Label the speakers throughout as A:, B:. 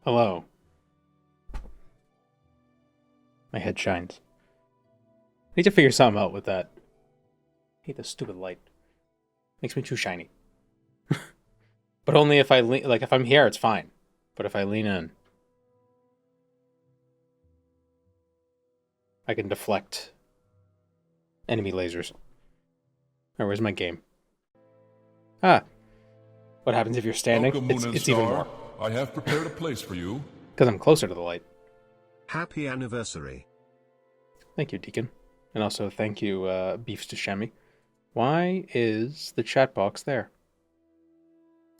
A: Hello. My head shines. I need to figure something out with that. I hate this stupid light. Makes me too shiny. But only if I lean, like if I'm here, it's fine. But if I lean in, I can deflect enemy lasers. Alright, where's my game? Ah, what happens if you're standing?
B: Welcome, Moon and
A: It's even
B: Star.
A: more.
B: I have prepared a place for you.
A: Because I'm closer to the light.
C: Happy anniversary.
A: Thank you, Deacon. And also thank you, Beefs to Shemi. Why is the chat box there?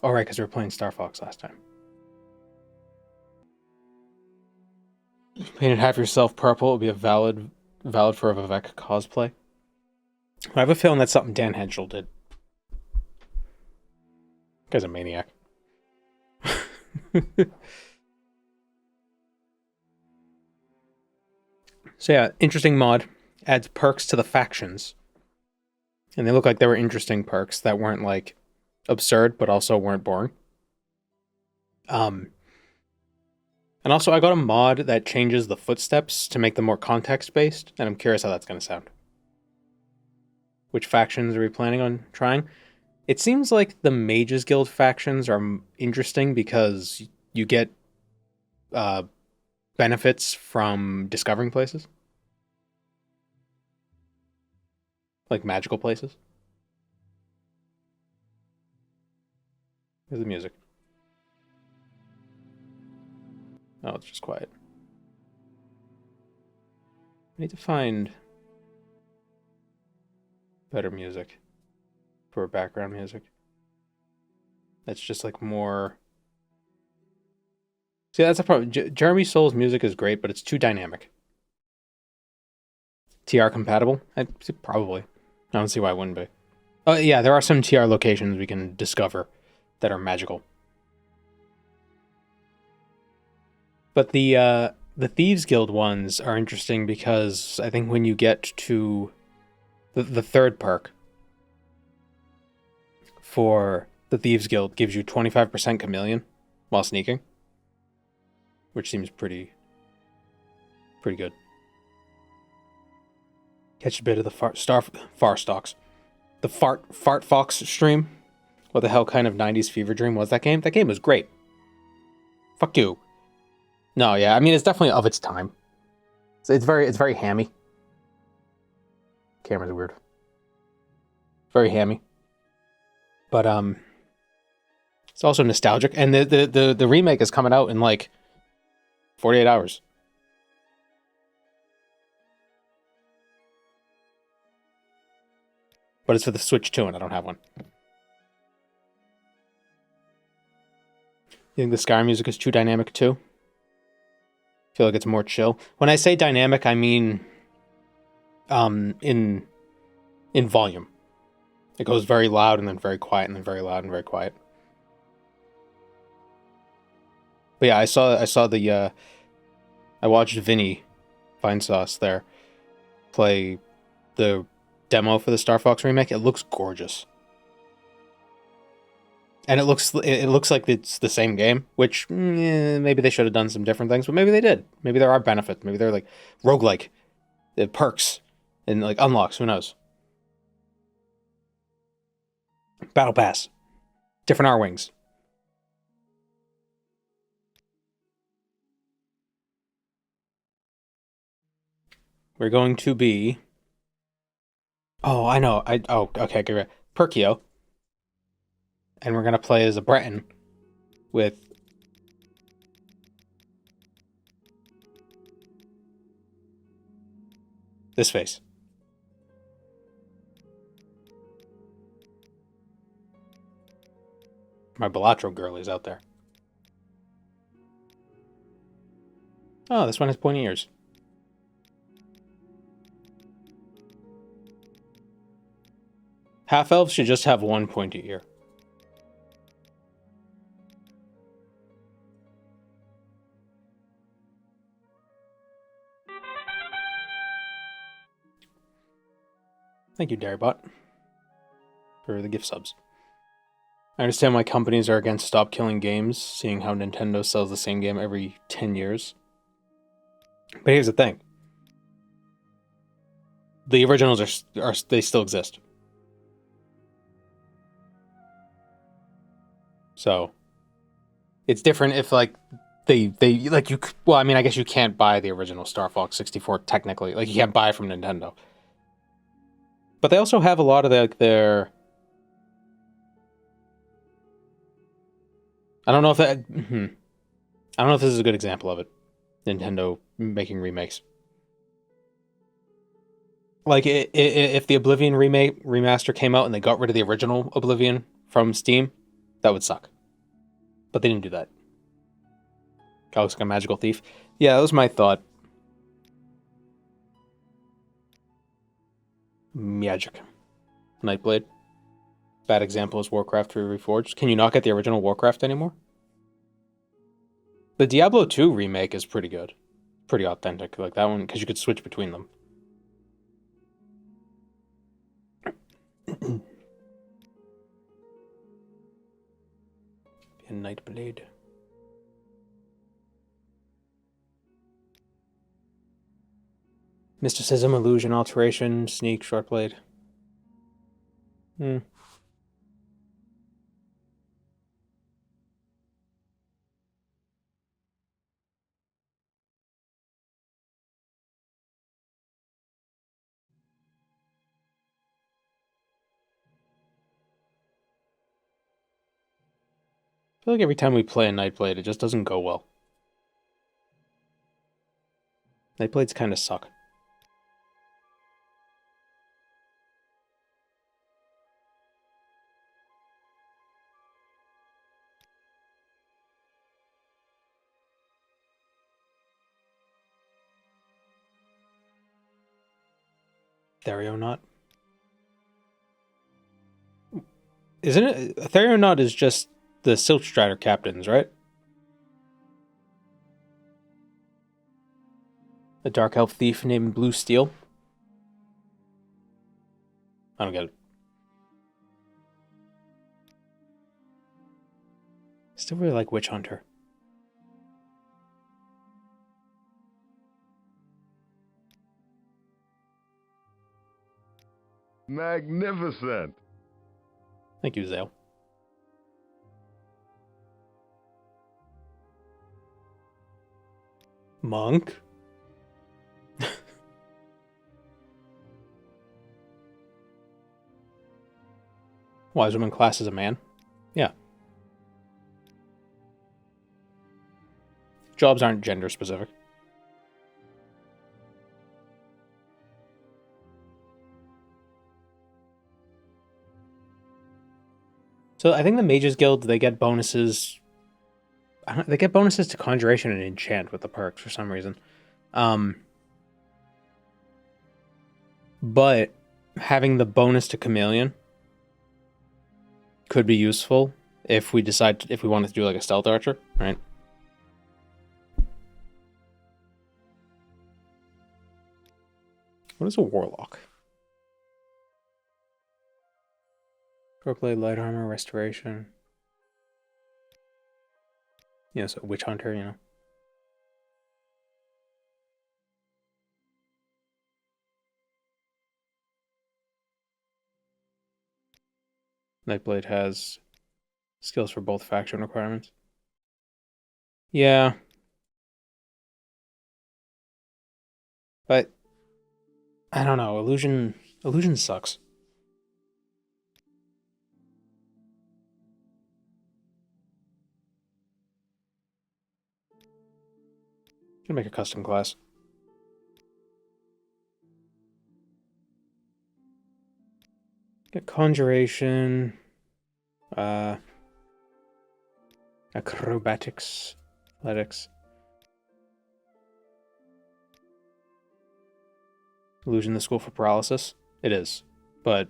A: Oh, right, because we were playing Star Fox last time. Painted half yourself purple would be a valid for a Vivek cosplay. I have a feeling that's something Dan Henschel did. Guy's a maniac. So yeah, interesting mod. Adds perks to the factions. And they look like they were interesting perks that weren't like absurd, but also weren't boring. And also I got a mod that changes the footsteps to make them more context-based, and I'm curious how that's going to sound. Which factions are we planning on trying? It seems like the Mages Guild factions are interesting because you get benefits from discovering places. Like magical places. Here's the music. Oh, it's just quiet. I need to find better music for background music. That's just like more... See, that's a problem. Jeremy Soul's music is great, but it's too dynamic. TR compatible? Probably. I don't see why it wouldn't be. Oh, yeah, there are some TR locations we can discover that are magical. But the Thieves Guild ones are interesting because I think when you get to the third perk for the Thieves Guild gives you 25% chameleon while sneaking, which seems pretty good. Catch a bit of the Fart Fox stream. What the hell kind of 90s fever dream was that game? That game was great. Fuck you. No, yeah, I mean it's definitely of its time. It's very hammy. Camera's weird. Very hammy. But it's also nostalgic, and the remake is coming out in like 48 hours. But it's for the Switch too, and I don't have one. You think the Sky music is too dynamic too? I feel like it's more chill. When I say dynamic, I mean in volume. It goes very loud and then very quiet and then very loud and very quiet. But yeah, I saw the I watched Vinny Fine Sauce there play the demo for the Star Fox remake. It looks gorgeous. And it looks like it's the same game, which maybe they should have done some different things, but maybe they did. Maybe there are benefits. Maybe they're like roguelike, perks, and like unlocks. Who knows? Battle Pass, different R-Wings. We're going to be... Oh, I know. Okay, great. Perkio. And we're going to play as a Breton with... this face. My Balatro girlies out there. Oh, this one has pointy ears. Half-elves should just have one pointy ear. Thank you, Darybot, for the gift subs. I understand why companies are against stop killing games, seeing how Nintendo sells the same game every 10 years. But here's the thing. The originals are they still exist. So it's different if like they like you well, I mean, I guess you can't buy the original Star Fox 64 technically. Like you can't buy it from Nintendo. But they also have a lot of their I don't know if that I don't know if this is a good example of it. Nintendo making remakes. Like if the Oblivion remaster came out and they got rid of the original Oblivion from Steam, that would suck. But they didn't do that. God looks like a magical thief. Yeah, that was my thought. Magic. Nightblade. Bad example is Warcraft 3 Reforged. Can you not get the original Warcraft anymore? The Diablo 2 remake is pretty good. Pretty authentic. Like that one, because you could switch between them. Nightblade. Mysticism, illusion, alteration, sneak, shortblade. I feel like every time we play a Nightblade, it just doesn't go well. Nightblades kind of suck. Therionaut. Isn't it? Therionaut is just the Silk Strider captains, right? A dark elf thief named Blue Steel. I don't get it. Still really like Witch Hunter.
B: Magnificent.
A: Thank you, Zale. Monk? Wise woman class as a man? Yeah. Jobs aren't gender specific. So I think the Mages Guild, they get bonuses. They get bonuses to Conjuration and Enchant with the perks for some reason. But having the bonus to Chameleon could be useful if we wanted to do like a Stealth Archer, right? What is a Warlock? Shortblade, light armor, restoration. Yeah, so Witch Hunter, you know. Nightblade has skills for both faction requirements. Yeah. But I don't know, illusion sucks. Gonna make a custom class. Get Conjuration. Acrobatics. Athletics. Illusion the school for paralysis. It is. But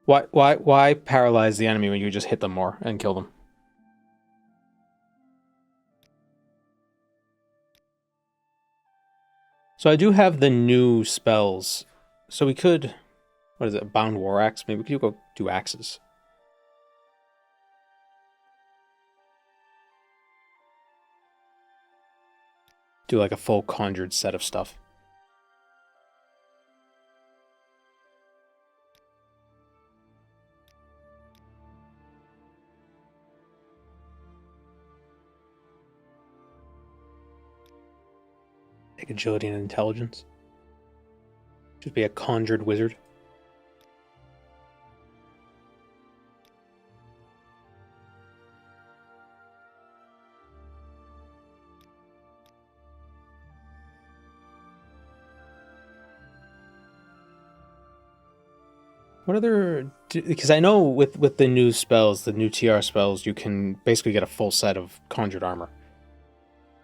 A: Why paralyze the enemy when you just hit them more and kill them? So I do have the new spells. So we could, what is it, Bound War Axe? Maybe we could go do axes. do like a full conjured set of stuff. Take agility and intelligence. Just be a conjured wizard. What other... Because I know with the new spells, the new TR spells, you can basically get a full set of conjured armor.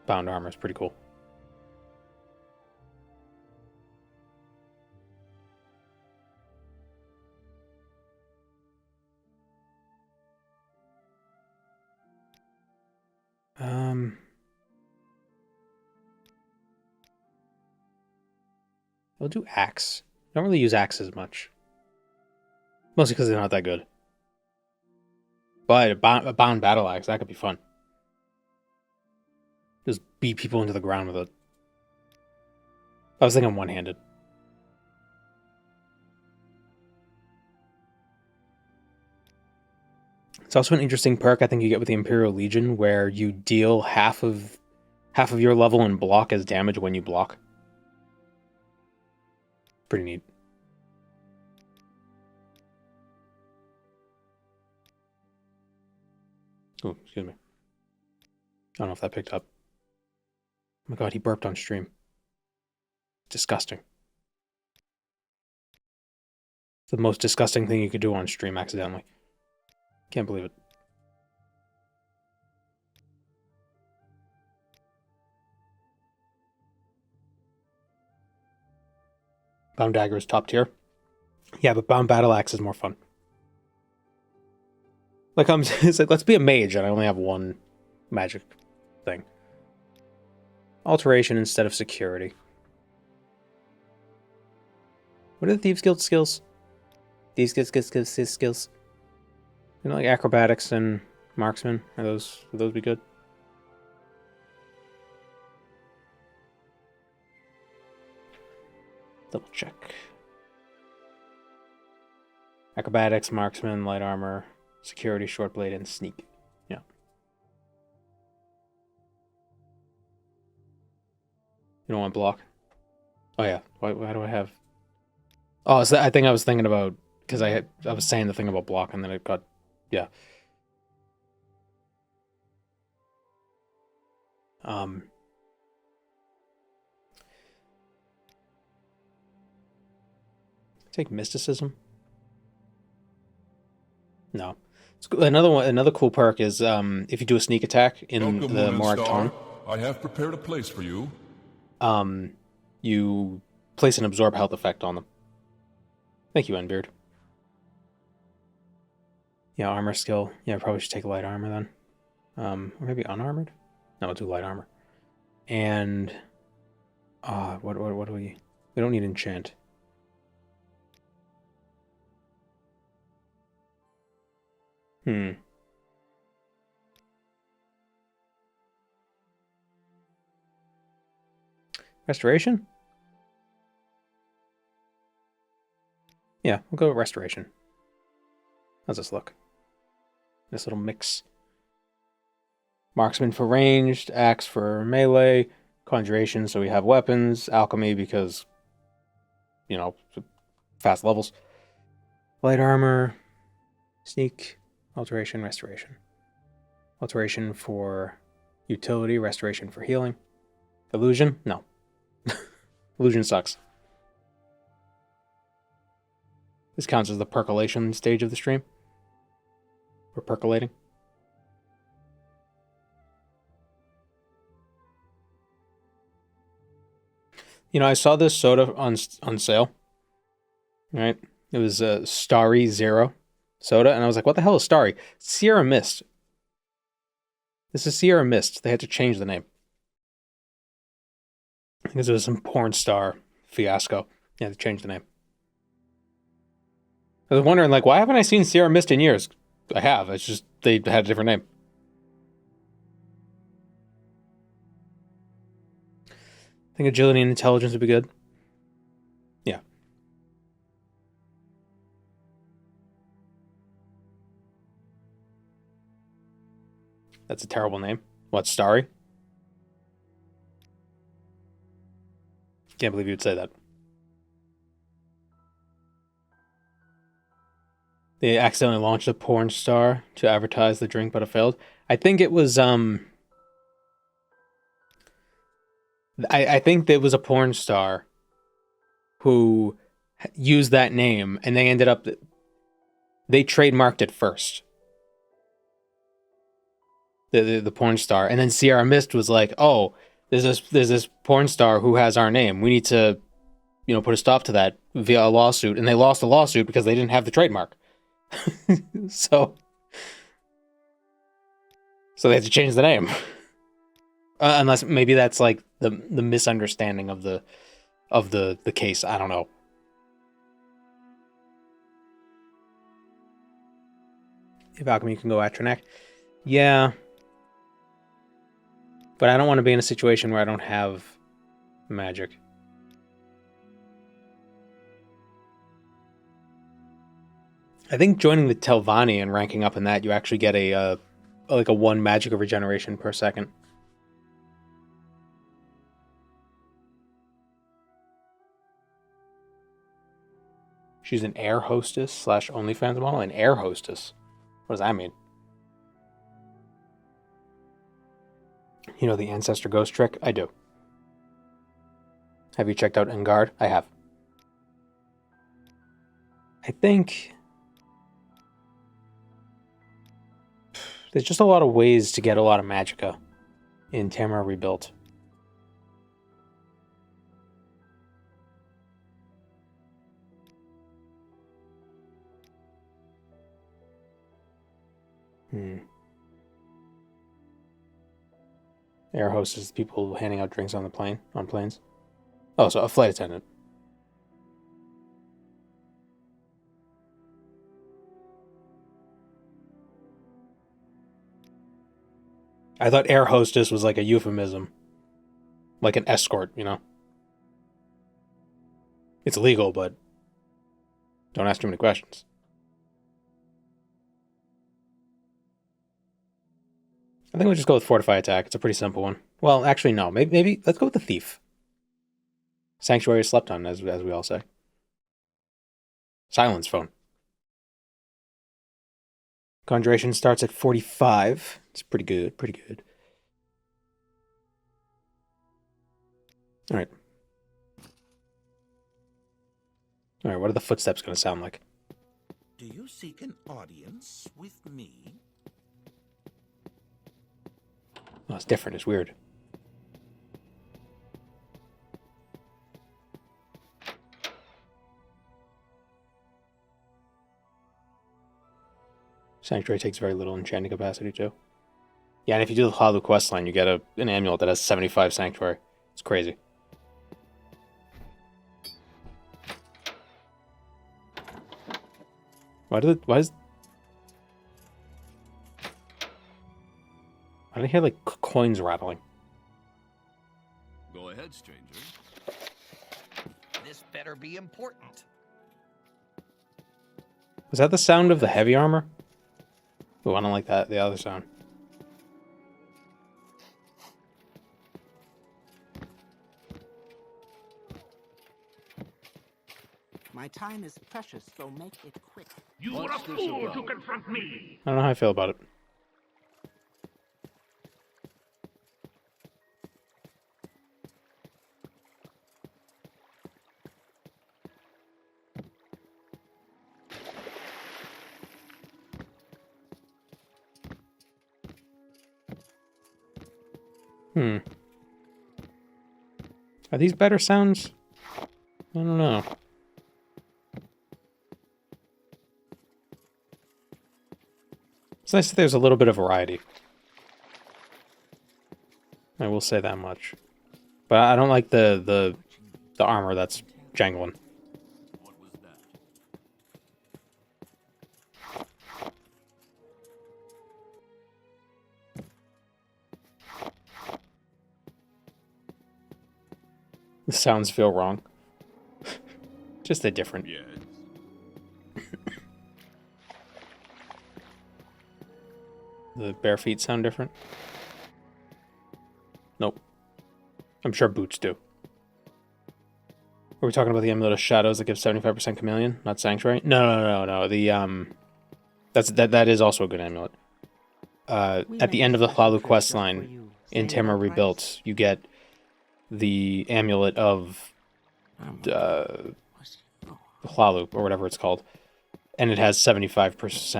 A: Bound armor is pretty cool. I'll do axe. I don't really use axes much. Mostly because they're not that good. But a bound battle axe, that could be fun. Just beat people into the ground with it. I was thinking one-handed. It's also an interesting perk I think you get with the Imperial Legion, where you deal half of your level and block as damage when you block. Pretty neat. Oh, excuse me. I don't know if that picked up. Oh my god, he burped on stream. Disgusting. It's the most disgusting thing you could do on stream accidentally. Can't believe it. Bound Dagger is top tier. Yeah, but Bound Battle Axe is more fun. Like, it's like, let's be a mage, and I only have one magic thing. Alteration instead of security. What are the Thieves Guild skills? Thieves Guild skills. You know, like acrobatics and marksman. Would those be good? Double check. Acrobatics, marksman, light armor, security, short blade, and sneak. Yeah. You don't want block? Oh yeah. Why do I have... Oh, so I think I was thinking about... Because I was saying the thing about block, and then it got... Yeah. Take mysticism. No. Another cool perk is if you do a sneak attack in
D: Welcome,
A: the
D: Moon and
A: Morag
D: Star.
A: Tarn,
D: I have prepared a place for you.
A: you place an absorb health effect on them. Thank you, Enbeard. Yeah, armor skill. Yeah, I probably should take light armor then. Or maybe unarmored? No, I'll do light armor. And what do we don't need enchant. Restoration? Yeah, we'll go with restoration. How's this look? This little mix. Marksman for ranged, axe for melee, conjuration so we have weapons, alchemy because, you know, fast levels. Light armor, sneak, alteration, restoration. Alteration for utility, restoration for healing. Illusion? No. Illusion sucks. This counts as the percolation stage of the stream. We're percolating. You know, I saw this soda on sale. Right? It was a Starry Zero soda, and I was like, what the hell is Starry? Sierra Mist. This is Sierra Mist. They had to change the name. Because it was some porn star fiasco. Yeah, they changed the name. I was wondering, like, why haven't I seen Sierra Mist in years? I have. It's just they had a different name. think agility and intelligence would be good. Yeah. That's a terrible name. What, Starry? Can't believe you'd say that. They accidentally launched a porn star to advertise the drink, but it failed. I think it was I think there was a porn star who used that name, and they ended up they trademarked it first. The porn star, and then Sierra Mist was like, "Oh, there's this porn star who has our name. We need to, put a stop to that via a lawsuit." And they lost the lawsuit because they didn't have the trademark. so they had to change the name. Unless maybe that's like the misunderstanding of the case. I don't know. If alchemy can go Atronak. Yeah. But I don't want to be in a situation where I don't have magic. I think joining the Telvanni and ranking up in that, you actually get a 1 magic of regeneration per second. She's an air hostess / OnlyFans model. An air hostess? What does that mean? You know the Ancestor Ghost trick? I do. Have you checked out Engard? I have. I think there's just a lot of ways to get a lot of magicka in Tamara Rebuilt. Air host is people handing out drinks on planes. Oh, so a flight attendant. I thought air hostess was like a euphemism. Like an escort, It's illegal, but don't ask too many questions. I think we'll just go with Fortify Attack. It's a pretty simple one. Well, actually, no. Maybe let's go with the Thief. Sanctuary slept on, as we all say. Silence phone. Conjuration starts at 45. It's pretty good. All right, what are the footsteps going to sound like?
E: Do you seek an audience with me?
A: Oh, it's different. It's weird. Sanctuary takes very little enchanting capacity, too. Yeah, and if you do the Hollow quest line, you get an amulet that has 75 Sanctuary. It's crazy. Why did I hear, like, coins rattling?
D: Go ahead, stranger.
E: This better be important.
A: Was that the sound of the heavy armor? Oh, I don't like that. The other sound.
F: My time is precious, so make it quick.
G: You are a fool to confront me!
A: I don't know how I feel about it. Are these better sounds? I don't know. It's nice that there's a little bit of variety. I will say that much. But I don't like the armor that's jangling.
D: What was that?
A: The sounds feel wrong. Just they're different.
D: Yes.
A: The bare feet sound different. Nope. I'm sure boots do. Are we talking about the amulet of shadows that gives 75% chameleon, not sanctuary? No. The that is also a good amulet. At the end of the Hlalu questline in Tamra Rebuilt, you get the amulet of Hlalu, or whatever it's called, and it has 75 points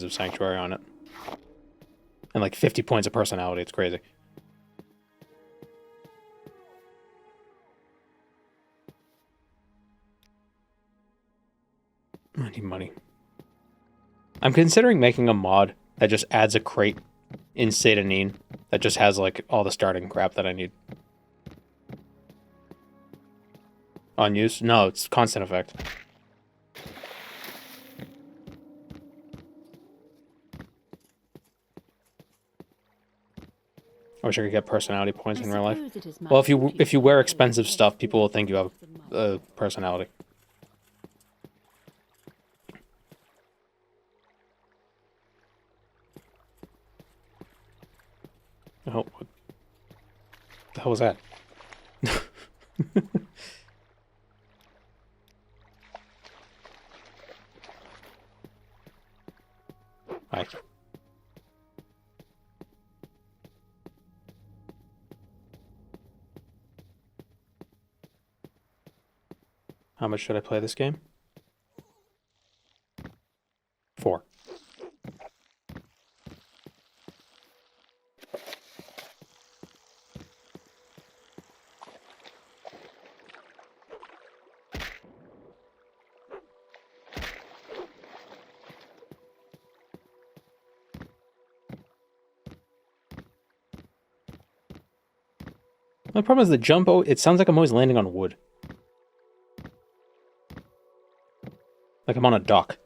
A: of sanctuary on it, and like 50 points of personality. It's crazy. I need money. I'm considering making a mod that just adds a crate in Sedanine that just has like all the starting crap that I need. On use? No, it's constant effect. I wish I could get personality points in real life. Well, if you wear expensive stuff, people will think you have personality. Oh, what the hell was that? Hi. How much should I play this game? 4. The problem is the jump, it sounds like I'm always landing on wood. Like I'm on a dock.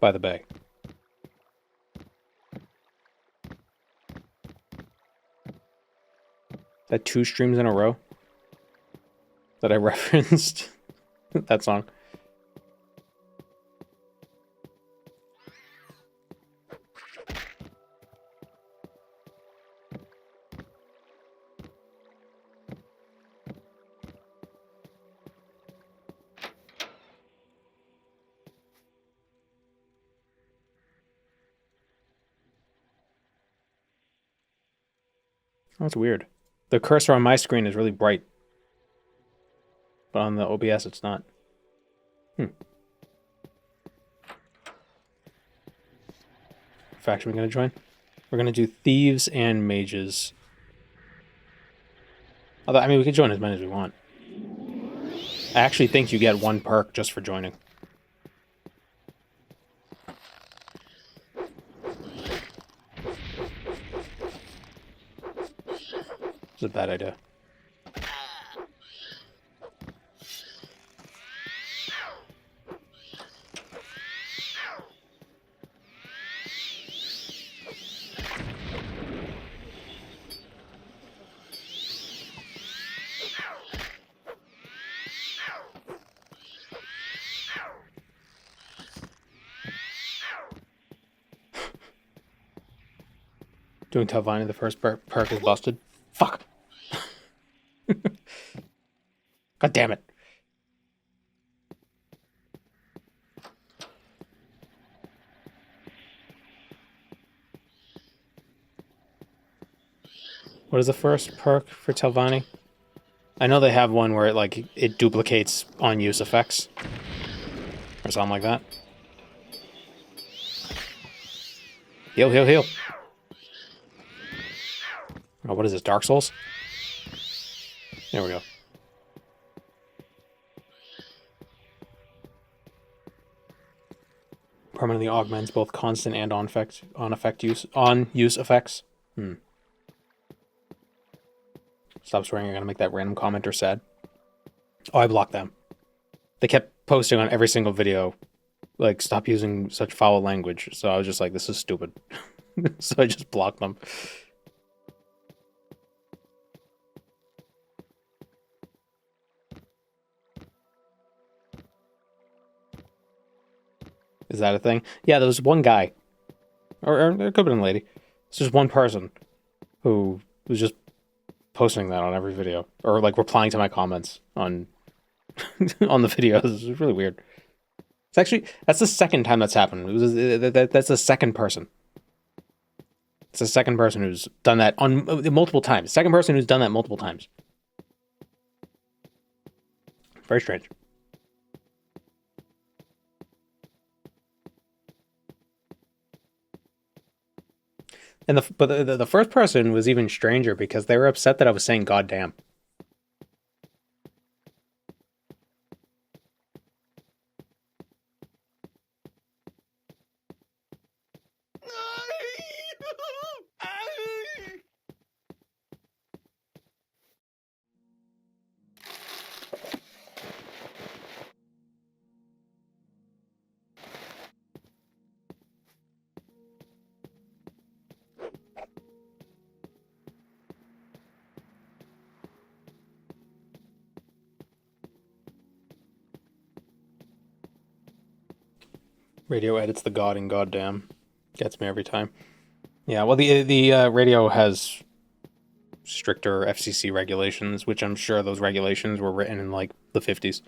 A: By the bay. That 2 streams in a row that I referenced that song. That's weird. The cursor on my screen is really bright. But on the OBS, it's not. Faction we're going to join? We're going to do thieves and mages. Although, I mean, we can join as many as we want. I actually think you get 1 perk just for joining. It's a bad idea. Doing Telvanni, the first perk is busted. Fuck! God damn it. What is the first perk for Telvanni? I know they have one where it duplicates on-use effects. Or something like that. Heal, heal, heal. Oh, what is this, Dark Souls? There we go. Permanently augments both constant and on-use effects. Stop swearing, you're gonna make that random commenter sad. Oh, I blocked them. They kept posting on every single video, like, stop using such foul language. So I was just like, this is stupid. So I just blocked them. Is that a thing? Yeah, there was one guy, or there could have been a lady. It's just one person who was just posting that on every video, or like replying to my comments on on the videos. It's really weird. It's actually that's the second time that's happened. That's the second person. It's the second person who's done that on multiple times. Second person who's done that multiple times. Very strange. And the first person was even stranger because they were upset that I was saying "goddamn." Radio edits the god and goddamn. Gets me every time. Yeah, well, the radio has stricter FCC regulations, which I'm sure those regulations were written in like the 50s.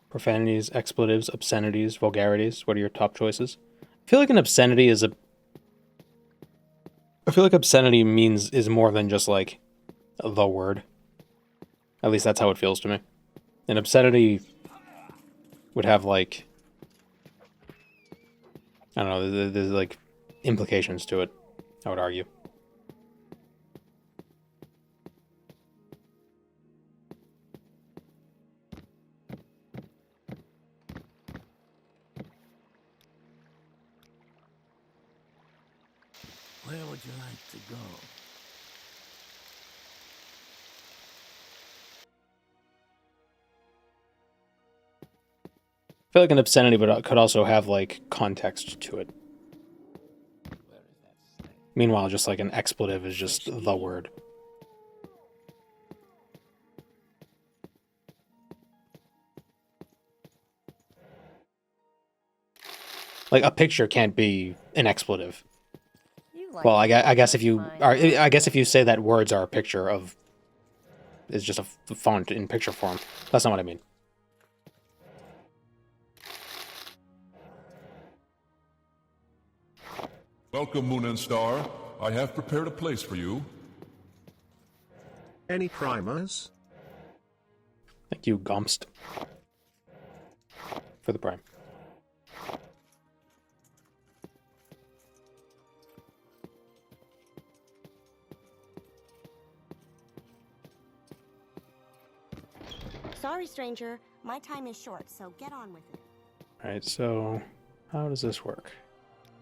A: Profanities, expletives, obscenities, vulgarities. What are your top choices? I feel like an obscenity is a... I feel like obscenity is more than just like the word. At least that's how it feels to me. An obscenity would have like... I don't know, there's like implications to it, I would argue.
E: Where would you like to go?
A: I feel like an obscenity could also have like context to it. Meanwhile, just like an expletive is just the word. Like a picture can't be an expletive. Well, I guess if you say that words are a picture of, is just a font in picture form. That's not what I mean.
D: Welcome, Moon and Star. I have prepared a place for you.
C: Any primers?
A: Thank you, Gomst, for the prime.
H: Sorry, stranger. My time is short, so get on with it.
A: Alright, so how does this work?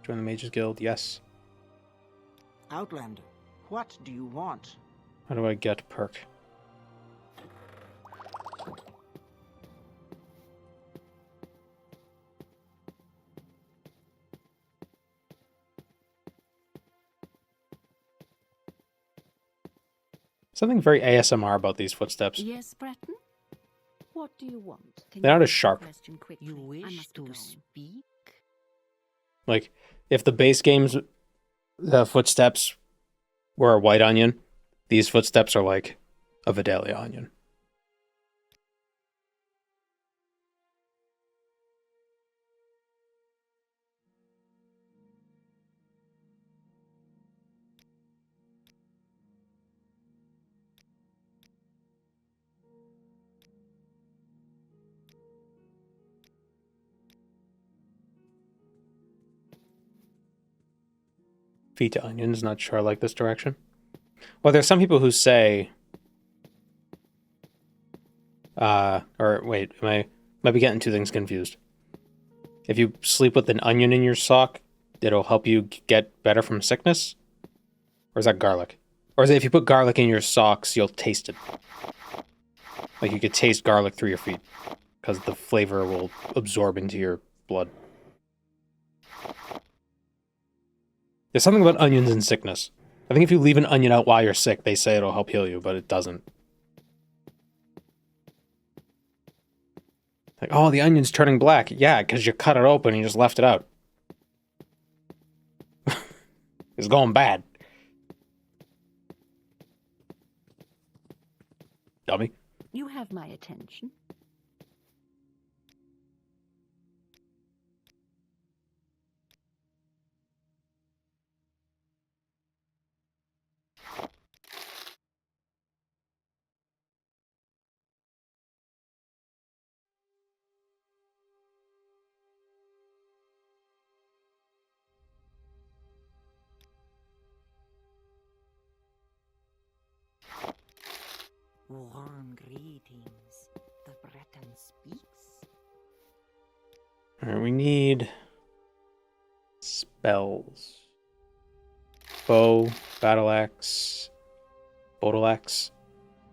A: Join the Mages Guild, yes.
F: Outlander, what do you want?
A: How do I get perk? Something very ASMR about these footsteps.
I: Yes, Breton? What do you want?
A: They're not as sharp.
I: You wish to speak?
A: Like, if the base game's footsteps were a white onion, these footsteps are like a Vidalia onion. Feet to onions, not sure I like this direction. Well, there's some people who say... or wait, might be getting two things confused. If you sleep with an onion in your sock, it'll help you get better from sickness? Or is that garlic? Or is it if you put garlic in your socks, you'll taste it? Like you could taste garlic through your feet, because the flavor will absorb into your blood. There's something about onions and sickness. I think if you leave an onion out while you're sick, they say it'll help heal you, but it doesn't. Like, oh, the onion's turning black. Yeah, because you cut it open and you just left it out. It's going bad. Dummy.
I: You have my attention.
F: Warm greetings. The Breton speaks.
A: Alright, we need spells. Bow, battle axe, bottle axe.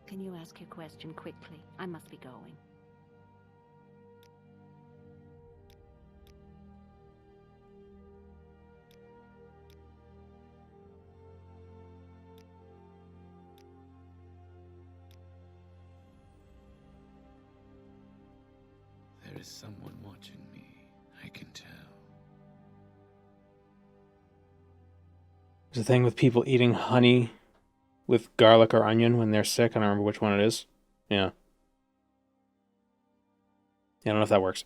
I: Can you ask your question quickly? I must be going.
J: There is someone watching me, I can tell.
A: There's a thing with people eating honey with garlic or onion when they're sick. I don't remember which one it is. Yeah. I don't know if that works.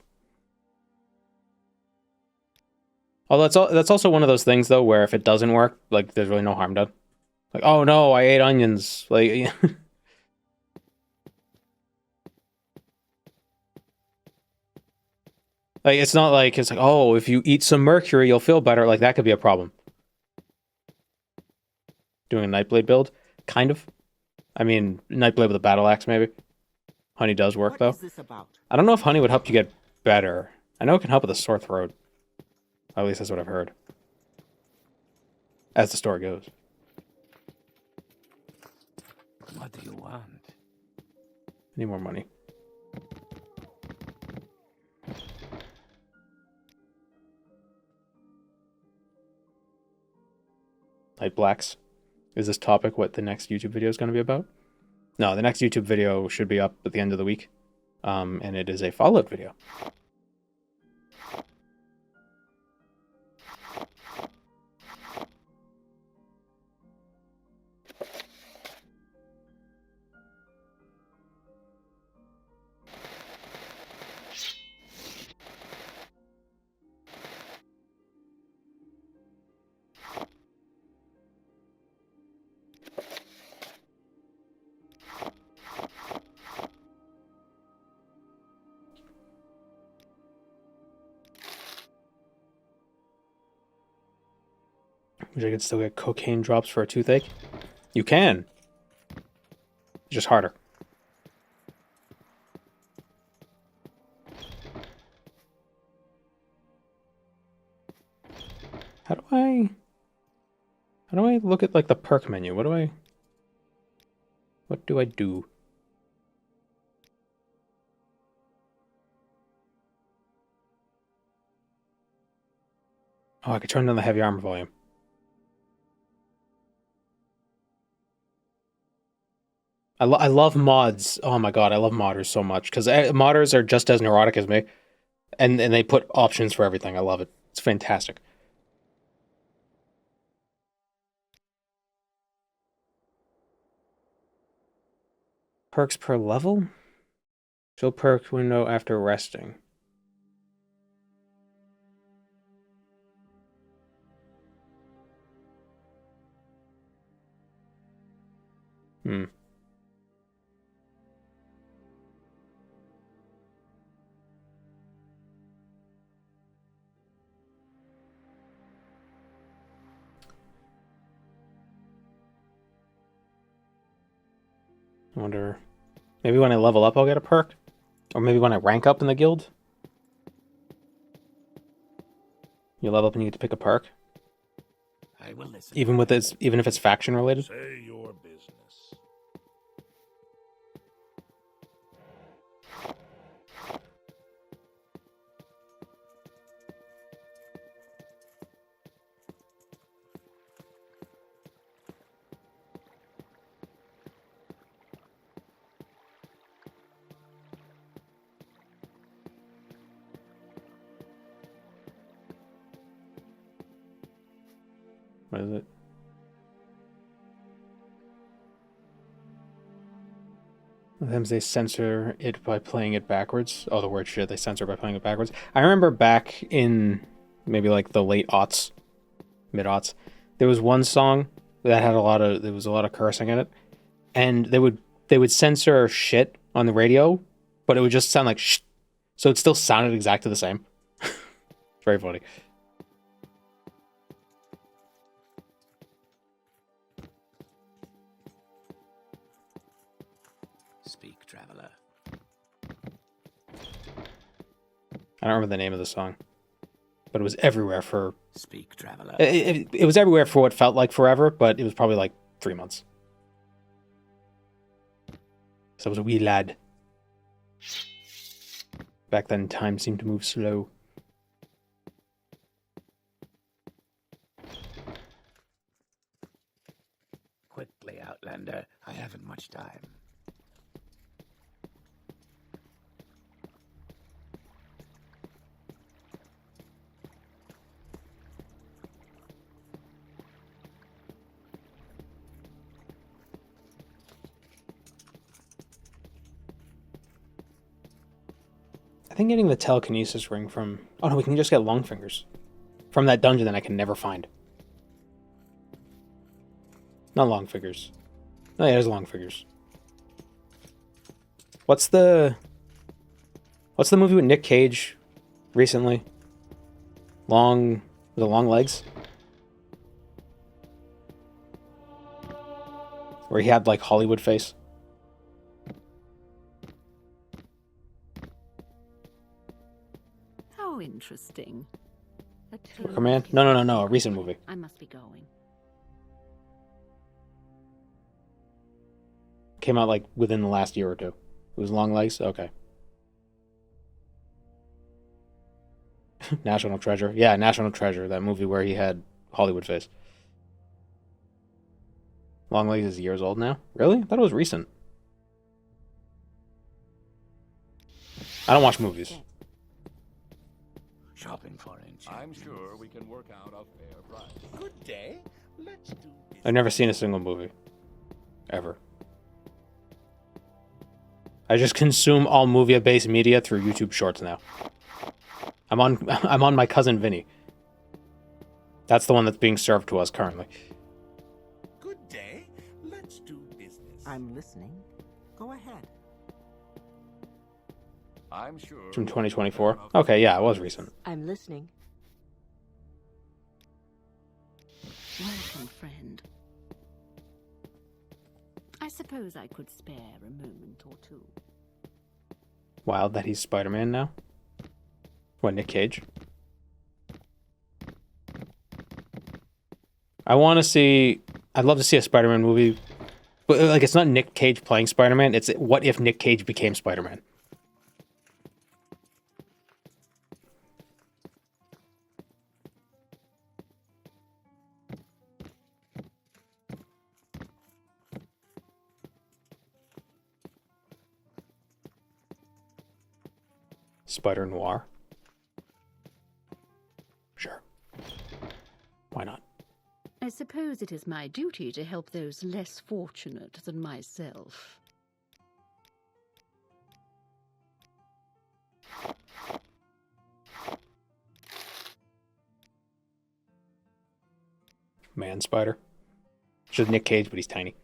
A: Oh, that's also one of those things though where if it doesn't work, like there's really no harm done. Like, oh no, I ate onions. Like like it's not like it's like, oh, if you eat some mercury, you'll feel better. Like that could be a problem. Doing a Nightblade build, kind of. I mean, Nightblade with a battle axe, maybe. Honey does work though.
F: What is this about?
A: I don't know if honey would help you get better. I know it can help with a sore throat. At least that's what I've heard. As the story goes.
J: What do you want?
A: I need more money. Light blacks. Is this topic what the next YouTube video is going to be about? No, the next YouTube video should be up at the end of the week. And it is a Fallout video. Wish I could still get cocaine drops for a toothache. You can. It's just harder. How do I look at like the perk menu? What do I do? Oh, I could turn down the heavy armor volume. I love mods. Oh my god, I love modders so much because modders are just as neurotic as me, and they put options for everything. I love it. It's fantastic. Perks per level? Show perk window after resting. Hmm. I wonder, maybe when I level up I'll get a perk? Or maybe when I rank up in the guild? You level up and you get to pick a perk?
E: I will listen.
A: Even if it's faction related?
E: Say your business.
A: What is it? Sometimes they censor it by playing it backwards. Oh, the word shit, they censor by playing it backwards. I remember back in maybe like the late aughts, mid-aughts, there was one song that had there was a lot of cursing in it. And they would censor shit on the radio, but it would just sound like shh. So it still sounded exactly the same. It's very funny.
J: Speak, traveler.
A: I don't remember the name of the song, but it was everywhere for...
J: Speak, traveler.
A: It was everywhere for what felt like forever, but it was probably like 3 months. So I was a wee lad. Back then, time seemed to move slow.
J: Quickly, Outlander. I haven't much time.
A: I think getting the telekinesis ring from... Oh no, we can just get long fingers. From that dungeon that I can never find. Not long fingers. Oh yeah, there's long fingers. What's the movie with Nick Cage recently? The Long Legs? Where he had like Hollywood face.
I: How interesting.
A: Command? No, a recent movie.
I: I must be going.
A: Came out like within the last year or two. It was Long Legs? Okay. National Treasure. Yeah, National Treasure. That movie where he had Hollywood face. Long Legs is years old now? Really? I thought it was recent. I don't watch movies.
J: Shopping for enchantments.
D: I'm sure we can work out a fair price.
E: Good day. Let's do business.
A: I've never seen a single movie. Ever. I just consume all movie-based media through YouTube Shorts now. I'm on my cousin Vinny. That's the one that's being served to us currently.
E: Good day. Let's do business.
F: I'm listening. Go ahead.
D: I'm sure.
A: From 2024. Okay, yeah, it was recent.
H: I'm listening.
I: Welcome, friend. I suppose I could spare a moment or two.
A: Wild that he's Spider-Man now. What, Nick Cage? I'd love to see a Spider-Man movie. But like, it's not Nick Cage playing Spider-Man, it's what if Nick Cage became Spider-Man? Spider Noir. Sure. Why not?
I: I suppose it is my duty to help those less fortunate than myself.
A: Man Spider. It's just Nick Cage, but he's tiny.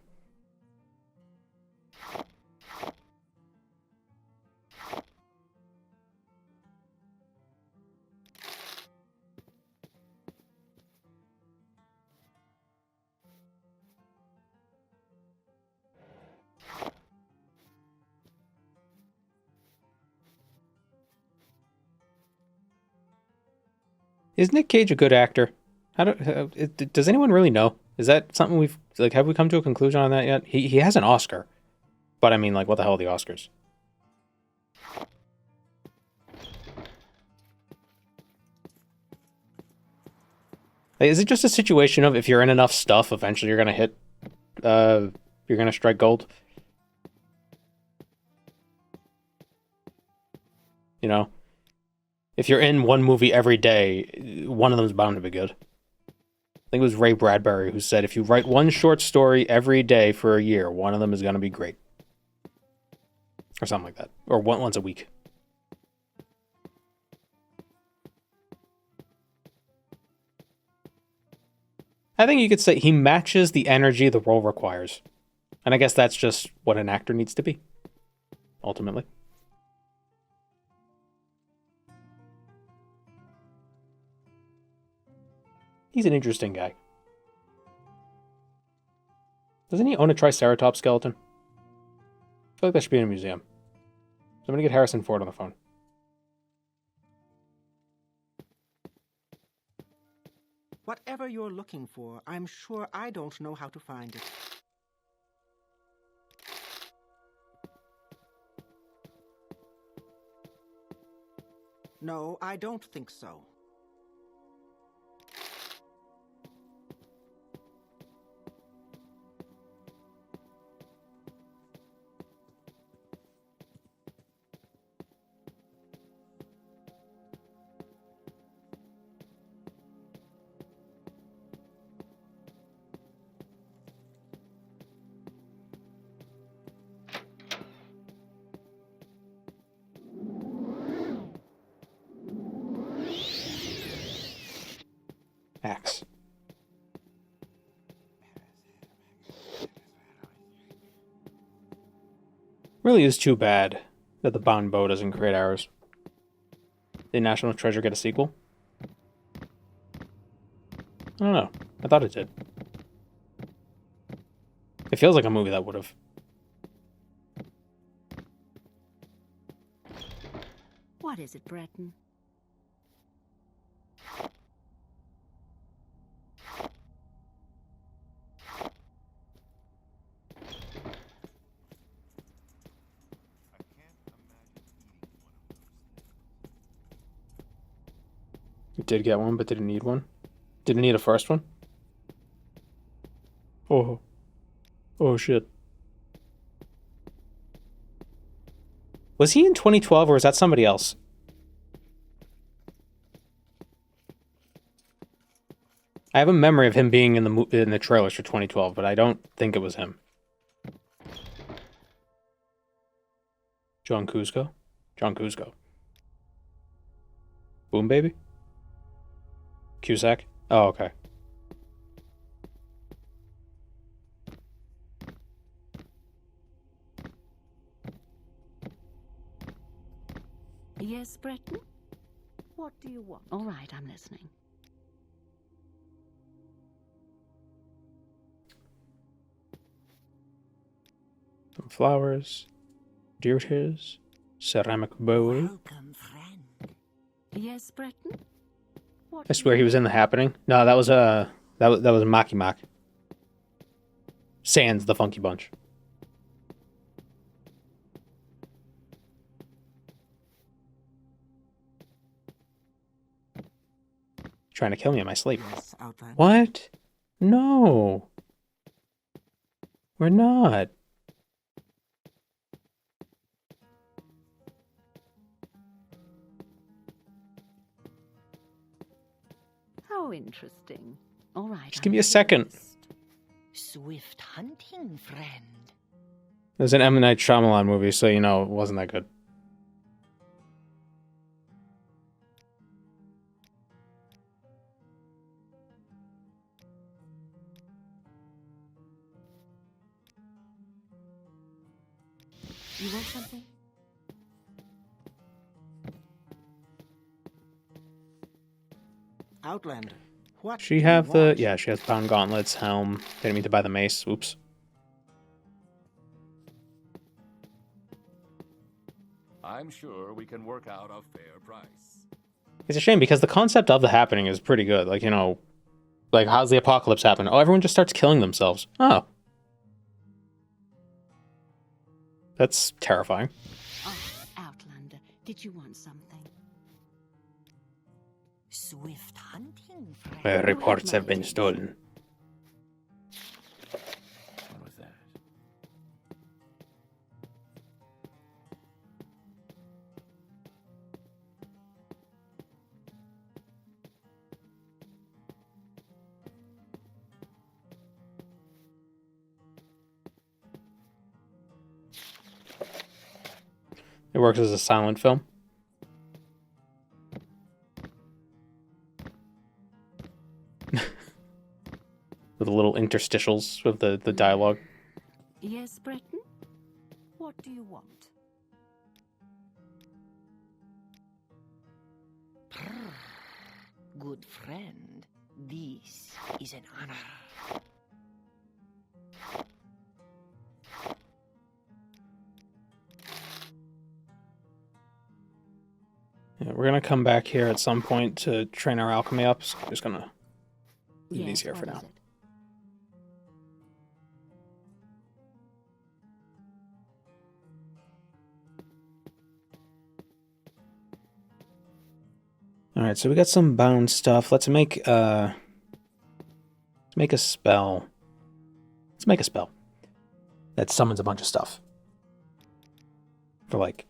A: Is Nick Cage a good actor? Does anyone really know? Is that something have we come to a conclusion on that yet? He has an Oscar. But I mean, like, what the hell are the Oscars? Like, is it just a situation of if you're in enough stuff, eventually you're gonna you're gonna strike gold? You know? If you're in one movie every day, one of them's bound to be good. think it was Ray Bradbury who said, if you write one short story every day for a year, one of them is going to be great. Or something like that. Or once a week. I think you could say he matches the energy the role requires. And I guess that's just what an actor needs to be, ultimately. He's an interesting guy. Doesn't he own a Triceratops skeleton? I feel like that should be in a museum. So I'm going to get Harrison Ford on the phone.
F: Whatever you're looking for, I'm sure I don't know how to find it. No, I don't think so.
A: Axe. Really is too bad that the Bound Bow doesn't create arrows. Did National Treasure get a sequel? I don't know. I thought it did. It feels like a movie that would have.
I: What is it, Breton?
A: It did get one, but didn't need one. Didn't need a first one. Oh. Oh, shit. Was he in 2012 or was that somebody else? I have a memory of him being in the trailers for 2012, but I don't think it was him. John Kuzco? John Kuzco. Boom Baby? Cusack? Oh, okay.
I: Yes, Breton? What do you want? All right, I'm listening.
A: Some flowers. Deer tears. Ceramic bowl.
F: Welcome, friend.
I: Yes, Breton? What
A: I swear he was in The Happening. No, that was Maki Mak. Sans the Funky Bunch. Trying to kill me in my sleep.
F: Yes, Outlander.
A: What? No. We're not.
I: How interesting. All right.
A: Just give me a second.
F: Swift hunting, friend.
A: There's an M. Night Shyamalan movie, so you know it wasn't that good.
I: You want something?
F: Outlander. What
A: She
F: do you
A: have the...
F: want?
A: Yeah, she has Bound Gauntlets, helm. Didn't mean to buy the mace. Oops.
J: I'm sure we can work out a fair price.
A: It's a shame because the concept of The Happening is pretty good. Like, you know, like how's the apocalypse happen? Oh, everyone just starts killing themselves. Oh. That's terrifying.
I: Oh, Outlander, did you want something?
F: Swift hunting, friend.
A: My reports have been stolen.
J: What was that?
A: It works as a silent film. With little interstitials of the dialogue.
I: Yes, Breton? What do you want?
K: Good friend, this is an honor.
A: Yeah, we're gonna come back here at some point to train our alchemy up, so I'm just gonna leave these here for now. Alright, so we got some bound stuff. Let's make a spell. Let's make a spell that summons a bunch of stuff for like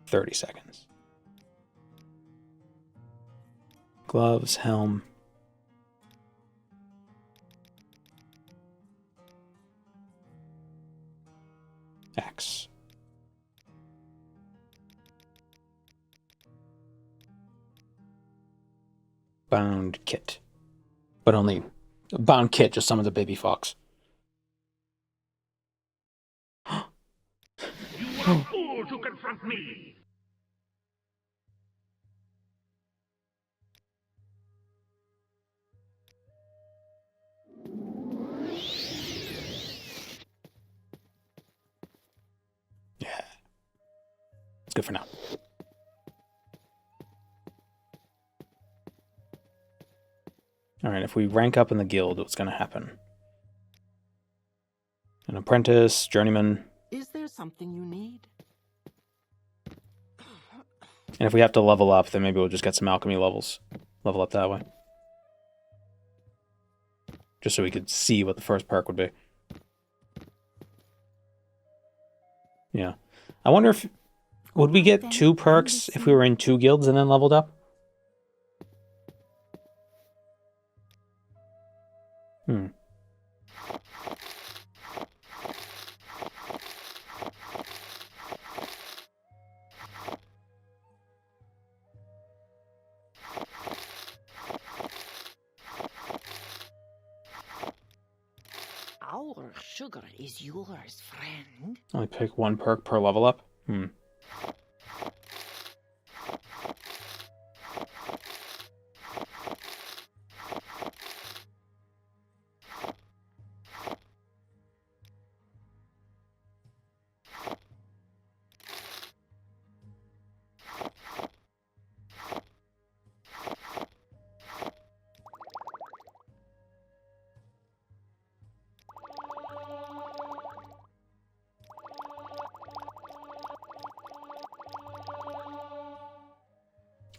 A: 30 seconds. Gloves, helm. Axe. Bound kit. But only a bound kit just summons a baby fox.
G: You are a fool to confront me!
A: Yeah. It's good for now. Alright, if we rank up in the guild, what's going to happen? An apprentice, journeyman.
F: Is there something you need?
A: And if we have to level up, then maybe we'll just get some alchemy levels. Level up that way. Just so we could see what the first perk would be. Yeah. I wonder if... Would we get 2 perks if we were in 2 guilds and then leveled up? Hmm.
K: Our sugar is yours, friend.
A: Only pick 1 perk per level up? Hmm.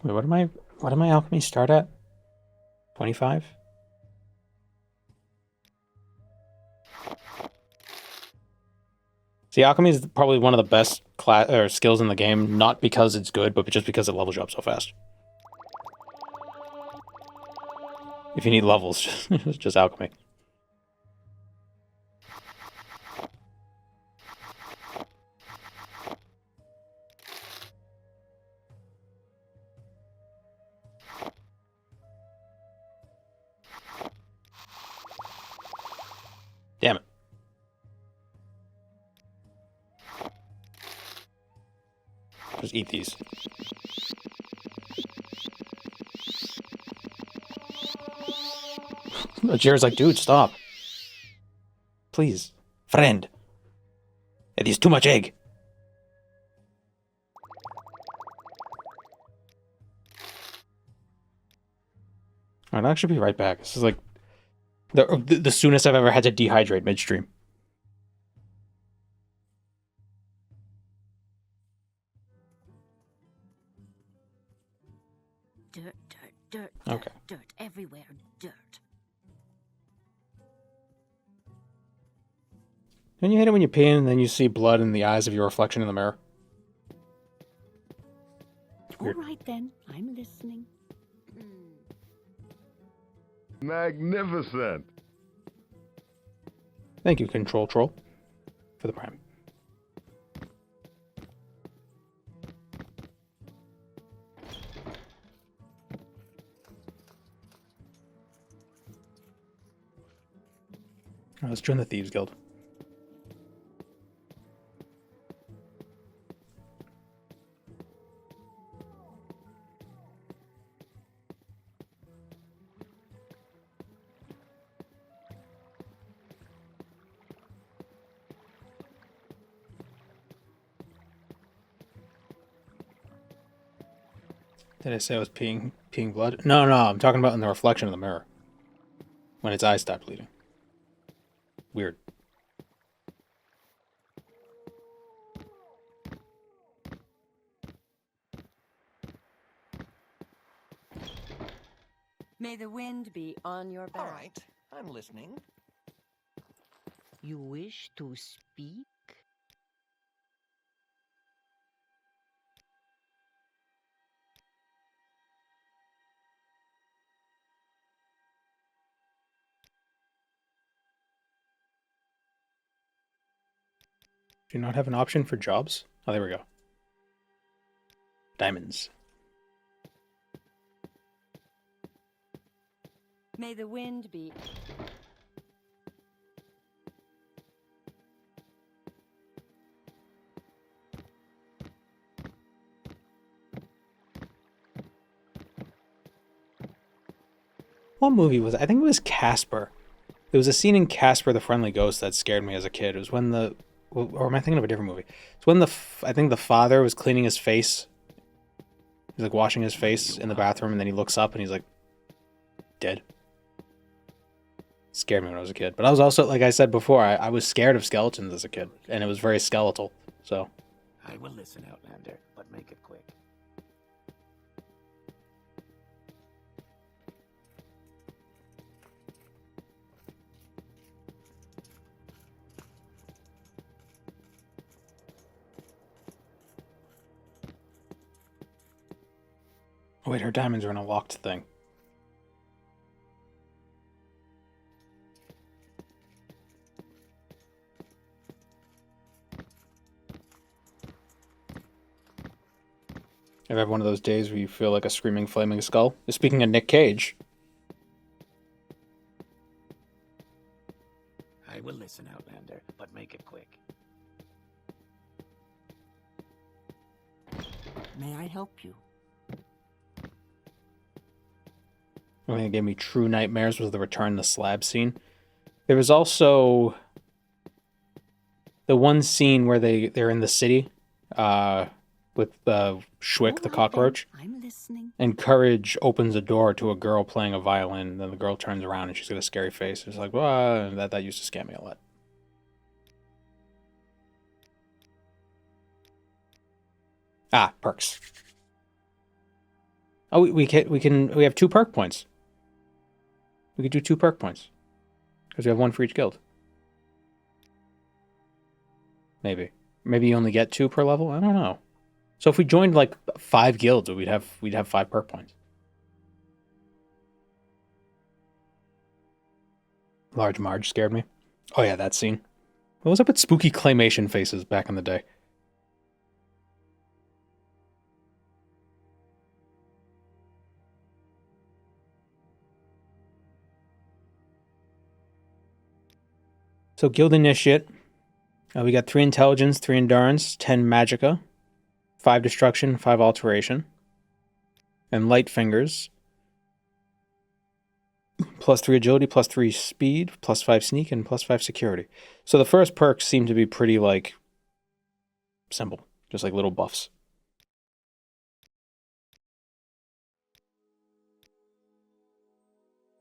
A: Wait, what did my alchemy start at? 25? See, alchemy is probably one of the best class or skills in the game, not because it's good, but just because it levels you up so fast. If you need levels, just alchemy. Damn it. Just eat these. Jared's like, dude, stop. Please. Friend. It is too much egg. Alright, I'll actually be right back. This is like the soonest I've ever had to dehydrate midstream.
I: Dirt, dirt,
A: Okay.
I: dirt, everywhere, dirt.
A: Don't you hate it when you pee and then you see blood in the eyes of your reflection in the mirror?
I: All right then, I'm listening.
B: Magnificent.
A: Thank you, Control Troll, for the prime. Let's join the Thieves Guild. Did I say I was peeing blood? No, I'm talking about in the reflection of the mirror. When its eyes stopped bleeding. Weird.
K: May the wind be on your back.
E: All right, I'm listening.
K: You wish to speak?
A: Do you not have an option for jobs? Oh, there we go. Diamonds.
K: May the wind be...
A: What movie was it? I think it was Casper. There was a scene in Casper the Friendly Ghost that scared me as a kid. It was when the... Or am I thinking of a different movie? It's when I think the father was cleaning his face. He's like washing his face in the bathroom, and then he looks up and he's like dead. Scared me when I was a kid. But I was also, like I said before, I was scared of skeletons as a kid, and it was very skeletal. So
E: I will listen, Outlander, but make it quick.
A: oh wait, her diamonds are in a locked thing. Ever have one of those days where you feel like a screaming flaming skull? Speaking of Nick Cage.
E: I will listen, Outlander, but make it quick.
F: May I help you?
A: The thing that gave me true nightmares was the return the slab scene. There was also the one scene where they're in the city, with Schwick, the cockroach.
I: I'm listening.
A: And Courage opens a door to a girl playing a violin, and then the girl turns around and she's got a scary face. It's like, well, that used to scare me a lot. Ah, perks. Oh, we have 2 perk points. We could do 2 perk points. Because we have 1 for each guild. Maybe. Maybe you only get 2 per level? I don't know. So if we joined like 5 guilds, we'd have 5 perk points. Large Marge scared me. Oh yeah, that scene. What was up with spooky claymation faces back in the day? So guild initiate. We got 3 intelligence, 3 endurance, 10 magicka, 5 destruction, 5 alteration, and light fingers. Plus 3 agility, plus 3 speed, plus 5 sneak, and plus 5 security. So the first perks seem to be pretty, like, simple. Just like little buffs.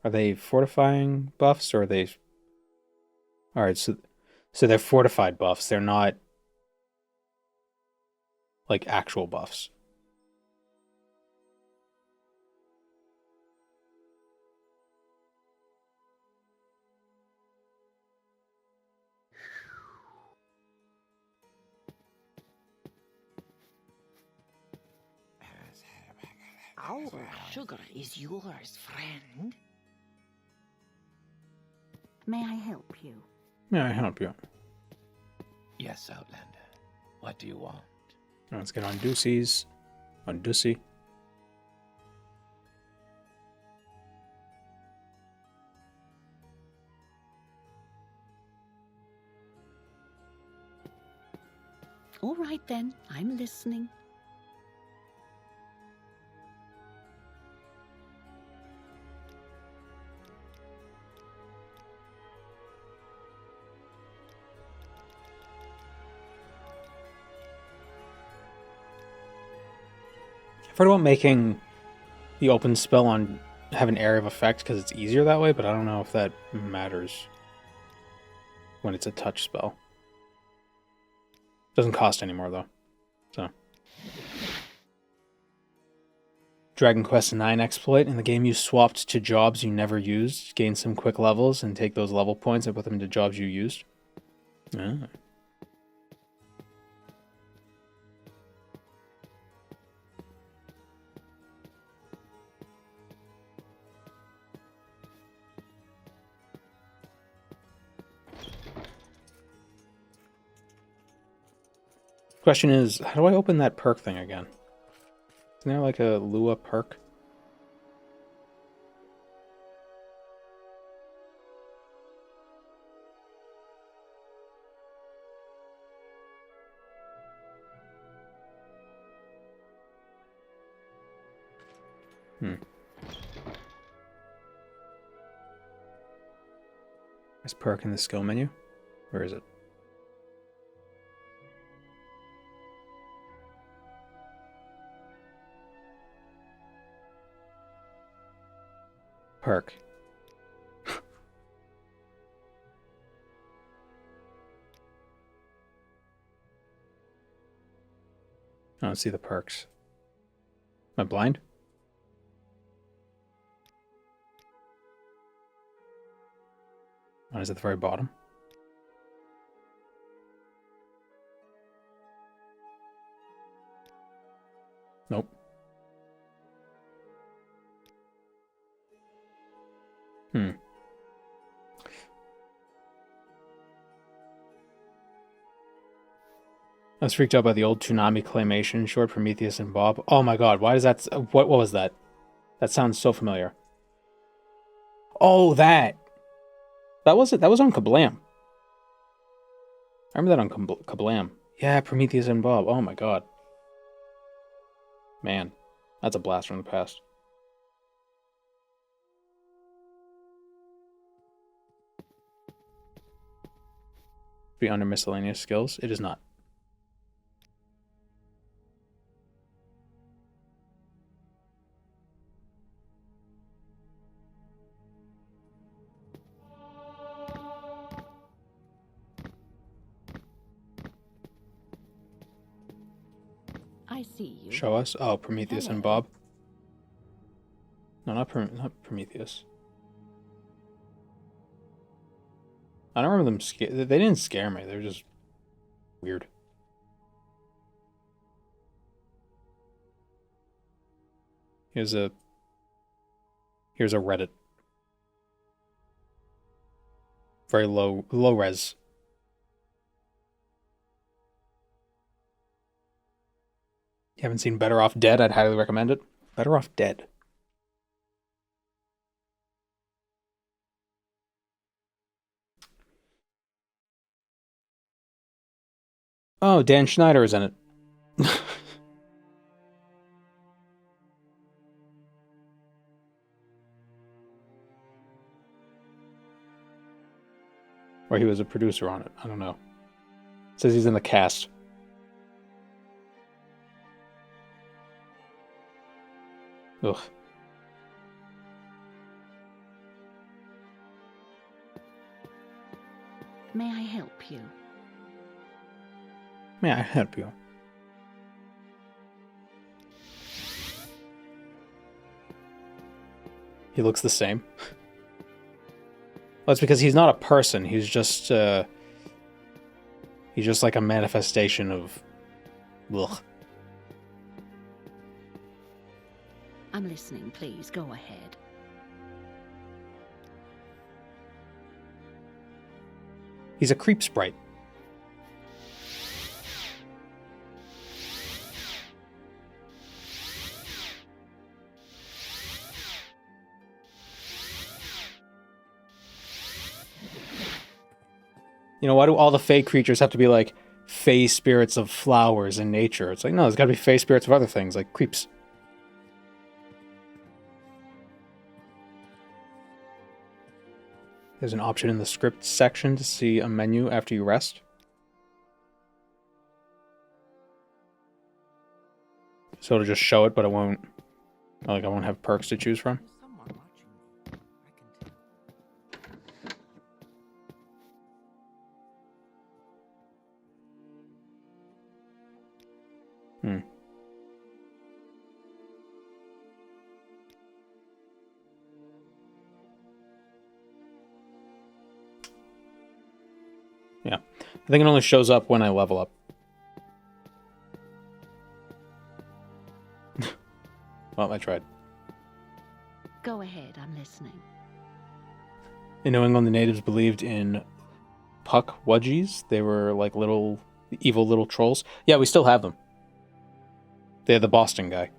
A: Are they fortifying buffs, or are they... Alright, so they're fortified buffs. They're not, like, actual buffs.
K: Our sugar is yours, friend.
I: May I help you?
A: May I help you?
E: Yes, Outlander. What do you want?
A: Let's get on Ducey's. On Ducey.
I: All right then, I'm listening.
A: I've heard about making the open spell on have an area of effect because it's easier that way, but I don't know if that matters when it's a touch spell. Doesn't cost anymore though. So Dragon Quest IX exploit. In the game you swapped to jobs you never used, gain some quick levels, and take those level points and put them into jobs you used. Ah. Question is, how do I open that perk thing again? Isn't there like a Lua perk? There's perk in the skill menu? Where is it? Perk. I don't see the perks. Am I blind? Oh, is it at the very bottom? Nope. I was freaked out by the old Toonami claymation short Prometheus and Bob. Oh my god, why does that... What was that? That sounds so familiar. Oh, that! That was it. That was on Kablam. I remember that on Kablam. Yeah, Prometheus and Bob. Oh my god. Man, that's a blast from the past. Be under miscellaneous skills. It is not.
I: I see you.
A: Show us? Oh, Prometheus and Bob. No, not Prometheus. I don't remember them. They didn't scare me. They were just weird. Here's a Reddit. Very low res. You haven't seen Better Off Dead? I'd highly recommend it. Better Off Dead. Oh, Dan Schneider is in it. Or he was a producer on it. I don't know. It says he's in the cast. Ugh.
I: May I help you?
A: May I help you? He looks the same. Well, it's because he's not a person. He's just like a manifestation of... Ugh.
I: I'm listening, please. Go ahead.
A: He's a creep sprite. You know, why do all the fake creatures have to be like fey spirits of flowers and nature. It's like, no, there's got to be fey spirits of other things, like creeps. There's an option in the script section to see a menu after you rest. So it'll just show it, but it won't, like, I won't have perks to choose from.
F: Someone watching me. I can tell.
A: Yeah. I think it only shows up when I level up. Well, I tried.
I: Go ahead, I'm listening.
A: In New England, the natives believed in puck wudgies. They were like little, evil little trolls. Yeah, we still have them. They're the Boston guy.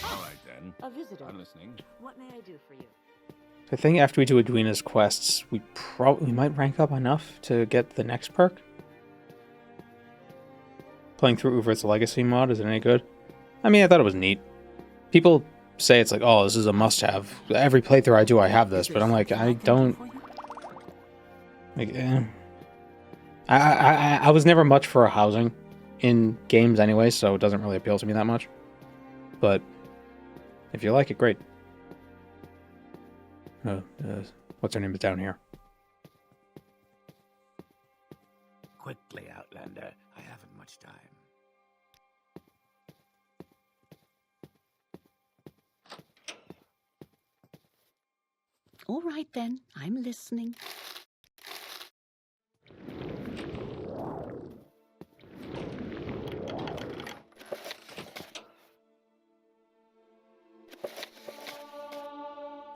J: All right, then.
K: A visitor.
J: I'm listening.
K: What may I do for you?
A: I think after we do Edwina's quests, we might rank up enough to get the next perk. Playing through Uvert's Legacy mod, is it any good? I mean, I thought it was neat. People say it's like, oh, this is a must-have. Every playthrough I do, I have this, but I'm like, I don't. Like, I was never much for housing in games anyway, so it doesn't really appeal to me that much. But if you like it, great. What's her name is down here?
E: Quickly, Outlander. I haven't much time.
I: All right then, I'm listening.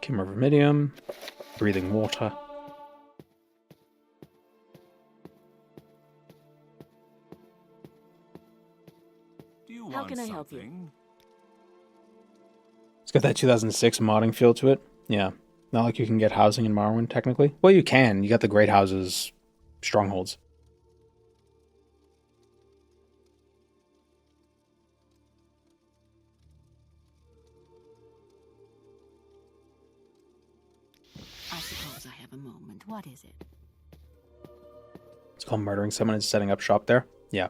A: Kimmer Vermidium, breathing water.
J: Do you
K: How
J: want
K: can I help you?
J: something?
A: It's got that 2006 modding feel to it. Yeah. Not like you can get housing in Morrowind, technically. Well, you can. You got the Great Houses strongholds.
I: I suppose I have a moment. What is it?
A: It's called murdering someone and setting up shop there. Yeah.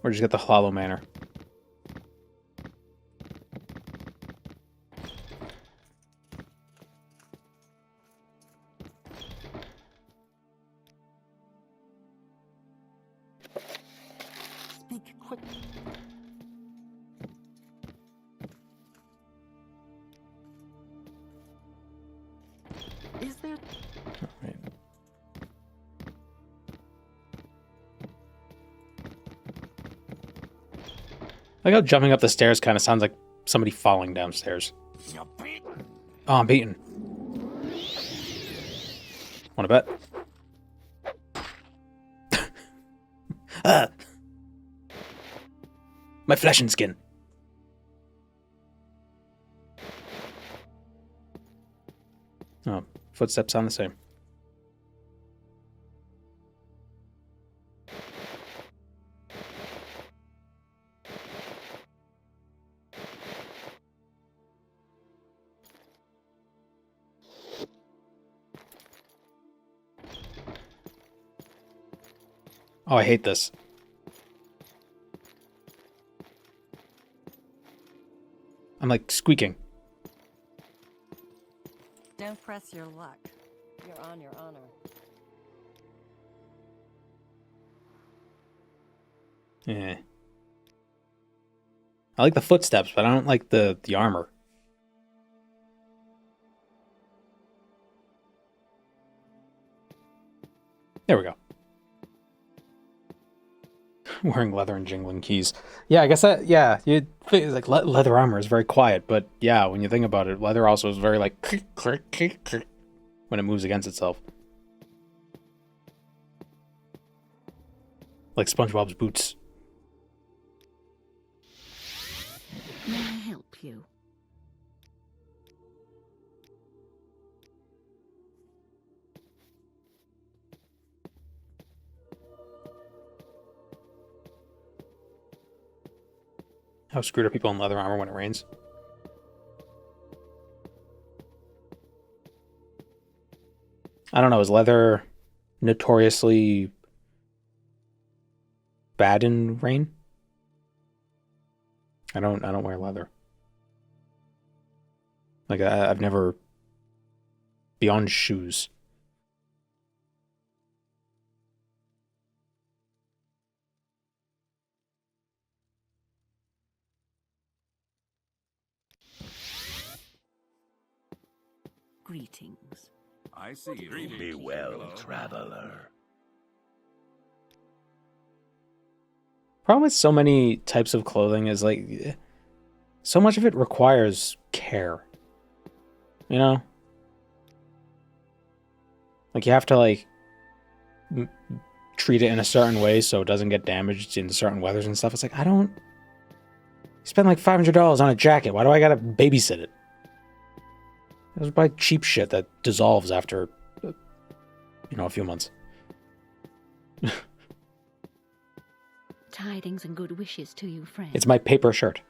A: Or just get the Hollow Manor.
F: Speak quickly. Is there...
A: Right. Like how jumping up the stairs kind of sounds like somebody falling downstairs.
E: You're beaten.
A: Oh, I'm beaten. Want to bet? Ah! My flesh and skin. Oh, footsteps sound the same. Oh, I hate this. I'm like squeaking.
K: Don't press your luck. You're on your honor.
A: Yeah. I like the footsteps, but I don't like the armor. There we go. Wearing leather and jingling keys. Yeah, I guess that, yeah, you'd think, like, leather armor is very quiet, but yeah, when you think about it, leather also is very, like, click, click, click, click, when it moves against itself. Like SpongeBob's boots.
I: May I help you?
A: How screwed are people in leather armor when it rains? I don't know, is leather notoriously bad in rain? I don't wear leather. Like I've never, beyond shoes.
I: Greetings.
J: I see you.
E: Be well, traveler.
A: Problem with so many types of clothing is like, so much of it requires care. You know? Like you have to like treat it in a certain way so it doesn't get damaged in certain weathers and stuff. It's like, I don't spend like $500 on a jacket. Why do I gotta babysit it? I just buy cheap shit that dissolves after, you know, a few months.
I: Tidings and good wishes to you, friend.
A: It's my paper shirt.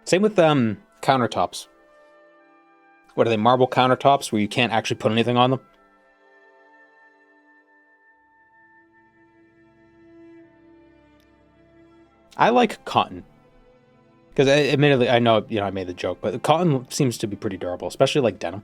A: Same with countertops. What are they, marble countertops where you can't actually put anything on them? I like cotton. Because admittedly, I know, you know, I made the joke, but cotton seems to be pretty durable, especially like denim.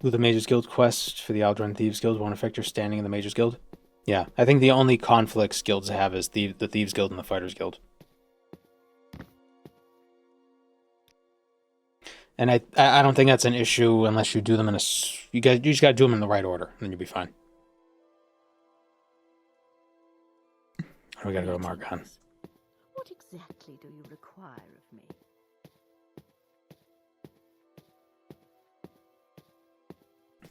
A: Will the Mages Guild quest for the Aldrin Thieves Guild won't affect your standing in the Mages Guild? Yeah, I think the only conflicts guilds have is the Thieves Guild and the Fighters Guild. And I don't think that's an issue unless you do them in a... You just gotta do them in the right order, and then you'll be fine. We gotta go to Margon.
I: What exactly do you require of me?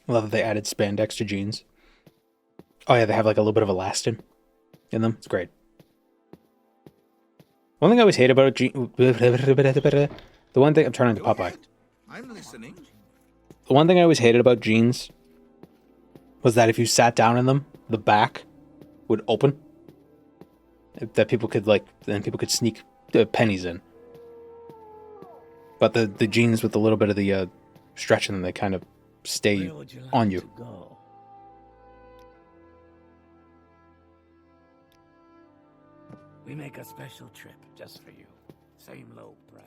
A: I love that they added spandex to jeans. Oh yeah, they have like a little bit of elastin in them. It's great. One thing I always hate about jeans... The one thing... I'm turning to Popeye.
E: I'm listening.
A: The one thing I always hated about jeans was that if you sat down in them, the back would open. That people could like... Then people could sneak pennies in. But the jeans with a little bit of the stretch in them, they kind of stay on you.
J: We make a special trip just for you. Same low price.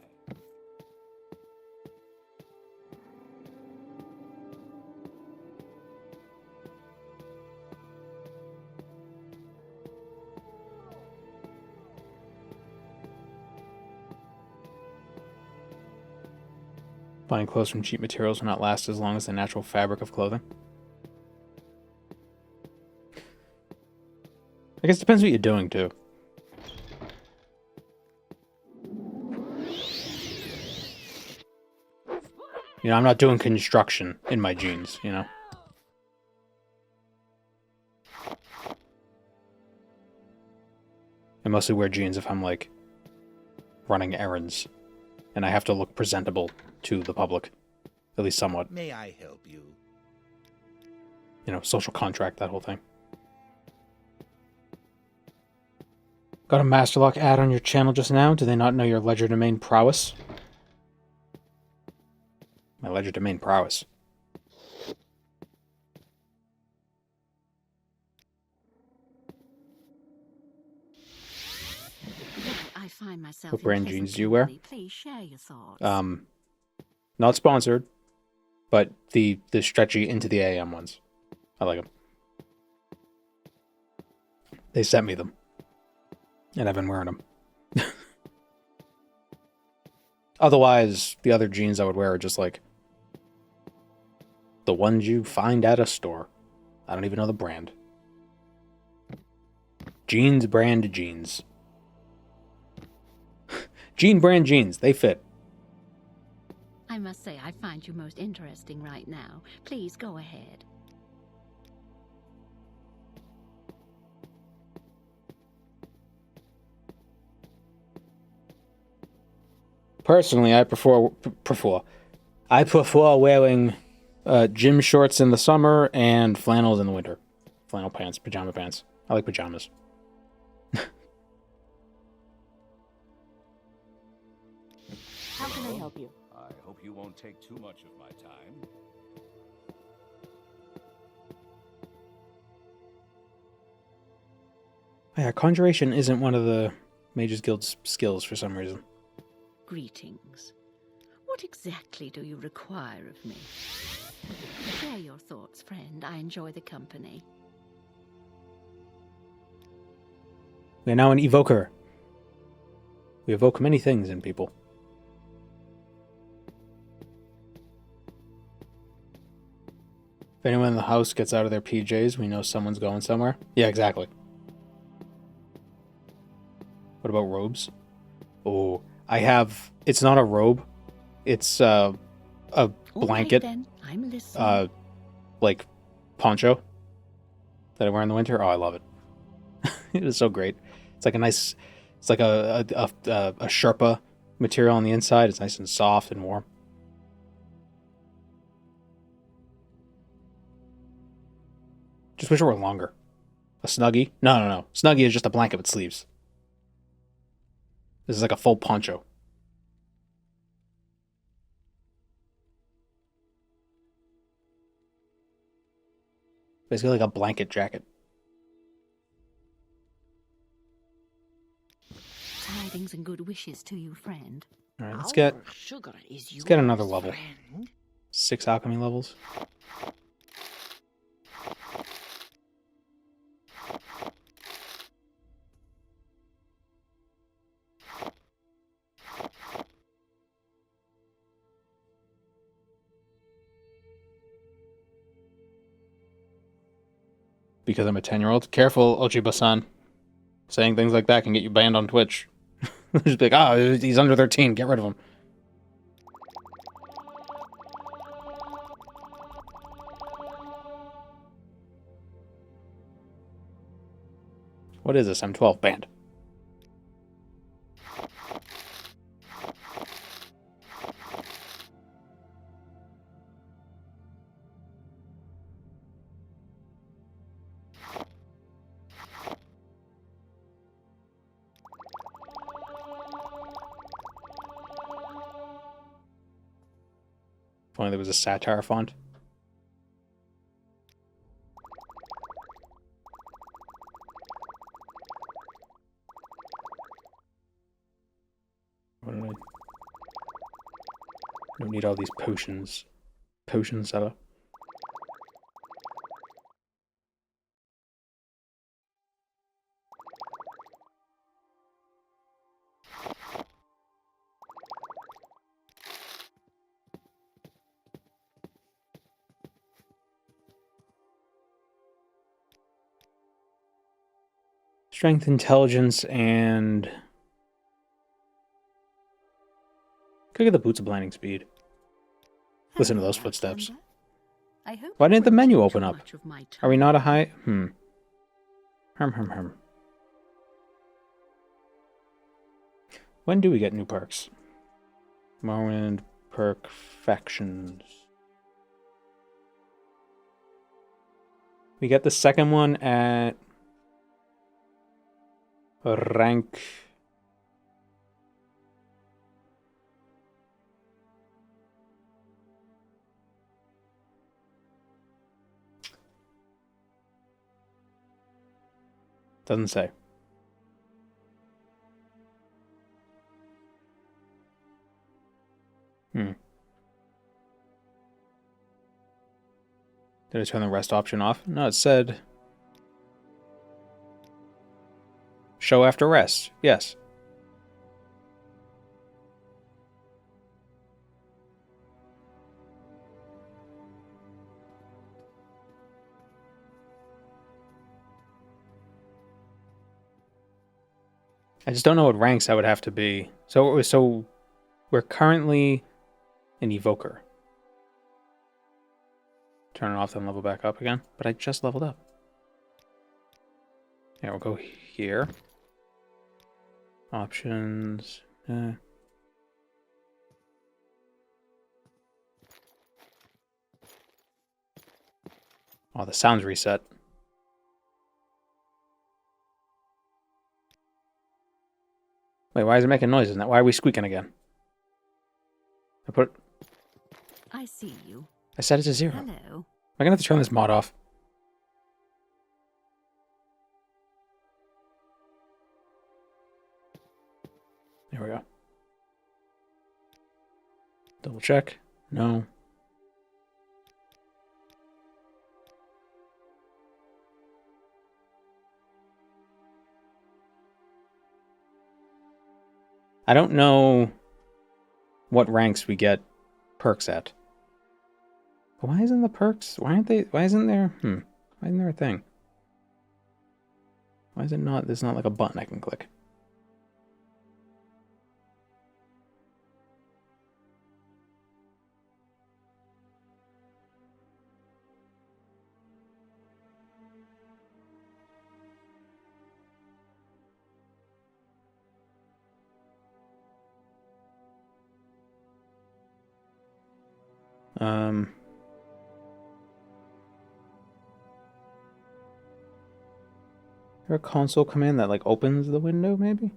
A: Buying clothes from cheap materials will not last as long as the natural fabric of clothing. I guess it depends what you're doing, too. You know, I'm not doing construction in my jeans, you know? I mostly wear jeans if I'm, like, running errands. And I have to look presentable to the public. At least somewhat.
E: May I help you?
A: You know, social contract, that whole thing. Got a Masterlock ad on your channel just now. Do they not know your legerdemain prowess? My legerdemain prowess.
I: I find myself
A: What brand jeans do you wear?
I: Please share your thoughts.
A: Not sponsored, but the stretchy into the AM ones. I like them. They sent me them. And I've been wearing them. Otherwise, the other jeans I would wear are just like the ones you find at a store. I don't even know the brand. Jeans brand jeans. Jean brand jeans. They fit.
I: I must say, I find you most interesting right now. Please go ahead.
A: Personally, I prefer wearing gym shorts in the summer and flannels in the winter. Flannel pants, pajama pants. I like pajamas.
H: How can I help you?
L: I hope you won't take too much of my time.
A: Yeah, conjuration isn't one of the Mages Guild's skills for some reason.
I: Greetings. What exactly do you require of me? Share your thoughts, friend. I enjoy the company.
A: We are now an evoker. We evoke many things in people. If anyone in the house gets out of their PJs, we know someone's going somewhere. Yeah, exactly. What about robes? Oh, I have... It's not a robe. It's a blanket.
I: All right, then. I'm listening.
A: Like poncho that I wear in the winter. Oh, I love it. It is so great. It's like a nice... It's like a Sherpa material on the inside. It's nice and soft and warm. Just wish it were longer. A Snuggie? No. Snuggie is just a blanket with sleeves. This is like a full poncho. Basically like a blanket jacket.
I: Tidings and good wishes to you, friend.
A: Alright, let's get another level. 6 alchemy levels. Because I'm a 10-year-old. Careful, Ochiba-san. Saying things like that can get you banned on Twitch. Just be like, he's under 13, get rid of him. What is this? I'm 12, banned. If only there was a satire font. What do I don't need all these potions. Potion seller. Strength, intelligence, and... Could get the boots of blinding speed. Listen to those footsteps. Why didn't the menu open up? Are we not a high... When do we get new perks? Morrowind perk factions. We get the second one at... rank... Doesn't say. Did I turn the rest option off? No, it said show after rest. Yes. I just don't know what ranks I would have to be. So we're currently an evoker. Turn it off, then level back up again. But I just leveled up. Yeah, we'll go here. Options. Oh, the sound's reset. Wait, why is it making noises? Why are we squeaking again?
I: I see you.
A: I set it to 0.
I: Hello.
A: Am I gonna have to turn this mod off? There we go. Double check. No. I don't know what ranks we get perks at. But why isn't the perks? Why isn't there? Why isn't there a thing? Why is it not? There's not like a button I can click. Is there a console command that like opens the window, maybe?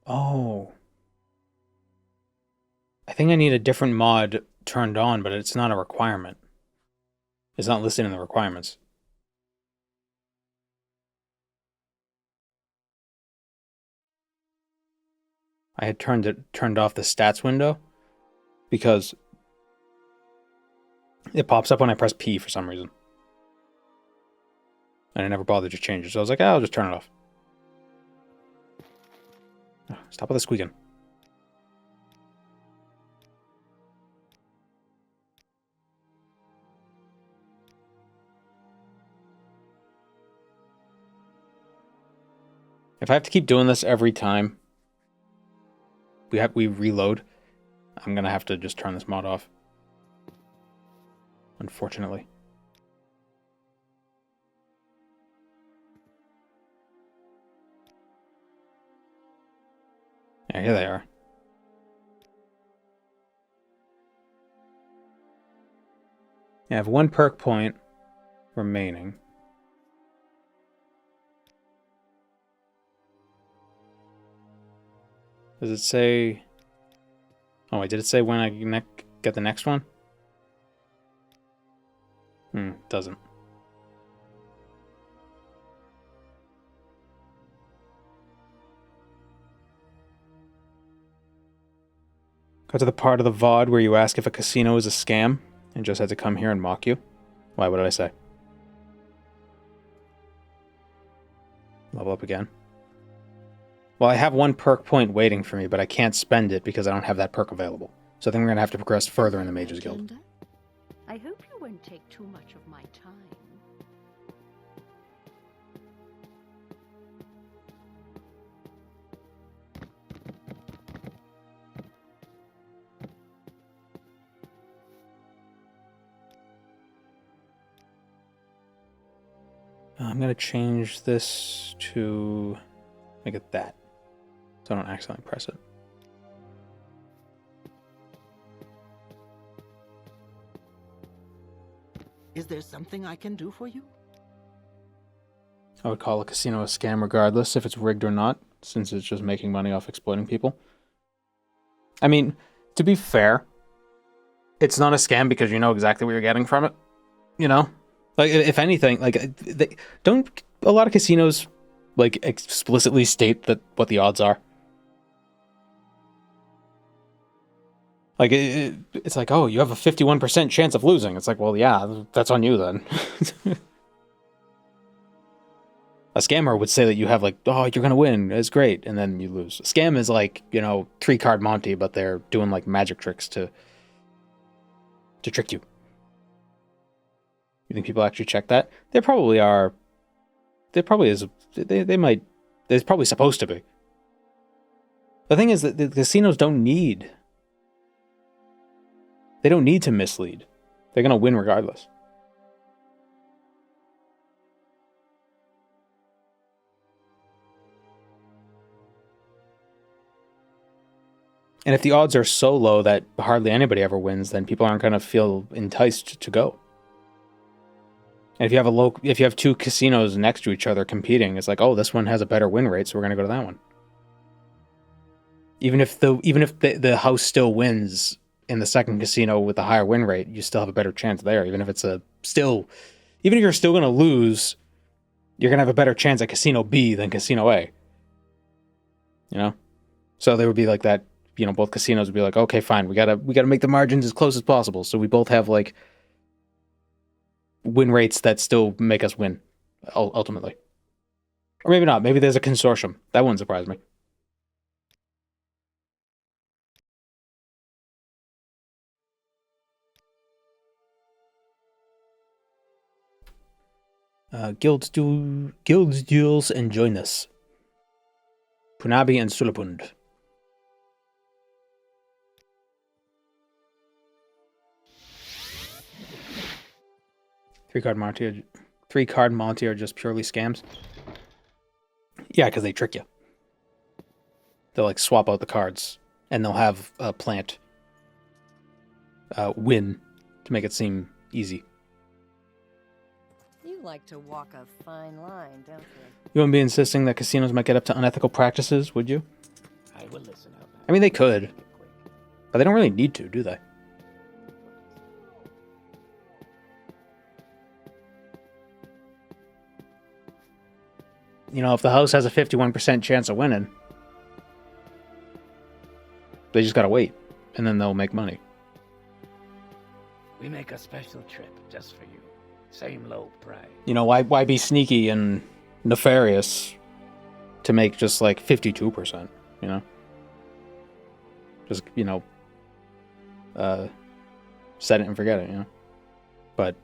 A: Oh. I think I need a different mod turned on, but it's not a requirement. It's not listed in the requirements. I had turned off the stats window because it pops up when I press P for some reason. And I never bothered to change it, so I was like, I'll just turn it off. Stop with the squeaking. If I have to keep doing this every time we reload, I'm gonna have to just turn this mod off. Unfortunately. Yeah, here they are. I have 1 perk point remaining. Does it say... Oh, wait, did it say when I get the next one? Doesn't. Go to the part of the VOD where you ask if a casino is a scam and just had to come here and mock you. Why, what did I say? Level up again. Well, I have 1 perk point waiting for me, but I can't spend it because I don't have that perk available. So I think we're going to have to progress further in the Mages Guild.
I: I hope you won't take too much of my time.
A: I'm going to change this to make it that, so I don't accidentally press it.
F: Is there something I can do for you?
A: I would call a casino a scam regardless if it's rigged or not, since it's just making money off exploiting people. I mean, To be fair, it's not a scam because you know exactly what you're getting from it. You know? Like, if anything, like, don't a lot of casinos, like, explicitly state that what the odds are? Like, it's like, oh, you have a 51% chance of losing. It's like, well, yeah, that's on you then. A scammer would say that you have, like, oh, you're gonna win, it's great, and then you lose. A scam is like, you know, 3-card Monty, but they're doing, like, magic tricks to trick you. You think people actually check that? They probably are. There probably is. They might. There's probably supposed to be. The thing is that the casinos don't need. They don't need to mislead. They're gonna win regardless. And if the odds are so low that hardly anybody ever wins, then people aren't gonna feel enticed to go. And if you have two casinos next to each other competing, it's like, oh, this one has a better win rate, so we're gonna go to that one. Even if the house still wins in the second casino with a higher win rate, you still have a better chance there. Even if you're still gonna lose, you're gonna have a better chance at casino B than casino A. You know? So they would be like that, you know, both casinos would be like, okay, fine, we gotta make the margins as close as possible. So we both have like win rates that still make us win, ultimately. Or maybe not. Maybe there's a consortium. That wouldn't surprise me. Guilds duels and join us. Punabi and Sulapund. Three-card Monty are just purely scams. Yeah, because they trick you. They'll like swap out the cards, and they'll have a plant win to make it seem easy.
K: You like to walk a fine line, don't you?
A: You wouldn't be insisting that casinos might get up to unethical practices, would you?
J: I will listen up.
A: I mean, they could, but they don't really need to, do they? You know, if the house has a 51% chance of winning, they just gotta wait, and then they'll make money.
J: We make a special trip just for you. Same low price.
A: You know, why be sneaky and nefarious to make just like 52%, you know? Just, you know, set it and forget it, you know? But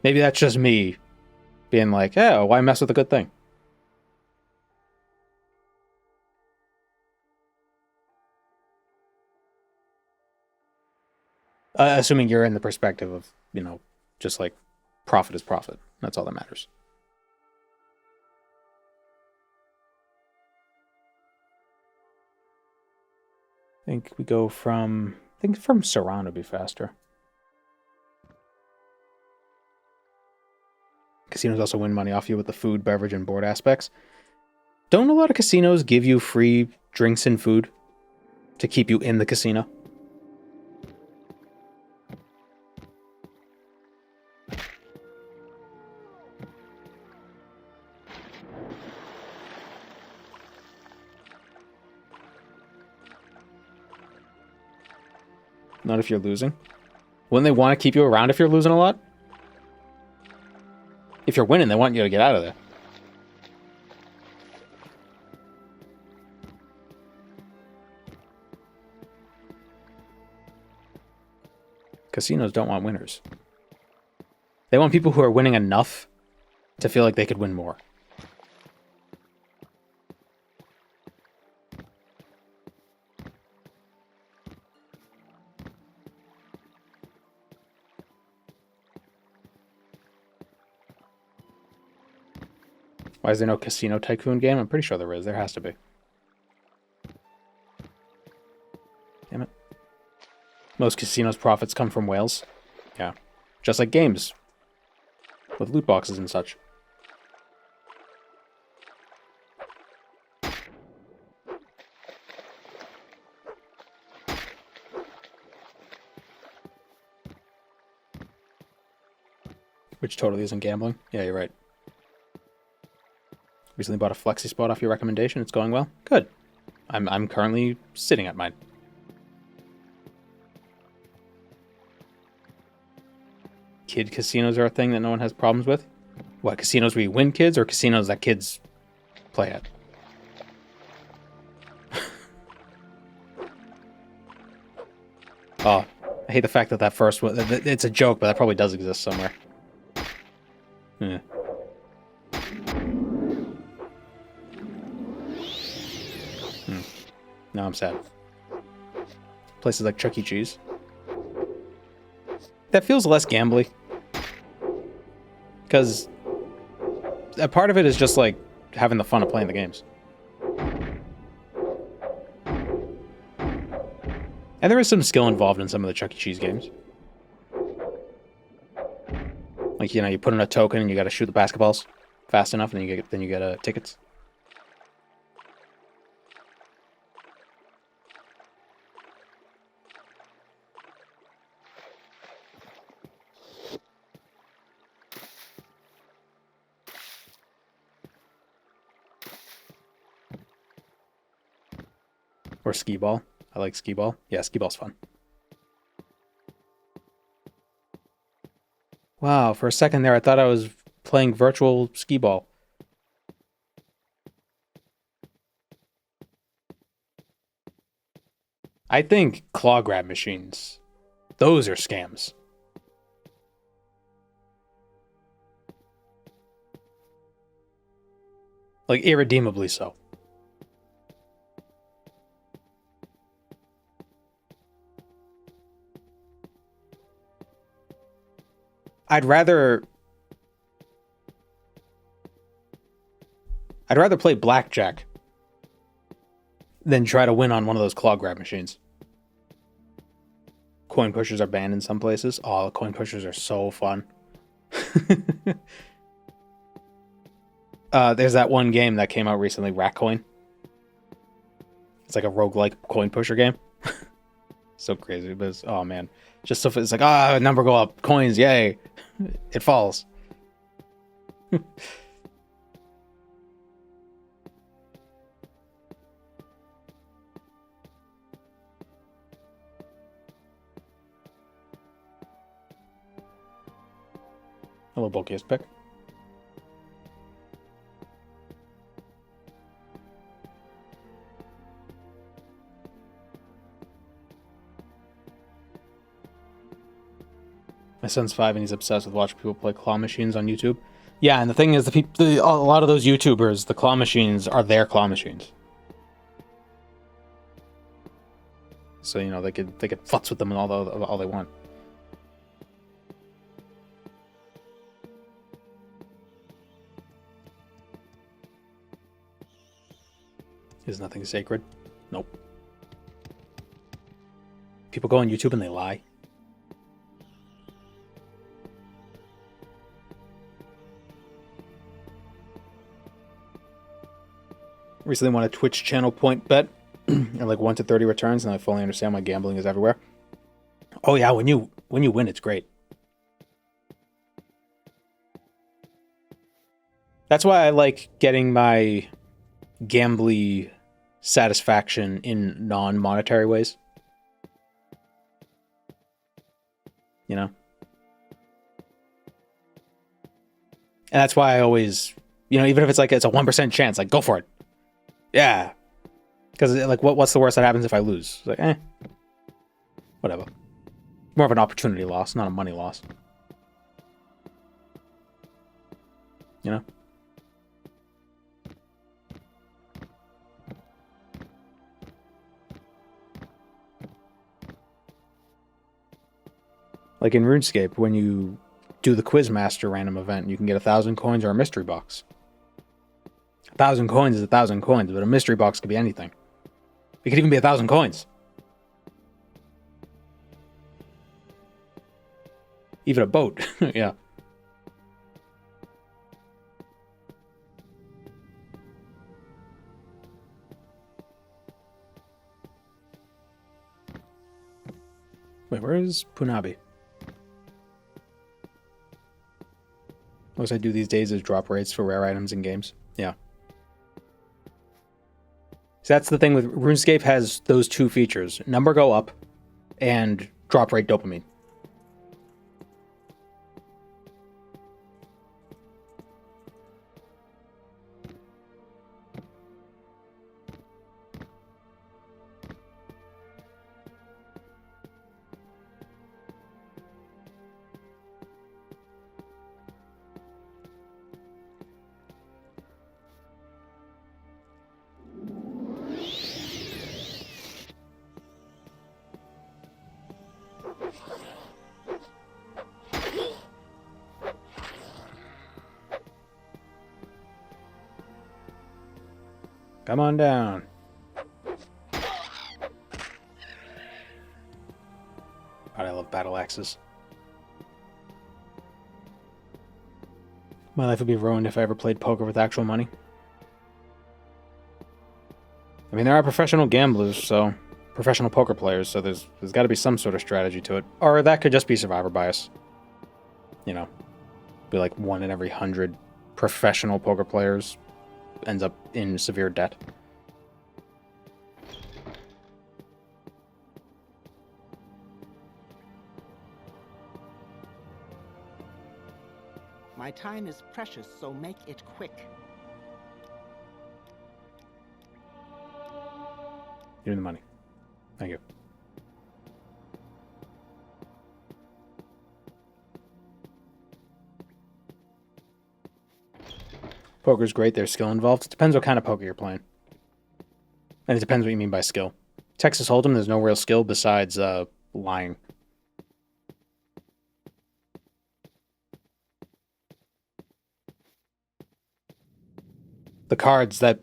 A: maybe that's just me being like, oh, why mess with a good thing? Assuming you're in the perspective of, you know, just like profit is profit. That's all that matters. I think we go from... I think from Saran would be faster. Casinos also win money off you with the food, beverage, and board aspects. Don't a lot of casinos give you free drinks and food to keep you in the casino? Not if you're losing. Wouldn't they want to keep you around if you're losing a lot? If you're winning, they want you to get out of there. Casinos don't want winners. They want people who are winning enough to feel like they could win more. Why is there no Casino Tycoon game? I'm pretty sure there is. There has to be. Damn it. Most casinos' profits come from whales. Yeah. Just like games. With loot boxes and such. Which totally isn't gambling. Yeah, you're right. Recently bought a flexi spot off your recommendation. It's going well. Good. I'm currently sitting at mine. Kid casinos are a thing that no one has problems with. What, casinos where you win kids, or casinos that kids play at? Oh, I hate the fact that that first one... It's a joke, but that probably does exist somewhere. Yeah. Now I'm sad. Places like Chuck E. Cheese. That feels less gambly. Because a part of it is just like having the fun of playing the games. And there is some skill involved in some of the Chuck E. Cheese games. Like, you know, you put in a token and you gotta shoot the basketballs fast enough and then you get tickets. Or skee ball. I like skee ball. Yeah, skee ball's fun. Wow, for a second there I thought I was playing virtual skee ball. I think claw grab machines, those are scams. Like, irredeemably so. I'd rather play blackjack than try to win on one of those claw grab machines. Coin pushers are banned in some places. Oh, the coin pushers are so fun. There's that one game that came out recently, Rat Coin. It's like a roguelike coin pusher game. So crazy, but it's, oh man. Just so it's like, number go up, coins, yay. It falls. A little bulkiest pick. My son's 5 and he's obsessed with watching people play claw machines on YouTube. Yeah, and the thing is, a lot of those YouTubers, the claw machines are their claw machines. So, you know, they could futz with them all they want. Is nothing sacred? Nope. People go on YouTube and they lie. Recently won a Twitch channel point bet at like 1 to 30 returns, and I fully understand why gambling is everywhere. Oh yeah, when you win, it's great. That's why I like getting my gambly satisfaction in non-monetary ways. You know? And that's why I always, you know, even if it's like it's a 1% chance, like go for it. Yeah. Because like what's the worst that happens if I lose? It's like, whatever. More of an opportunity loss, not a money loss. You know? Like in RuneScape, when you do the Quizmaster random event, you can get 1,000 coins or a mystery box. 1,000 coins is 1,000 coins, but a mystery box could be anything. It could even be 1,000 coins. Even a boat. Yeah. Wait, where is Punabi? Most I do these days is drop rates for rare items in games. Yeah. So that's the thing with RuneScape, has those two features. Number go up and drop rate dopamine. Come on down. God, I love battle axes. My life would be ruined if I ever played poker with actual money. I mean, there are professional gamblers, so professional poker players, so there's got to be some sort of strategy to it. Or that could just be survivor bias. You know, be like 1 in every 100 professional poker players ends up in severe debt.
F: My time is precious, so make it quick.
A: Give me the money. Thank you. Poker's great, there's skill involved. It depends what kind of poker you're playing. And it depends what you mean by skill. Texas Hold'em, there's no real skill besides lying. The cards that...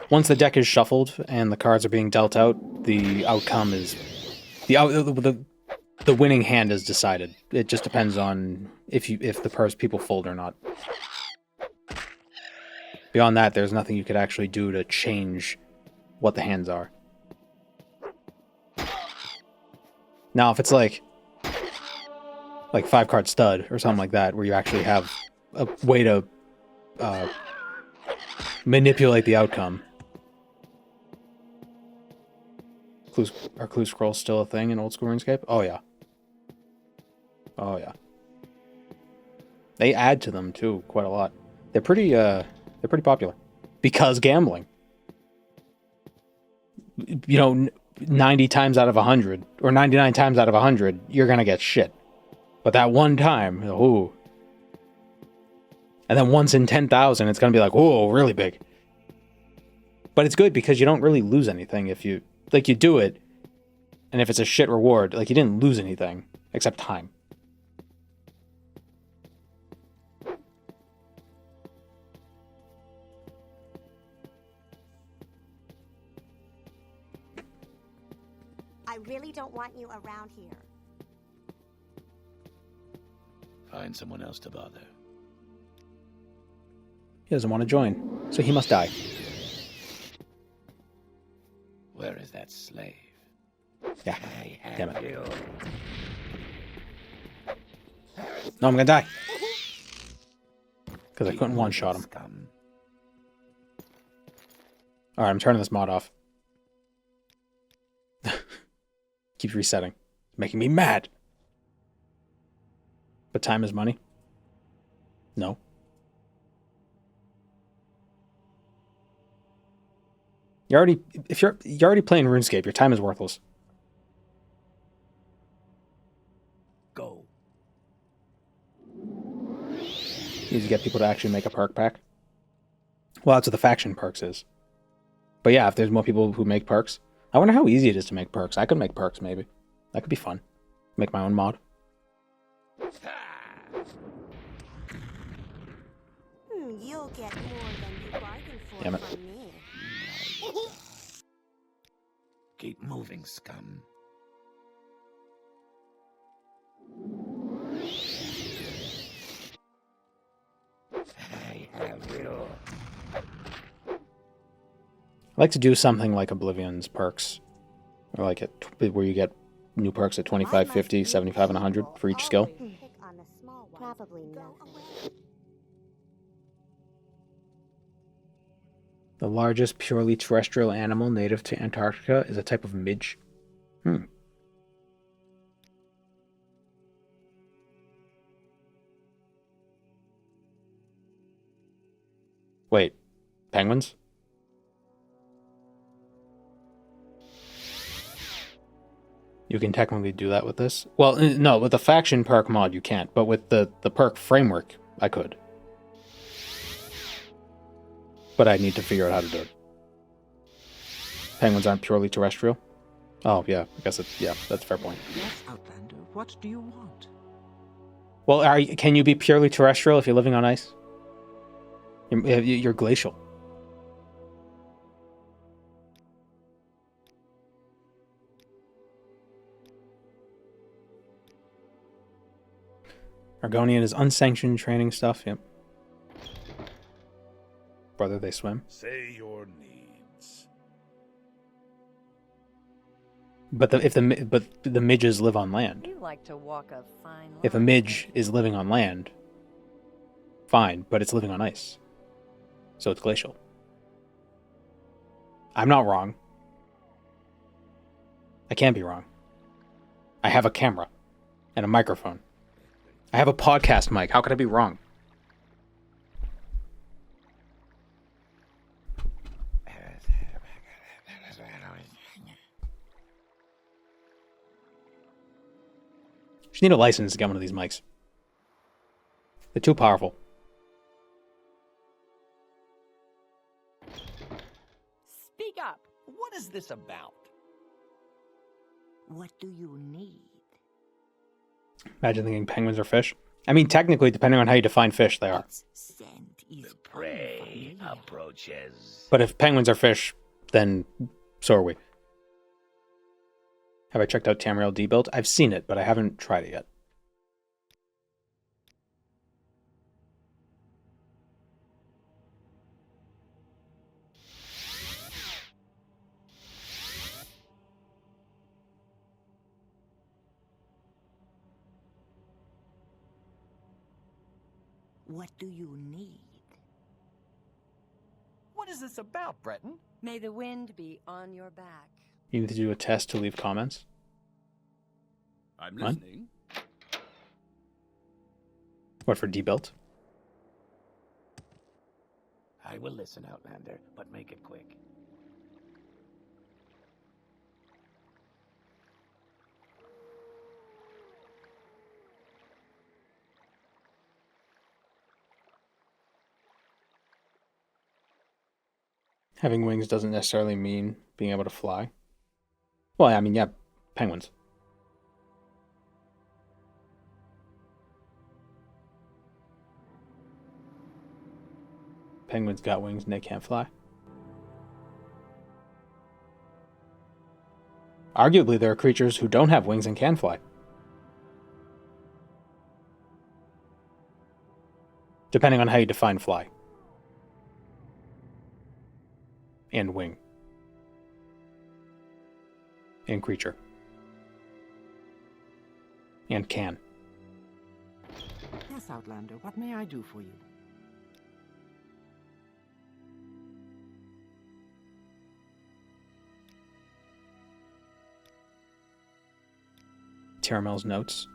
A: Once the deck is shuffled and the cards are being dealt out, the outcome is... The winning hand is decided. It just depends on if the people fold or not. Beyond that, there's nothing you could actually do to change what the hands are. Now, if it's like 5-card stud or something like that, where you actually have a way to manipulate the outcome. Are clue scrolls still a thing in old school RuneScape? Oh yeah. Oh yeah. They add to them too quite a lot. They're pretty popular because gambling. You know, 90 times out of 100 or 99 times out of 100, you're gonna get shit. But that one time, ooh. And then once in 10,000, it's gonna be like, whoa, really big. But it's good because you don't really lose anything if you you do it, and if it's a shit reward, you didn't lose anything except time.
H: I really don't want you around here.
J: Find someone else to bother.
A: He doesn't want to join, so he must die.
J: Where is that slave?
A: Yeah,
J: I have
A: damn it.
J: you.
A: No, I'm gonna die. Because I couldn't one-shot him. Alright, I'm turning this mod off. Keeps resetting. Making me mad. But time is money? No. If you're already playing RuneScape, your time is worthless.
J: Go.
A: You need to get people to actually make a perk pack. Well, that's what the faction perks is. But yeah, if there's more people who make perks, I wonder how easy it is to make perks. I could make perks, maybe. That could be fun. Make my own mod.
H: You'll get more than you bargained for
A: Damn it.
H: from me.
J: Keep moving, scum. I have you.
A: I like to do something like Oblivion's perks. Or like where you get new perks at 25, 50, 75, and 100 for each skill.
H: Probably nothing.
A: The largest purely terrestrial animal native to Antarctica is a type of midge. Wait, penguins? You can technically do that with this. Well, no, with the faction perk mod you can't, but with the perk framework, I could. But I need to figure out how to do it. Penguins aren't purely terrestrial? Oh, yeah, I guess that's a fair point.
F: Yes, Outlander, what do you want?
A: Well, can you be purely terrestrial if you're living on ice? You're glacial. Argonian is unsanctioned training stuff, yep. Brother, they swim.
E: Say your needs.
A: But the midges live on land.
K: You like to walk a fine line.
A: If a midge is living on land, fine, but it's living on ice. So it's glacial. I'm not wrong. I can't be wrong. I have a camera and a microphone. I have a podcast mic. How could I be wrong? You need a license to get one of these mics. They're too powerful.
K: Speak up.
J: What is this about?
K: What do you need?
A: Imagine thinking penguins are fish. I mean, technically, depending on how you define fish, they are.
J: The prey approaches.
A: But if penguins are fish, then so are we. Have I checked out Tamriel Debuilt? I've seen it, but I haven't tried it yet.
K: What do you need?
J: What is this about, Breton?
K: May the wind be on your back.
A: You need to do a test to leave comments.
L: I'm
A: What?
L: listening.
A: What, for Debuilt?
J: I will listen, Outlander, but make it quick.
A: Having wings doesn't necessarily mean being able to fly. Well, I mean, yeah, penguins. Penguins got wings and they can't fly. Arguably, there are creatures who don't have wings and can fly. Depending on how you define fly. And wing. And creature. And can.
F: Yes, Outlander, what may I do for you?
A: Taramel's notes.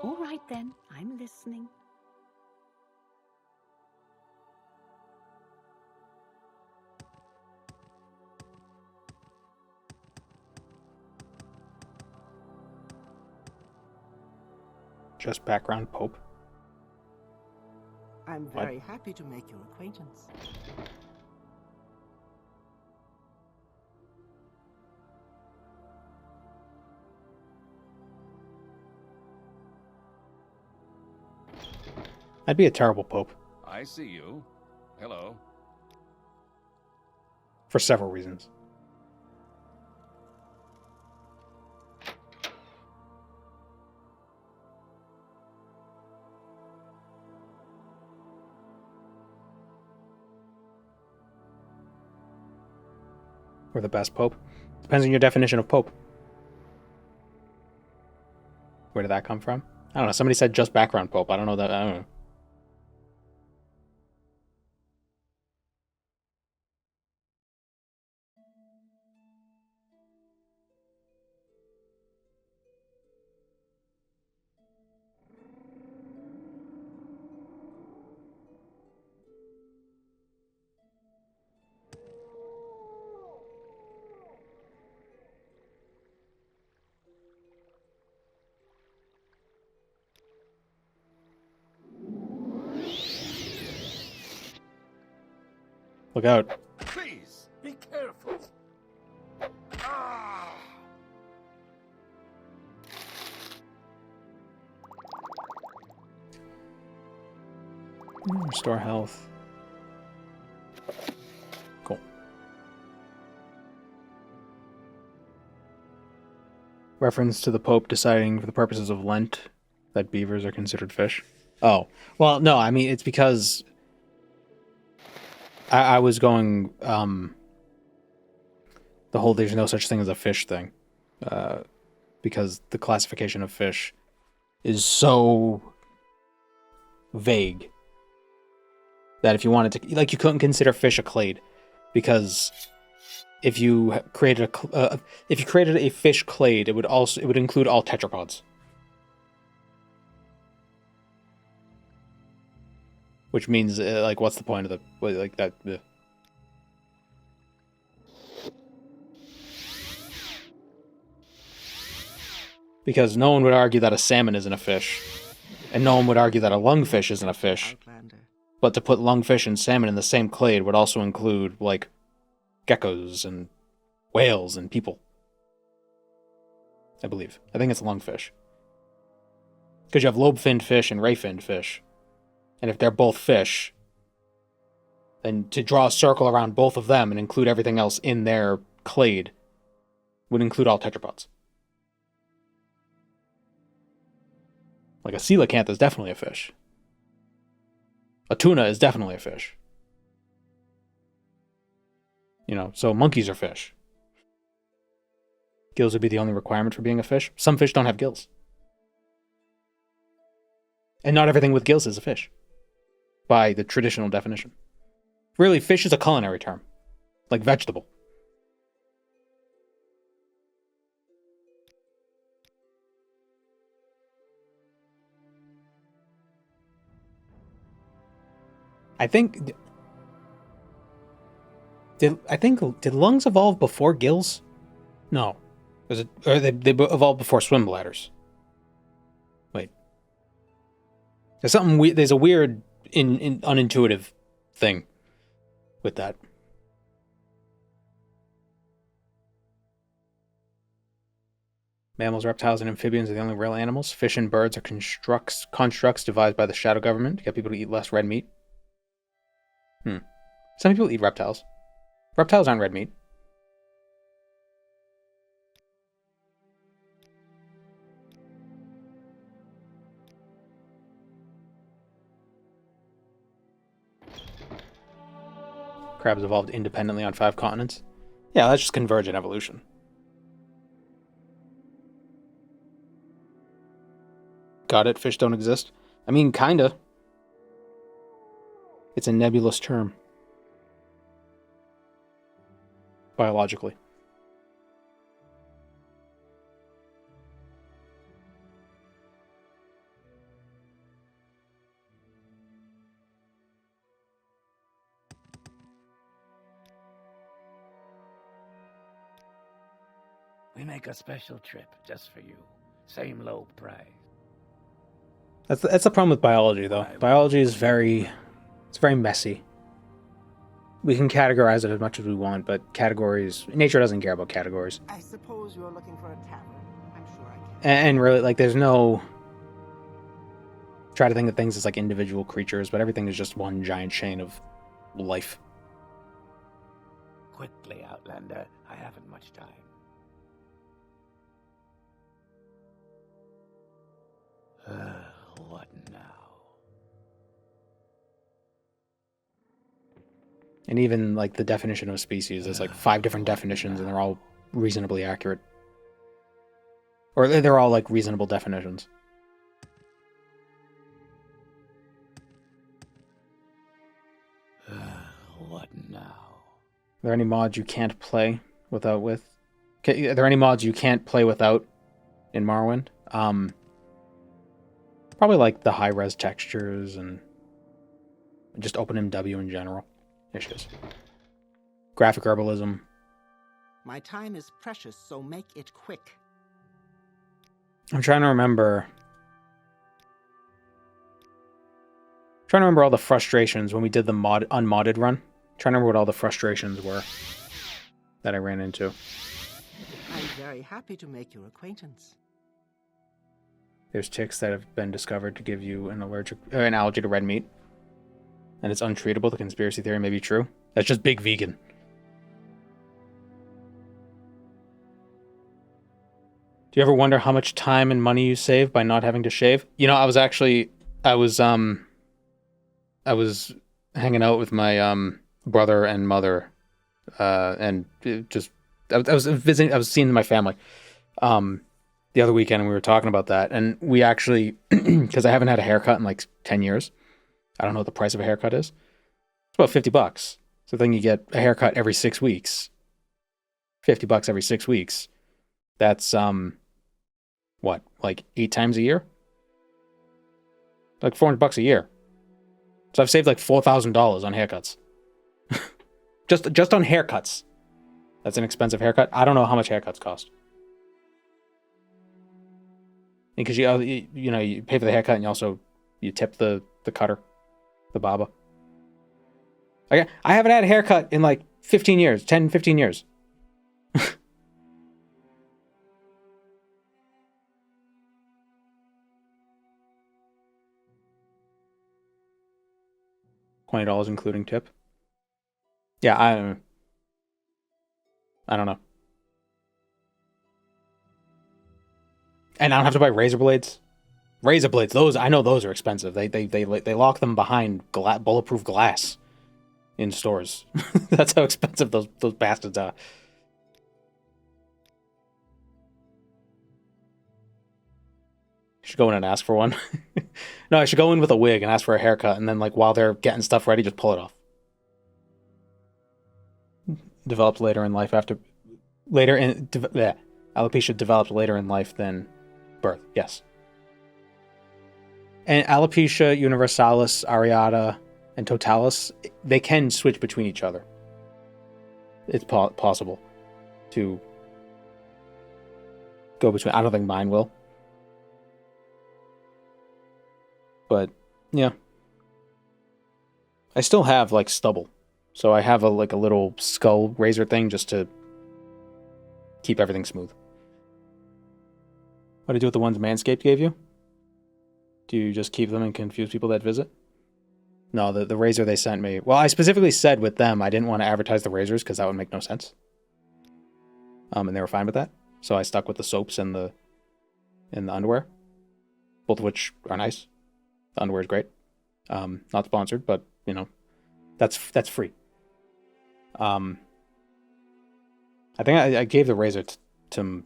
I: All right then, I'm listening.
A: Just background Pope.
F: I'm very happy to make your acquaintance.
A: I'd be a terrible Pope.
L: I see you. Hello.
A: For several reasons. Or the best pope? Depends on your definition of pope. Where did that come from? I don't know. Somebody said just background pope. I don't know that. I don't know. Look out.
J: Please, be careful. Ah!
A: Restore health. Cool. Reference to the Pope deciding for the purposes of Lent that beavers are considered fish. Oh. Well, no, I mean, it's because I was going the whole there's no such thing as a fish thing. Because the classification of fish is so vague that if you wanted to, like, you couldn't consider fish a clade, because if you created a fish clade, it would include all tetrapods, which means like, what's the point of the like that? Because no one would argue that a salmon isn't a fish, and no one would argue that a lungfish isn't a fish. But to put lungfish and salmon in the same clade would also include, like, geckos and whales and people. I believe. I think it's lungfish. Because you have lobe-finned fish and ray-finned fish. And if they're both fish, then to draw a circle around both of them and include everything else in their clade would include all tetrapods. Like, a coelacanth is definitely a fish. A tuna is definitely a fish. You know, so monkeys are fish. Gills would be the only requirement for being a fish. Some fish don't have gills. And not everything with gills is a fish, by the traditional definition. Really, fish is a culinary term, like vegetable. Did lungs evolve before gills? No. Or they evolved before swim bladders. Wait. There's something weird. There's a weird, unintuitive thing with that. Mammals, reptiles, and amphibians are the only real animals. Fish and birds are constructs devised by the shadow government to get people to eat less red meat. Some people eat reptiles. Reptiles aren't red meat. Crabs evolved independently on 5 continents. Yeah, that's just convergent evolution. Got it? Fish don't exist? I mean, kinda. It's a nebulous term. Biologically.
J: We make a special trip just for you. Same low price.
A: That's the problem with biology, though. Biology is very messy. We can categorize it as much as we want, but nature doesn't care about categories.
F: I suppose you're looking for a tavern. I'm sure I can.
A: And really, like, there's no... Try to think of things as, like, individual creatures, but everything is just one giant chain of life.
J: Quickly, Outlander. I haven't much time. What now?
A: And even like the definition of a species, there's like 5 different definitions, and they're all reasonably accurate. Or they're all like reasonable definitions.
J: What now?
A: Are there any mods you can't play without with? Are there any mods you can't play without in Morrowind? Probably like the high-res textures and just OpenMW in general. Issues. Graphic herbalism.
F: My time is precious, so make it quick.
A: I'm trying to remember. All the frustrations when we did the unmodded run. Trying to remember what all the frustrations were that I ran into.
F: I'm very happy to make your acquaintance.
A: There's ticks that have been discovered to give you an allergy to red meat. And it's untreatable. The conspiracy theory may be true. That's just big vegan. Do you ever wonder how much time and money you save by not having to shave? You know, I was hanging out with my brother and mother, and I was visiting. I was seeing my family the other weekend, and we were talking about that. And we actually, because I haven't had a haircut in like 10 years, I don't know what the price of a haircut is. It's about $50. So then you get a haircut every 6 weeks. $50 every 6 weeks. That's what, like 8 times a year? Like $400 a year. So I've saved like $4,000 on haircuts. just on haircuts. That's an expensive haircut. I don't know how much haircuts cost. Because you pay for the haircut and you tip the cutter, the barber. I haven't had a haircut in like 15 years, 10, 15 years. $20 including tip. Yeah, I don't know. And I don't have to buy razor blades. Razor blades, I know those are expensive. They lock them behind bulletproof glass in stores. That's how expensive those bastards are. I should go in and ask for one. No, I should go in with a wig and ask for a haircut, and then like while they're getting stuff ready, just pull it off. Developed later in life alopecia developed later in life than birth. Yes. And alopecia universalis, areata, and totalis, they can switch between each other. It's possible to go between. I don't think mine will. But, yeah. I still have, like, stubble. So I have a little skull razor thing just to keep everything smooth. What do you do with the ones Manscaped gave you? Do you just keep them and confuse people that visit? No, the razor they sent me. Well, I specifically said with them I didn't want to advertise the razors because that would make no sense. And they were fine with that. So I stuck with the soaps and the underwear. Both of which are nice. The underwear is great. Not sponsored, but, that's free. I think I gave the razor to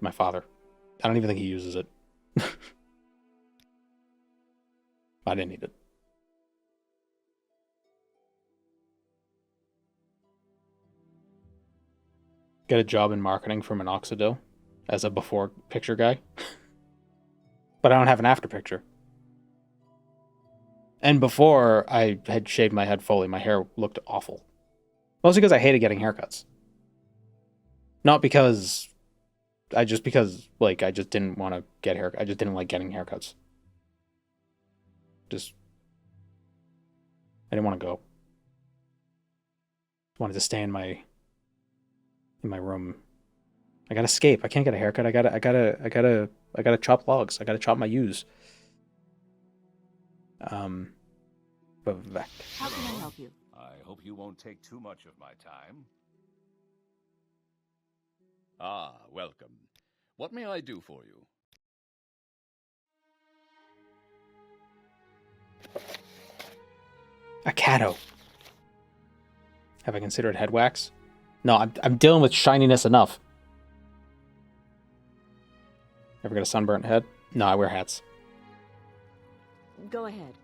A: my father. I don't even think he uses it. I didn't need it. Get a job in marketing for Minoxidil as a before picture guy. But I don't have an after picture. And before I had shaved my head fully, my hair looked awful. Mostly because I hated getting haircuts. Not because... I just didn't want to get haircuts. I just didn't like getting haircuts. I didn't want to go. I wanted to stay in my room. I gotta escape. I can't get a haircut. I gotta chop logs. I gotta chop my yews. Vivek.
H: How can I help you?
L: I hope you won't take too much of my time. Ah, welcome. What may I do for you?
A: A catto. Have I considered head wax? No, I'm dealing with shininess enough. Ever get a sunburnt head? No, I wear hats.
I: Go ahead.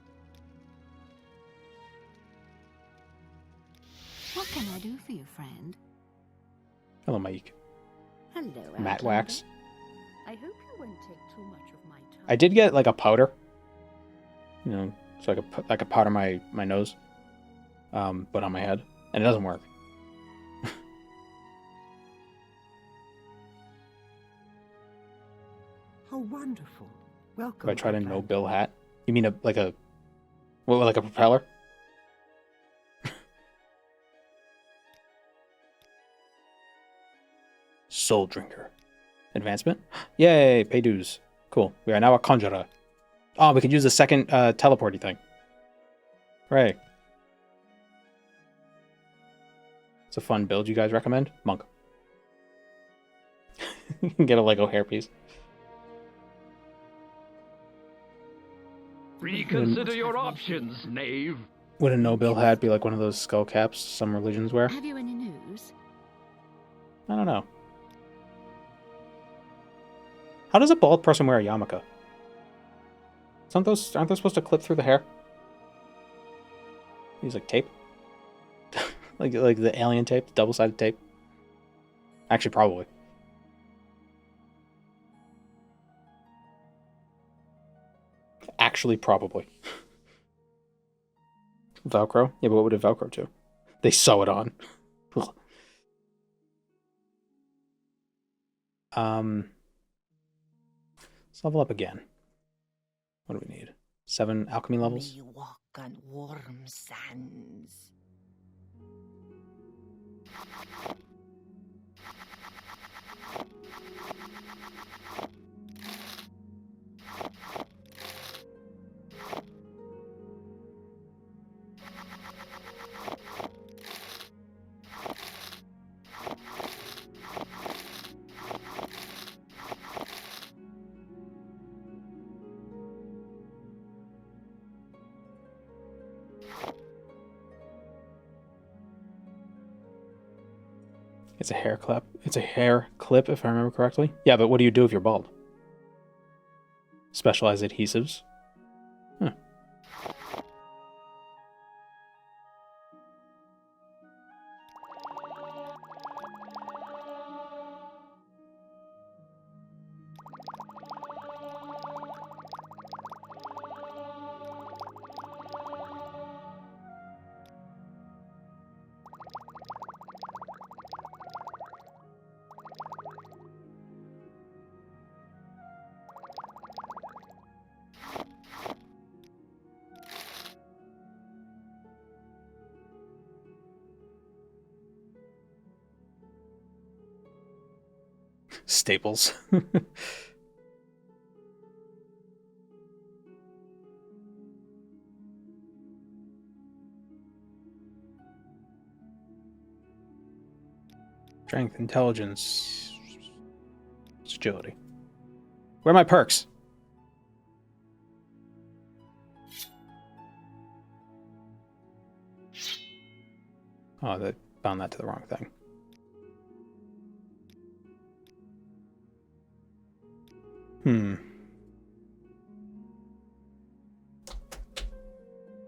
I: What can I do for you, friend?
A: Hello, Mike.
I: Hello,
A: Matte
I: Outlander.
A: wax.
I: I hope you won't take too much of my time.
A: I did get like a powder. You know, so I could powder my nose, but on my head, and it doesn't work.
F: How wonderful. Welcome.
A: If I tried a
F: Outlander.
A: no-bill hat, you mean like a propeller? Soul Drinker. Advancement? Yay, pay dues. Cool. We are now a conjurer. Oh, we could use the second teleporty thing. Hooray. It's a fun build you guys recommend? Monk. You can get a Lego hairpiece.
G: Reconsider your options, knave.
A: Would a no-bill hat be like one of those skull caps some religions wear?
I: Have you any news?
A: I don't know. How does a bald person wear a yarmulke? Aren't those supposed to clip through the hair? Use like tape? like the alien tape, double-sided tape? Actually, probably. Actually, probably. Velcro? Yeah, but what would it Velcro to? They sew it on. Let's level up again. What do we need? 7 alchemy levels?
K: May you walk on warm sands.
A: It's a hair clip. It's a hair clip, if I remember correctly. Yeah, but what do you do if you're bald? Specialized adhesives? Huh. Staples. Strength, intelligence, agility. Where are my perks? Oh, they bound that to the wrong thing.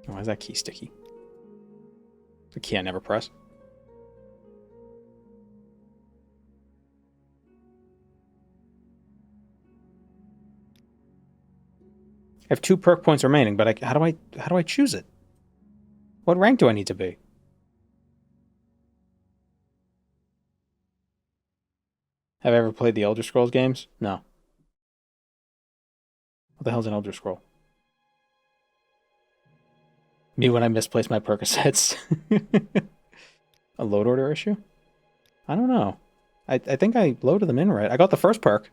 A: Why is that key sticky? The key I never press. I have 2 perk points remaining, but how do I choose it? What rank do I need to be? Have I ever played the Elder Scrolls games? No. What the hell's an Elder Scroll? Me when I misplaced my Percocets. A load order issue? I don't know. I think I loaded them in right. I got the first perk.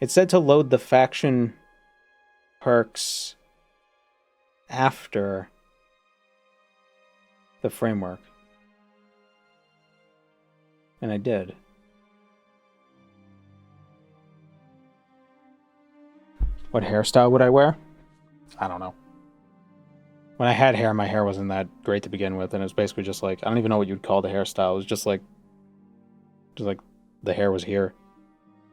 A: It said to load the faction perks after the framework. And I did. What hairstyle would I wear? I don't know. When I had hair, my hair wasn't that great to begin with, and it was basically just like, I don't even know what you'd call the hairstyle. It was just like the hair was here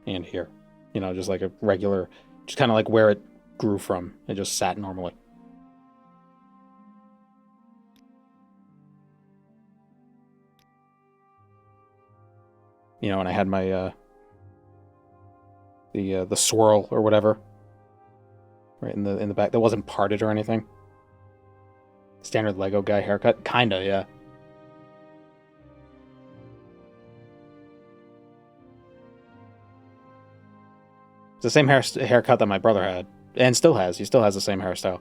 A: and here. You know, just like a regular, just kind of like where it grew from. It just sat normally. You know, and I had my the swirl or whatever right in the back that wasn't parted or anything. Standard Lego guy haircut, kinda, yeah. It's the same haircut that my brother had, and still has. He still has the same hairstyle.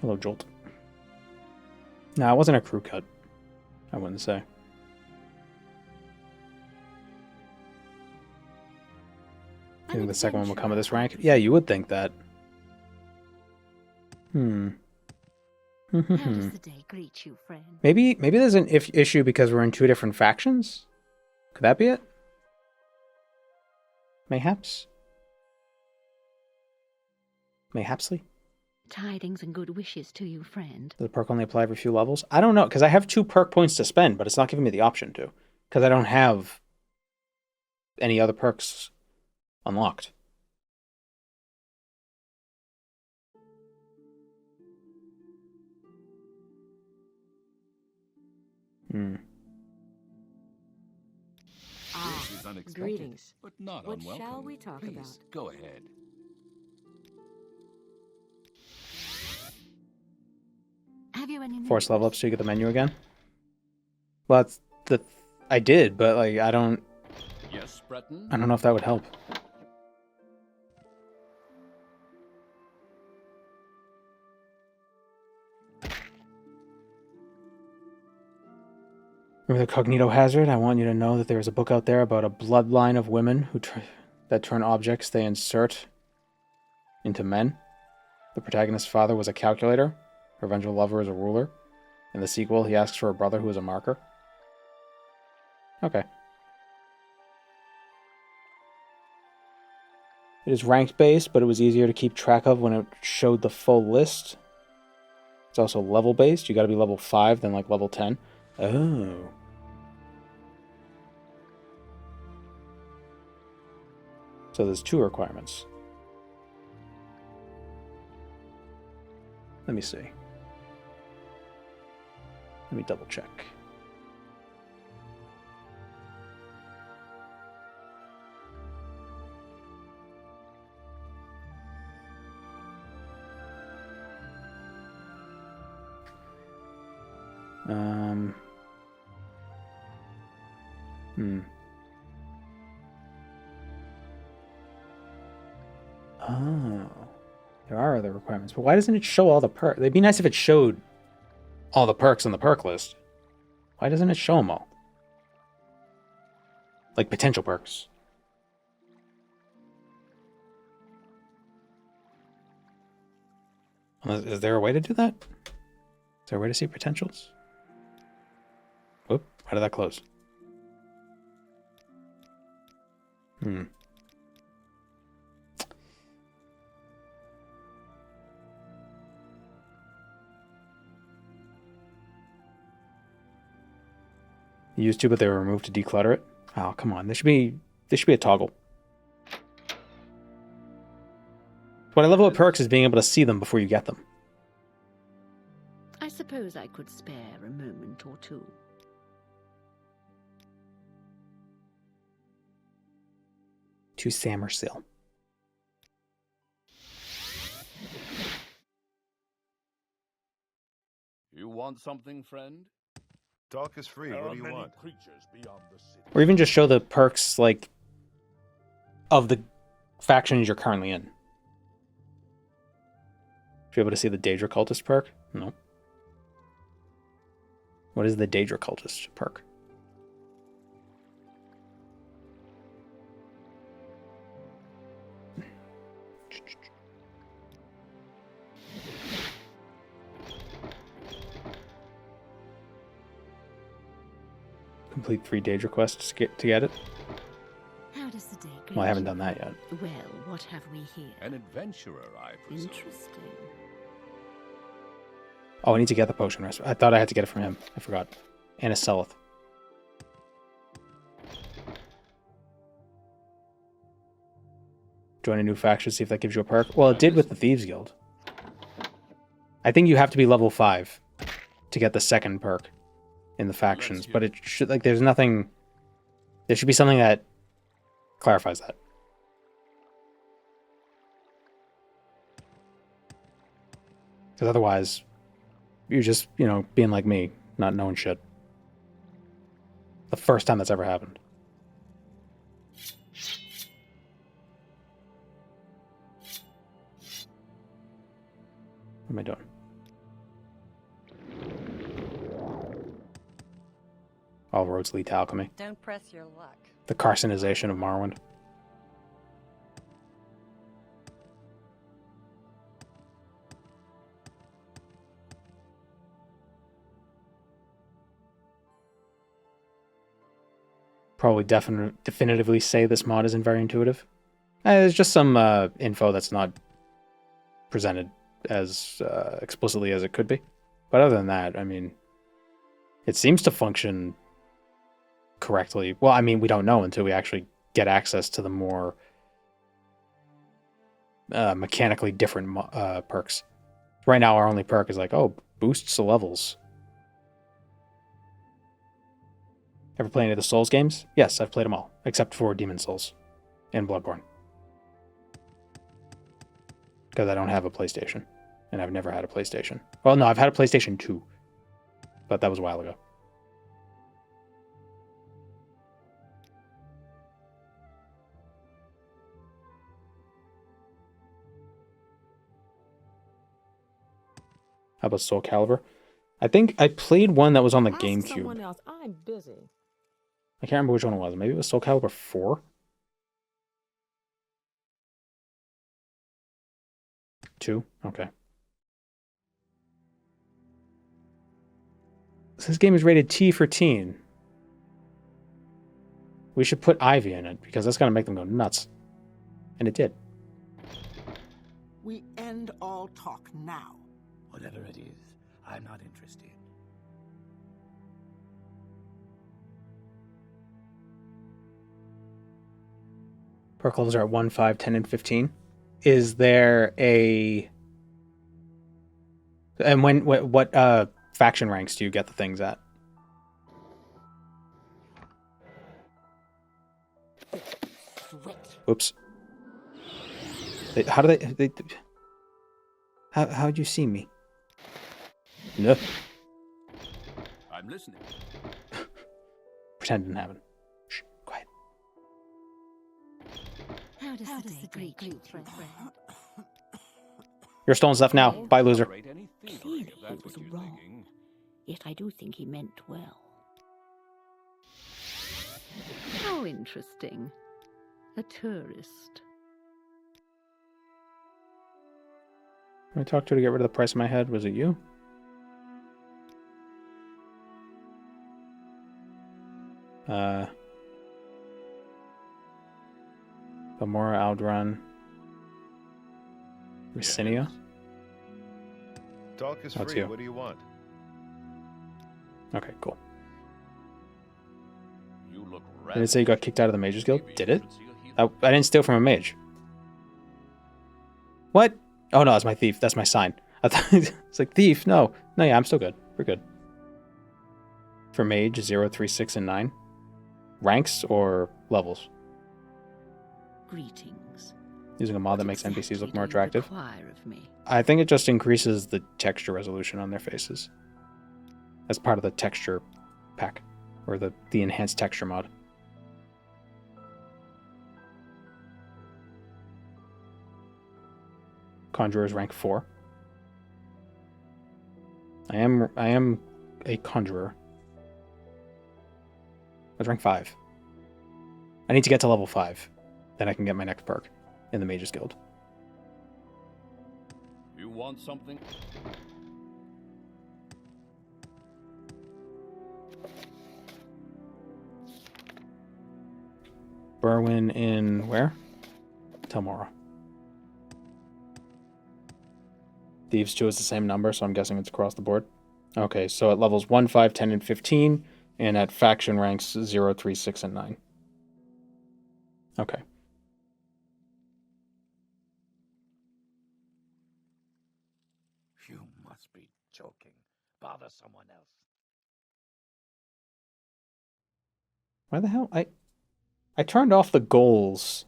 A: Hello, Jolt. No, it wasn't a crew cut. I wouldn't say. You think the second one will come at this rank? Yeah, you would think that.
I: How does the day greet you, friend?
A: Maybe there's an issue because we're in two different factions? Could that be it? Mayhaps? Mayhapsly?
I: Tidings and good wishes to you, friend.
A: Does the perk only apply for a few levels? I don't know, because I have 2 perk points to spend, but it's not giving me the option to. Because I don't have any other perks unlocked.
L: This is unexpected,
F: Greetings.
L: but not
F: What
L: unwelcome.
F: shall we talk
L: Please,
F: about?
L: go ahead.
I: Have you any
A: Force level up so you get the menu again? Well, that's I did, but like I don't
L: Yes, Breton?
A: know if that would help. Remember the Cognito Hazard? I want you to know that there is a book out there about a bloodline of women that turn objects they insert into men. The protagonist's father was a calculator. Her eventual lover is a ruler. In the sequel, he asks for a brother who is a marker. Okay. It is ranked based, but it was easier to keep track of when it showed the full list. It's also level based. You gotta be level 5, then like level 10. Oh. So there's 2 requirements. Let me see. Let me double check. Oh. There are other requirements, but why doesn't it show all the perks? It'd be nice if it showed all the perks on the perk list. Why doesn't it show them all? Like potential perks. Is there a way to do that? Is there a way to see potentials? Whoop, how did that close? Used to, but they were removed to declutter it. Oh, come on. This should be a toggle. What I love about perks is being able to see them before you get them.
I: I suppose I could spare a moment or two.
A: To Samersil.
L: You want something, friend?
B: Talk is free. What do you want?
A: Or even just show the perks, like, of the factions you're currently in. Should be able to see the Daedra Cultist perk? No. What is the Daedra Cultist perk? Complete 3 Daedra quests to get it.
I: How does the day greet
A: Well, I haven't
I: you?
A: done that yet.
I: Well, what have we here?
L: An adventurer, I presume.
I: Interesting.
A: Oh, I need to get the potion rest. I thought I had to get it from him. I forgot. And a Seleth. Join a new faction, see if that gives you a perk. Well, it did with the Thieves Guild. I think you have to be level 5 to get the second perk in the factions, but it should, like, there's nothing... There should be something that clarifies that. Because otherwise, you're just, you know, being like me, not knowing shit. The first time that's ever happened. What am I doing? All roads lead to alchemy.
K: Don't press your luck.
A: The carcinization of Morrowind. Probably definitively say this mod isn't very intuitive. There's just some info that's not presented as explicitly as it could be. But other than that, I mean, it seems to function correctly. Well, I mean, we don't know until we actually get access to the more mechanically different perks. Right now, our only perk is like, oh, boosts the levels. Ever play any of the Souls games? Yes, I've played them all, except for Demon Souls and Bloodborne. Because I don't have a PlayStation, and I've never had a PlayStation. Well, no, I've had a PlayStation 2, but that was a while ago. How about Soul Calibur? I think I played one that was on the GameCube.
K: Someone else. I'm busy.
A: I can't remember which one it was. Maybe it was Soul Calibur 4? 2? Okay. So this game is rated T for teen. We should put Ivy in it, because that's going to make them go nuts. And it did.
F: We end all talk now.
J: Whatever it is, I'm not interested.
A: Perk levels are at 1, 5, 10, and 15. Is there a... And what faction ranks do you get the things at? Oops. How do they how'd you see me? No.
L: I'm listening.
A: Pretend it didn't happen. Shh, quiet.
I: How does the day greet you, friend?
A: You're stolen stuff now. Bye, loser.
I: Clearly he was wrong. Yet I do think he meant well. How interesting. A tourist.
A: When I talked to her to get rid of the price of my head, was it you? Gamora, Aldrun, Ricinia.
B: Talk is
A: That's
B: free.
A: you.
B: What do you want?
A: Okay, cool.
L: You look
A: Did it say you got kicked out of the Mages Guild? Did it? I didn't steal from a mage. What? Oh no, that's my thief. That's my sign. I thought it's like thief. No, yeah, I'm still good. We're good. For mage, 0, 3, 6, and 9. Ranks or levels?
I: Greetings.
A: Using a mod that makes NPCs look more attractive.
I: Require of me?
A: I think it just increases the texture resolution on their faces. As part of the texture pack, or the enhanced texture mod. Conjurer's rank 4. I am a conjurer. That's rank 5. I need to get to level 5. Then I can get my next perk in the Mages Guild.
L: You want something?
A: Berwyn in where? Tomorrow. Thieves 2 is the same number, so I'm guessing it's across the board. Okay, so at levels 1, 5, 10, and 15, and at faction ranks 0, 3, 6, and 9. Okay.
J: You must be joking. Bother someone else.
A: Why the hell? I turned off the goals.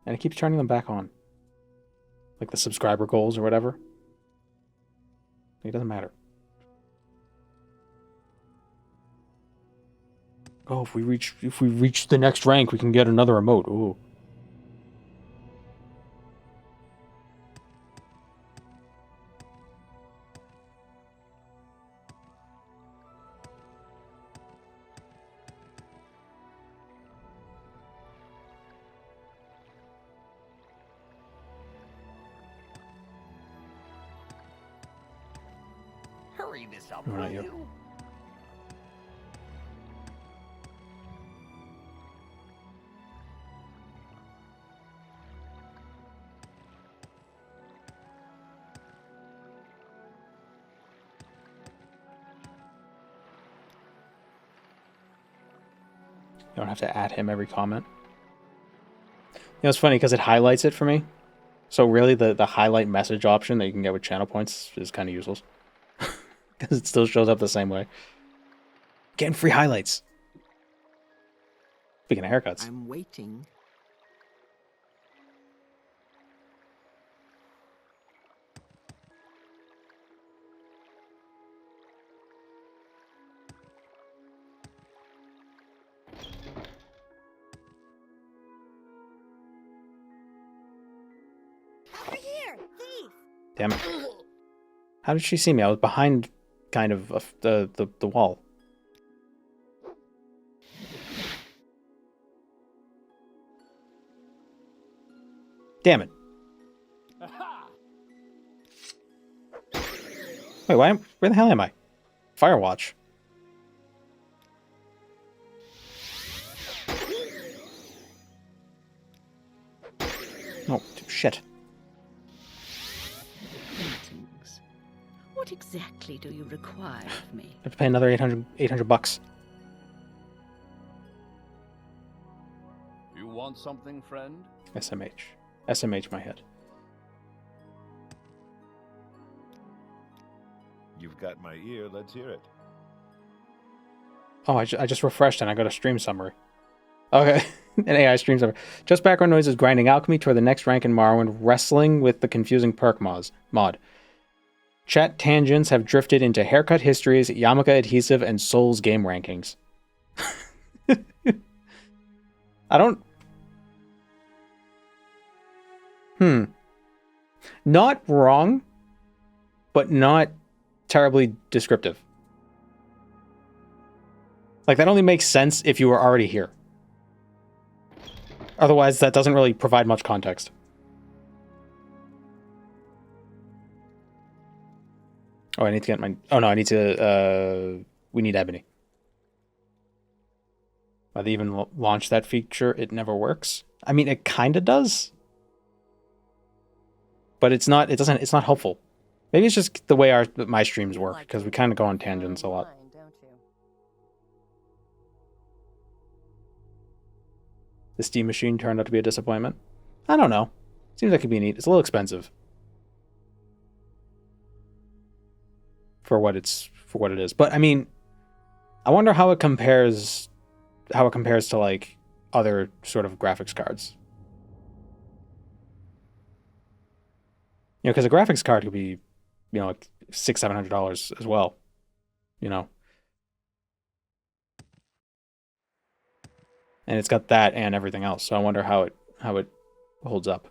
A: And it keeps turning them back on. Like the subscriber goals or whatever. It doesn't matter. Oh, if we reach the next rank, we can get another emote. Ooh.
J: Hurry this up,
A: All
J: will
A: right, yep.
J: you?
A: You don't have to add him every comment. You know, it's funny because it highlights it for me. So really the highlight message option that you can get with channel points is kind of useless. Because it still shows up the same way. Getting free highlights. Speaking of haircuts.
F: I'm waiting.
H: Over here, thief!
A: Damn it. How did she see me? I was behind kind of the wall. Damn it. Wait, where the hell am I? Firewatch. Oh, shit.
I: Greetings. What exactly do you require of me?
A: I have to pay another 800 bucks.
L: You want something, friend?
A: SMH. SMH my head.
B: You've got my ear. Let's hear it.
A: Oh, I just refreshed and I got a stream summary. Okay, an AI stream summary. Just background noises grinding alchemy toward the next rank in Morrowind, wrestling with the confusing perk mod. Chat tangents have drifted into haircut histories, Yamaka adhesive, and Souls game rankings. I don't... Not wrong, but not terribly descriptive. Like, that only makes sense if you were already here. Otherwise, that doesn't really provide much context. Oh, I need to get my... Oh, no, I need to... We need ebony. Why they even launch that feature, it never works. I mean, it kind of does. But it's not... It's not helpful. Maybe it's just the way my streams work, because we kind of go on tangents a lot. The Steam machine turned out to be a disappointment. I don't know. Seems like it could be neat. It's a little expensive. For what it is. But I mean, I wonder how it compares to like other sort of graphics cards. You know, because a graphics card could be, you know, like $600-700 as well. You know. And it's got that and everything else. So I wonder how it holds up.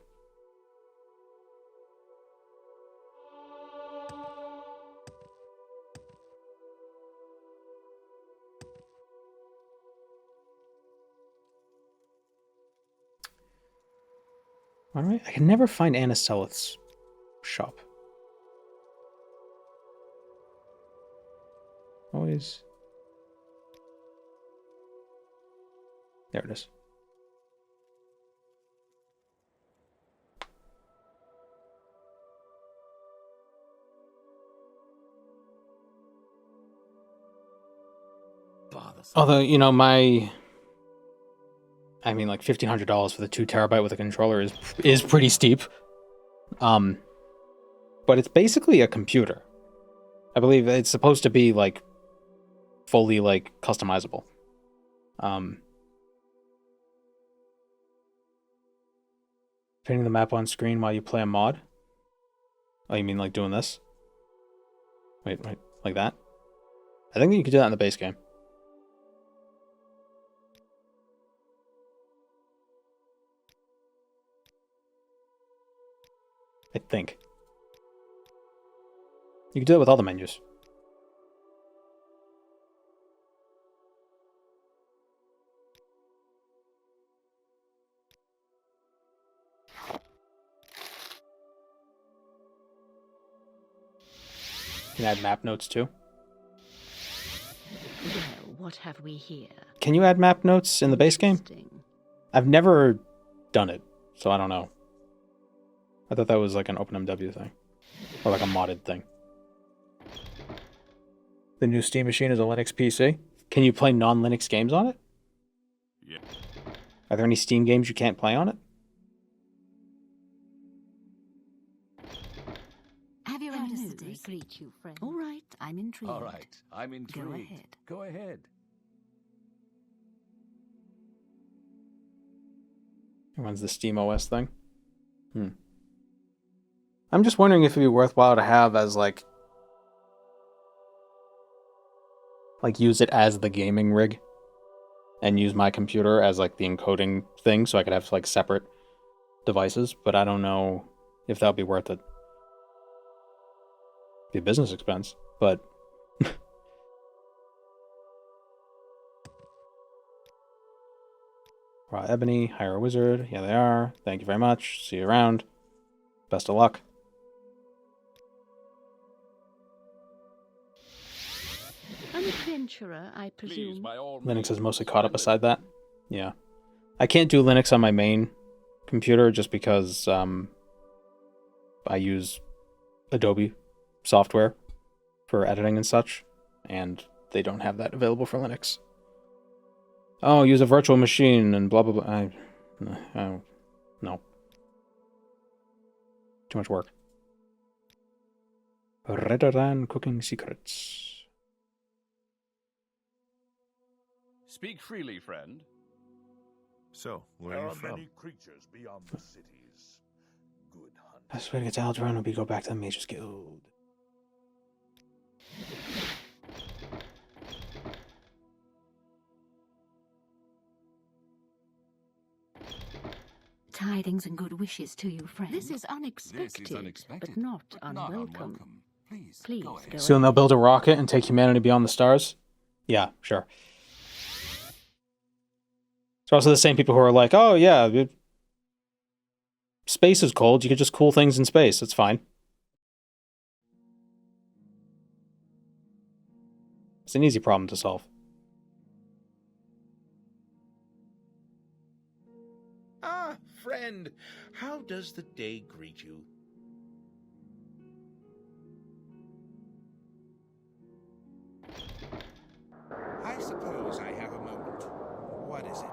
A: All right, I can never find Anna Seleth's shop. Always. There it is. Although, you know, like $1,500 for the 2 terabyte with a controller is pretty steep. But it's basically a computer. I believe it's supposed to be like fully like customizable. Painting the map on screen while you play a mod? Oh, you mean like doing this? Wait, like that? I think you could do that in the base game. I think. You can do it with all the menus. You can add map notes too.
I: Well, what have we here?
A: Can you add map notes in the base game? I've never done it, so I don't know. I thought that was like an OpenMW thing. Or like a modded thing. The new Steam machine is a Linux PC. Can you play non-Linux games on it?
B: Yeah.
A: Are there any Steam games you can't play on it?
I: Have you any news? Greet you, friend. All right, I'm intrigued.
L: All right, I'm intrigued.
I: Go ahead.
L: Go ahead.
A: It runs the Steam OS thing. I'm just wondering if it'd be worthwhile to have as like use it as the gaming rig and use my computer as like the encoding thing so I could have like separate devices, but I don't know if that would be worth it. Be a business expense, but Raw Ebony, hire a wizard. Yeah, they are. Thank you very much. See you around. Best of luck.
I: An adventurer, I presume.
L: Please, by all
A: Linux is
L: means,
A: mostly caught up
L: send it.
A: beside that. Yeah. I can't do Linux on my main computer just because I use Adobe software for editing and such, and they don't have that available for Linux. Oh, use a virtual machine and blah, blah, blah. No. Too much work. Redoran Cooking Secrets.
L: Speak freely, friend.
B: So, where
G: There
B: are you
G: are
B: from?
G: many creatures beyond the cities. Good hunt.
A: Best way to get to Alderaan would be go back to the Mage's Guild.
I: Tidings and good wishes to you, friend. This is unexpected, but not unwelcome. Please go
A: Soon they'll build a rocket and take humanity beyond the stars? Yeah, sure. It's also the same people who are like, oh yeah, space is cold, you can just cool things in space, it's fine. It's an easy problem to solve.
E: Ah, friend, how does the day greet you? I suppose I have a moment. What is it?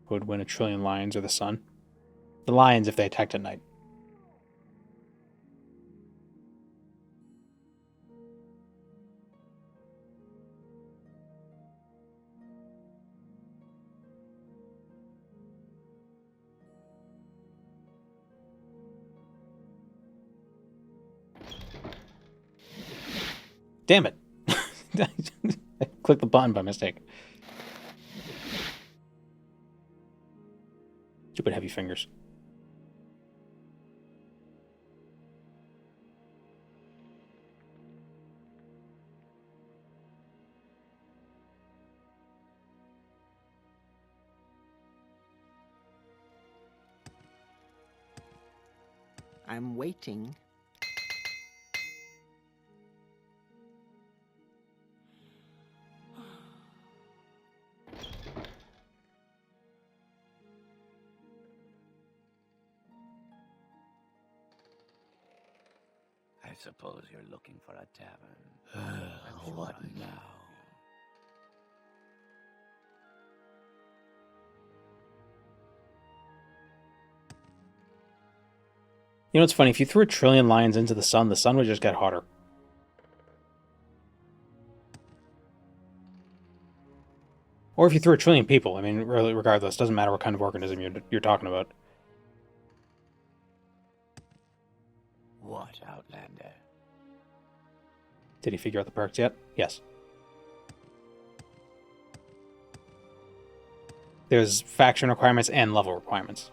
A: Who would win a trillion lions or the sun? The lions if they attacked at night. Damn it. I clicked the button by mistake. Stupid heavy fingers.
F: I'm waiting.
J: I suppose you're looking for a tavern. What now?
A: You know what's funny? If you threw a trillion lions into the sun would just get hotter. Or if you threw a trillion people, I mean, really, regardless, doesn't matter what kind of organism you're talking about.
J: What, Outlander?
A: Did he figure out the perks yet? Yes. There's faction requirements and level requirements.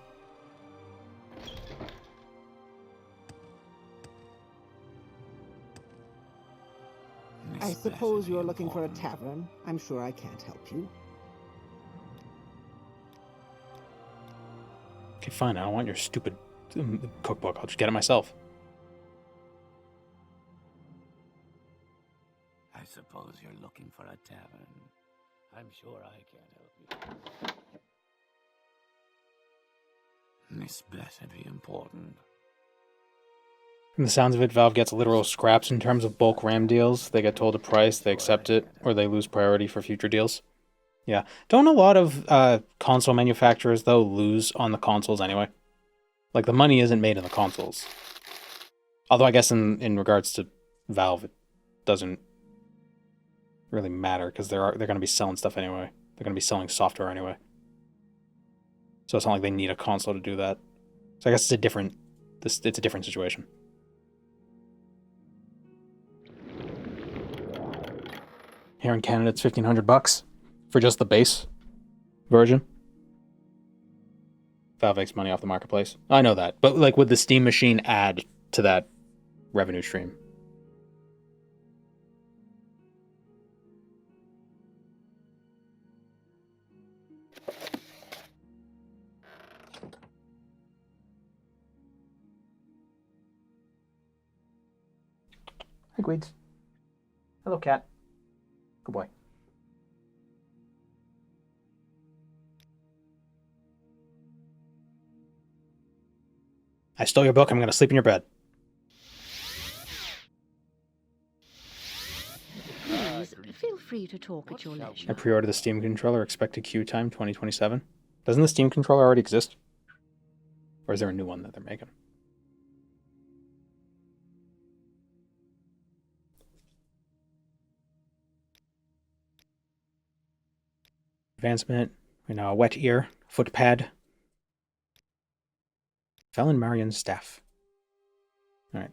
F: I suppose you're looking for a tavern. I'm sure I can't help you.
A: Okay, fine. I don't want your stupid cookbook. I'll just get it myself.
J: I suppose you're looking for a tavern. I'm sure I can't help you. This better be important.
A: From the sounds of it, Valve gets literal scraps in terms of bulk RAM deals. They get told a price, they accept it, or they lose priority for future deals. Yeah. Don't a lot of console manufacturers, though, lose on the consoles anyway? Like, the money isn't made in the consoles. Although I guess in regards to Valve, it doesn't really matter, because they're going to be selling stuff anyway. They're going to be selling software anyway. So it's not like they need a console to do that. So I guess it's a different situation. Here in Canada, it's $1,500 for just the base version. Valve makes money off the marketplace. I know that, but like, would the Steam machine add to that revenue stream? Hi, Gweeds. Hello, cat. Good boy. I stole your book. I'm going to sleep in your bed.
I: Please, feel free to talk at your leisure.
A: I pre-ordered the Steam controller. Expected queue time 2027. Doesn't the Steam controller already exist? Or is there a new one that they're making? Advancement. Right now, a wet ear, foot pad. Felon Marion's staff. Alright.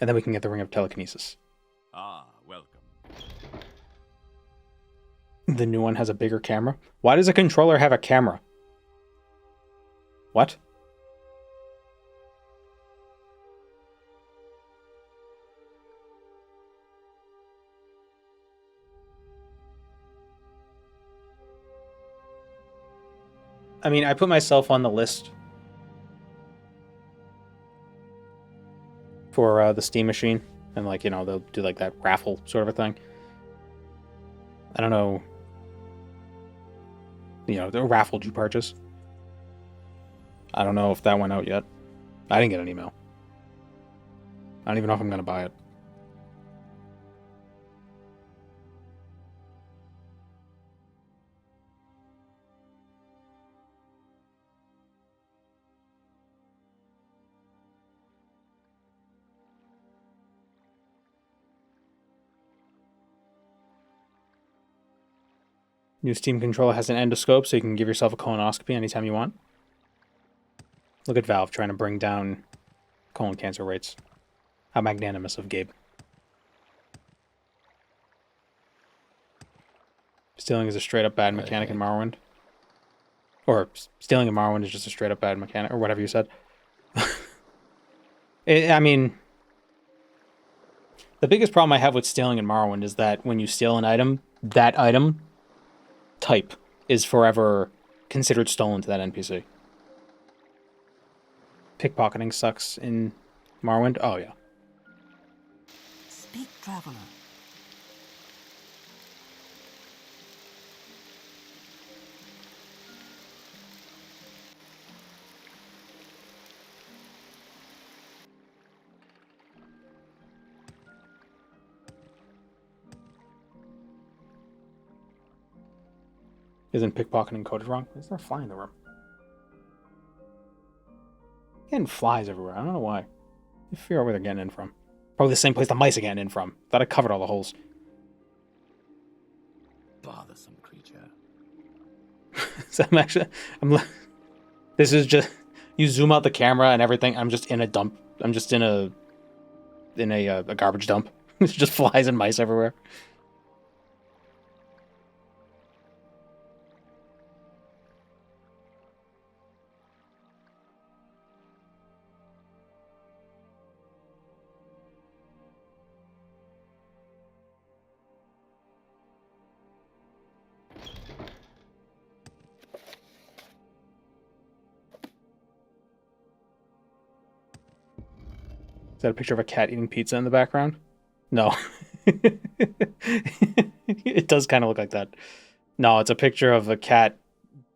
A: And then we can get the Ring of Telekinesis.
L: Ah, welcome.
A: The new one has a bigger camera. Why does a controller have a camera? What? I mean, I put myself on the list for the Steam machine, and like, you know, they'll do like that raffle sort of a thing. I don't know. You know, the raffle did you purchase? I don't know if that went out yet. I didn't get an email. I don't even know if I'm going to buy it. New Steam controller has an endoscope, so you can give yourself a colonoscopy anytime you want. Look at Valve trying to bring down colon cancer rates. How magnanimous of Gabe. Stealing is a straight-up bad mechanic in Morrowind. Or stealing in Morrowind is just a straight-up bad mechanic, or whatever you said. I mean, the biggest problem I have with stealing in Morrowind is that when you steal an item, that item type is forever considered stolen to that NPC. pickpocketing sucks in Morrowind? Oh, yeah.
K: Speak, traveler.
A: Isn't pickpocketing coded wrong? Is there a fly in the room? Getting flies everywhere. I don't know why. I figure out where they're getting in from. Probably the same place the mice are getting in from. Thought I covered all the holes.
J: Bothersome creature.
A: So this is just, you zoom out the camera and everything. I'm just in a dump. I'm just in a garbage dump. It's just flies and mice everywhere. Is that a picture of a cat eating pizza in the background? No. It does kind of look like that. No, it's a picture of a cat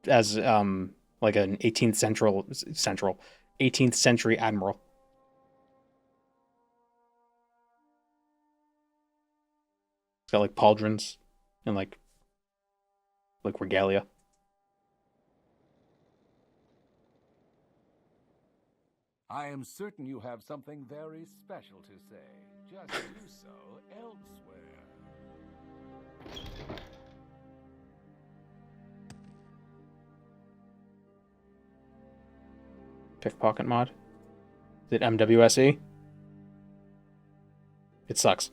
A: as like an 18th century admiral. It's got like pauldrons and like regalia.
M: I am certain you have something very special to say. Just do so elsewhere.
A: Pickpocket mod. Is it MWSE? It sucks.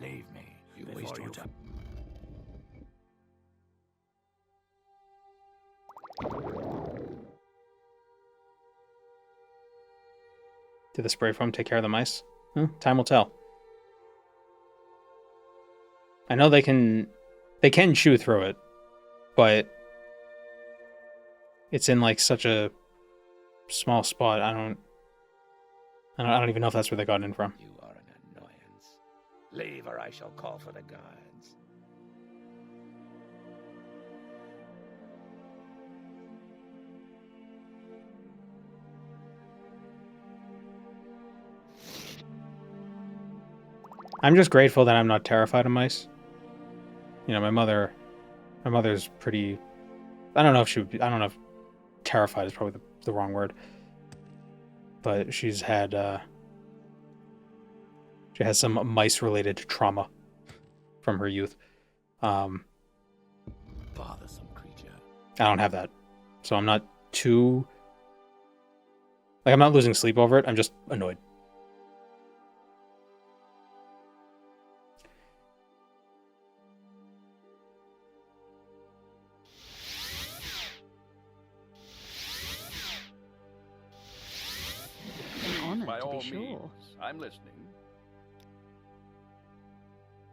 J: Leave me. You waste your time.
A: Did the spray foam take care of the mice? Time will tell. I know they can chew through it, but it's in like such a small spot. I don't even know if that's where they got in from.
J: You are an annoyance. Leave or I shall call for the guards.
A: I'm just grateful that I'm not terrified of mice. You know, my mother's pretty, I don't know if terrified is probably the wrong word. But she has some mice related trauma from her youth.
J: Bothersome creature.
A: I don't have that. So I'm not too, like, I'm not losing sleep over it. I'm just annoyed.
L: By all means, I'm listening.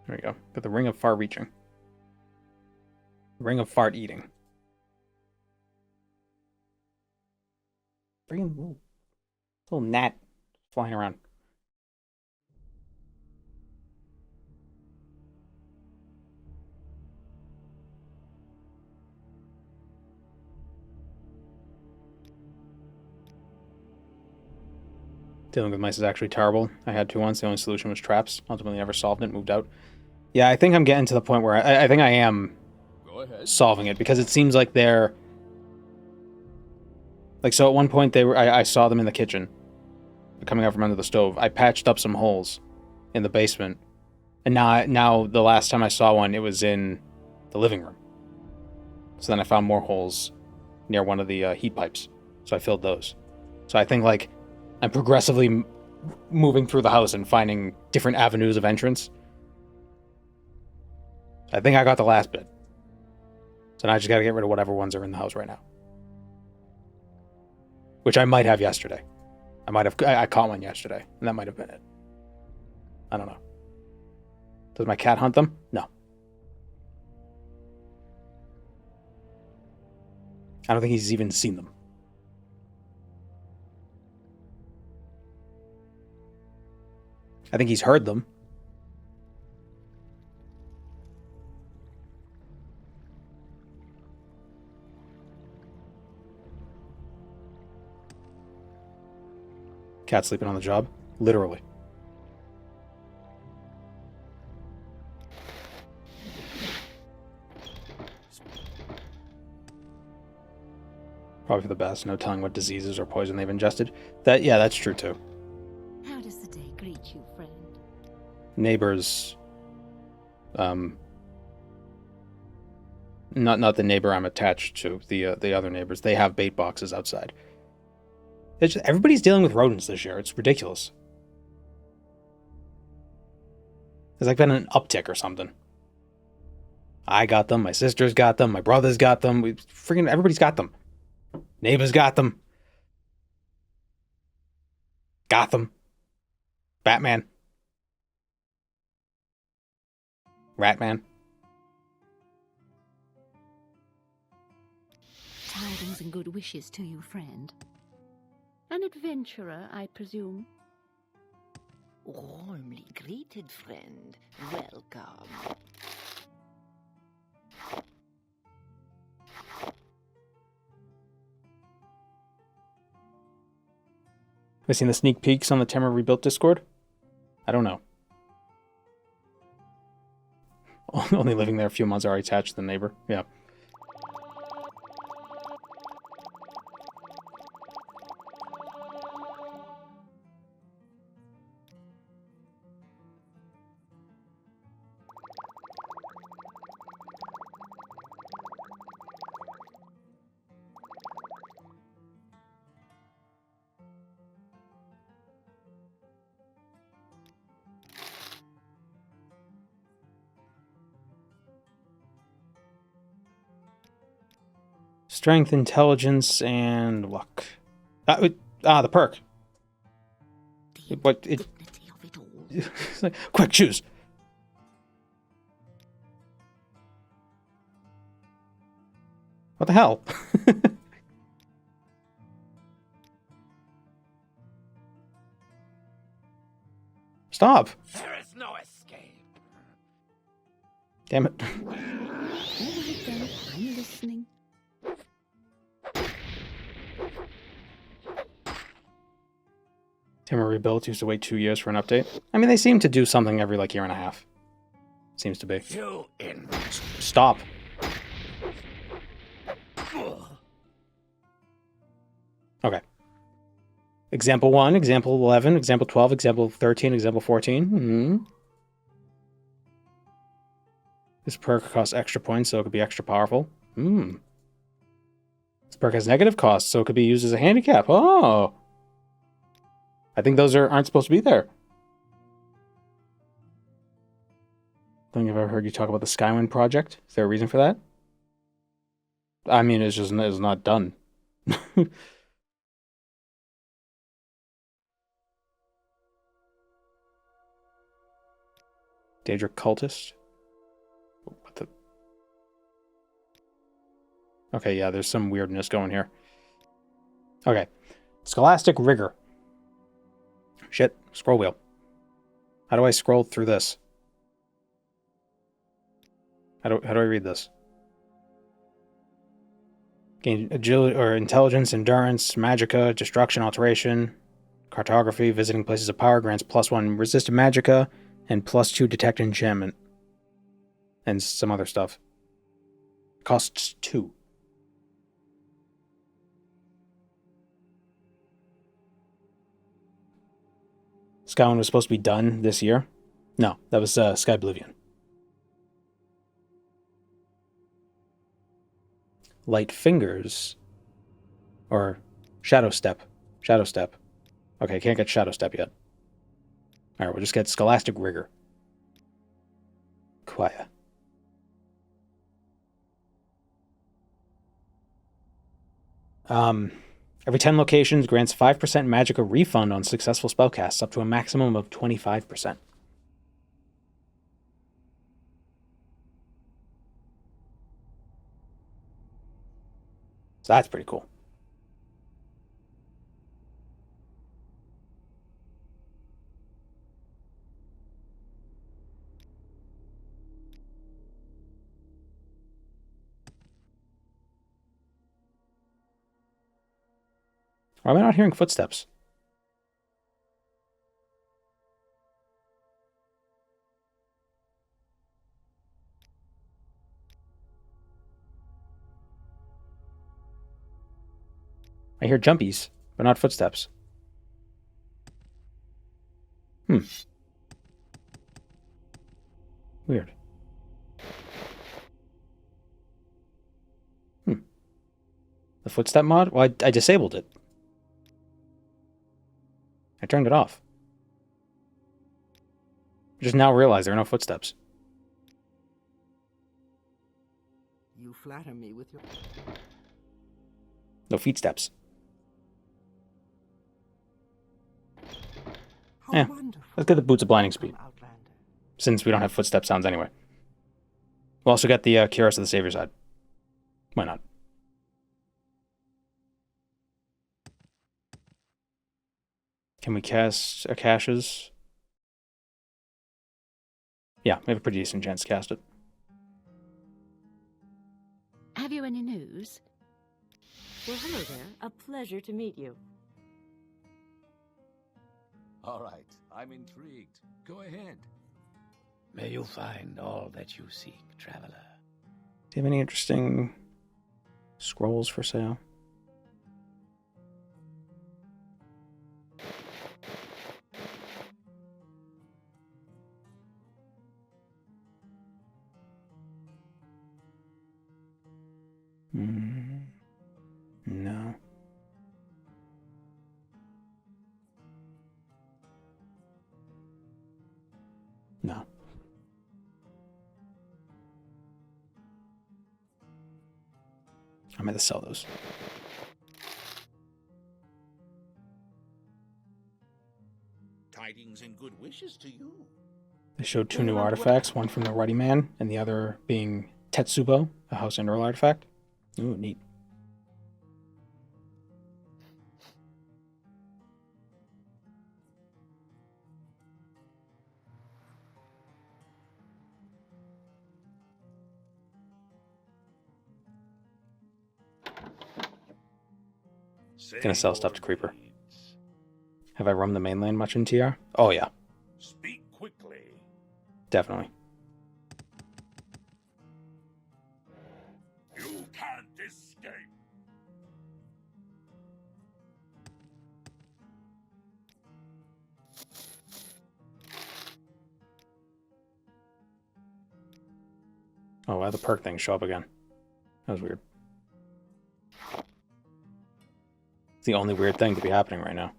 A: There we go. Got the ring of far reaching. Ring of fart eating. Freaking little gnat flying around. Dealing with mice is actually terrible. I had two once. The only solution was traps. Ultimately never solved it, moved out. Yeah, I think I'm getting to the point where I think I am solving it, because it seems like they're... Like, so at one point I saw them in the kitchen, coming out from under the stove. I patched up some holes in the basement, and now the last time I saw one, it was in the living room. So then I found more holes near one of the heat pipes, so I filled those. So I think, like, I'm progressively moving through the house and finding different avenues of entrance. I think I got the last bit. So now I just gotta get rid of whatever ones are in the house right now. Which I might have yesterday. I caught one yesterday, and that might have been it. I don't know. Does my cat hunt them? No. I don't think he's even seen them. I think he's heard them. Cat sleeping on the job? Literally. Probably for the best. No telling what diseases or poison they've ingested. Yeah, that's true too.
I: How does the day greet you, friend?
A: Neighbors, not the neighbor I'm attached to. The other neighbors. They have bait boxes outside. Everybody's dealing with rodents this year. It's ridiculous. There's like been an uptick or something. I got them. My sister's got them. My brother's got them. Everybody's got them. Neighbors got them. Gotham. Batman. Ratman.
I: Tidings and good wishes to you, friend. An adventurer, I presume.
K: Warmly greeted, friend. Welcome.
A: Have you seen the sneak peeks on the Timber Rebuilt Discord? I don't know. Only living there a few months, already attached to the neighbor. Yeah. Strength, intelligence, and luck. The perk. What? It's like, quick, choose. What the hell? Stop.
J: There is no escape.
A: Damn it.
I: All right then, I'm listening.
A: Timber Rebuilt used to wait 2 years for an update. I mean, they seem to do something every, year and a half. Seems to be. Stop. Okay. Example 1, example 11, example 12, example 13, example 14. This perk costs extra points, so it could be extra powerful. This perk has negative costs, so it could be used as a handicap. Oh! I think those aren't supposed to be there. I don't think I've ever heard you talk about the Skywind project. Is there a reason for that? I mean, it's not done. Daedric Cultist? What the? Okay, yeah, there's some weirdness going here. Okay. Scholastic Rigor. Shit, scroll wheel. How do I scroll through this? How do I read this? Gain agility or intelligence, endurance, magicka, destruction, alteration, cartography, visiting places of power grants +1 resist magicka and +2 detect enchantment. And some other stuff. Costs 2. Skywind was supposed to be done this year. No, that was Sky Oblivion. Light Fingers. Or Shadow Step. Shadow Step. Okay, can't get Shadow Step yet. Alright, we'll just get Scholastic Rigor. Quia. Every 10 locations grants 5% magicka refund on successful spellcasts, up to a maximum of 25%. So that's pretty cool. Why am I not hearing footsteps? I hear jumpies, but not footsteps. Weird. The footstep mod? Well, I disabled it. I turned it off. I just now realized there are no footsteps.
F: You flatter me with your...
A: No feet steps.
F: How
A: Yeah,
F: wonderful.
A: let's get the boots of blinding speed.
F: Outlander.
A: Since we don't have footstep sounds anyway. We'll also get the Cuirass of the Savior side. Why not? Can we cast caches? Yeah, we have a pretty decent chance to cast it.
I: Have you any news?
K: Well, hello there. A pleasure to meet you.
M: All right, I'm intrigued. Go ahead.
J: May you find all that you seek, traveler.
A: Do you have any interesting scrolls for sale? No. No. I'm going to sell those.
E: Tidings and good wishes to you.
A: They showed two new artifacts, one from the Ruddy Man, and the other being Tetsubo, a House Enderal artifact. Ooh, neat. Gonna sell stuff to Creeper. Have I roamed the mainland much in TR? Oh yeah,
G: Speak quickly.
A: definitely.
G: You can't escape.
A: Oh, why the perk things show up again? That was weird. It's the only weird thing to be happening right now.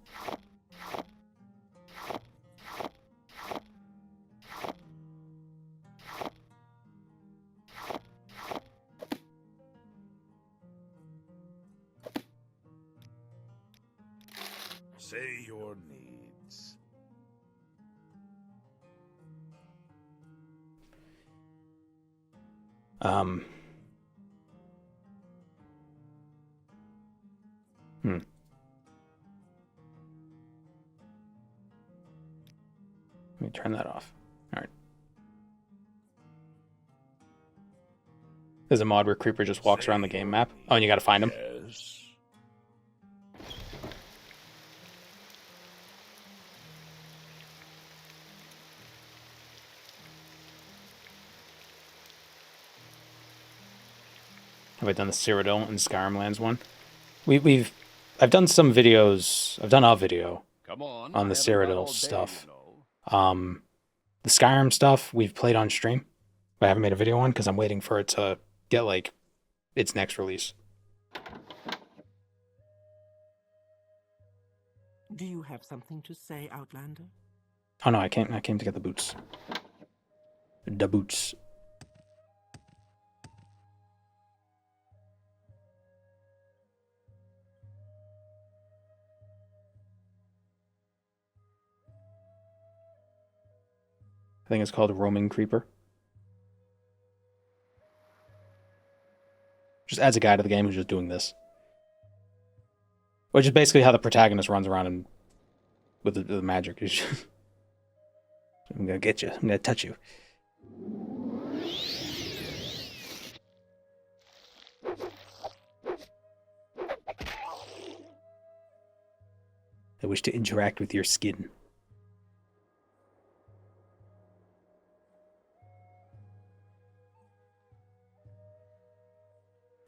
E: Say your needs.
A: Let me turn that off. All right. There's a mod where Creeper just walks around the game map. Oh, and you gotta find him.
E: Yes.
A: Have I done the Cyrodiil and Skyrimlands one? I've done some videos. I've done a video
L: Come on
A: the
L: I haven't got
A: Cyrodiil
L: all day,
A: stuff.
L: you know.
A: The Skyrim stuff we've played on stream. But I haven't made a video on because I'm waiting for it to get like its next release.
F: Do you have something to say, Outlander?
A: Oh no, I came to get the boots. The boots. I think it's called Roaming Creeper. Just adds a guy to the game who's just doing this. Which is basically how the protagonist runs around and with the magic. He's just, I'm gonna get you. I'm gonna touch you. I wish to interact with your skin.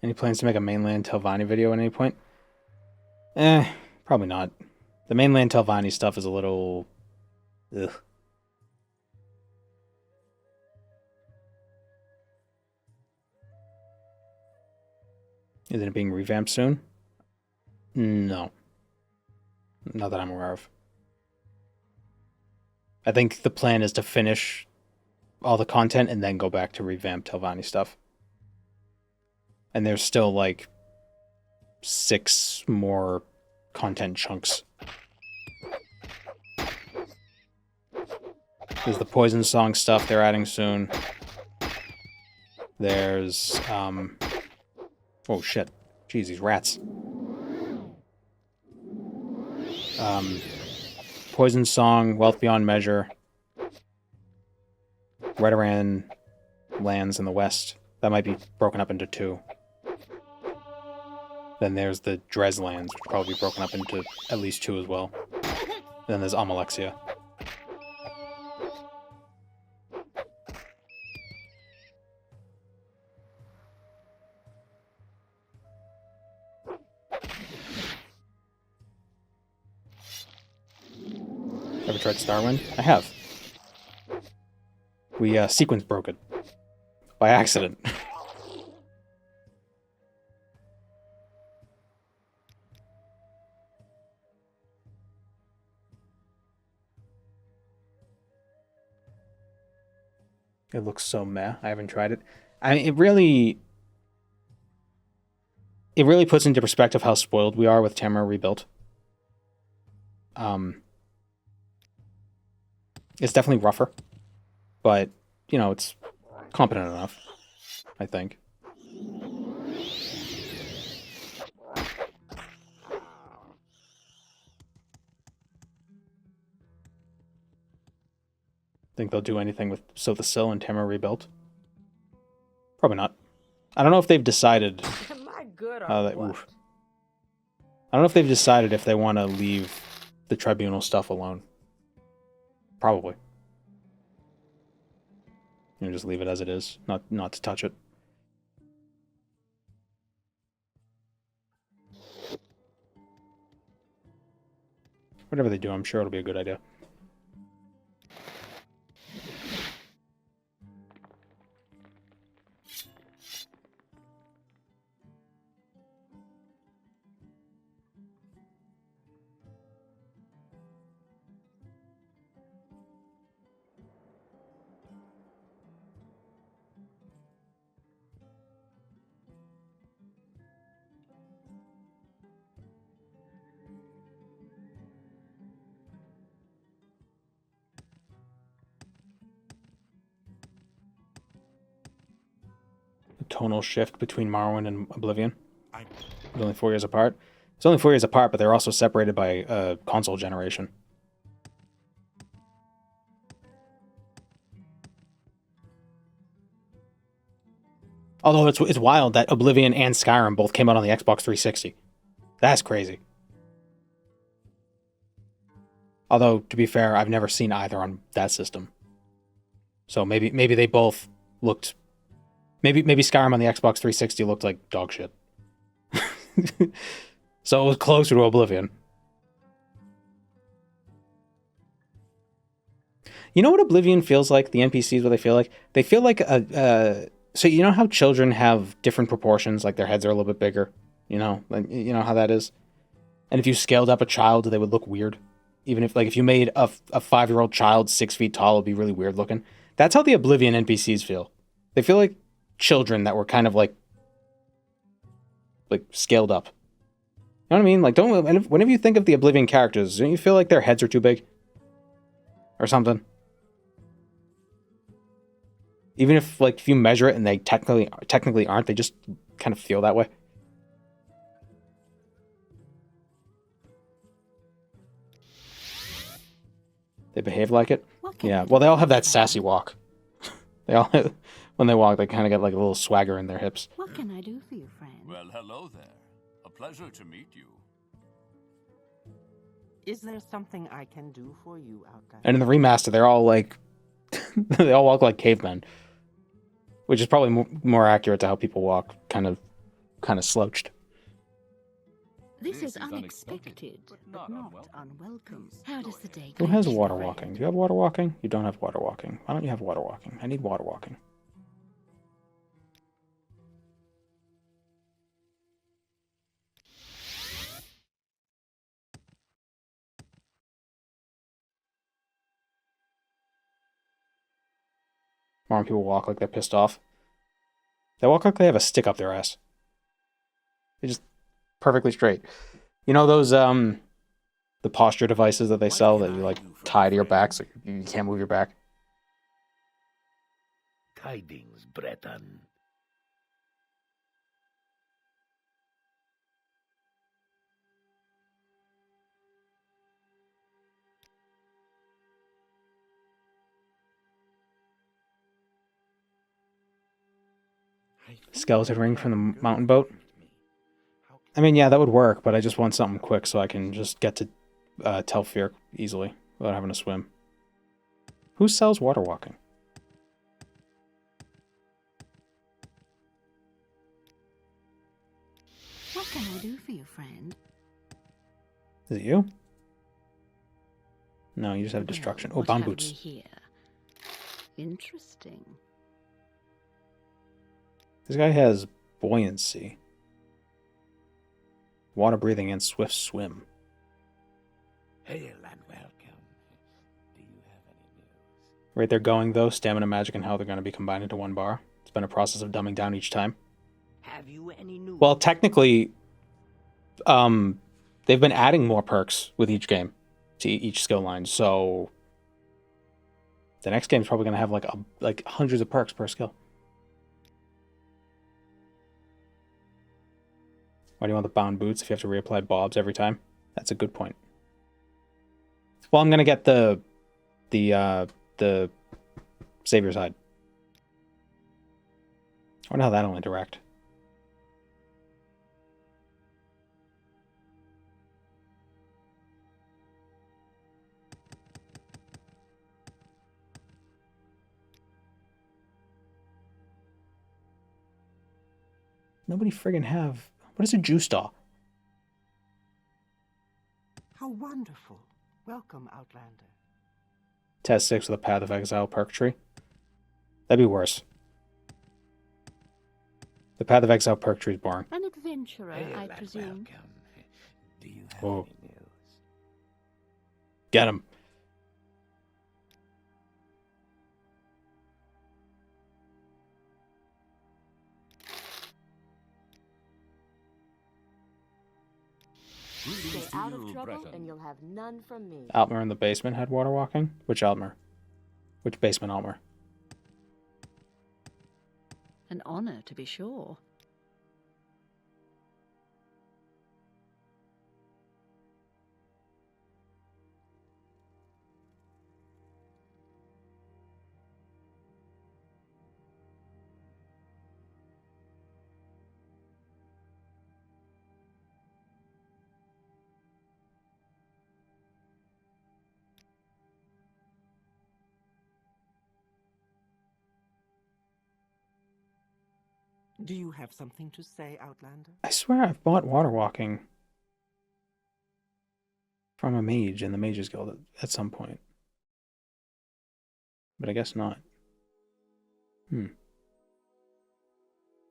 A: Any plans to make a mainland Telvanni video at any point? Probably not. The mainland Telvanni stuff is a little... ugh. Isn't it being revamped soon? No. Not that I'm aware of. I think the plan is to finish all the content and then go back to revamp Telvanni stuff. And there's still like 6 more content chunks. There's the Poison Song stuff they're adding soon. There's oh shit. Jeez, these rats. Poison Song, Wealth Beyond Measure, Redoran lands in the west. That might be broken up into 2. Then there's the Dres lands, which will probably be broken up into at least 2 as well. Then there's Amalexia. Ever tried Starwind? I have. We sequence broke it. By accident. It looks so meh. I haven't tried it. I mean, it really puts into perspective how spoiled we are with Tamara Rebuilt. It's definitely rougher, but, you know, it's competent enough, I think. Think they'll do anything with So the Sill and Tamara Rebuilt? Probably not. I don't know if they've decided how that. Oof. I don't know if they've decided if they want to leave the tribunal stuff alone. Probably. You know, just leave it as it is, not to touch it. Whatever they do, I'm sure it'll be a good idea. Tonal shift between Morrowind and Oblivion. It's only 4 years apart. It's only 4 years apart, but they're also separated by a console generation. Although it's wild that Oblivion and Skyrim both came out on the Xbox 360. That's crazy. Although, to be fair, I've never seen either on that system. So maybe they both looked... Maybe Skyrim on the Xbox 360 looked like dog shit. So it was closer to Oblivion. You know what Oblivion feels like? The NPCs, what they feel like? They feel like so you know how children have different proportions, like their heads are a little bit bigger? You know how that is? And if you scaled up a child, they would look weird. Even if you made a 5-year-old child 6 feet tall, it'd be really weird looking. That's how the Oblivion NPCs feel. They feel like children that were kind of like scaled up. You know what I mean? Like, whenever you think of the Oblivion characters, don't you feel like their heads are too big? Or something? Even if you measure it and they technically aren't, they just kind of feel that way. They behave like it?
I: What can
A: Yeah.
I: I do
A: Well, they all
I: for
A: have
I: you,
A: that sassy
I: friend?
A: walk. They all, when they walk, they kind of get like a little swagger in their hips.
I: What can I do for you, friend?
M: Well, hello there. A pleasure to meet you.
J: Is there something I can do for you, Outlander?
A: And in the remaster, they're all like, they all walk like cavemen, which is probably more accurate to how people walk, kind of slouched.
I: This is unexpected, but not unwelcome. How does the day
A: Who
I: greet
A: has
I: you,
A: water
I: friend?
A: walking? Do you have water walking? You don't have water walking. Why don't you have water walking? I need water walking. More people walk like they're pissed off. They walk like they have a stick up their ass. They're just perfectly straight. You know those the posture devices that they sell that you like tie to your back so you can't move your back?
J: Tidings, Breton.
A: Skeleton ring from the mountain boat. I mean, yeah, that would work, but I just want something quick so I can just get to Telfir easily without having to swim. Who sells water walking?
I: What can I do for you, friend?
A: Is it you? No, you just have destruction. Oh,
I: What
A: bound
I: have we
A: boots.
I: here? Interesting.
A: This guy has buoyancy, water breathing, and swift swim.
J: Hail and welcome. Do you have any news?
A: Right, they're going though. Stamina, magic, and health are going to be combined into one bar. It's been a process of dumbing down each time.
K: Have you any news?
A: Well, technically, they've been adding more perks with each game to each skill line. So the next game's probably going to have like hundreds of perks per skill. Why do you want the bound boots if you have to reapply bobs every time? That's a good point. Well, I'm going to get the Savior's Hide. I wonder how that'll interact. Nobody friggin' have... What is a juice doll?
J: How wonderful. Welcome, Outlander.
A: Test 6 with a Path of Exile perk tree. That'd be worse. The Path of Exile perk tree is boring.
I: An adventurer,
J: Hail
I: I
J: and
I: presume.
J: welcome. Do you have
A: Whoa.
J: any news?
A: Get him.
H: Stay out of trouble, and you'll have none from me.
A: Altmer in the basement had water walking? Which Altmer? Which basement Altmer?
I: An honor, to be sure.
J: Do you have something to say, Outlander?
A: I swear I've bought water walking from a mage in the Mages Guild at some point. But I guess not.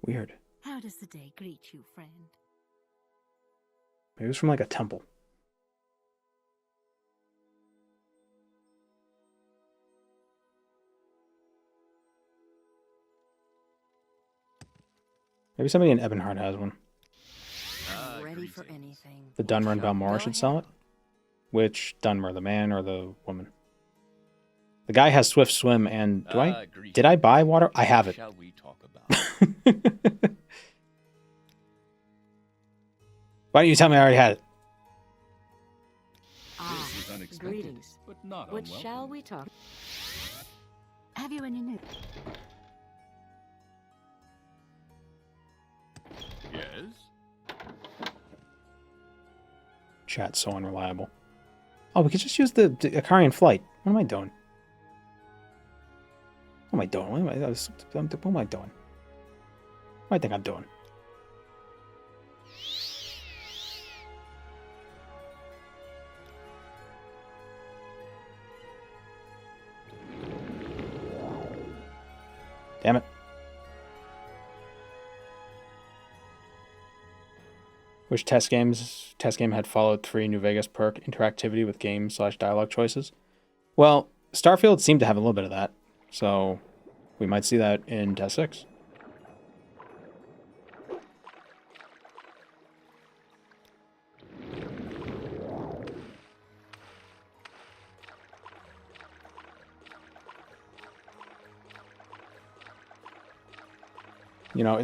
A: Weird.
I: How does the day greet you, friend?
A: Maybe it was from like a temple. Maybe somebody in Ebonheart has one.
H: I'm ready for anything.
A: The Dunmer and Balmora
H: Go
A: should
H: ahead.
A: sell it. Which Dunmer, the man or the woman? The guy has swift swim, and did I buy water? I have it.
L: Shall we talk about?
A: Why don't you tell me I already had it?
H: Ah,
M: unexpected,
I: Greetings.
M: but not
I: What
M: unwelcome.
I: shall we talk? Have you any news?
L: Yes?
A: Chat's so unreliable. Oh, we could just use the Ikarian flight. What am I doing? What am I doing? What am I doing? What do I think I'm doing? Damn it. Which test game had Fallout 3 New Vegas perk interactivity with game/dialogue choices? Well, Starfield seemed to have a little bit of that, so we might see that in Test 6. You know,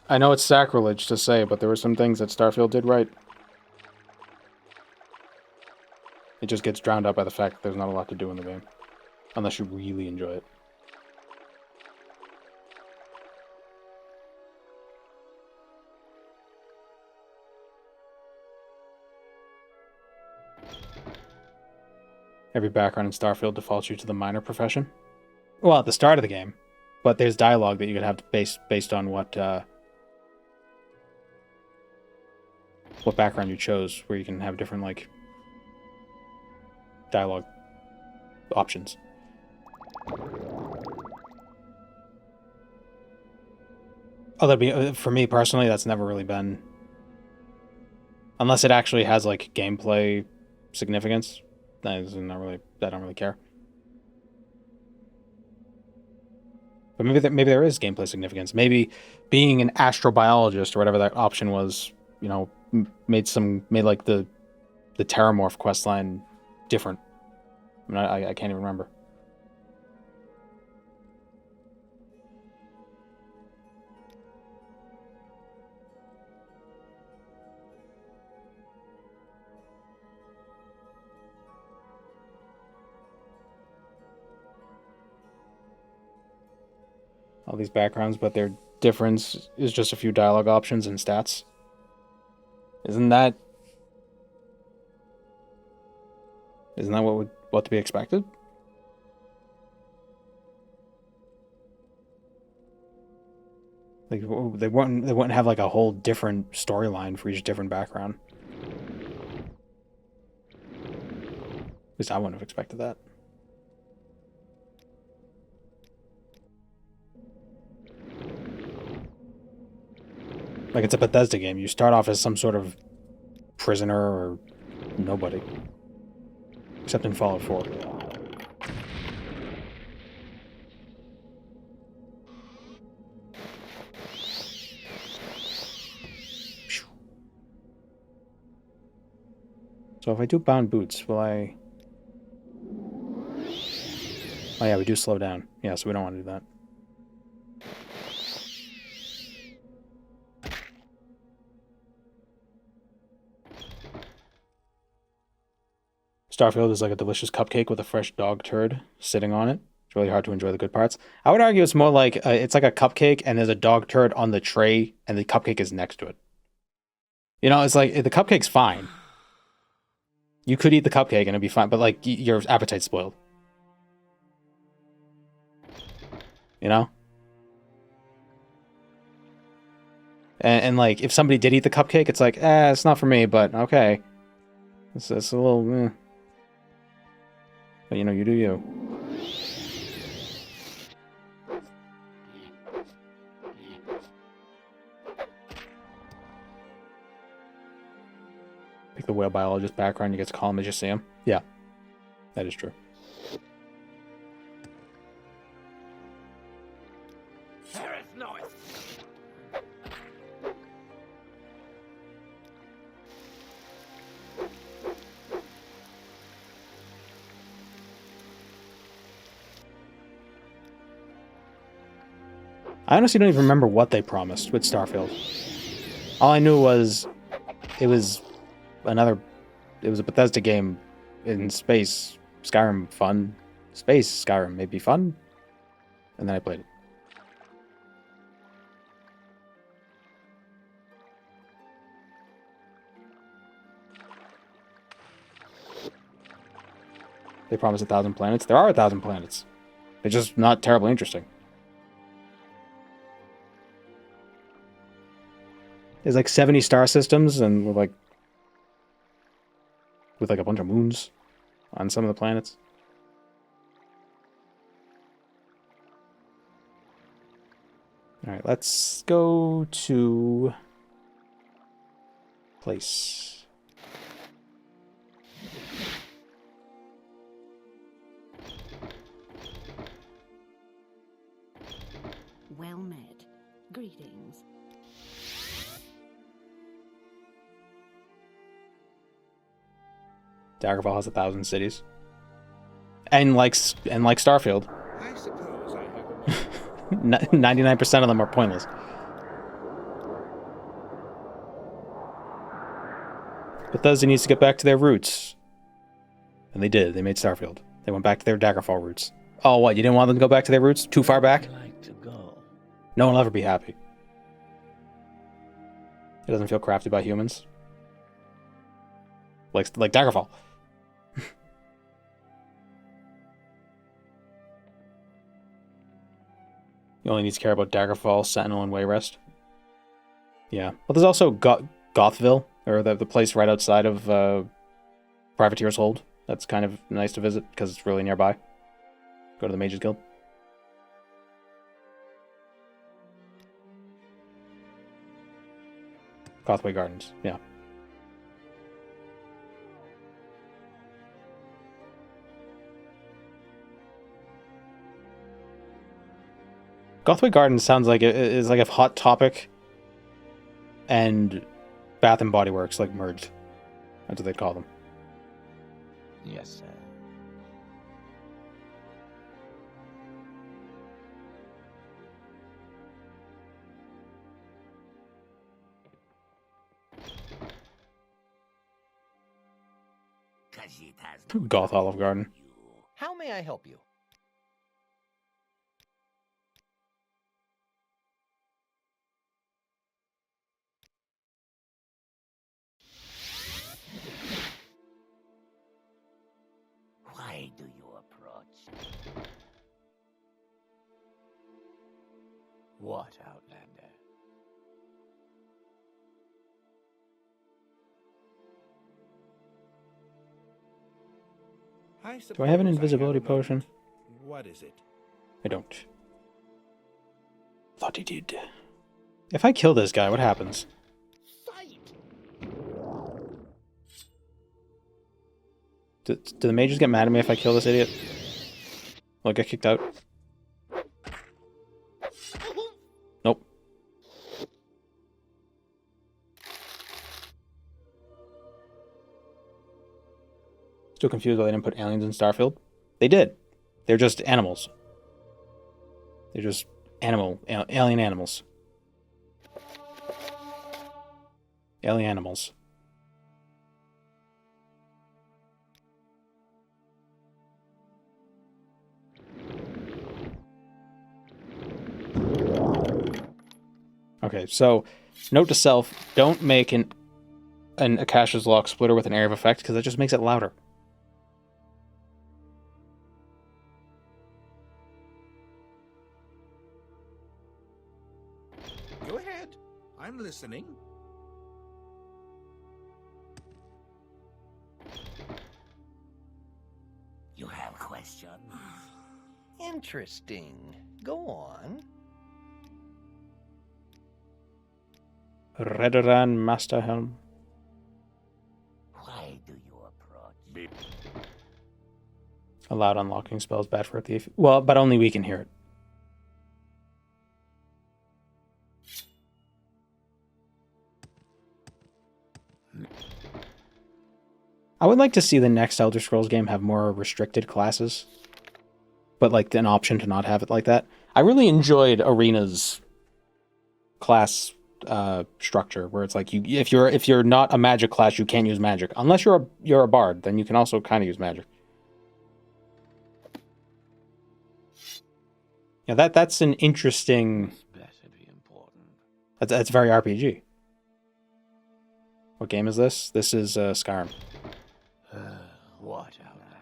A: I know it's sacrilege to say, but there were some things that Starfield did right. It just gets drowned out by the fact that there's not a lot to do in the game. Unless you really enjoy it. Every background in Starfield defaults you to the miner profession. Well, at the start of the game. But there's dialogue that you could have based on what background you chose, where you can have different, like, dialogue options. Oh, that'd be, for me personally, that's never really been, unless it actually has, like, gameplay significance. I don't really care. But maybe there is gameplay significance. Maybe being an astrobiologist or whatever that option was, you know, made like the Terramorph questline different. I mean, I can't even remember. All these backgrounds, but their difference is just a few dialogue options and stats. Isn't that what to be expected? Like they wouldn't have like a whole different storyline for each different background. At least I wouldn't have expected that. Like, it's a Bethesda game. You start off as some sort of prisoner or nobody. Except in Fallout 4. So if I do bound boots, will I... Oh yeah, we do slow down. Yeah, so we don't want to do that. Starfield is like a delicious cupcake with a fresh dog turd sitting on it. It's really hard to enjoy the good parts. I would argue it's more like it's like a cupcake and there's a dog turd on the tray and the cupcake is next to it. You know, it's like the cupcake's fine. You could eat the cupcake and it'd be fine, but like your appetite's spoiled. You know? And like if somebody did eat the cupcake, it's like, it's not for me, but okay. It's a little... But, you know, you do you. Pick the whale biologist background, you get to call him as you see him. Yeah, that is true.
J: There is noise.
A: I honestly don't even remember what they promised with Starfield. All I knew was it was a Bethesda game in space, Skyrim fun. Space Skyrim may be fun. And then I played it. They promise 1,000 planets. There are 1,000 planets. They're just not terribly interesting. There's like 70 star systems, and with like a bunch of moons on some of the planets. All right, let's go to place.
I: Well met. Greetings.
A: Daggerfall has 1,000 cities, and like Starfield,
E: I suppose I have
A: 99% of them are pointless. Bethesda needs to get back to their roots, and they did. They made Starfield. They went back to their Daggerfall roots. Oh, what? You didn't want them to go back to their roots? Too far back? No one will ever be happy. It doesn't feel crafted by humans. Like Daggerfall. You only need to care about Daggerfall, Sentinel, and Wayrest. Yeah. Well, there's also Gothville, or the place right outside of Privateer's Hold. That's kind of nice to visit, because it's really nearby. Go to the Mages Guild. Gothway Gardens, yeah. Gothway Gardens sounds like it is like if Hot Topic and Bath and Body Works like merged. That's what they'd call them.
E: Yes, sir.
A: Goth Olive Garden.
E: How may I help you?
J: Why do you approach?
E: What, Outlander?
A: Do I have an invisibility potion?
E: What is it?
A: I don't. Thought he did. If I kill this guy, what happens? Do the mages get mad at me if I kill this idiot? Will I get kicked out? Nope. Still confused why they didn't put aliens in Starfield. They did. They're just animals. They're just alien animals. Alien animals. Okay, so note to self: don't make an Akasha's Lock splitter with an area of effect because it just makes it louder.
E: Go ahead. I'm listening.
J: You have questions?
E: Interesting. Go on.
A: Redoran Master Helm.
J: Why do you approach?
A: A loud unlocking spell is bad for a thief. Well, but only we can hear it. I would like to see the next Elder Scrolls game have more restricted classes. But like an option to not have it like that. I really enjoyed Arena's class structure where it's like if you're not a magic class, you can't use magic unless you're a bard. Then you can also kind of use magic. Yeah, that's an interesting. That's very RPG. What game is this? This is Skyrim.
J: What Outlander?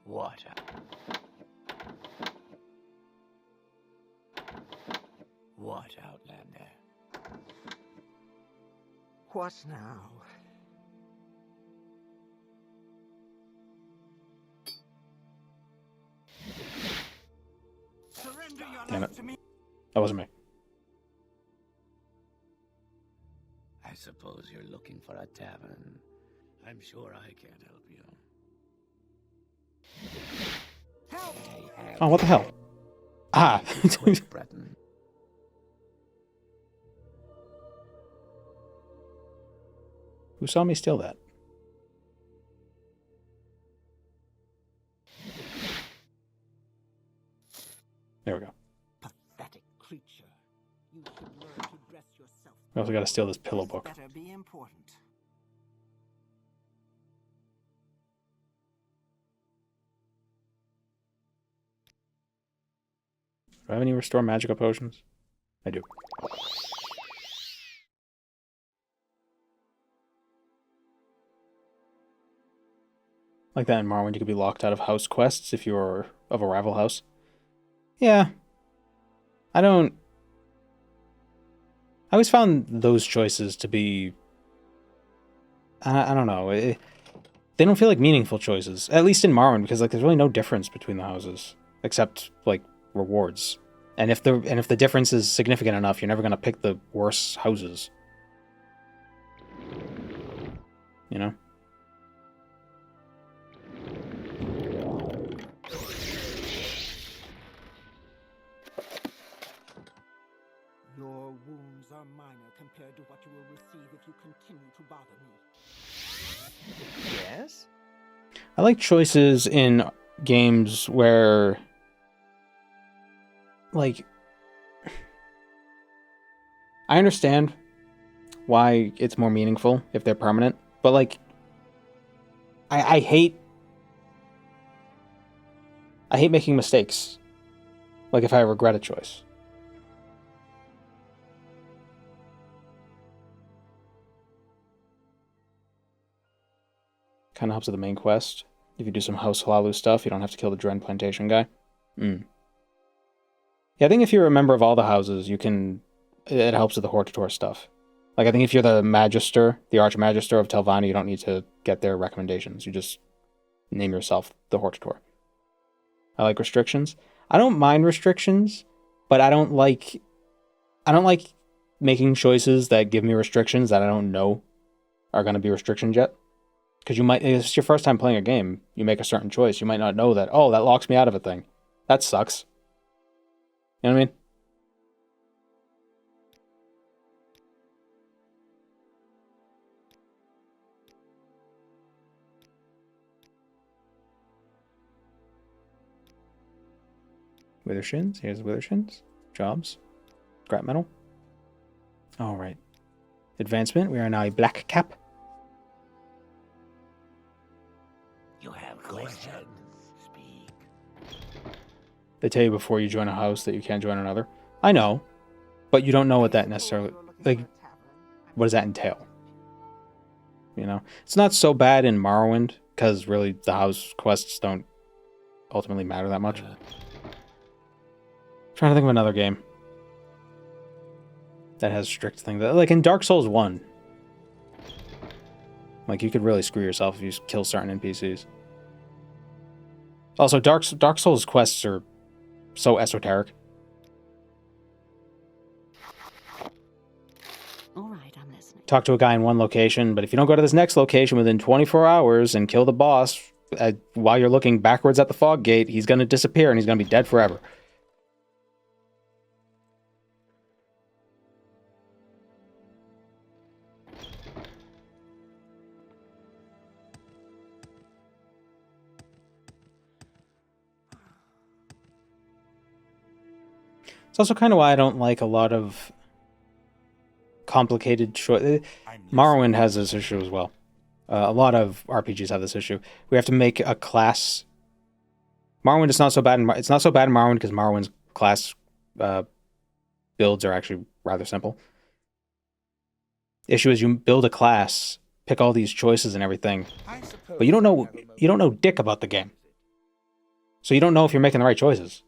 J: What What Outlander?
F: What now?
J: Surrender your
A: Damn
J: life
A: it.
J: to me.
A: That wasn't me.
J: I suppose you're looking for a tavern. I'm sure I can't help you. Help!
A: Oh, what the hell? Ah!
J: Breton.
A: Who saw me steal that? There we go.
F: Pathetic creature. You should learn to dress yourself.
A: We also got to steal this pillow book.
F: Better be important.
A: Do I have any restore magical potions? I do. Like that in Morrowind, you could be locked out of house quests if you're of a rival house. Yeah. I always found those choices to be... I don't know. They don't feel like meaningful choices. At least in Morrowind, because like there's really no difference between the houses. Except, like, rewards. And if the difference is significant enough, you're never going to pick the worse houses. You know?
F: Your wounds are minor compared to what you will receive if you continue to bother me.
J: Yes?
A: I like choices in games where, like, I understand why it's more meaningful if they're permanent, but like, I hate making mistakes. Like if I regret a choice. Kind of helps with the main quest. If you do some House Halalu stuff, you don't have to kill the Dren Plantation guy. Yeah, I think if you're a member of all the houses, you can... It helps with the Hortator stuff. Like, I think if you're the Magister, the Archmagister of Telvanni, you don't need to get their recommendations. You just name yourself the Hortator. I like restrictions. I don't mind restrictions, but I don't like making choices that give me restrictions that I don't know are going to be restrictions yet. Because it's your first time playing a game, you make a certain choice. You might not know that, oh, that locks me out of a thing. That sucks. You know what I mean? Withershins. Here's Withershins. Jobs. Scrap metal. Alright. Advancement. We are now a black cap.
J: You have questions. Speak.
A: They tell you before you join a house that you can't join another. I know. But you don't know what that necessarily... Like, what does that entail? You know? It's not so bad in Morrowind, because really the house quests don't ultimately matter that much. Trying to think of another game that has strict things. Like in Dark Souls 1. Like, you could really screw yourself if you kill certain NPCs. Also, Dark Souls quests are so esoteric.
I: All right, I'm listening.
A: Talk to a guy in one location, but if you don't go to this next location within 24 hours and kill the boss while you're looking backwards at the fog gate, he's going to disappear and he's going to be dead forever. It's also kind of why I don't like a lot of complicated choice. Morrowind has this issue as well. A lot of RPGs have this issue. We have to make a class. Morrowind is not so bad. It's not so bad in Morrowind because Morrowind's class builds are actually rather simple. The issue is you build a class, pick all these choices and everything, but you don't know dick about the game. So you don't know if you're making the right choices.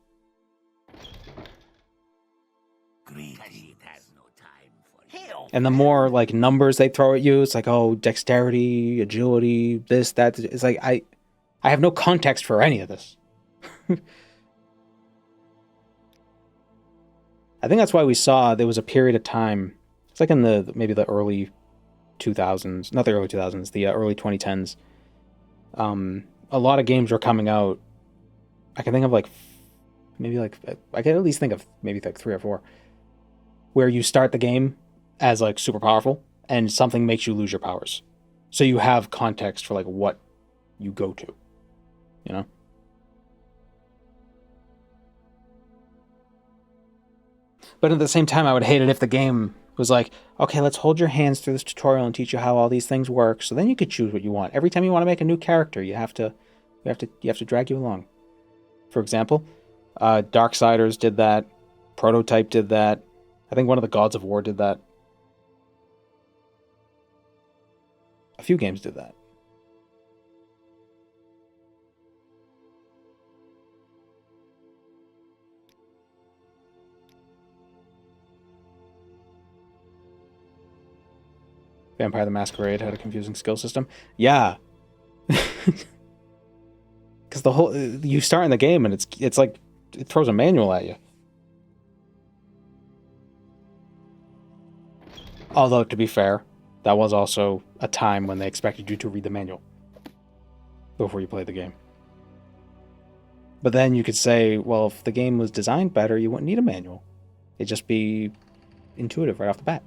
A: And the more like numbers they throw at you, it's like, oh, dexterity, agility, this, that. It's like I have no context for any of this. I think that's why we saw there was a period of time. It's like in maybe the early 2000s, not the early 2000s, the early 2010s. A lot of games were coming out. I can think of I can at least think of maybe like 3 or 4, where you start the game as like super powerful and something makes you lose your powers, so you have context for like what you go to, you know. But at the same time, I would hate it if the game was like, okay, let's hold your hands through this tutorial and teach you how all these things work, so then you could choose what you want. Every time you want to make a new character, you have to drag you along. For example, Darksiders did that. Prototype did that. I think one of the Gods of War did that. A few games did that. Vampire the Masquerade had a confusing skill system. Yeah. Because the whole you start in the game and it's like it throws a manual at you. Although to be fair, that was also a time when they expected you to read the manual before you play the game. But then you could say, well, if the game was designed better, you wouldn't need a manual. It'd just be intuitive right off the bat.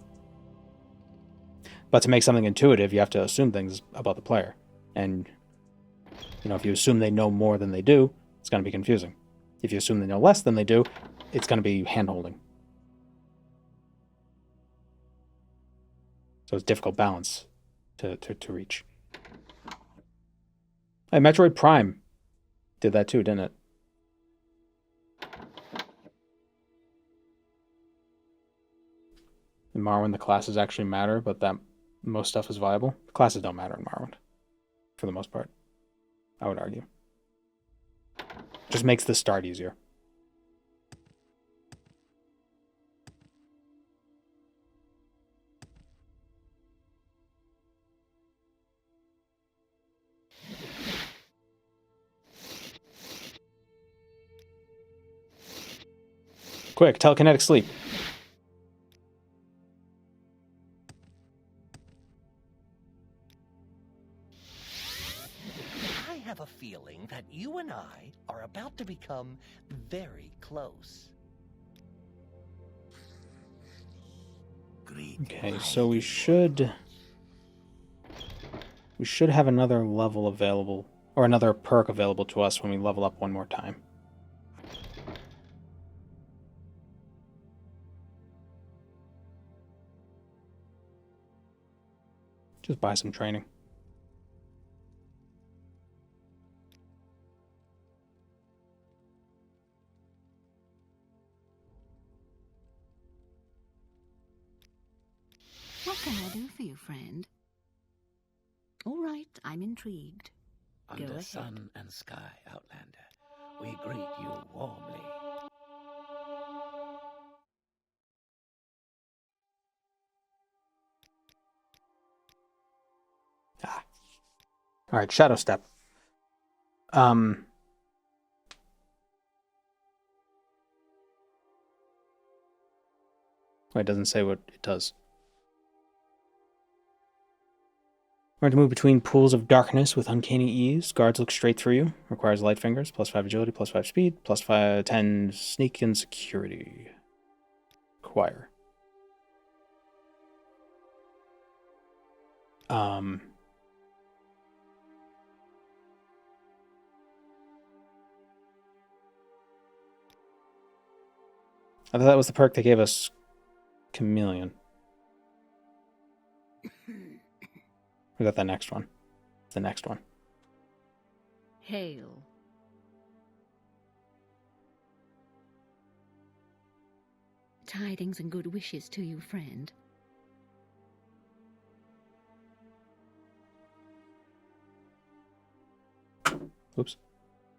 A: But to make something intuitive, you have to assume things about the player. And, you know, if you assume they know more than they do, it's going to be confusing. If you assume they know less than they do, it's going to be hand-holding. So it's a difficult balance to reach. Hey, Metroid Prime did that too, didn't it? In Morrowind, the classes actually matter, but that most stuff is viable. Classes don't matter in Morrowind, for the most part, I would argue. Just makes the start easier. Quick, telekinetic sleep.
N: I have a feeling that you and I are about to become very close.
A: Okay, so we should have another level available, or another perk available to us when we level up one more time. Just buy some training.
I: What can I do for you, friend? All right, I'm intrigued. Go
J: Under
I: ahead.
J: sun and sky, Outlander, we greet you warmly.
A: All right, Shadow Step. Well, it doesn't say what it does. Learn to move between pools of darkness with uncanny ease. Guards look straight through you. Requires light fingers. +5 agility, +5 speed, +10 sneak and security. Acquire. I thought that was the perk they gave us Chameleon. Or is that the next one? It's the next one.
I: Hail. Tidings and good wishes to you, friend.
A: Oops.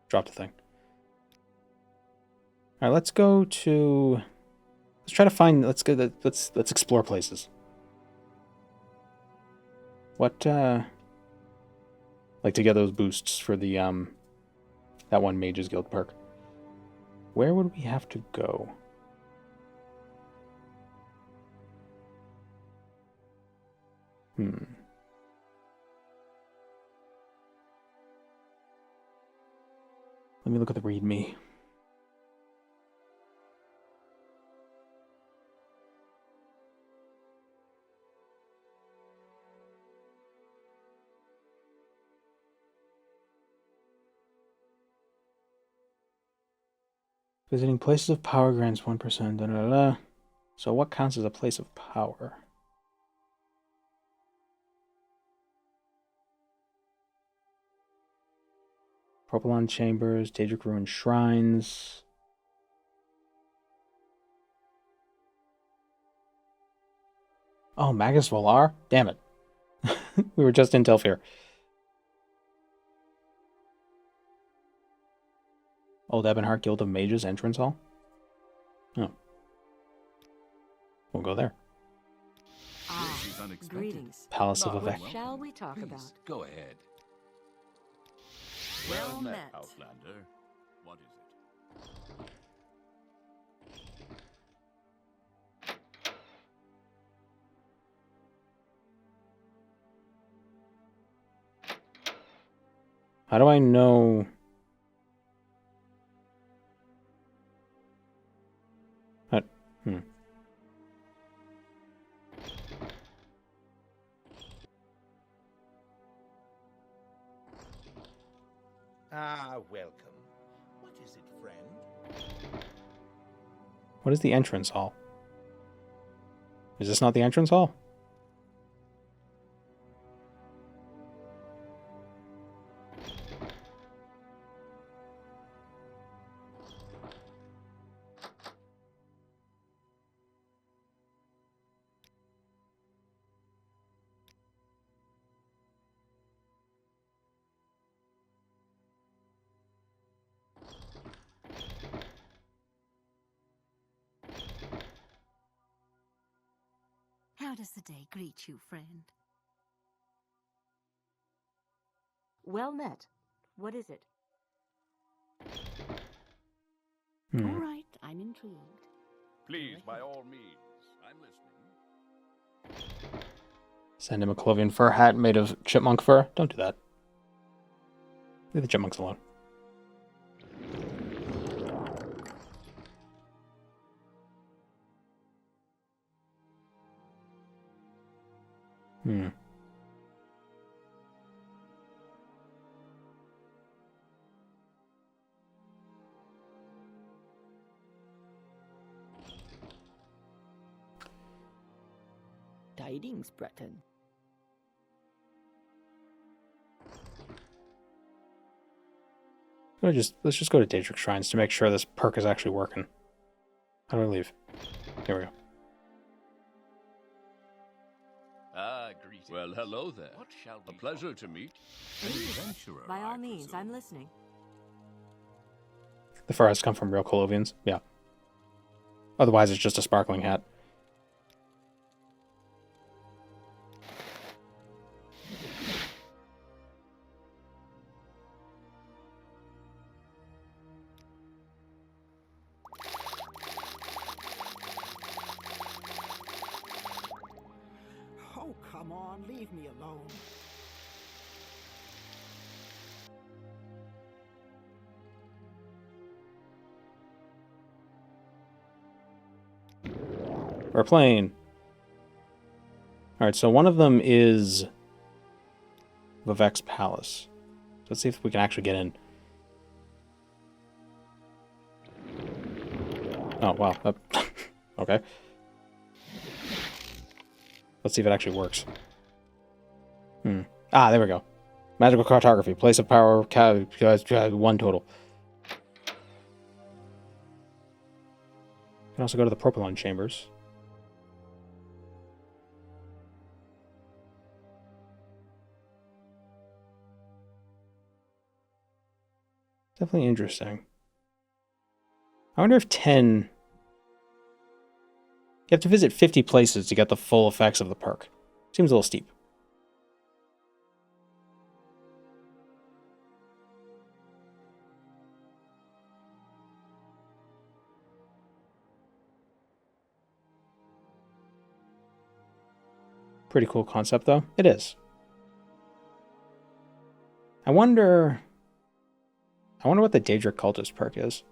A: Dropped the thing. Alright, let's go to... Let's try to find... Let's explore places. What, like to get those boosts for the, that one Mage's Guild perk. Where would we have to go? Let me look at the README. Visiting places of power grants 1%. Da, da, da, da. So what counts as a place of power? Propylon chambers, Daedric Ruin shrines. Oh, Magus Valar? Damn it. We were just in Telfair. Old Ebonheart Guild of Mages entrance hall? Oh. We'll go there.
K: Greetings.
A: Palace of
K: What
A: Vivec.
K: shall we talk about?
M: Go ahead.
K: Well met.
B: Outlander. What is it?
A: How do I know...
E: Ah, welcome. What is it, friend?
A: What is the entrance hall? Is this not the entrance hall?
I: How does the day greet you, friend?
K: Well met. What is it?
I: All right, I'm intrigued.
L: Please, by all means. I'm listening.
A: Send him a Clovian fur hat made of chipmunk fur. Don't do that. Leave the chipmunks alone.
K: Tidings, Breton.
A: Let's just go to Daedric Shrines to make sure this perk is actually working. How do I leave? Here we go.
L: Ah, greetings. Well, hello there. What shall we A pleasure to meet.
B: An adventurer,
K: By all
B: I
K: means,
B: presume.
K: I'm listening.
A: The fur has come from real Colovians. Yeah. Otherwise, it's just a sparkling hat.
F: Oh, come on, leave me alone.
A: We're playing. Alright, so one of them is Vivec's Palace. Let's see if we can actually get in. Oh, wow. Okay. Let's see if it actually works. Ah, there we go. Magical cartography. Place of power. 1 total. You can also go to the propylon chambers. Definitely interesting. I wonder if 10... You have to visit 50 places to get the full effects of the perk. Seems a little steep. Pretty cool concept, though. It is. I wonder what the Daedric Cultist perk is.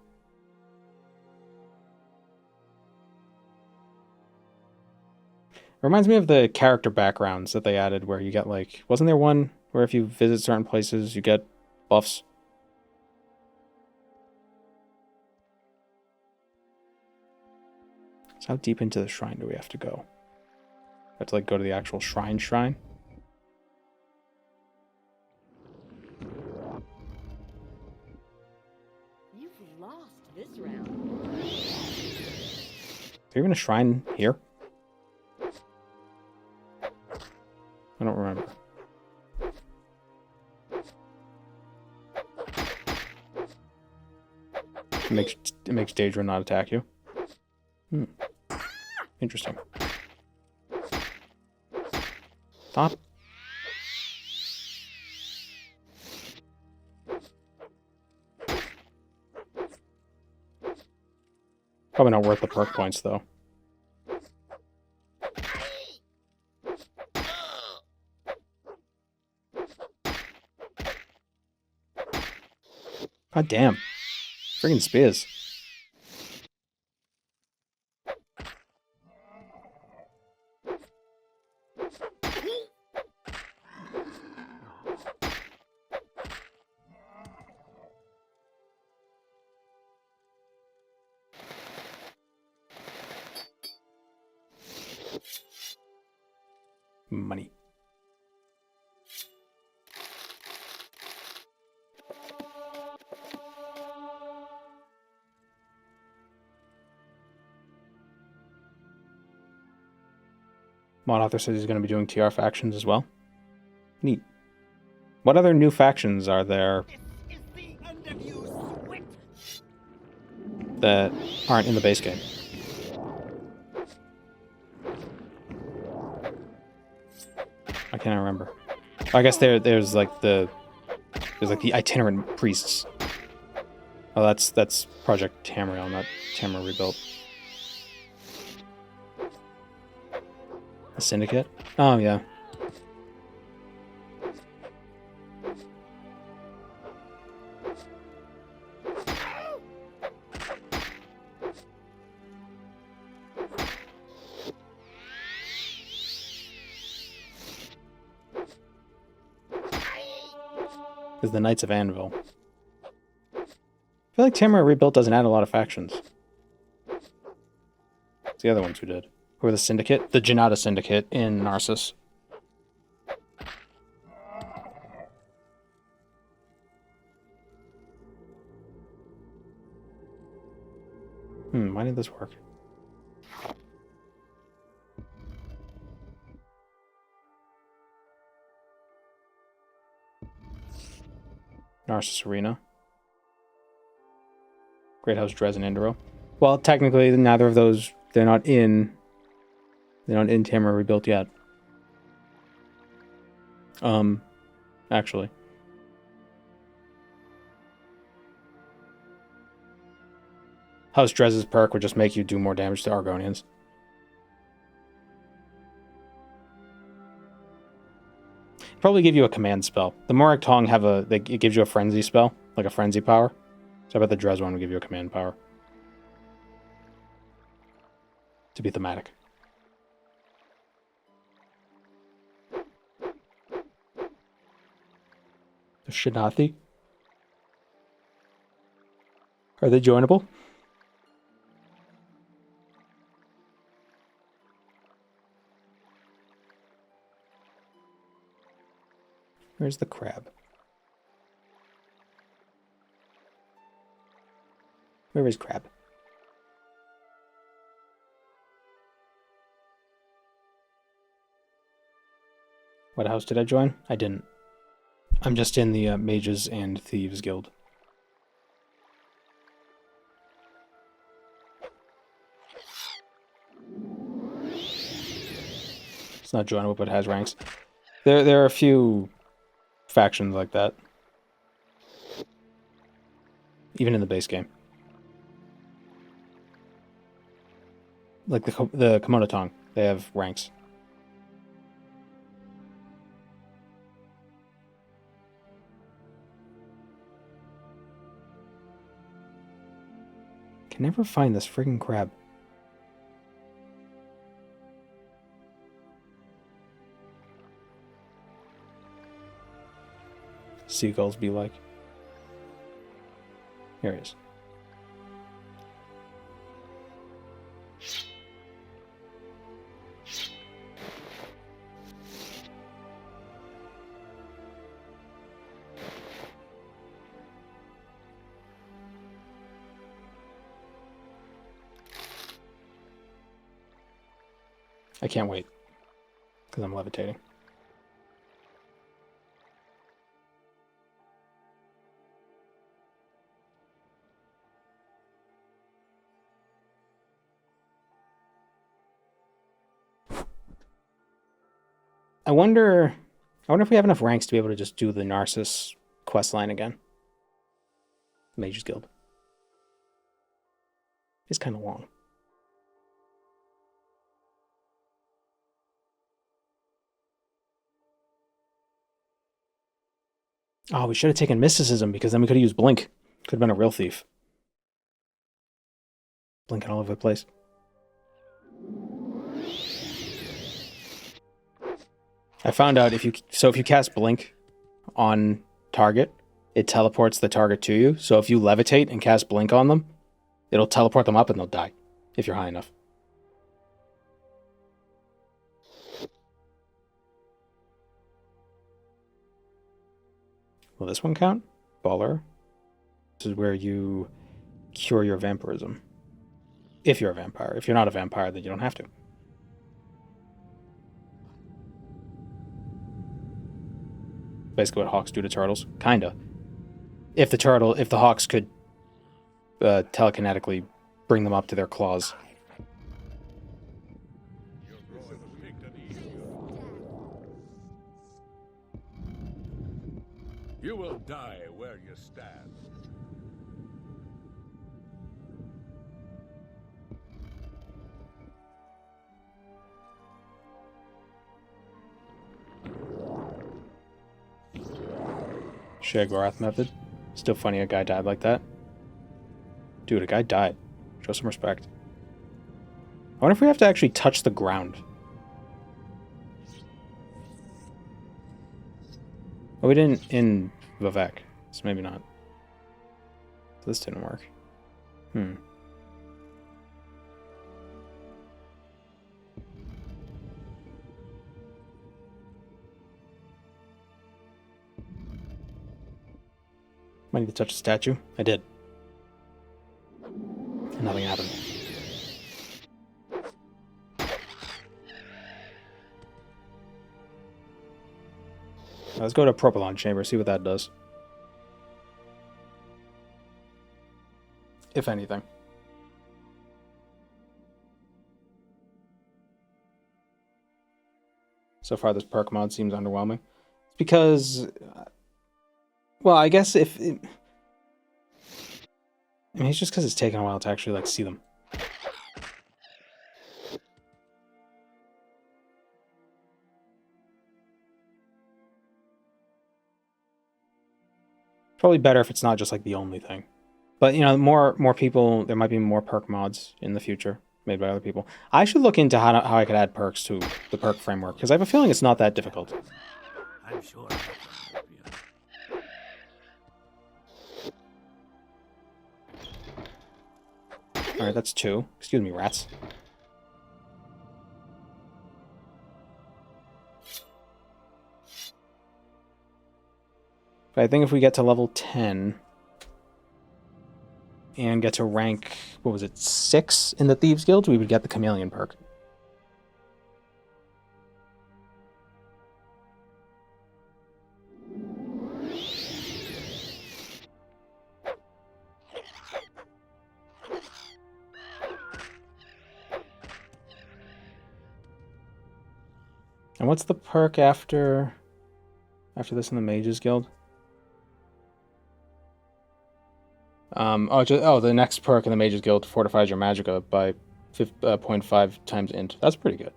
A: It reminds me of the character backgrounds that they added where you get, like... Wasn't there one where if you visit certain places, you get buffs? So how deep into the shrine do we have to go? We have to, like, go to the actual shrine?
I: You've lost this round.
A: Is there even a shrine here? I don't remember. It makes Daedra not attack you. Interesting. Stop. Probably not worth the perk points, though. God damn. Friggin' spears. Money. Mod author says he's going to be doing TR factions as well. Neat. What other new factions are there that aren't in the base game? I can't remember. I guess there's like the itinerant priests. Oh, that's Project Tamriel, not Tamriel Rebuilt. The Syndicate? Oh yeah. Is the Knights of Anvil. I feel like Tamriel Rebuilt doesn't add a lot of factions. It's the other ones who did. Who are the Syndicate? The Janata Syndicate in Narcissus. Why did this work? Narcissus Arena. Great House Dres and Indero. Well, technically, neither of those, they're not in Tamriel Rebuilt yet. Actually. House Dres's perk would just make you do more damage to Argonians. Probably give you a command spell. The Morak Tong it gives you a frenzy spell, like a frenzy power. So I bet the Dres one will give you a command power. To be thematic. The Shinathi? Are they joinable? Where's the crab? Where is crab? What house did I join? I didn't. I'm just in the Mages and Thieves Guild. It's not joinable, but it has ranks. There are a few factions like that. Even in the base game. Like the Komodo Tong, they have ranks. Can never find this friggin' crab. Seagulls be like. Here it is. I can't wait, because I'm levitating. I wonder if we have enough ranks to be able to just do the Narcissus questline again. Mages Guild. It's kind of long. Oh, we should have taken Mysticism, because then we could have used Blink. Could have been a real thief. Blinking all over the place. I found out if you cast Blink on target, it teleports the target to you. So if you levitate and cast Blink on them, it'll teleport them up and they'll die if you're high enough. Will this one count? Baller. This is where you cure your vampirism. If you're a vampire. If you're not a vampire, then you don't have to. Basically what hawks do to turtles. Kinda. If the hawks could telekinetically bring them up to their claws.
M: You will die where you stand.
A: Shaggorath method. Still funny a guy died like that. Dude, a guy died. Show some respect. I wonder if we have to actually touch the ground. Oh, we didn't in Vivek, so maybe not. This didn't work. Might need to touch the statue. I did. And nothing happened. Let's go to Propylon Chamber, see what that does. If anything. So far, this perk mod seems underwhelming. It's because... well, I guess if... I mean, it's just because it's taken a while to actually, like, see them. Probably better if it's not just like the only thing. But you know, more people, there might be more perk mods in the future made by other people. I should look into how I could add perks to the perk framework, because I have a feeling it's not that difficult.
J: I'm sure.
A: Alright, that's 2. Excuse me, rats. But I think if we get to level 10 and get to rank, what was it, 6 in the Thieves Guild, we would get the Chameleon perk. And what's the perk after this in the Mages Guild? The next perk in the Mages Guild fortifies your magicka by 0.5 times int. That's pretty good.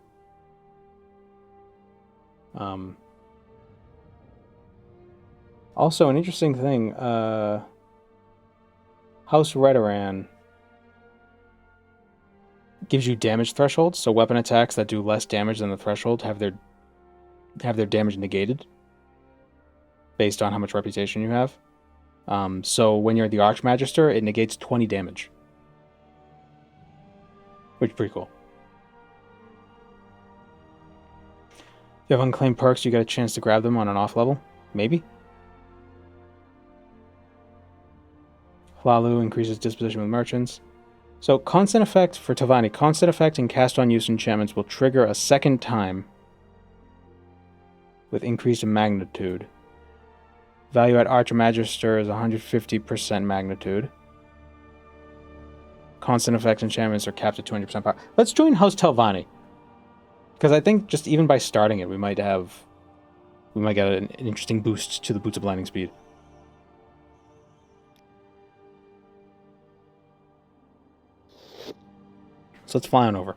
A: Also, an interesting thing, House Redoran gives you damage thresholds, so weapon attacks that do less damage than the threshold have their damage negated based on how much reputation you have. So when you're the Archmagister, it negates 20 damage. Which is pretty cool. If you have unclaimed perks, you get a chance to grab them on an off level. Maybe. Hlalu increases disposition with merchants. So constant effect for Tavani. Constant effect and cast on use enchantments will trigger a second time with increased magnitude. Value at Archmagister is 150% magnitude. Constant effect enchantments are capped at 20% power. Let's join House Telvanni. Because I think just even by starting it, we might get an interesting boost to the Boots of Blinding Speed. So let's fly on over.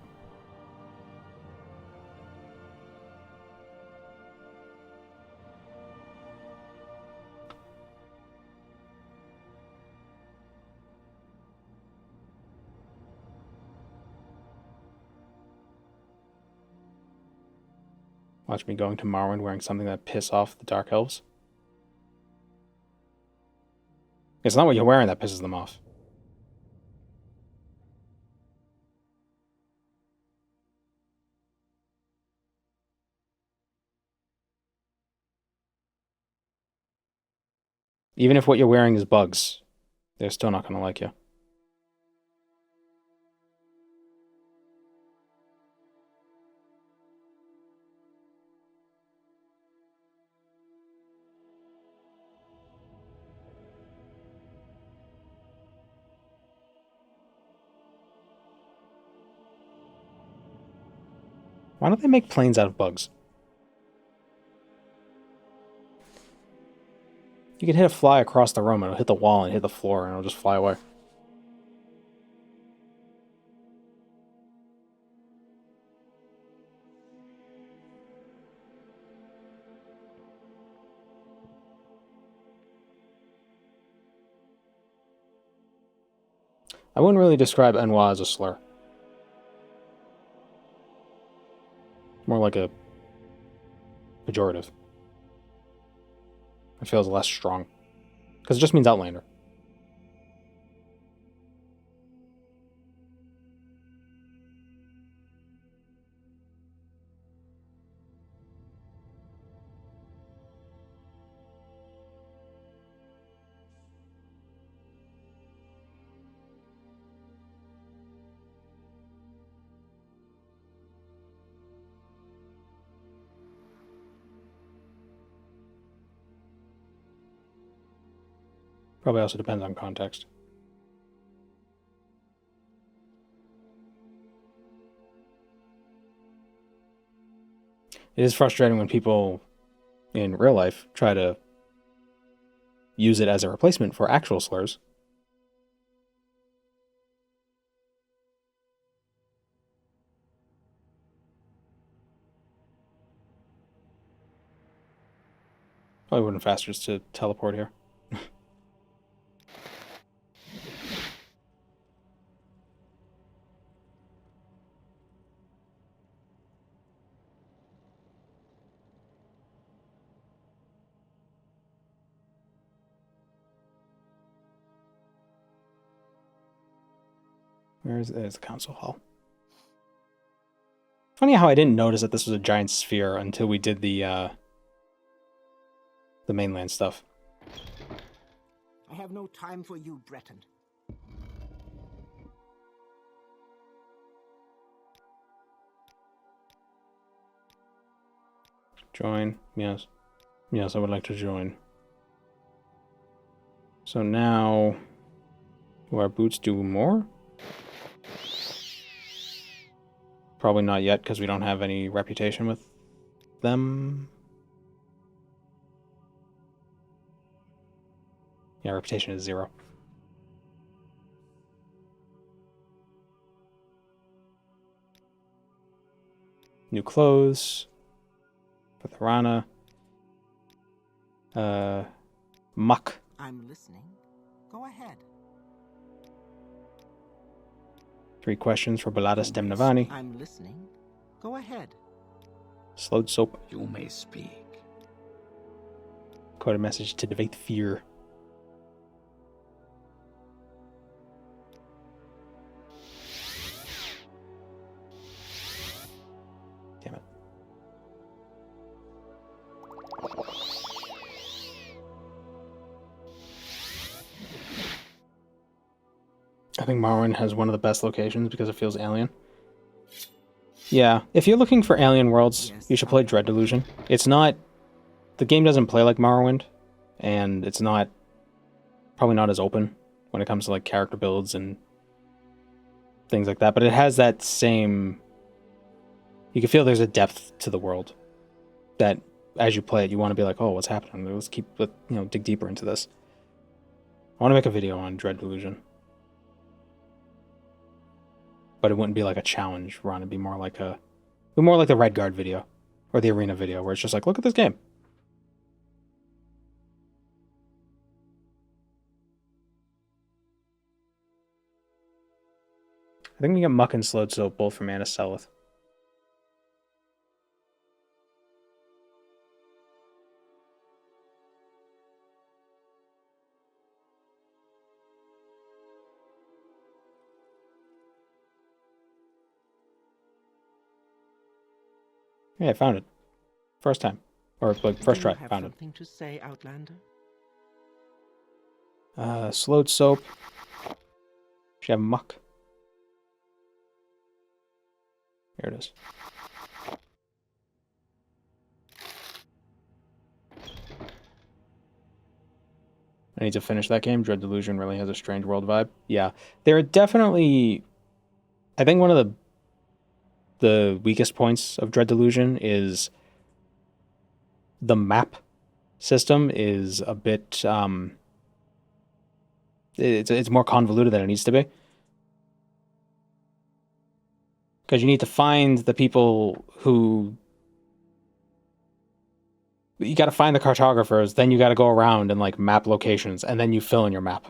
A: Watch me going to Morrowind wearing something that piss off the Dark Elves. It's not what you're wearing that pisses them off. Even if what you're wearing is bugs, they're still not going to like you. Why don't they make planes out of bugs? You could hit a fly across the room, and it'll hit the wall and hit the floor, and it'll just fly away. I wouldn't really describe Enwa as a slur. More like a pejorative. It feels less strong. Because it just means Outlander. Probably also depends on context. It is frustrating when people in real life try to use it as a replacement for actual slurs. Probably wouldn't faster just to teleport here. There's the council hall. Funny how I didn't notice that this was a giant sphere until we did the mainland stuff.
F: have no time for you, Breton.
A: Join. Yes. Yes, I would like to join. So now, will our boots do more? Probably not yet, because we don't have any reputation with them. Yeah, reputation is 0. New clothes. For Tharana. Muck.
F: I'm listening. Go ahead.
A: 3 questions for Baladas Demnavani.
F: I'm listening. Go ahead.
A: Slowed soap.
J: You may speak.
A: Coded message to Devate Fear. Damn it. I think Morrowind has one of the best locations because it feels alien. Yeah, if you're looking for alien worlds, you should play Dread Delusion. It's not... The game doesn't play like Morrowind, and it's not... Probably not as open when it comes to like character builds and things like that, but it has that same... You can feel there's a depth to the world that as you play it, you want to be like, oh, what's happening? Let's dig deeper into this. I want to make a video on Dread Delusion. But it wouldn't be like a challenge run. It'd be more like the Redguard video or the Arena video, where it's just like, look at this game. I think we get Muck and Slowed Soap both from Anna Selith. Yeah, I found it. First time. Or, like, first try, found it.
F: Something to say, Outlander?
A: Slowed Soap. Should have Muck. Here it is. I need to finish that game. Dread Delusion really has a strange world vibe. Yeah. There are definitely... I think one of the weakest points of Dread Delusion is the map system is a bit it's more convoluted than it needs to be, because you need to find the people who you got to find the cartographers, then you got to go around and like map locations, and then you fill in your map.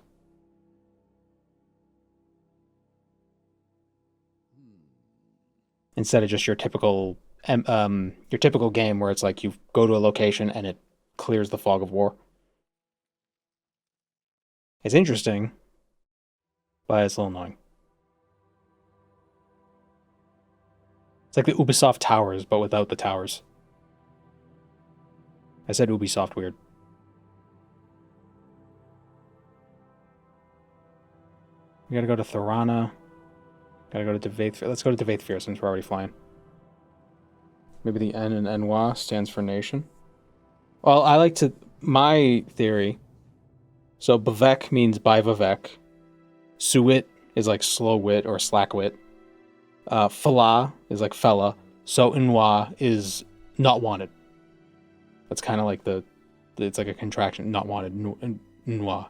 A: Instead of just your typical game where it's like you go to a location and it clears the fog of war. It's interesting, but it's a little annoying. It's like the Ubisoft towers, but without the towers. I said Ubisoft weird. We gotta go to Tharana. Gotta go to Devate. Let's go to Devate Fear since we're already flying. Maybe the N in Enwa stands for nation. Well, I like to... My theory... So, Bavek means by Vivek. Suwit is like slow wit or slack wit. Fala is like fella. So, Enwa is not wanted. That's kind of like it's like a contraction. Not wanted. Enwa.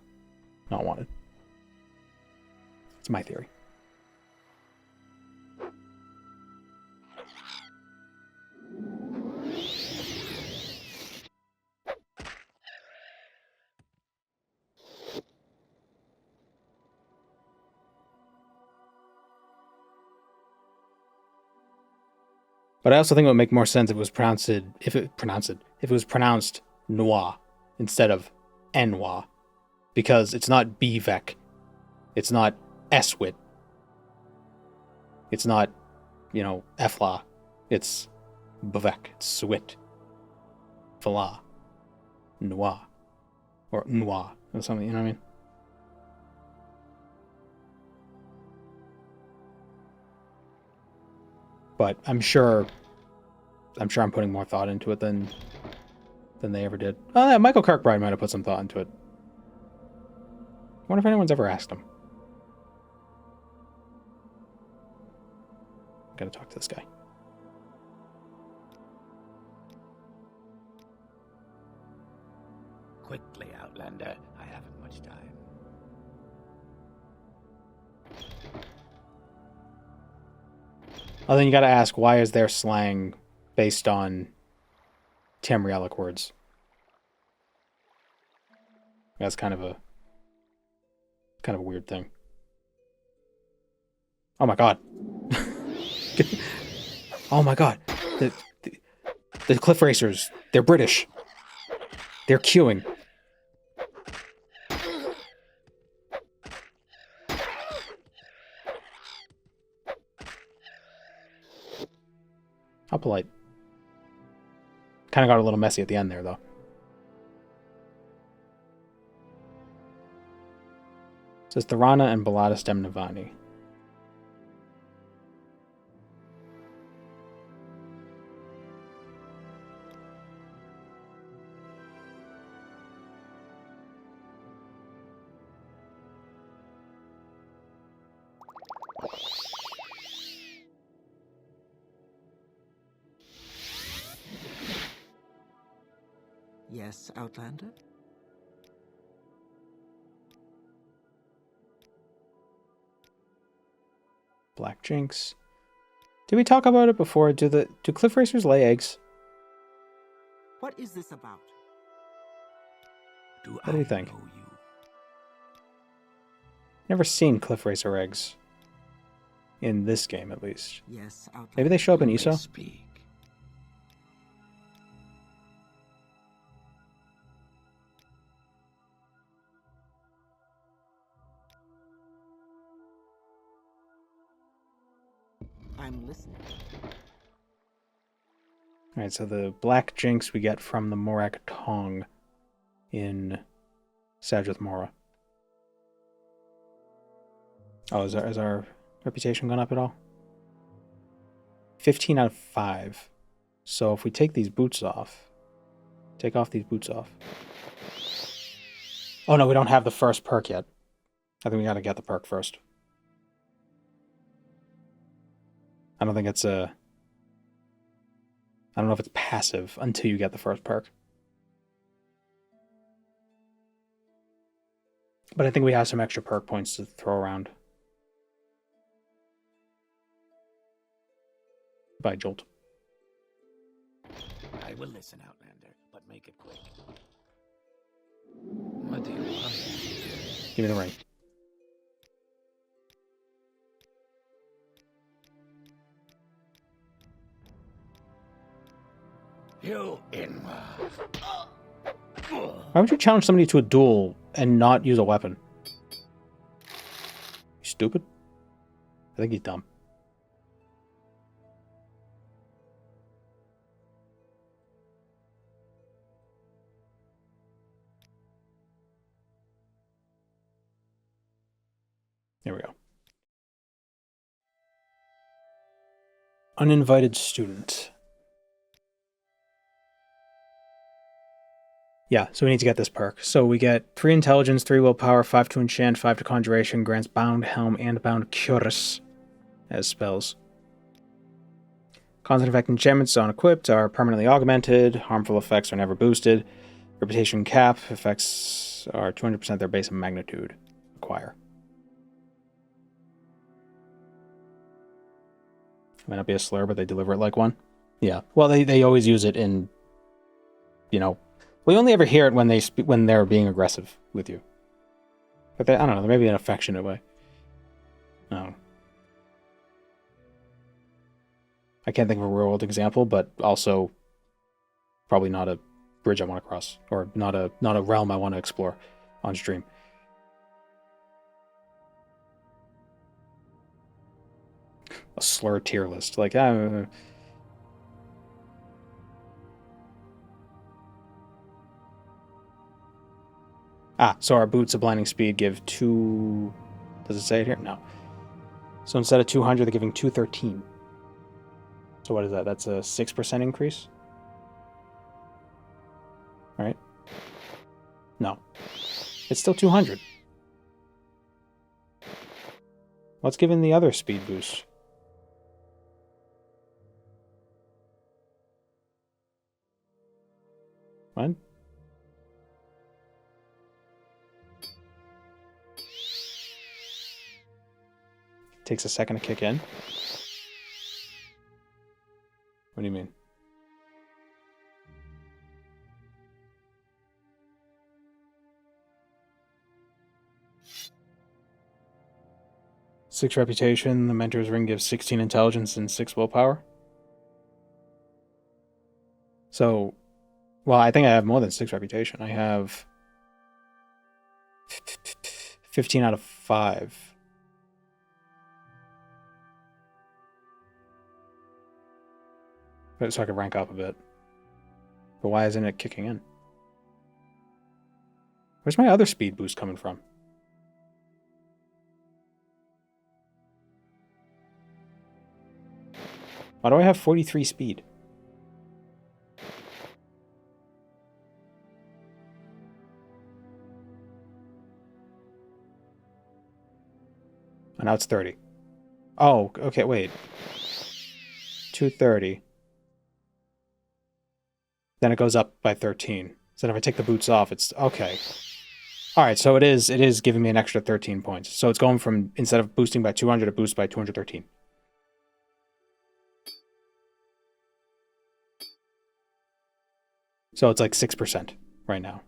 A: Not wanted. It's my theory. But I also think it would make more sense if it was pronounced Noir instead of Enwa, because it's not Bvec, it's not Eswit, it's not, Efla, it's Bvec, it's Swit, Fala, Noir, or Noir, or something, you know what I mean? But I'm sure I'm putting more thought into it than they ever did. Oh, yeah, Michael Kirkbride might have put some thought into it. I wonder if anyone's ever asked him. Gotta talk to this guy.
J: Quickly, Outlander. I haven't much time.
A: Oh, then you gotta ask, why is there slang based on Tamrielic words? That's kind of a weird thing. Oh my god. Oh my god. The Cliff Racers, they're British. They're queuing. How polite. Kind of got a little messy at the end there, though. It says Tharana and Balada Stemnavani.
F: Yes, Outlander?
A: Black Jinx. Did we talk about it before? Do Cliff Racers lay eggs?
F: What is this about?
A: What do you think? Never seen Cliff Racer eggs. In this game, at least.
F: Yes, Outlander.
A: Maybe they show up in ESO?
J: Speak.
F: I'm listening.
A: Alright, so the Black Jinx we get from the Morak Tong in Sajith Mora. Oh, is our reputation gone up at all? 15 out of 5. So if we take these boots off, take off these boots off. Oh no, we don't have the first perk yet. I think we gotta get the perk first. I don't think it's I don't know if it's passive until you get the first perk. But I think we have some extra perk points to throw around. By Jolt.
J: I will listen, Outlander, but make it quick. What do you want?
A: Give me the ring.
J: You Inma.
A: Why would you challenge somebody to a duel and not use a weapon? You stupid? I think he's dumb. There we go. Uninvited student. Yeah, so we need to get this perk. So we get 3 intelligence, 3 willpower, 5 to enchant, 5 to conjuration, grants bound helm and bound quirks as spells. Constant effect enchantments on equipped are permanently augmented. Harmful effects are never boosted. Reputation cap effects are 200% their base magnitude. Acquire. Might not be a slur, but they deliver it like one. Yeah. Well, they always use it in, you know, we only ever hear it when they're being aggressive with you. But I don't know, there may be an affectionate way. No. I can't think of a real world example, but also probably not a bridge I want to cross, or not a realm I want to explore on stream. A slur tier list, like so our boots of blinding speed give 2. Does it say it here? No. So instead of 200, they're giving 213. So what is that? That's a 6% increase? Right? No. It's still 200. What's giving the other speed boost? What? Takes a second to kick in. What do you mean? Six reputation, the mentor's ring gives 16 intelligence and 6 willpower. So, well, I think I have more than 6 reputation. I have 15 out of 5. So I could rank up a bit. But why isn't it kicking in? Where's my other speed boost coming from? Why do I have 43 speed? Oh, now it's 30. Oh, okay, wait. 230. Then it goes up by 13. So then if I take the boots off, it's okay. All right, so it is giving me an extra 13 points. So it's going from, instead of boosting by 200, it boosts by 213. So it's like 6% right now.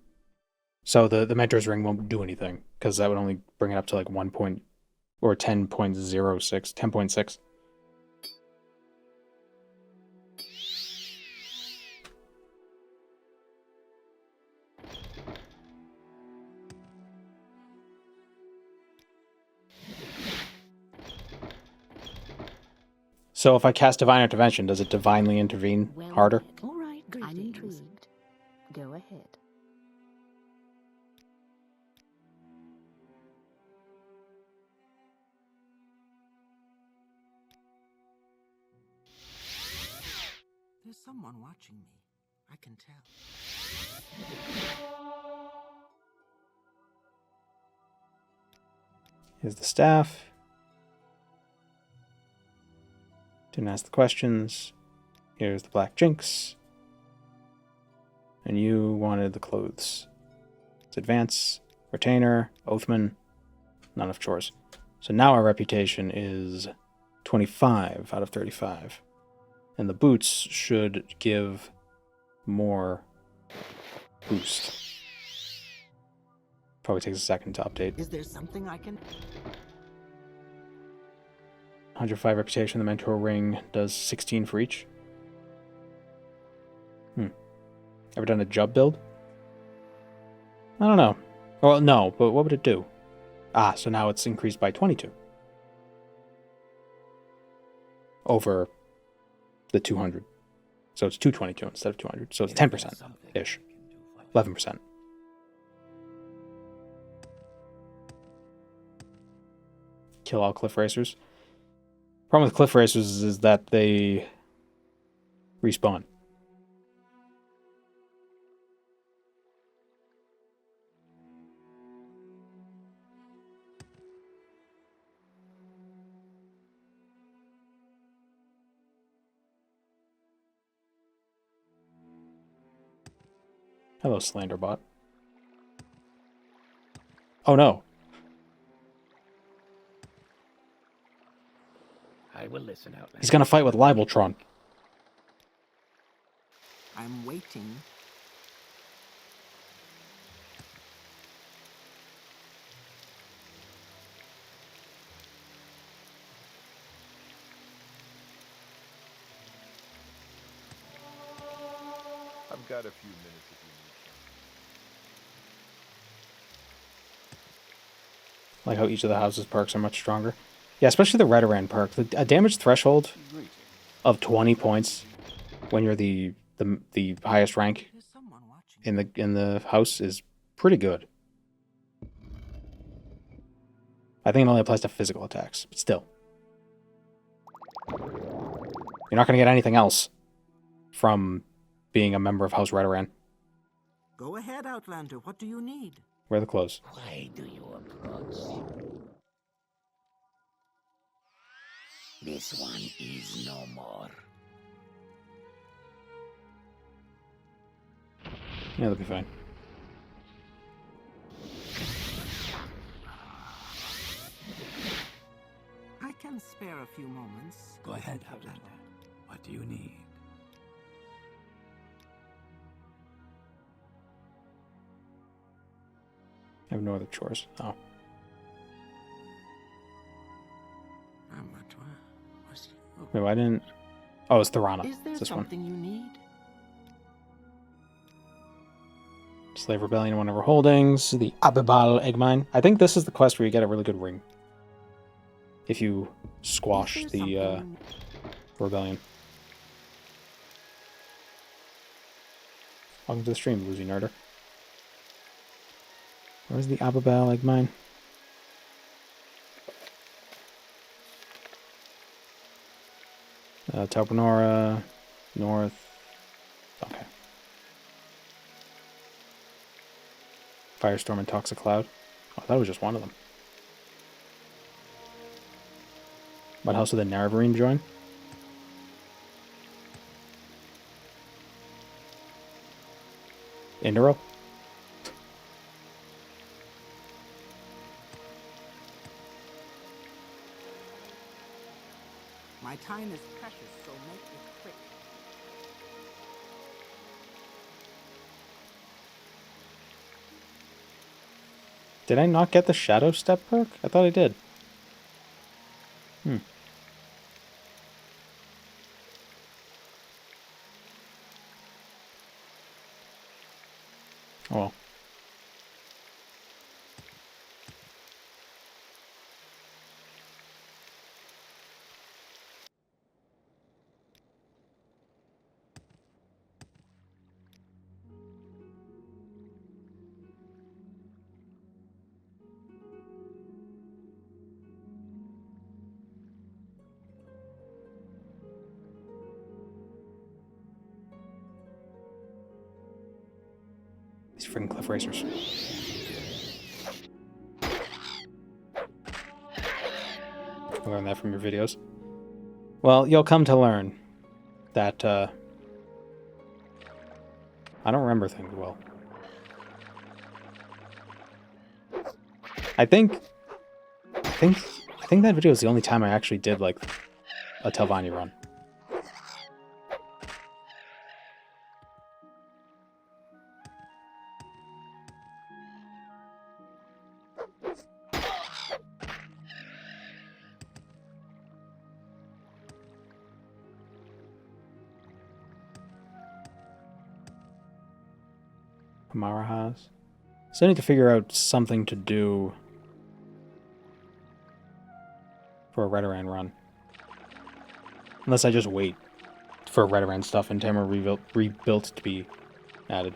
A: So the mentor's ring won't do anything because that would only bring it up to like 1 point or 10.06, 10.6. So if I cast Divine Intervention, does it divinely intervene harder?
I: All right, I'm intrigued. Go ahead.
F: There's someone watching me. I can tell.
A: Here's the staff. Didn't ask the questions. Here's the black jinx. And you wanted the clothes. It's advance, retainer, oathman, none of chores. So now our reputation is 25 out of 35. And the boots should give more boost. Probably takes a second to update.
F: Is there something I can...
A: 105 reputation, the mentor ring does 16 for each. Ever done a Jub build? I don't know. Well, no, but what would it do? Ah, so now it's increased by 22. Over the 200. So it's 222 instead of 200. So it's 10%-ish. 11%. Kill all cliff racers. Problem with cliff racers is that they respawn. Hello, Slanderbot. Oh no.
J: I will listen out.
A: He's gonna fight with Libeltron.
F: I'm waiting.
B: I've got a few minutes if you need.
A: Like how each of the house's perks are much stronger. Yeah, especially the Redoran perk. A damage threshold of 20 points when you're the highest rank in the house is pretty good. I think it only applies to physical attacks, but still. You're not going to get anything else from being a member of House Redoran.
F: Go ahead, Outlander. What do you need?
A: Wear the clothes.
J: Why do you approach? This one is no more.
A: Yeah, they'll be fine.
F: I can spare a few moments.
J: Go ahead, Outlander. What do you need?
A: I have no other chores. Oh. Wait, why didn't... Oh, it's Thorana.
K: Is there
A: It's this
K: something
A: one.
K: you need?
A: Slave Rebellion, one of our holdings. The Abibal Egg Mine. I think this is the quest where you get a really good ring. If you squash the rebellion. Welcome to the stream, Lucy Nerder. Where's the Abibal Egg Mine? Tauponora, north. Okay. Firestorm and Toxic Cloud. Oh, that was just one of them. What house did the Naravarine join? Indiro?
F: My time is precious, so make it quick.
A: Did I not get the Shadow Step perk? I thought I did. Hmm. Oh well. These freaking cliff racers. I learned that from your videos. Well, you'll come to learn that I don't remember things well. I think that video is the only time I actually did like a Telvanni run. Marahas. So I need to figure out something to do for a Redoran run. Unless I just wait for Redoran stuff in Tamar rebuilt to be added.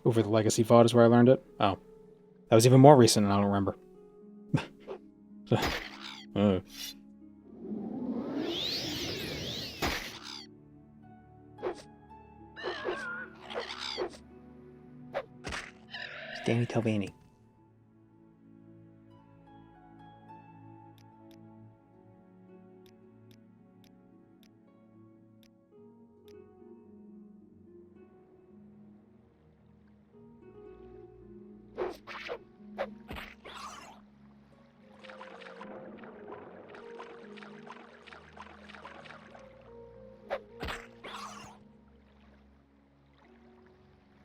A: Over the Legacy VOD is where I learned it? Oh. That was even more recent and I don't remember. Danny Telvanni.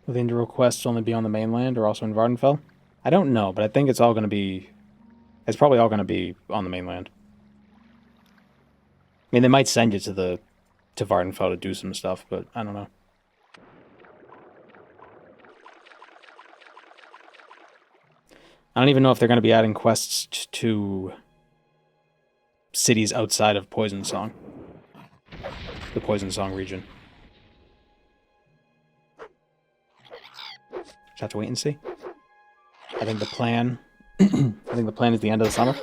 A: Will the Indiro quests only be on the mainland or also in Vardenfell? I don't know, but I think it's all going to be... It's probably all going to be on the mainland. I mean, they might send you to Vardenfell to do some stuff, but I don't know. I don't even know if they're going to be adding quests to cities outside of Poison Song. The Poison Song region. Just have to wait and see. I think the plan I think the plan is the end of the summer.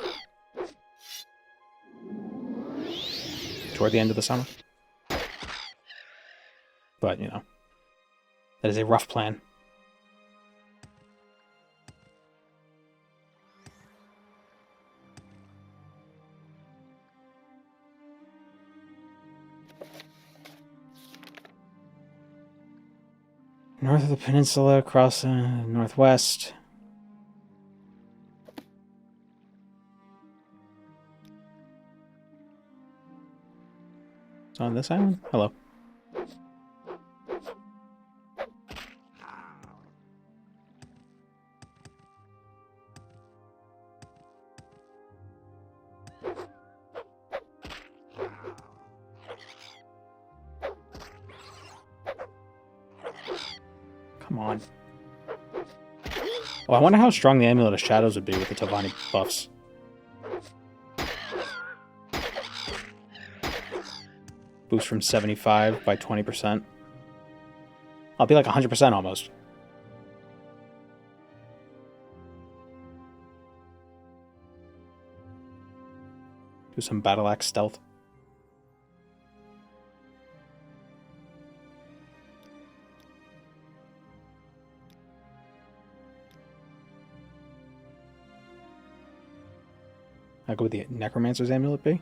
A: Toward the end of the summer. But, you know, that is a rough plan. North of the peninsula, across the northwest. It's on this island? Hello. Come on. Oh, I wonder how strong the Amulet of Shadows would be with the Telvanni buffs. Boost from 75 by 20%. I'll be like 100% almost. Do some battle axe stealth. How good would the Necromancer's Amulet be?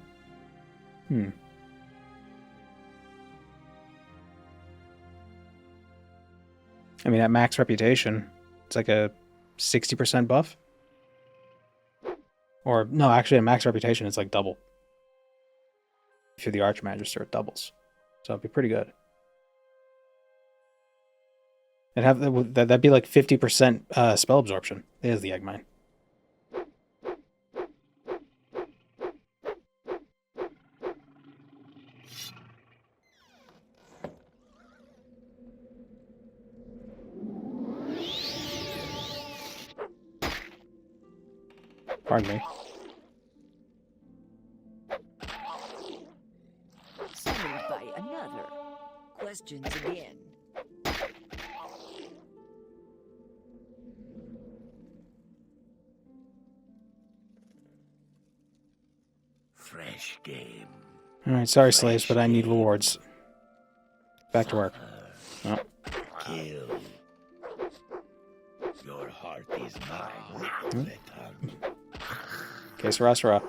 A: I mean, at max reputation, it's like a 60% buff. Or, no, actually, at max reputation, it's like double. If you're the Archmagister, it doubles. So it'd be pretty good. That'd be like 50% spell absorption. There's the Eggmine. Pardon me.
K: Summoned by another. Questions again.
J: Fresh game.
A: Alright, sorry slaves, but I need rewards. Back to work. Oh.
J: Kill. Your heart is mine.
A: Que sera, sera.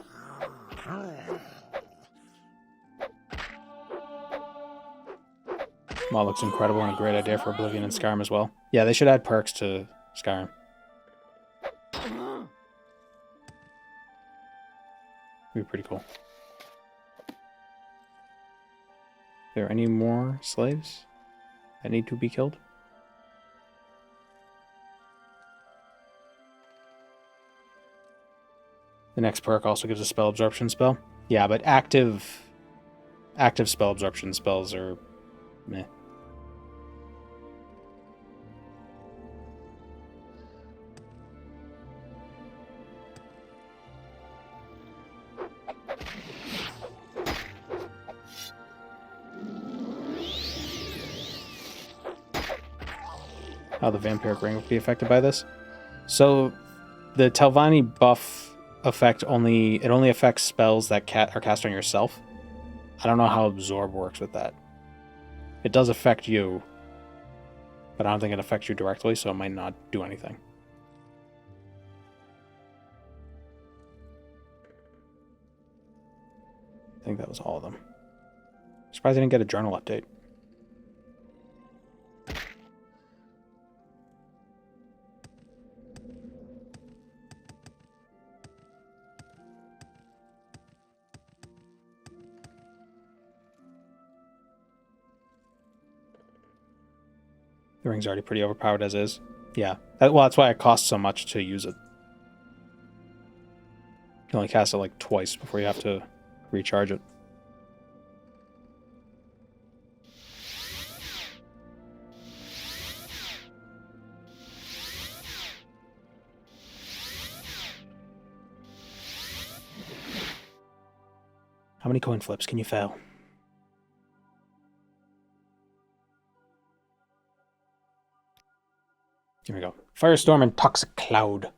A: Well, looks incredible and a great idea for Oblivion and Skyrim as well. Yeah, they should add perks to Skyrim. Be pretty cool. Are there any more slaves that need to be killed? The next perk also gives a spell absorption spell. Yeah, but active spell absorption spells are meh. How the vampiric ring would be affected by this? So the Telvanni buff effect only affects spells that are cast on yourself. I don't know how absorb works with that. It does affect you, but I don't think it affects you directly, so it might not do anything. I think that was all of them. Surprised I didn't get a journal update. The ring's already pretty overpowered as is. Yeah. Well, that's why it costs so much to use it. You can only cast it like twice before you have to recharge it. How many coin flips can you fail? Here we go. Firestorm and Toxic Cloud.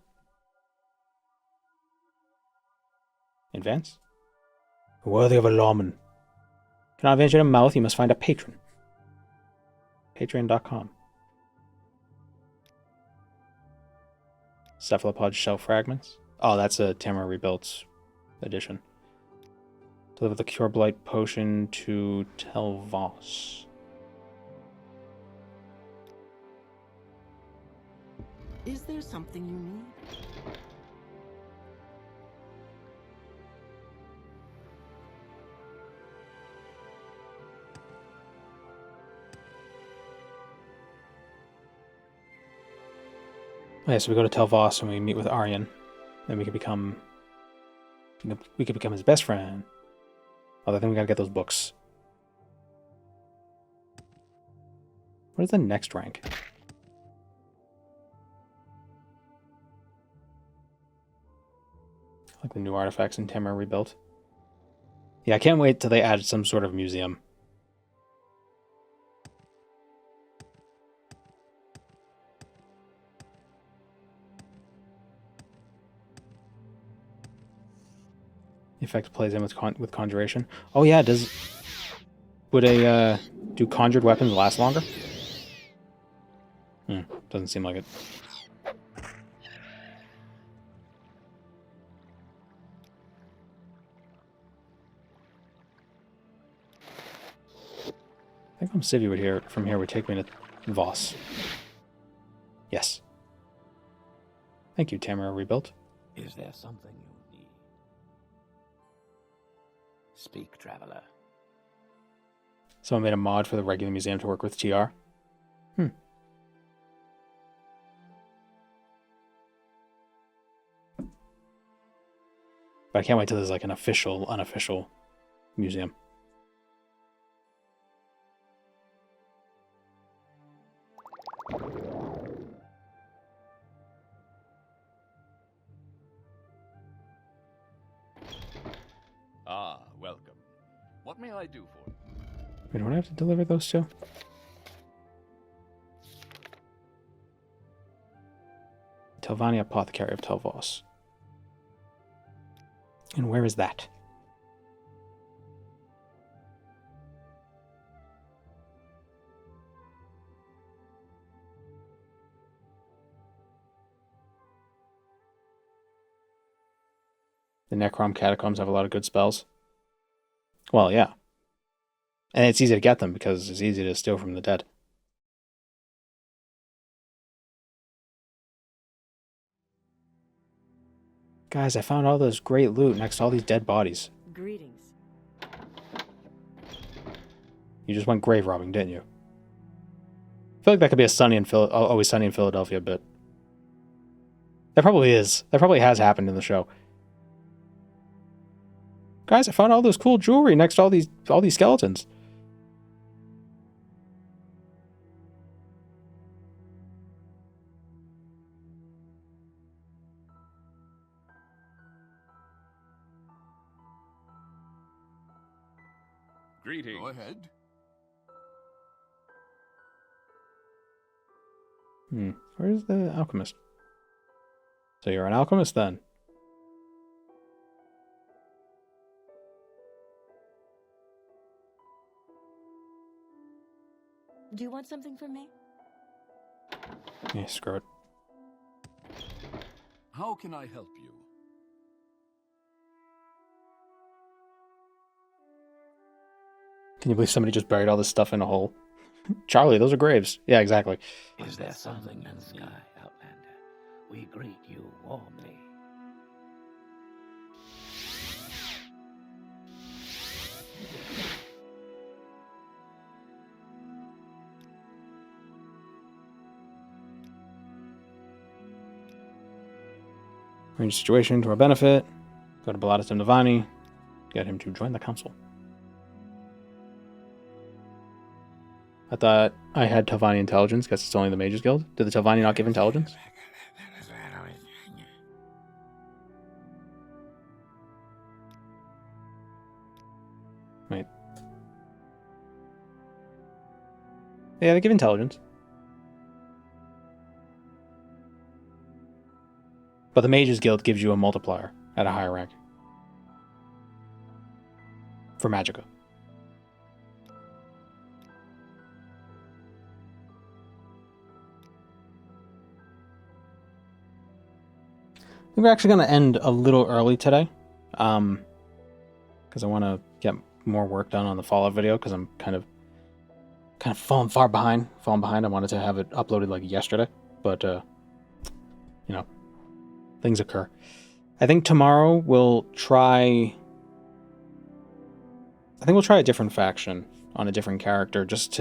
A: Advance? Worthy of a lawman. Cannot advance your mouth, you must find a patron. Patreon.com. Cephalopod shell fragments. Oh, that's a Tamara Rebuilt edition. Deliver the Cure Blight potion to Telvos.
K: Is there something you need?
A: Okay, so we go to Telvos and we meet with Aryan. Then we can become... We could become his best friend. Although I think we gotta get those books. What is the next rank? Like the new artifacts in Tamara Rebuilt. Yeah, I can't wait till they add some sort of museum. The effect plays in with conjuration. Oh yeah, would do conjured weapons last longer? Doesn't seem like it. I think from here would take me to Voss. Yes. Thank you, Tamara Rebuilt.
J: Is there something you need? Speak, traveler.
A: Someone made a mod for the regular museum to work with TR. But I can't wait till there's like an official, unofficial museum.
L: Ah, welcome. What may I do for you?
A: Wait, don't I have to deliver those two? Telvani Apothecary of Telvos. And where is that? The Necrom Catacombs have a lot of good spells. Well, yeah. And it's easy to get them because it's easy to steal from the dead. Guys, I found all this great loot next to all these dead bodies.
K: Greetings.
A: You just went grave robbing, didn't you? I feel like that could be a Always Sunny in Philadelphia bit. That probably is. That probably has happened in the show. Guys, I found all this cool jewelry next to all these skeletons.
L: Greetings.
M: Go ahead.
A: Where's the alchemist? So you're an alchemist then?
H: Do you want something from me?
A: Yeah, screw it.
M: How can I help you?
A: Can you believe somebody just buried all this stuff in a hole? Charlie, those are graves. Yeah, exactly.
J: Is there something in the sky, Outlander? We greet you warmly.
A: Arrange the situation to our benefit. Go to Bellatus Navani. Get him to join the council. I thought I had Telvanni intelligence. Guess it's only the Mages Guild. Did the Telvanni not give intelligence? Wait. Yeah, they give intelligence. But the Mages Guild gives you a multiplier at a higher rank. for Magicka. I think we're actually going to end a little early today, because I want to get more work done on the Fallout video, because I'm kind of falling behind. I wanted to have it uploaded like yesterday, but you know, things occur. I think tomorrow we'll try a different faction on a different character, just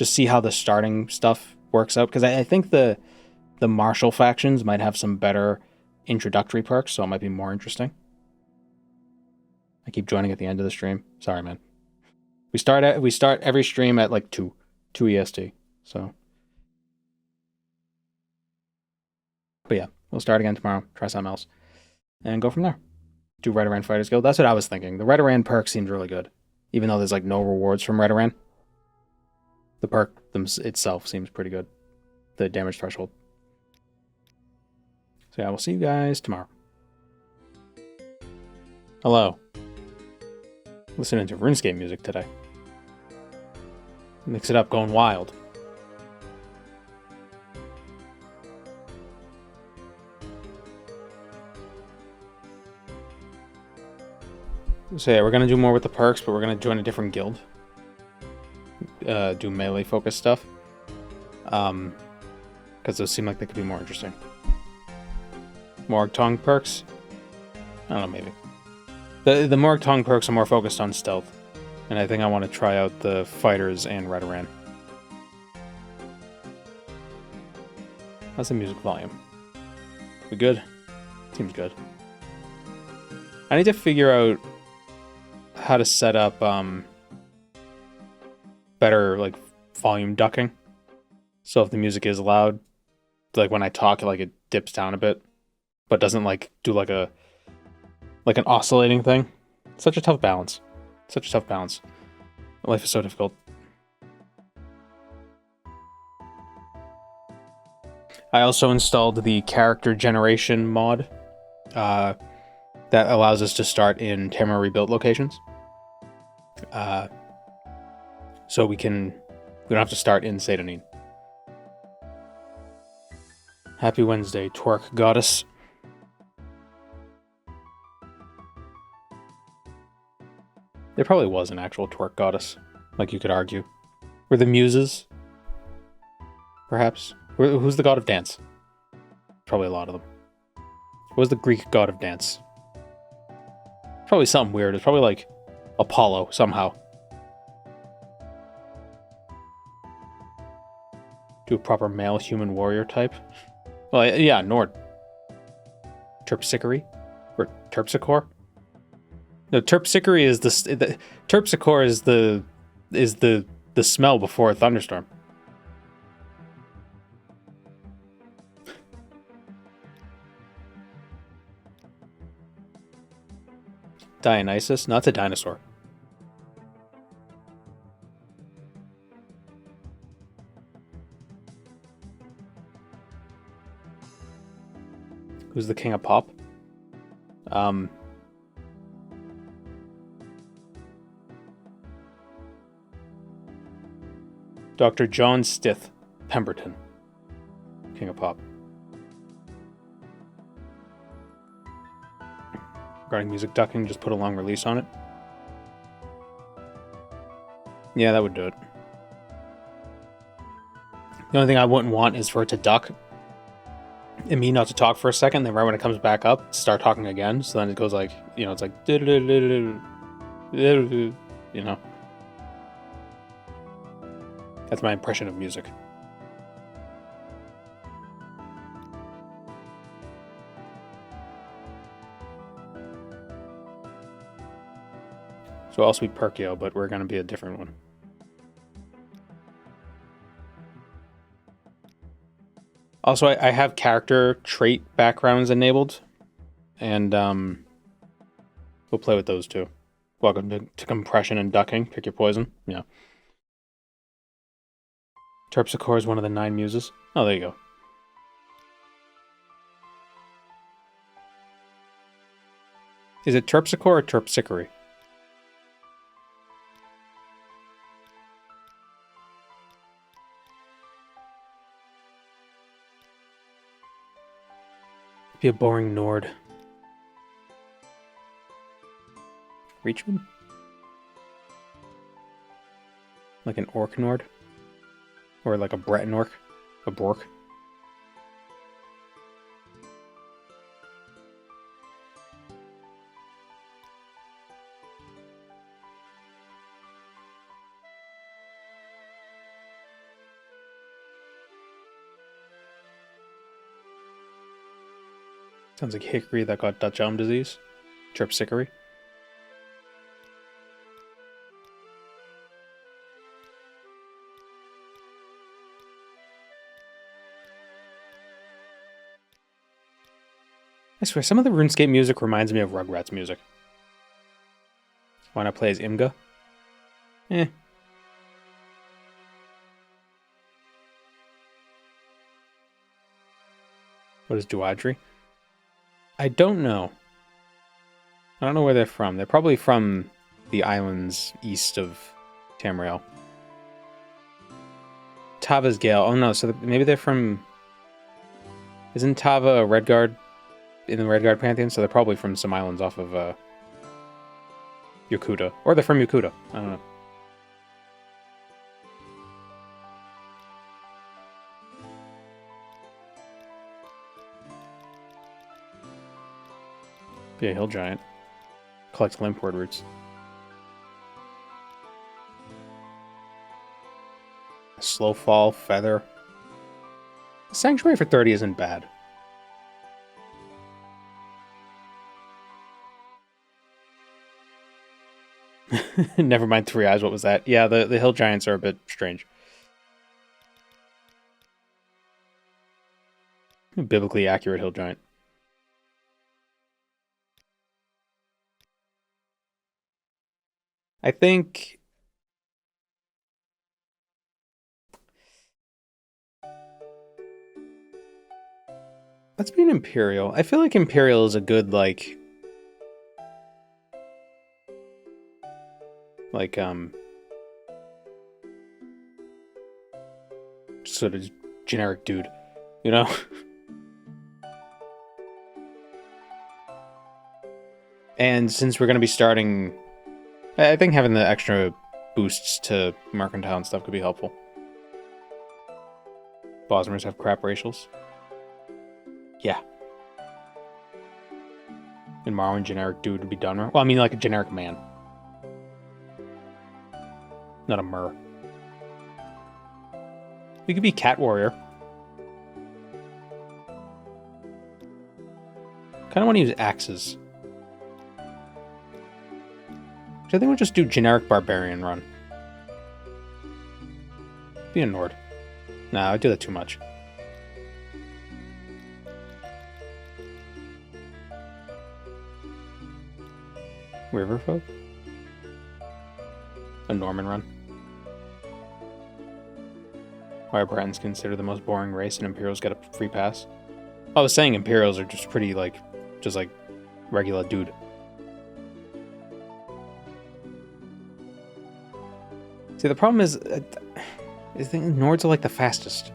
A: see how the starting stuff works out, because I think the martial factions might have some better introductory perks, so it might be more interesting. I keep joining at the end of the stream. Sorry, man. We start every stream at like 2 EST. So, but yeah, we'll start again tomorrow. Try something else, and go from there. Do Redoran Fighters Guild. That's what I was thinking. The Redoran perk seems really good, even though there's like no rewards from Redoran. The perk itself seems pretty good. The damage threshold. So yeah, we'll see you guys tomorrow. Hello. Listening to RuneScape music today. Mix it up, going wild. So yeah, we're gonna do more with the perks, but we're gonna join a different guild. Do melee focused stuff. Because those seem like they could be more interesting. Morg Tong perks? I don't know, maybe. The Morg Tong perks are more focused on stealth. And I think I want to try out the fighters and Redoran. How's the music volume? We good? Seems good. I need to figure out how to set up better like volume ducking. So if the music is loud, like when I talk, like it dips down a bit, but doesn't like do like an oscillating thing. Such a tough balance. Such a tough balance. Life is so difficult. I also installed the character generation mod that allows us to start in Tamara rebuilt locations. So we don't have to start in Satanin. Happy Wednesday, twerk goddess. There probably was an actual twerk goddess, like you could argue. Were the muses? Perhaps? Who's the god of dance? Probably a lot of them. What was the Greek god of dance? Probably something weird. It's probably like Apollo, somehow. Do a proper male human warrior type? Well, yeah, Nord. Terpsichore? Or Terpsichore? No, Terpsichore is the Terpsichore is the smell before a thunderstorm. Dionysus? No, that's a dinosaur. Who's the king of pop? Dr. John Stith Pemberton, king of pop. Regarding music ducking, just put a long release on it. Yeah, that would do it. The only thing I wouldn't want is for it to duck and me not to talk for a second, then right when it comes back up, start talking again. So then it goes like, it's like, That's my impression of music. So I'll sweep Perkio, but we're going to be a different one. Also, I have character trait backgrounds enabled, and we'll play with those too. Welcome to compression and ducking. Pick your poison. Yeah. Terpsichore is one of the 9 muses. Oh, there you go. Is it terpsichore or terpsichore? Be a boring Nord. Reachman? Like an orc Nord? Or like a Breton orc? A Bork? Sounds like hickory that got Dutch elm disease. Terpsichore. I swear, some of the RuneScape music reminds me of Rugrats music. Why not play as Imga? Eh. What is Duadri? I don't know. I don't know where they're from. They're probably from the islands east of Tamriel. Tava's Gale. Oh no, so maybe they're from... Isn't Tava a Redguard in the Redguard Pantheon? So they're probably from some islands off of Yakuta. Or they're from Yakuta. I don't know. Be a hill giant. Collects limpwort roots. Slow fall, feather. Sanctuary for 30 isn't bad. Never mind 3 eyes, what was that? Yeah, the hill giants are a bit strange. Biblically accurate hill giant. I think... Let's be an Imperial. I feel like Imperial is a good, like, sort of generic dude, you know? And since we're going to be starting, I think having the extra boosts to Mercantile and stuff could be helpful. Bosmers have crap racials. Yeah. And Morrowind generic dude would be done right. Well, I mean like a generic man. Not a mer. We could be Cat Warrior. Kind of want to use axes. So I think we'll just do generic Barbarian run. Be a Nord. Nah, I do that too much. Riverfolk? A Norman run. Why are Bretons considered the most boring race and Imperials get a free pass? I was saying Imperials are just pretty, just like regular dude. See, the problem is, I think Nords are like the fastest.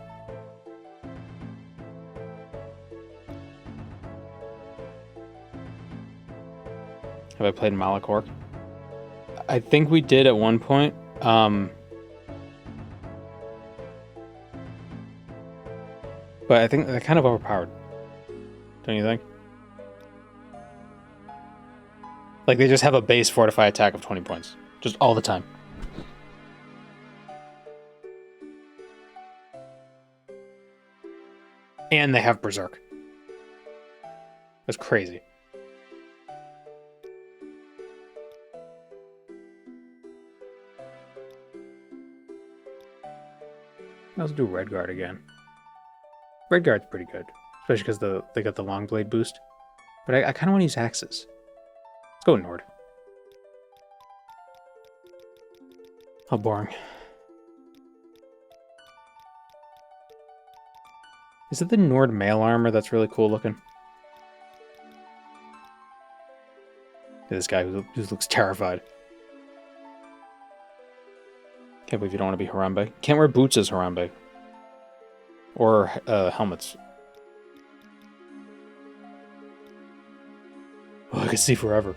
A: Have I played Malachor? I think we did at one point. But I think they're kind of overpowered. Don't you think? Like, they just have a base fortify attack of 20 points. Just all the time. And they have Berserk. That's crazy. Let's do Redguard again. Redguard's pretty good. Especially because they got the long blade boost. But I kind of want to use axes. Let's go Nord. How boring. Is it the Nord mail armor that's really cool looking? This guy who looks terrified. Can't believe you don't want to be Harambe. Can't wear boots as Harambe. Or helmets. Oh, I can see forever.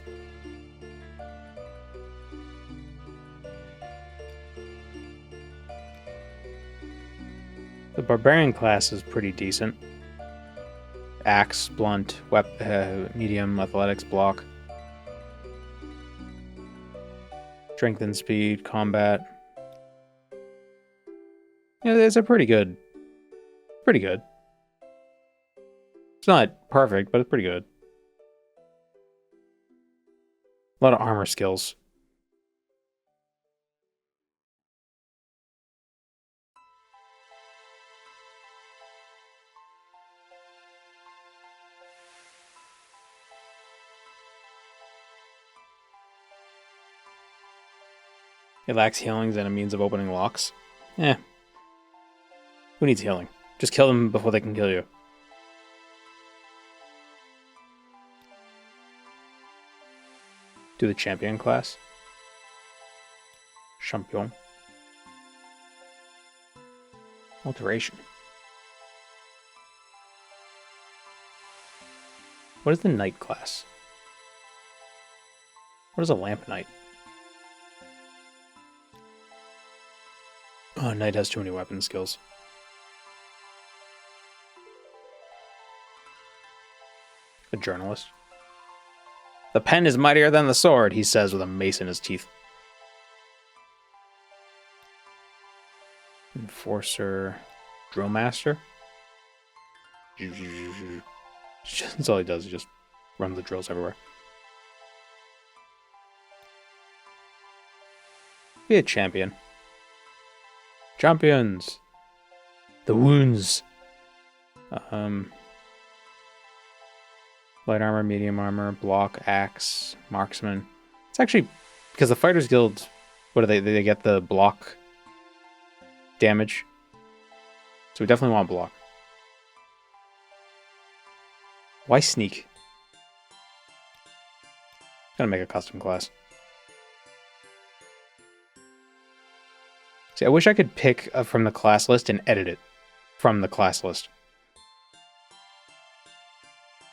A: The Barbarian class is pretty decent. Axe, blunt, medium, athletics, block. Strength and speed, combat. Yeah, it's a pretty good. Pretty good. It's not perfect, but it's pretty good. A lot of armor skills. It lacks healings and a means of opening locks. Eh. Who needs healing? Just kill them before they can kill you. Do the champion class. Champion. Alteration. What is the knight class? What is a lamp knight? Oh, knight has too many weapon skills. A journalist. The pen is mightier than the sword, he says with a mace in his teeth. Enforcer. Drill master? That's all he does, he just runs the drills everywhere. Be a champion. Champions! The wounds! Light armor, medium armor, block, axe, marksman. It's actually because the Fighters Guild, what do they get the block damage. So we definitely want block. Why sneak? Gotta make a custom class. See, I wish I could pick from the class list and edit it from the class list.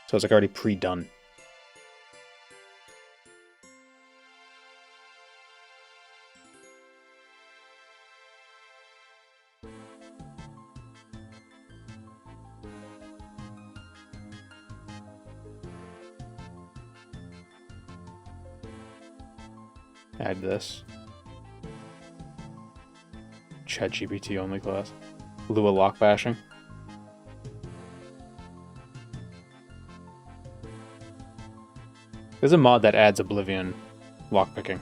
A: So it's like already pre-done. Add this. ChatGPT only class. Lua lock bashing. There's a mod that adds Oblivion lockpicking.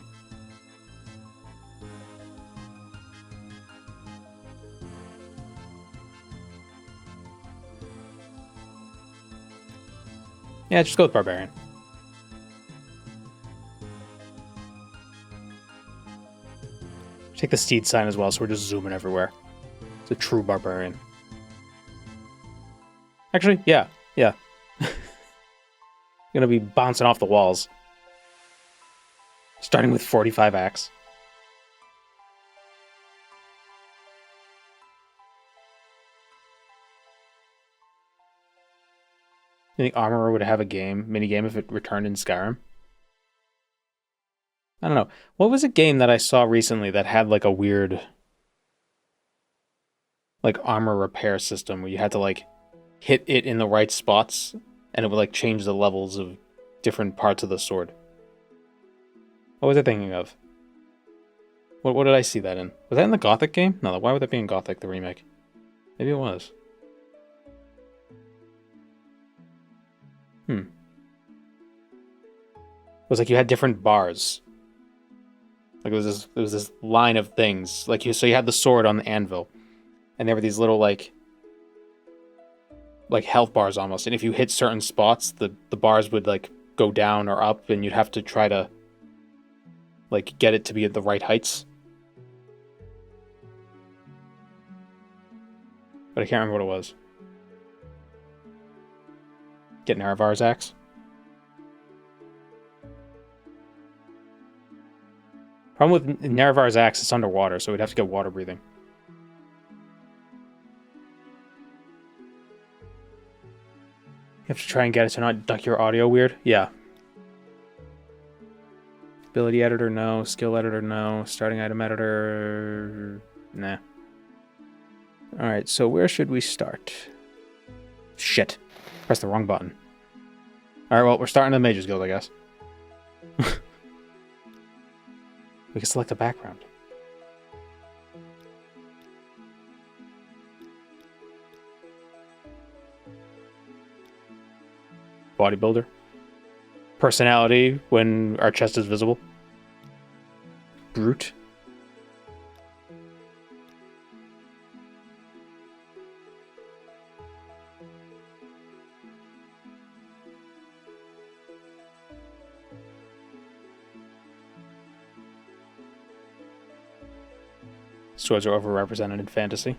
A: Yeah, just go with Barbarian. Take the steed sign as well, so we're just zooming everywhere. It's a true Barbarian. Actually, yeah. Gonna be bouncing off the walls. Starting with 45 axe. You think Armorer would have a minigame if it returned in Skyrim? I don't know. What was a game that I saw recently that had like a weird like armor repair system where you had to like hit it in the right spots and it would like change the levels of different parts of the sword? What was I thinking of? What did I see that in? Was that in the Gothic game? No, why would that be in Gothic, the remake? Maybe it was. It was like you had different bars. Like there was this line of things. Like so you had the sword on the anvil. And there were these little like health bars almost. And if you hit certain spots, the bars would like go down or up, and you'd have to try to like get it to be at the right heights. But I can't remember what it was. Get Naravar's axe. Problem with Nerevar's axe, it's underwater, so we'd have to get water breathing. You have to try and get it to not duck your audio weird? Yeah. Ability editor, no. Skill editor, no. Starting item editor, nah. Alright, so where should we start? Shit. Press the wrong button. Alright, well, we're starting the Mage's Guild, I guess. We can select a background. Bodybuilder. Personality when our chest is visible. Brute. Swords are overrepresented in fantasy.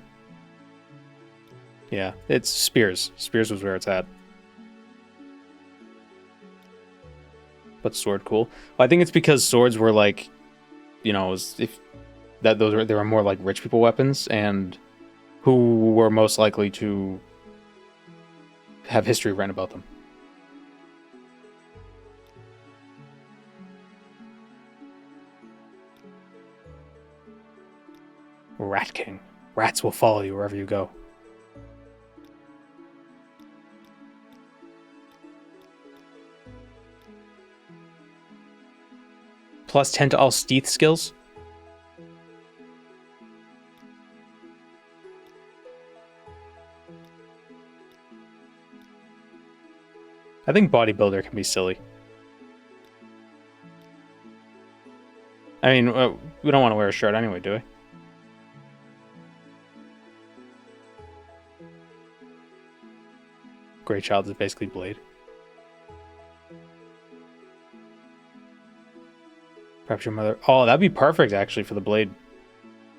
A: Yeah, it's spears. Spears was where it's at. But sword cool. Well, I think it's because swords were like, you know, they were more like rich people weapons, and who were most likely to have history written about them. Rat King. Rats will follow you wherever you go. Plus 10 to all Stealth skills. I think Bodybuilder can be silly. I mean, we don't want to wear a shirt anyway, do we? Grey Child is basically Blade. Perhaps your mother. Oh, that'd be perfect actually for the Blade.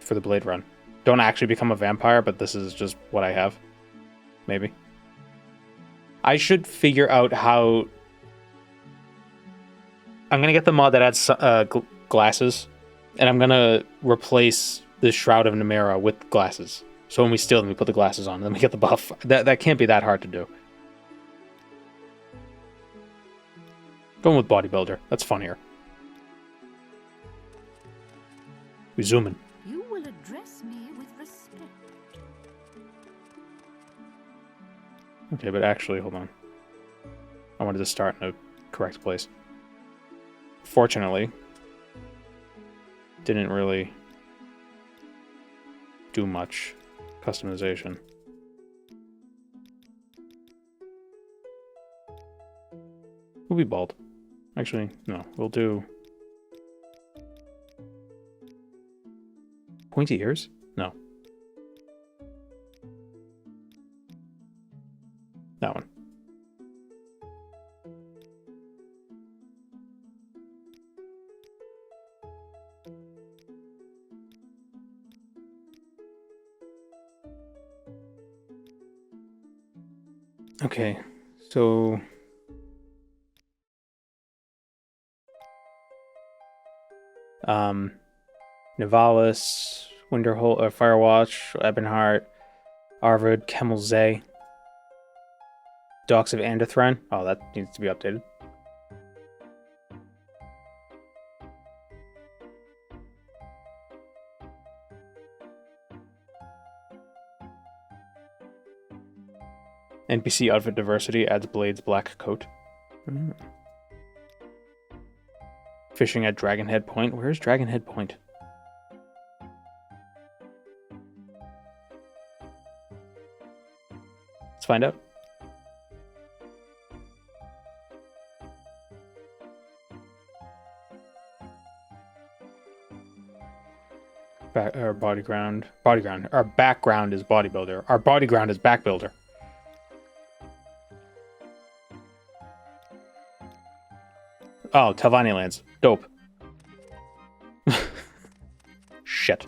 A: For the Blade run. Don't actually become a vampire, but this is just what I have. Maybe. I should figure out how. I'm gonna get the mod that adds glasses, and I'm gonna replace the Shroud of Nemera with glasses. So when we steal them, we put the glasses on, and then we get the buff. That can't be that hard to do. Going with Bodybuilder. That's funnier. We zoom in.
I: You will address me with respect.
A: Okay, but actually, hold on. I wanted to start in a correct place. Fortunately, didn't really do much customization. We'll be bald. Actually, no, we'll do pointy ears? No. That one. Okay, so Nivalis, Winterhold, Firewatch, Ebonheart, Arvid, Kemelzay, Docks of Andethran. Oh, that needs to be updated. NPC outfit diversity adds Blade's black coat. Fishing at Dragonhead Point. Where's Dragonhead Point? Let's find out. Our bodyground. Our background is bodybuilder. Our bodyground is backbuilder. Oh, Telvanni lands. Dope. Shit.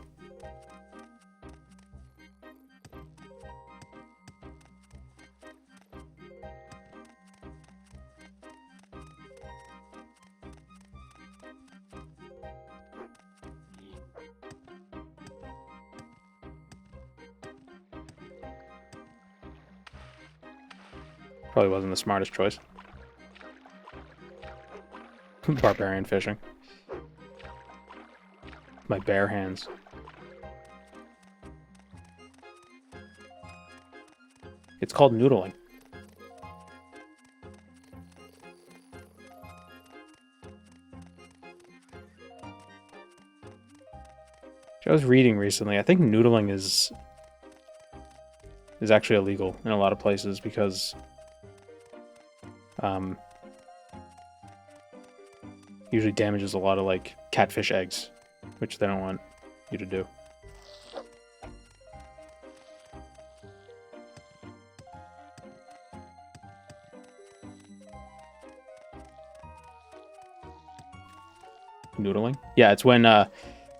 A: Probably wasn't the smartest choice. Barbarian fishing. My bare hands. It's called noodling. I was reading recently. I think noodling is actually illegal in a lot of places because usually damages a lot of like catfish eggs, which they don't want you to do. Noodling? Yeah, it's when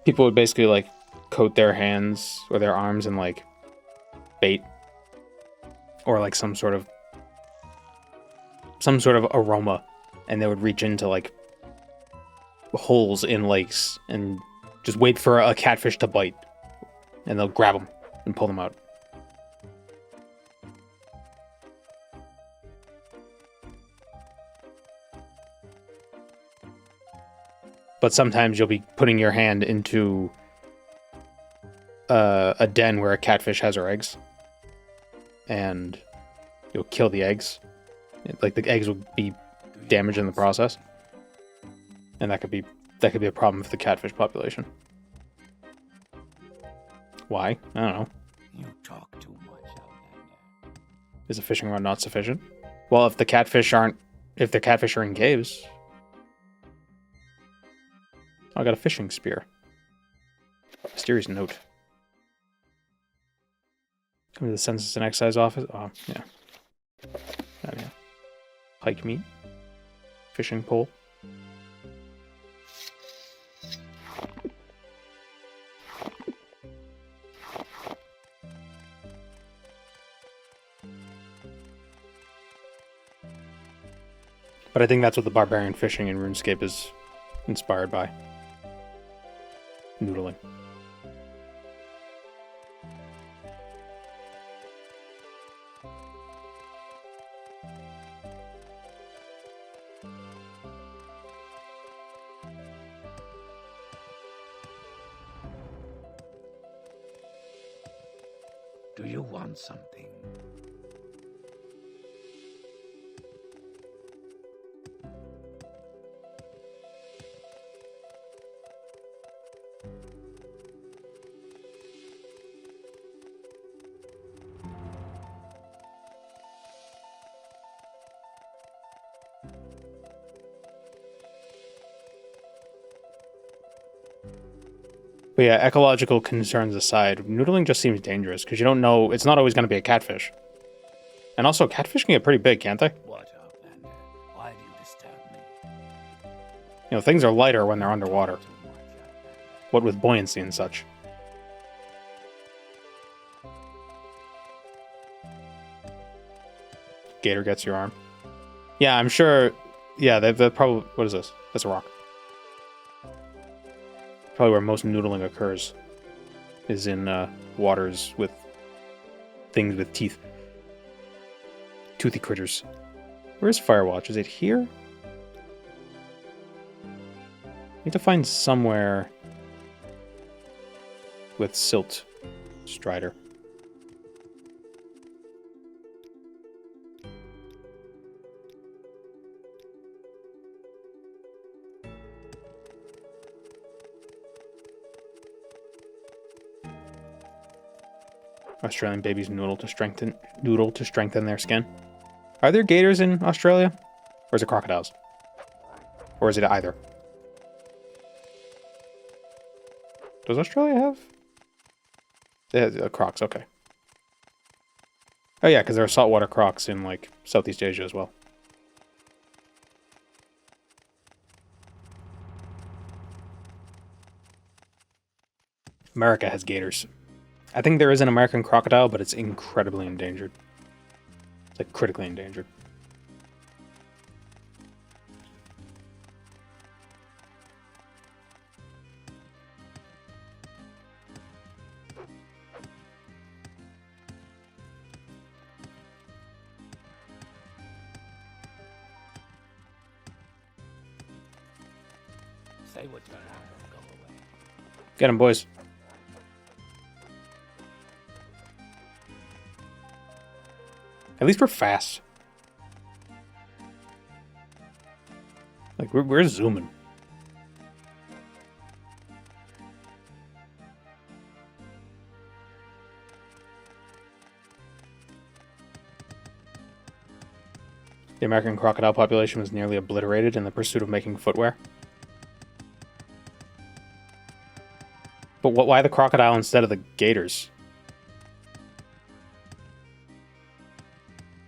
A: people would basically like coat their hands or their arms in like bait or like some sort of aroma, and they would reach into like holes in lakes and just wait for a catfish to bite, and they'll grab them and pull them out. But sometimes you'll be putting your hand into a den where a catfish has her eggs, and you'll kill the eggs. Like the eggs will be damaged in the process, and that could be a problem for the catfish population. Why? I don't know.
J: You talk too much, Outlander.
A: Is a fishing rod not sufficient? Well, if the catfish are in caves. Oh, I got a fishing spear. Mysterious note. Come to the Census and Excise office. Oh, yeah. Oh, yeah. Pike meat. Fishing pole. But I think that's what the barbarian fishing in RuneScape is inspired by. Noodling.
J: Do you want something?
A: But yeah, ecological concerns aside, noodling just seems dangerous because you don't know, it's not always going to be a catfish. And also, catfish can get pretty big, can't they?
J: What, Outlander? Why do you disturb me?
A: You know, things are lighter when they're underwater. What with buoyancy and such. Gator gets your arm. Yeah, I'm sure. Yeah, they've probably. What is this? That's a rock. Probably where most noodling occurs is in waters with things with teeth. Toothy critters. Where's Firewatch? Is it here? Need to find somewhere with Silt Strider. Australian babies noodle to strengthen their skin. Are there gators in Australia? Or is it crocodiles? Or is it either? Does Australia have? Yeah, crocs, okay. Oh yeah, because there are saltwater crocs in like Southeast Asia as well. America has gators. I think there is an American crocodile, but it's incredibly endangered. It's like critically endangered.
J: They would turn out and go away.
A: Get him, boys. At least we're fast. Like, we're zooming. The American crocodile population was nearly obliterated in the pursuit of making footwear. But why the crocodile instead of the gators?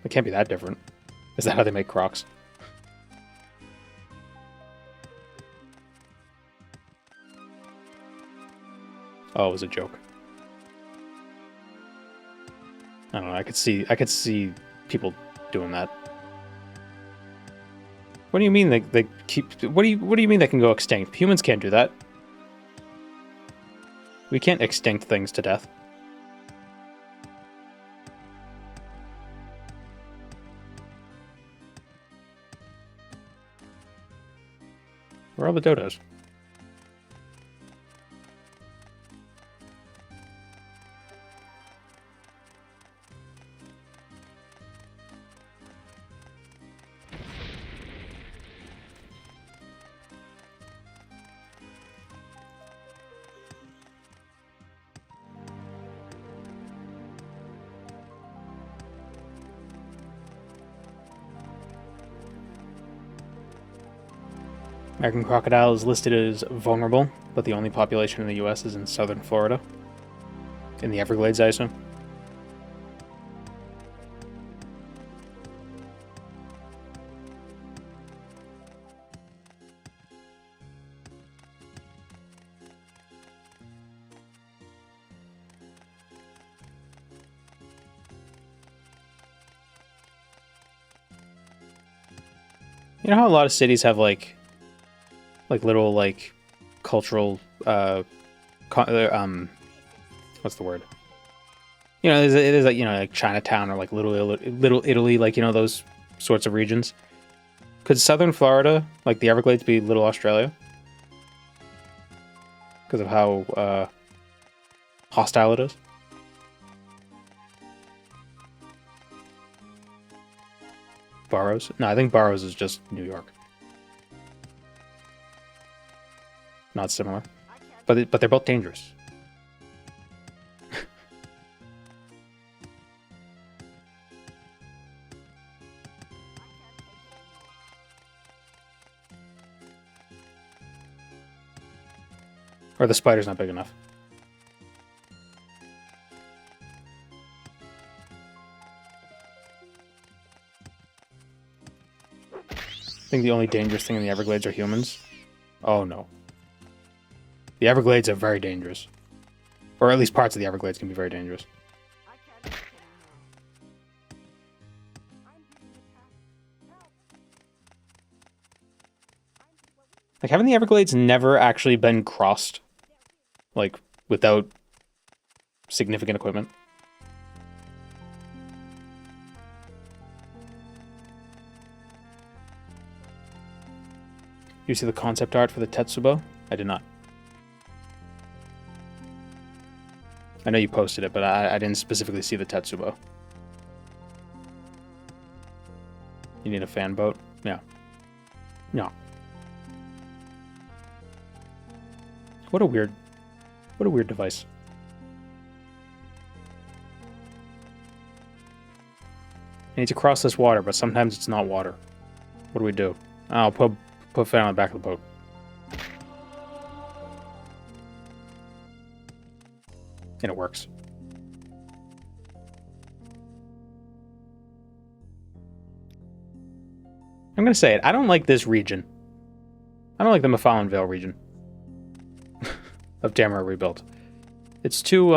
A: It can't be that different. Is that how they make Crocs? Oh, it was a joke. I don't know. I could see people doing that. What do you mean they keep? What do you mean they can go extinct? Humans can't do that. We can't extinct things to death. Where are all the dodos? American crocodile is listed as vulnerable, but the only population in the US is in southern Florida. In the Everglades, I assume. You know how a lot of cities have like little like cultural what's the word? You know, it is like, you know, like Chinatown or like Little Italy, like, you know, those sorts of regions. Could southern Florida, like the Everglades, be Little Australia? Because of how hostile it is? Burroughs? No, I think Burroughs is just New York. Not similar. But they're both dangerous. Or the spider's not big enough. I think the only dangerous thing in the Everglades are humans. Oh no. The Everglades are very dangerous. Or at least parts of the Everglades can be very dangerous. Like, haven't the Everglades never actually been crossed? Like, without significant equipment? You see the concept art for the Tetsubo? I did not. I know you posted it, but I didn't specifically see the Tetsubo. You need a fan boat? Yeah. No. What a weird device. I need to cross this water, but sometimes it's not water. What do we do? I'll put fan on the back of the boat. And it works. I'm gonna say it. I don't like this region. I don't like the Mafallen Vale region of Tamara Rebuilt. It's too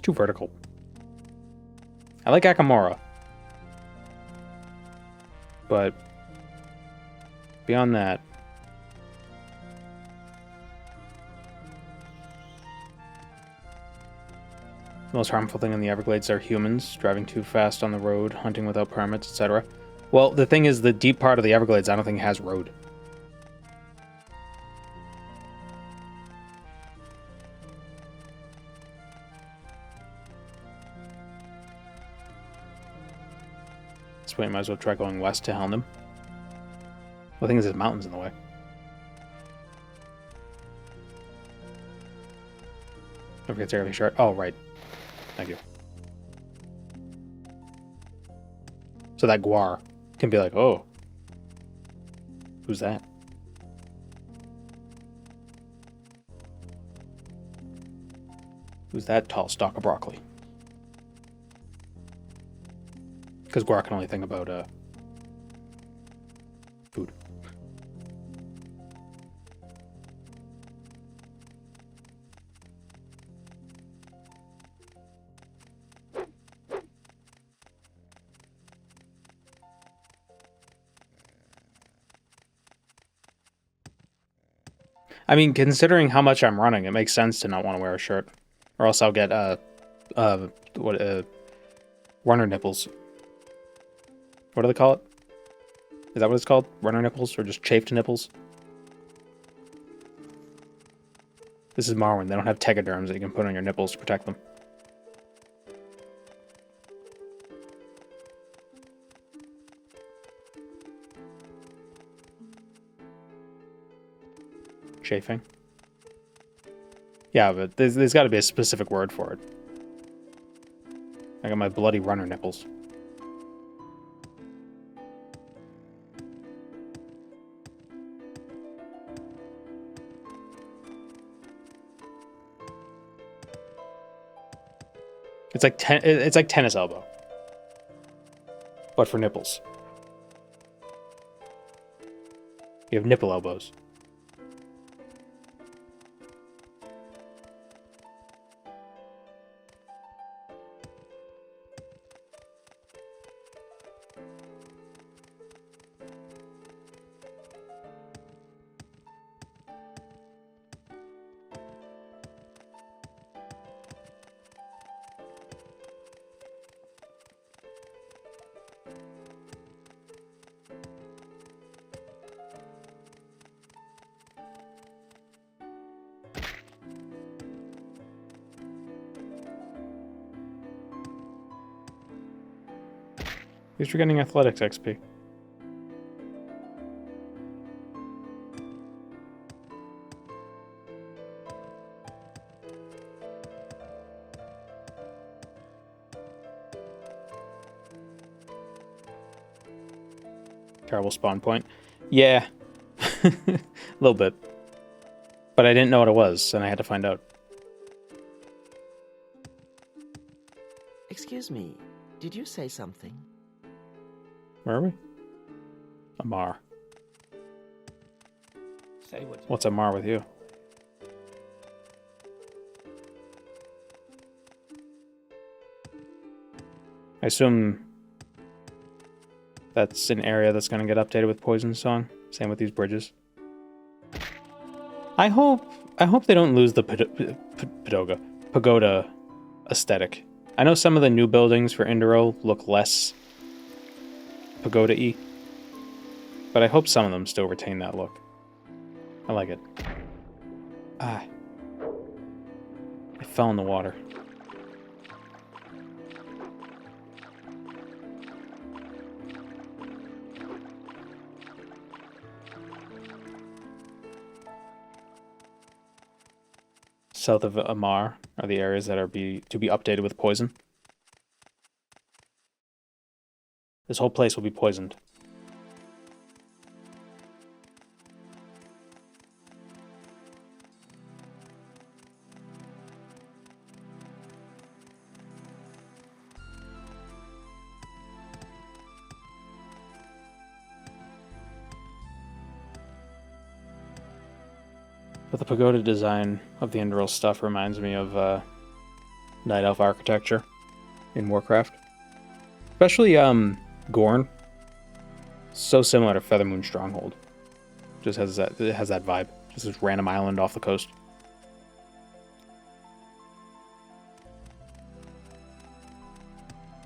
A: vertical. I like Akamora, but beyond that, the most harmful thing in the Everglades are humans, driving too fast on the road, hunting without permits, etc. Well, the thing is, the deep part of the Everglades, I don't think has road. this point, might as well try going west to Helnum. The thing is, there's mountains in the way. Don't forget to every shard. Oh, right. Thank you. So that Guar can be like, oh, who's that? Who's that tall stalk of broccoli? Because Guar can only think about food. I mean, considering how much I'm running, it makes sense to not want to wear a shirt, or else I'll get runner nipples. What do they call it? Is that what it's called? Runner nipples, or just chafed nipples? This is Morrowind. They don't have tegaderms that you can put on your nipples to protect them. Chafing? Yeah, but there's got to be a specific word for it. I got my bloody runner nipples. It's like tennis elbow, but for nipples. You have nipple elbows. At least you're getting athletics XP. Terrible spawn point. Yeah. A little bit. But I didn't know what it was, and I had to find out.
O: Excuse me, did you say something?
A: Where are we? Amar.
J: Say what
A: What's Amar with you? I assume that's an area that's going to get updated with Poison Song. Same with these bridges. I hope they don't lose the pagoda aesthetic. I know some of the new buildings for Indiro look less pagoda-y, but I hope some of them still retain that look. I like it. Ah. I fell in the water. South of Amar are the areas that are to be updated with poison. This whole place will be poisoned. But the pagoda design of the Indral stuff reminds me of Night Elf architecture in Warcraft. Especially Gorn. So similar to Feathermoon Stronghold. Just has that vibe. Just this random island off the coast.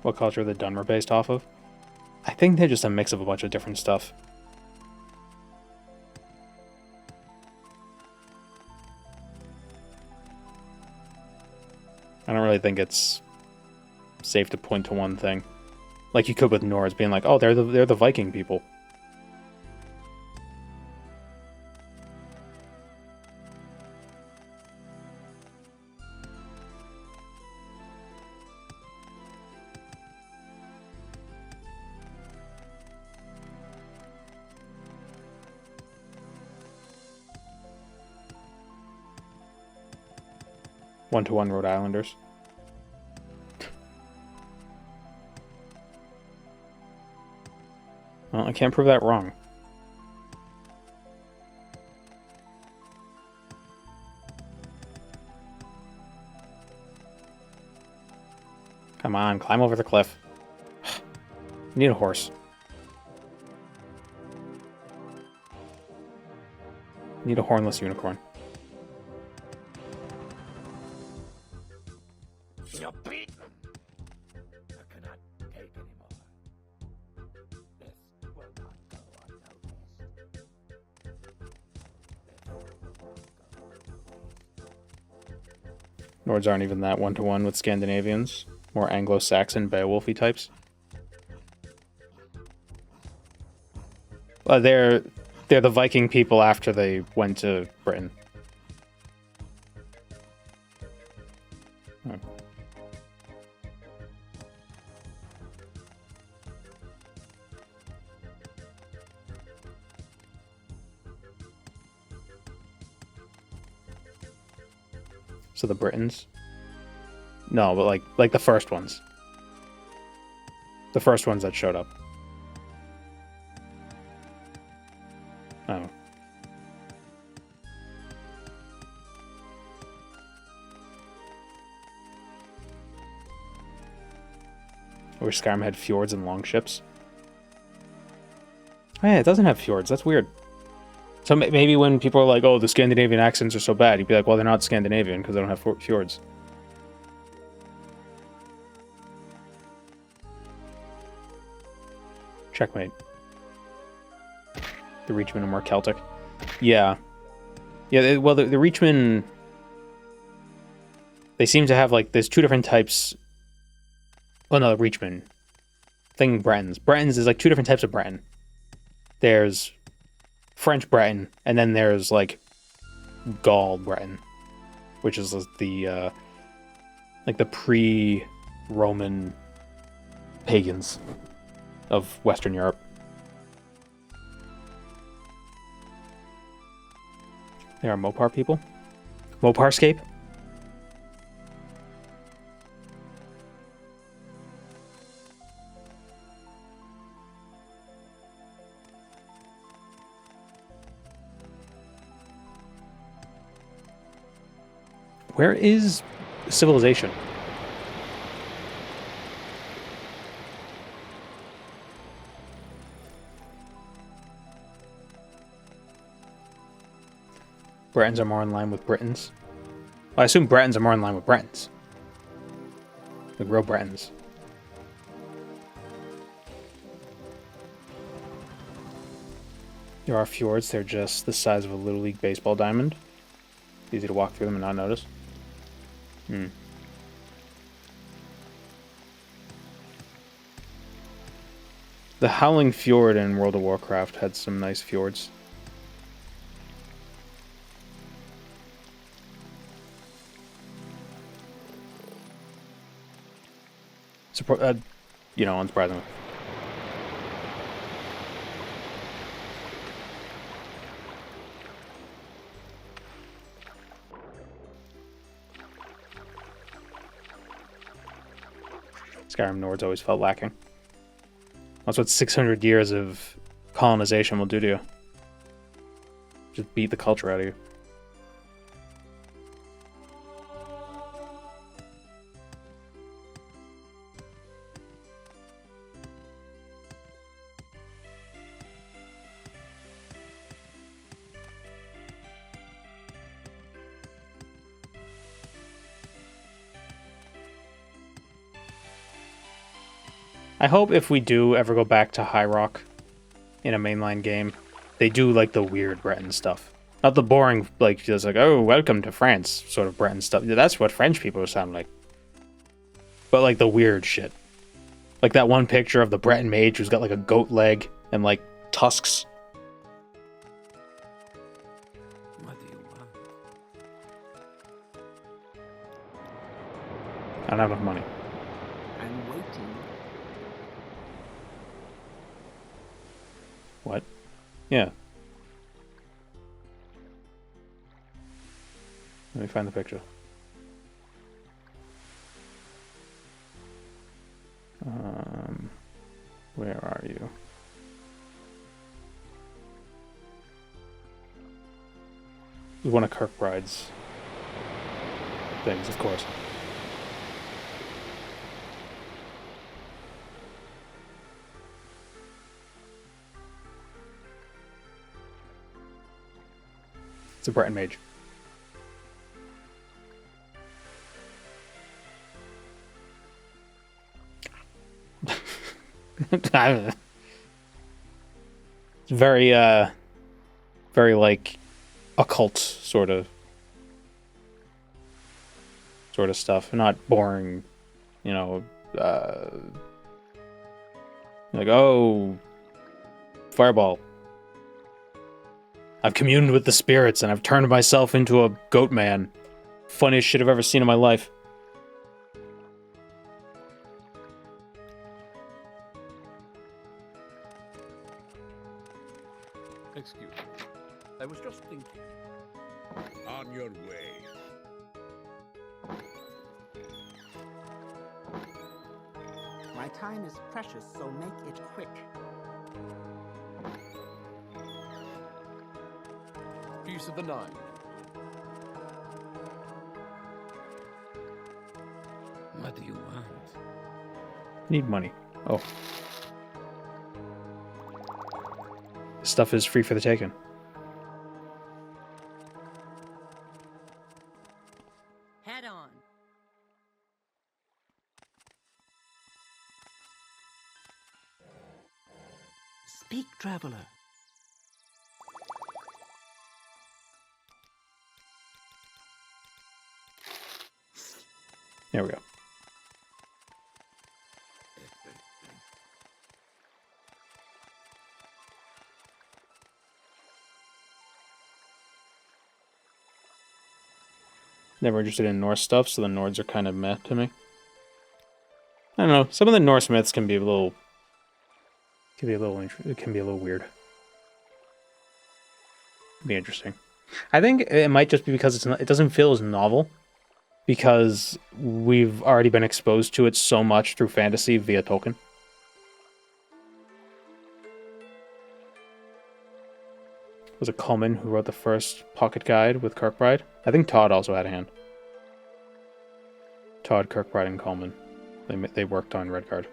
A: What culture are the Dunmer based off of? I think they're just a mix of a bunch of different stuff. I don't really think it's safe to point to one thing. Like you could with Nords, being like, oh, they're the Viking people. One-to-one Rhode Islanders. Well, I can't prove that wrong. Come on, climb over the cliff. Need a horse. Need a hornless unicorn.
J: You're beaten. I cannot take anymore. This will not go unnoticed.
A: Nords aren't even that one-to-one with Scandinavians. More Anglo-Saxon Beowulfy types. They're the Viking people after they went to Britain. Oh. So the Britons? No, but like the first ones. The first ones that showed up. Oh. I wish Skyrim had fjords and longships. Oh yeah, it doesn't have fjords. That's weird. So maybe when people are like, oh, the Scandinavian accents are so bad, you'd be like, well, they're not Scandinavian because they don't have fjords. Checkmate. The Reachmen are more Celtic. Yeah. Yeah, well, the Reachmen... They seem to have, like, there's two different types... Oh, no, the Reachmen. Thing Bretons. Bretons is, like, two different types of Breton. There's French Breton, and then there's, like, Gaul Breton. Which is the, like, the pre-Roman pagans of Western Europe. They are Mopar people? Moparscape? Where is civilization? Bretons are more in line with Britons. Well, I assume Bretons are more in line with Bretons. The real Bretons. There are fjords, they're just the size of a Little League baseball diamond. Easy to walk through them and not notice. The Howling Fjord in World of Warcraft had some nice fjords. You know, unsurprisingly. Skyrim Nords always felt lacking. That's what 600 years of colonization will do to you. Just beat the culture out of you. I hope if we do ever go back to High Rock in a mainline game, they do like the weird Breton stuff. Not the boring, like, just like, oh, welcome to France sort of Breton stuff. That's what French people sound like. But like the weird shit. Like that one picture of the Breton mage who's got like a goat leg and like tusks.
J: What do you want?
A: I don't have enough money.
F: I'm waiting.
A: What? Yeah. Let me find the picture. Where are you? It was one of Kirkbride's things, of course. It's a Breton mage. It's very, very like occult sort of stuff. Not boring, you know. Like, oh, fireball. I've communed with the spirits and I've turned myself into a goat man. Funniest shit I've ever seen in my life.
M: Excuse me. I was just thinking.
E: On your way.
F: My time is precious, so make it quick.
M: Piece of the 9.
J: What do you want?
A: Need money. Oh. This stuff is free for the taking.
K: Head on.
F: Speak, traveler.
A: There we go. Never interested in Norse stuff, so the Nords are kind of meh to me. I don't know. Some of the Norse myths can be a little weird. Be interesting. I think it might just be because it doesn't feel as novel, because we've already been exposed to it so much through fantasy via Tolkien. Was it Coleman who wrote the first pocket guide with Kirkbride? I think Todd also had a hand. Todd, Kirkbride, and Coleman. They worked on Redguard.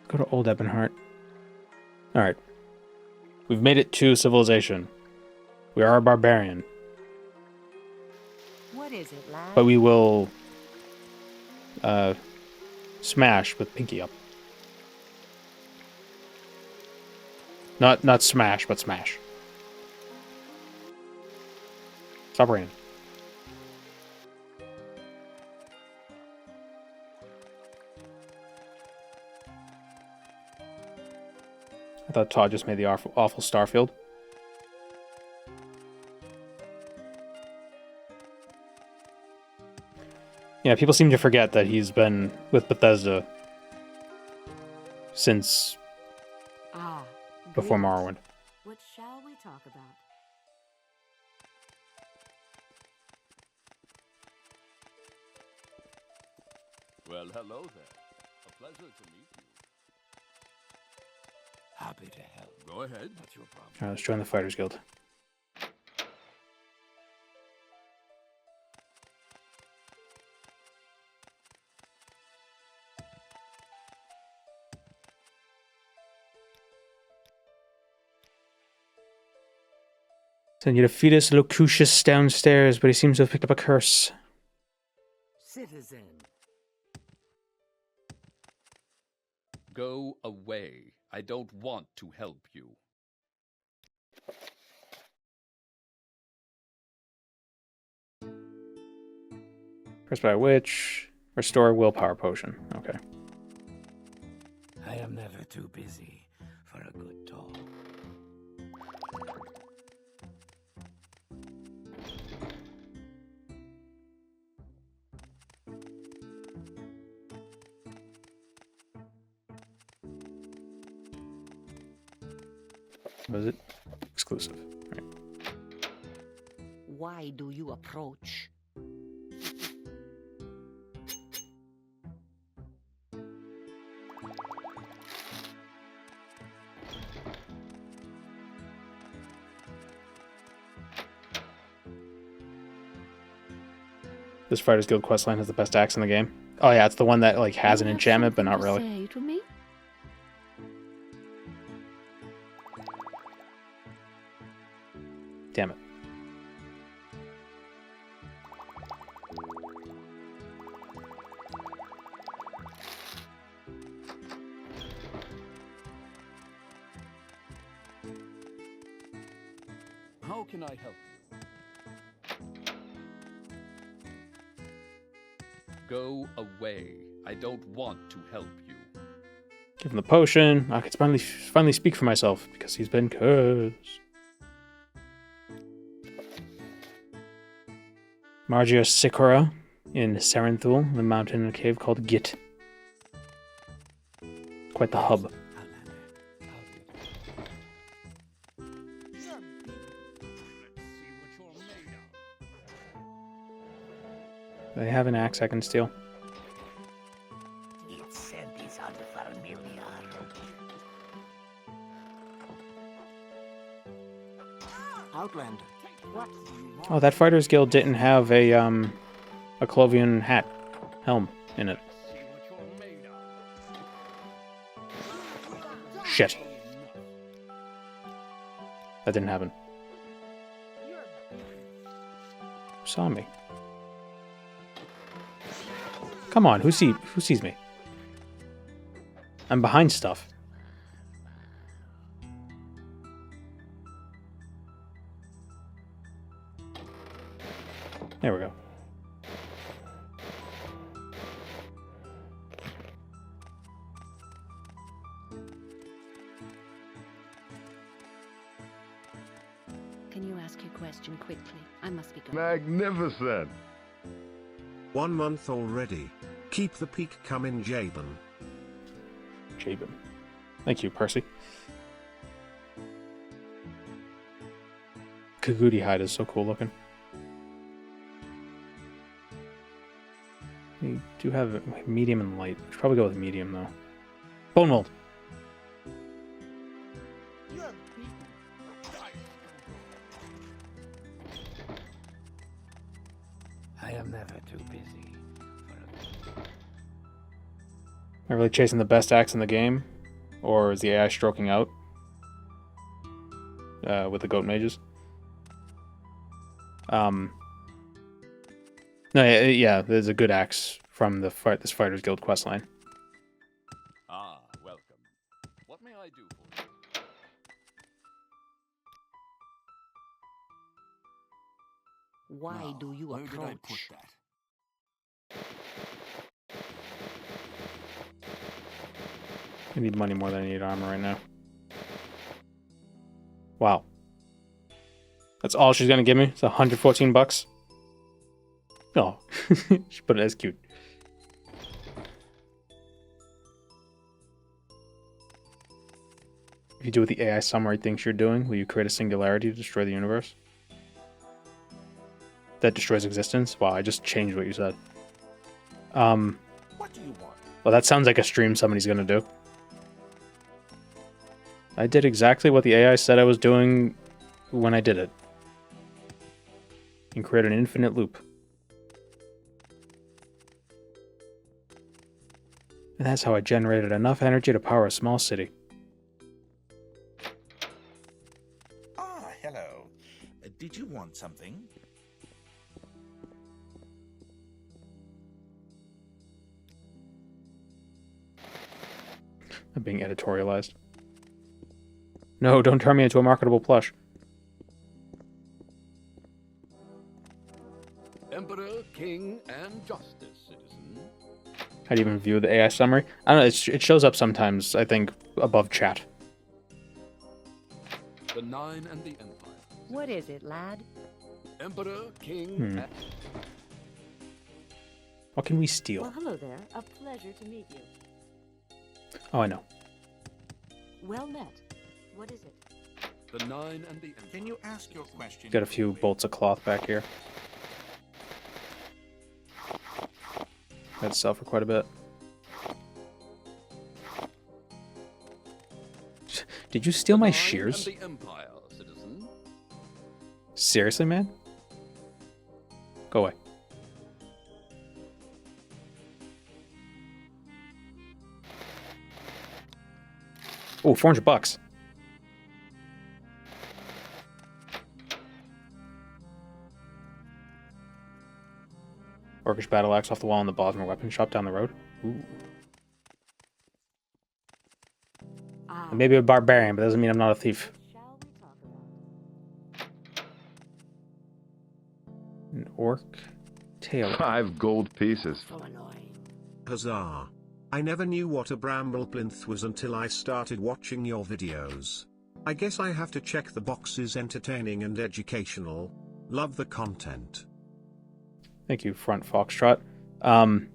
A: Go to Old Ebonheart. Alright. We've made it to civilization. We are a barbarian.
K: What is it, lad?
A: But we will smash with pinky up. Not smash, but smash. Stop raining. I thought Todd just made the awful Starfield. Yeah, people seem to forget that he's been with Bethesda since before Morrowind.
H: What shall we talk about?
L: Well, hello there. A pleasure to meet you.
J: Happy to help.
L: Go ahead.
J: What's your problem?
A: Alright, let's join the Fighters Guild. Send you to Fetus Locutus downstairs, but he seems to have picked up a curse.
J: Citizen.
L: Go away. I don't want to help you.
A: Press by which? Restore willpower potion. Okay.
J: I am never too busy for a good talk.
A: Was it? Exclusive. Right.
K: Why do you approach?
A: This Fighters Guild questline has the best axe in the game. Oh yeah, it's the one that like has an enchantment, but not really.
I: Say to me?
A: Damn it.
M: How can I help you?
L: Go away. I don't want to help you.
A: Give him the potion. I can finally speak for myself because he's been cursed. Margia Sikora in Serenthul, the mountain and cave called Git. Quite the hub. They have an axe I can steal.
J: Its scent is unfamiliar.
F: Outlander, what do you want?
A: Oh, that Fighters Guild didn't have a Clovian hat helm in it. Shit. That didn't happen. Who saw me? Come on, who sees me? I'm behind stuff. There we go.
I: Can you ask your question quickly? I must be going.
D: Magnificent.
C: 1 month already. Keep the peak coming, Jabin.
A: Jabin. Thank you, Percy. Kagudi hide is so cool looking. We do have medium and light. We should probably go with medium though. Bone mold.
J: I am never too busy.
A: Am I really chasing the best axe in the game? Or is the AI stroking out? With the goat mages? No, yeah, there's a good axe from this Fighters Guild questline.
L: Ah, welcome. What may I do for you?
K: Why do you
J: Where
K: approach?
J: did I put that?
A: I need money more than I need armor right now. Wow. That's all she's gonna give me? It's 114 bucks? Oh, she put it as cute. If you do what the AI summary thinks you're doing, will you create a singularity to destroy the universe? That destroys existence? Wow, I just changed what you said.
E: What do you want?
A: Well, that sounds like a stream somebody's gonna do. I did exactly what the AI said I was doing when I did it. And create an infinite loop. And that's how I generated enough energy to power a small city.
E: Ah, hello. Did you want something?
A: I'm being editorialized. No, don't turn me into a marketable plush.
L: justice, citizen.
A: How do you even view the AI summary? I don't know, it shows up sometimes, I think, above chat.
M: The Nine and the Empire.
I: What is it, lad?
M: Emperor, King...
A: What can we steal?
I: Well, hello there. A pleasure to meet you.
A: Oh, I know.
I: Well met. What is it?
M: The Nine and the Empire.
E: Can you ask your question?
A: Got a few bolts of cloth back here. That'd sell for quite a bit. Did you steal my shears?
L: The Empire, citizen.
A: Seriously, man? Go away. Oh, $400. Orcish battle axe off the wall in the Bosmer weapon shop down the road. Ooh. I may be a barbarian, but that doesn't mean I'm not a thief. An orc tail.
B: 5 gold pieces.
C: Huzzah. I never knew what a bramble plinth was until I started watching your videos. I guess I have to check the boxes. Entertaining and educational. Love the content.
A: Thank you, Front Foxtrot. Bramble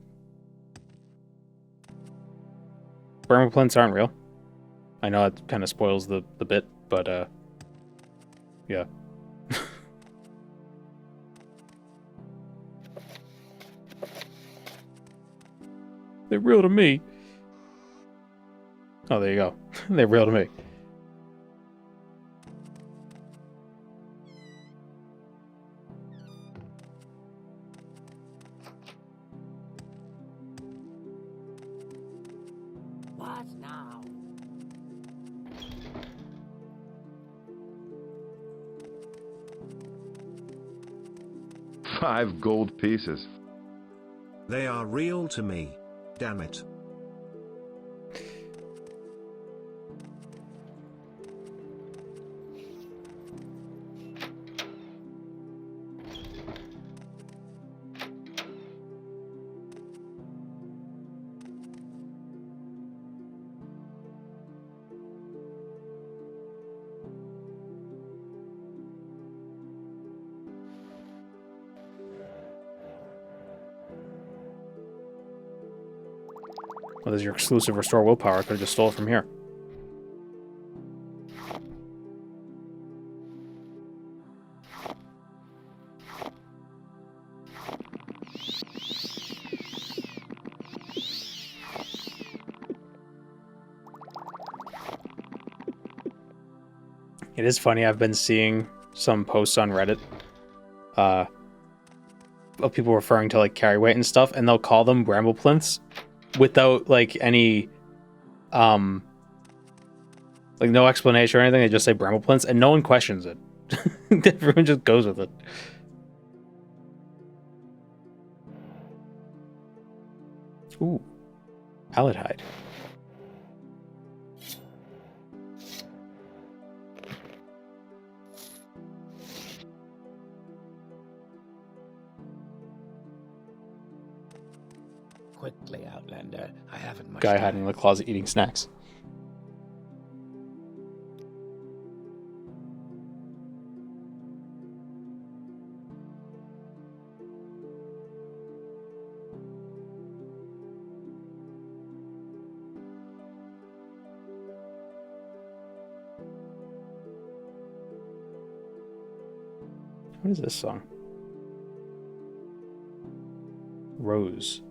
A: plinths aren't real. I know it kind of spoils the bit, but yeah. They're real to me. Oh, there you go. They're real to me.
K: What now?
B: Five gold pieces.
C: They are real to me. Damn it.
A: Well, there's your exclusive restore willpower. I could have just stole it from here. It is funny, I've been seeing some posts on Reddit of people referring to like carry weight and stuff, and they'll call them bramble plinths without like any like no explanation or anything. They just say bramble plinths and no one questions it. Everyone just goes with it. Ooh, pallet hide.
J: Quickly, Outlander. I haven't much
A: Guy
J: time.
A: hiding in the closet eating snacks. What is this song? Rose.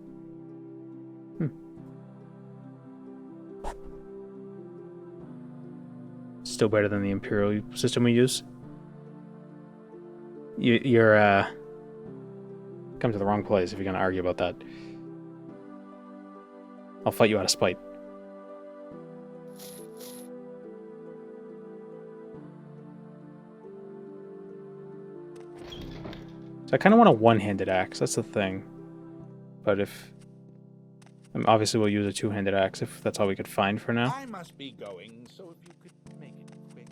A: Still better than the Imperial system we use. You're come to the wrong place if you're gonna argue about that. I'll fight you out of spite. So I kind of want a one-handed axe. That's the thing. But if obviously we'll use a two-handed axe if that's all we could find for now.
E: I must be going, so if you could make it quick.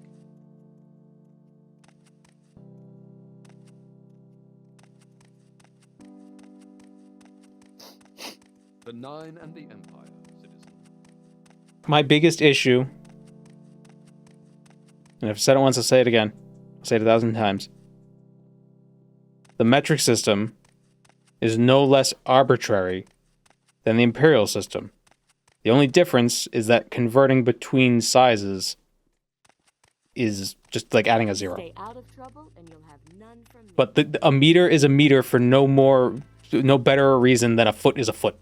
M: The Nine and the Empire, citizen.
A: My biggest issue, and I've said it once, I'll say it again. I'll say it 1,000 times. The metric system is no less arbitrary than the imperial system. The only difference is that converting between sizes is just like adding a zero.
H: Stay out of trouble and you'll have none from me.
A: But a meter is a meter for no better a reason than a foot is a foot.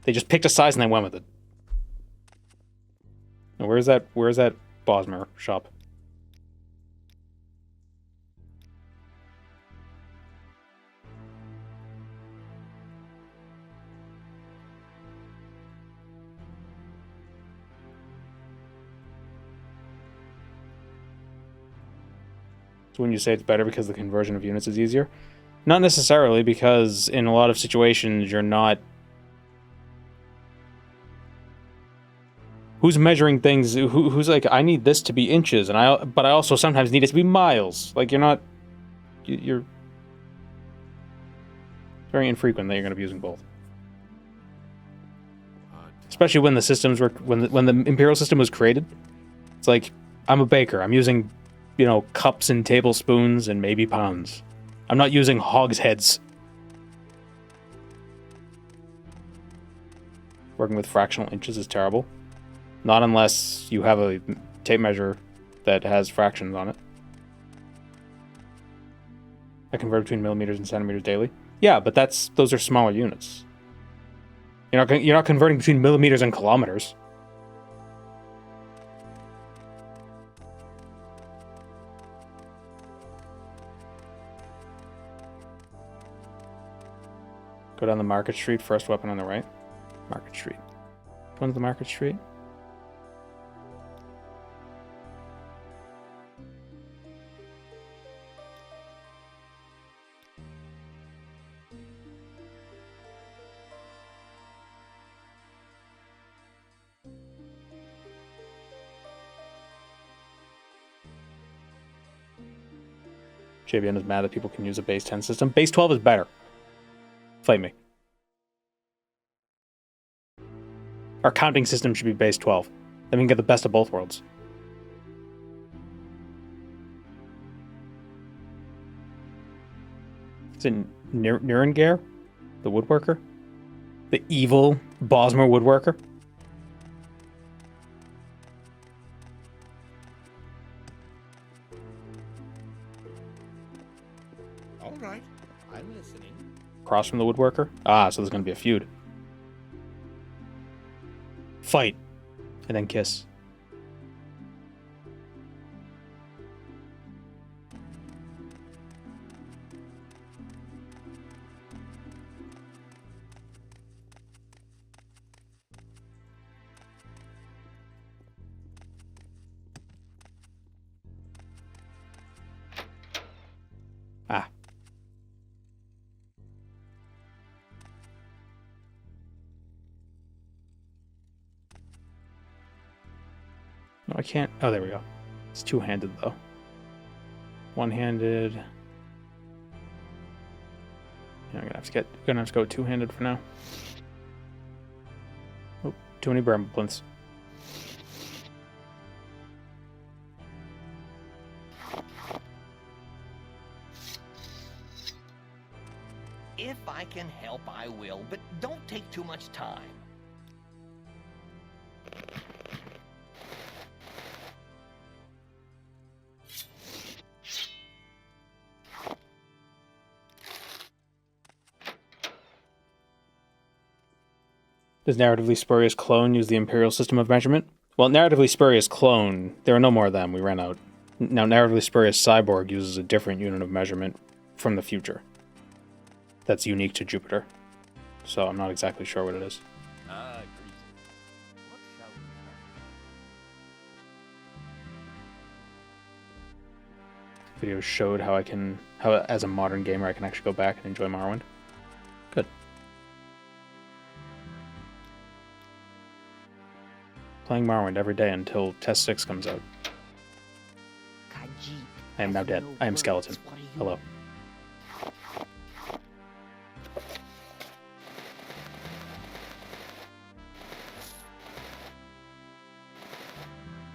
A: They just picked a size and they went with it. Now, where's that Bosmer shop? So when you say it's better because the conversion of units is easier? Not necessarily, because in a lot of situations you're not... Who's measuring things? Who's like, I need this to be inches, but I also sometimes need it to be miles. Like, you're not... You're... It's very infrequent that you're going to be using both. Especially when the systems were... When the Imperial system was created. It's like, I'm a baker. I'm using... cups and tablespoons and maybe pounds. I'm not using hogsheads. Working with fractional inches is terrible. Not unless you have a tape measure that has fractions on it. I convert between millimeters and centimeters daily. Yeah, but those are smaller units. You're not converting between millimeters and kilometers. Go down the Market Street, first weapon on the right. Market Street. Which one's the Market Street? JBN is mad that people can use a base 10 system. Base 12 is better. Fight me. Our counting system should be base 12. Then we can get the best of both worlds. Is it Nurengare? The woodworker? The evil Bosmer woodworker?
E: All right, I'm listening.
A: Across from the woodworker? Ah, so there's going to be a feud. Fight. And then kiss. Ah. No, I can't. Oh, there we go. It's two-handed, though. One-handed. Yeah, I'm gonna have to go two-handed for now. Oh, too many bramble plinths.
N: If I can help, I will, but don't take too much time.
A: Does narratively spurious clone use the imperial system of measurement? Well, narratively spurious clone, there are no more of them. We ran out. Now, narratively spurious cyborg uses a different unit of measurement from the future. That's unique to Jupiter. So I'm not exactly sure what it is. Videos showed how as a modern gamer I can actually go back and enjoy Morrowind. Good. Playing Morrowind every day until Test 6 comes out. I am now dead. I am skeleton. Hello.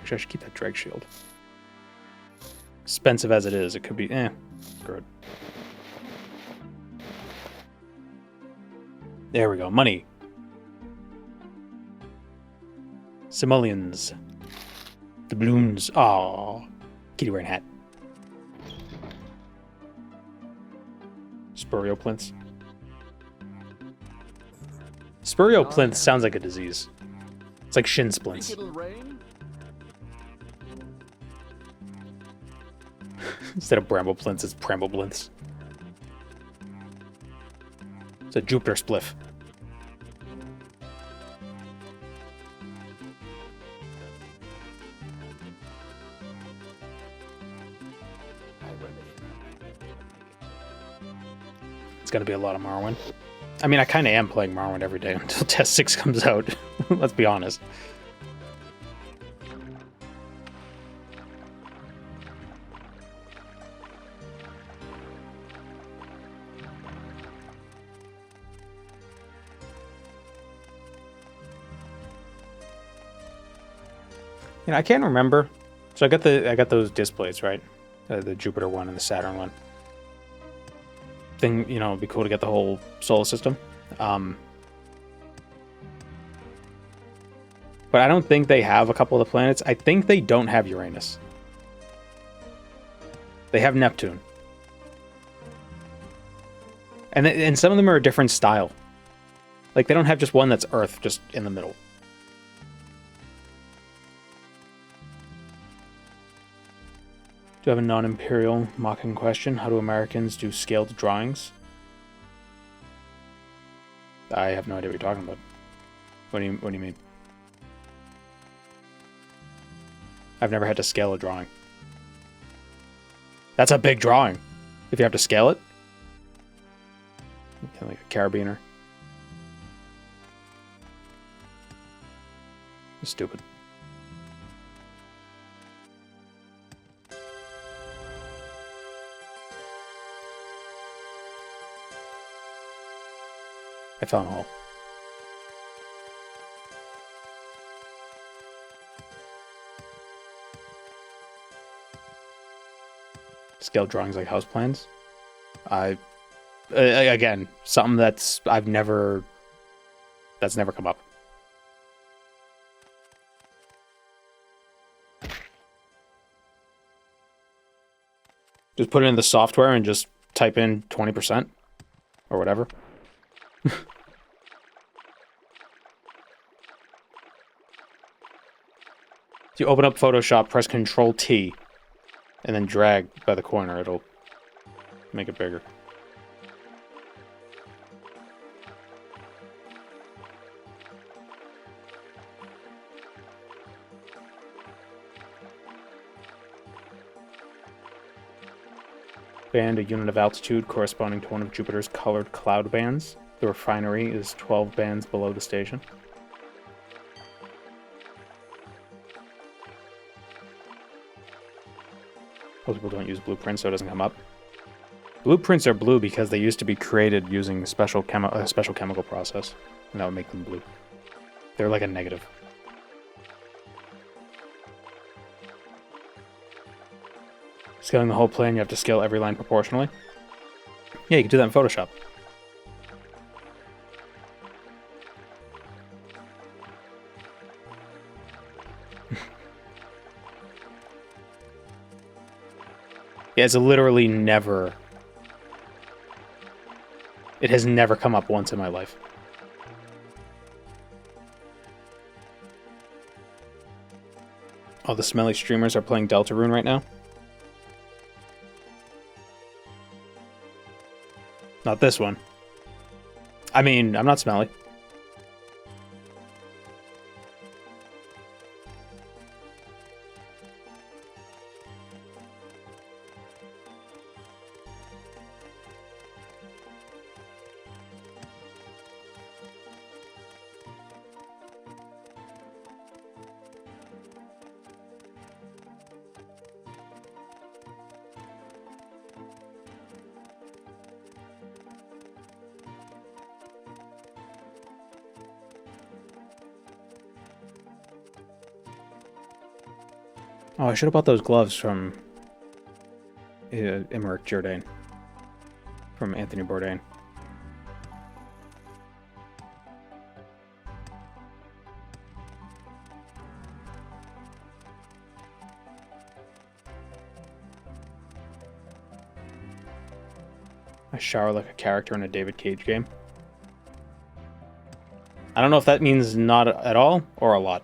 A: Actually, I should keep that drag shield. Expensive as it is, it could be screw it. There we go. Money. Simoleons. The balloons. Aww. Kitty wearing hat. Spurioplinths. Spurioplinth sounds like a disease. It's like shin splints. Instead of brambleplinths, it's brambleblinths. It's a Jupiter spliff. It's gonna be a lot of Morrowind. I mean, I kind of am playing Morrowind every day until Test 6 comes out. Let's be honest. You know, I can't remember. So I got those displays, right? The Jupiter one and the Saturn one. Thing, you know, it'd be cool to get the whole solar system. But I don't think they have a couple of the planets. I think they don't have Uranus. They have Neptune. And some of them are a different style. Like, they don't have just one that's Earth, just in the middle. Do you have a non-imperial mocking question? How do Americans do scaled drawings? I have no idea what you're talking about. What do you mean? I've never had to scale a drawing. That's a big drawing. If you have to scale it. Like a carabiner. Stupid. I fell in a hole. Scale drawings like house plans. Again, something that's never come up. Just put it in the software and just type in 20% or whatever. If you open up Photoshop, press Control-T, and then drag by the corner, it'll make it bigger. Band, a unit of altitude corresponding to one of Jupiter's colored cloud bands. The refinery is 12 bands below the station. Most people don't use blueprints, so it doesn't come up. Blueprints are blue because they used to be created using a special chemical process, and that would make them blue. They're like a negative. Scaling the whole plane, you have to scale every line proportionally. Yeah, you can do that in Photoshop. Yeah, it's literally never... It has never come up once in my life. Oh, the smelly streamers are playing Deltarune right now? Not this one. I mean, I'm not smelly. Oh, I should have bought those gloves from Emmerich Jourdain. From Anthony Bourdain. I shower like a character in a David Cage game. I don't know if that means not at all or a lot.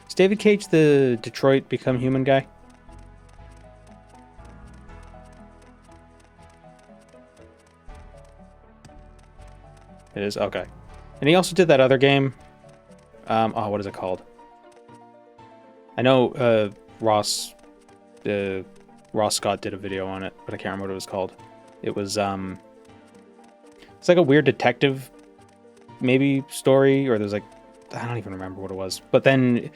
A: Is David Cage the Detroit Become Human guy? It is? Okay. And he also did that other game. Oh, what is it called? I know Ross Scott did a video on it, but I can't remember what it was called. It was it's like a weird detective maybe story, or there's like, I don't even remember what it was. But then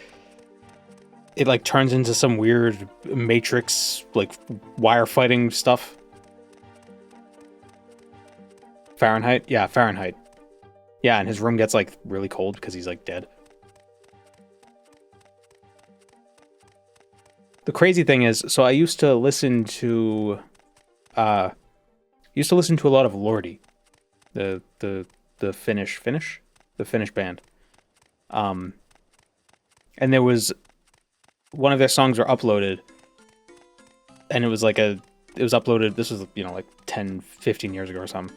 A: it like turns into some weird Matrix like wire fighting stuff. Fahrenheit? Yeah, Fahrenheit. Yeah, and his room gets like really cold because he's like dead. The crazy thing is, so I used to listen to a lot of Lordi, the Finnish band. And there was one of their songs were uploaded, and it was uploaded, this was, like 10, 15 years ago or something.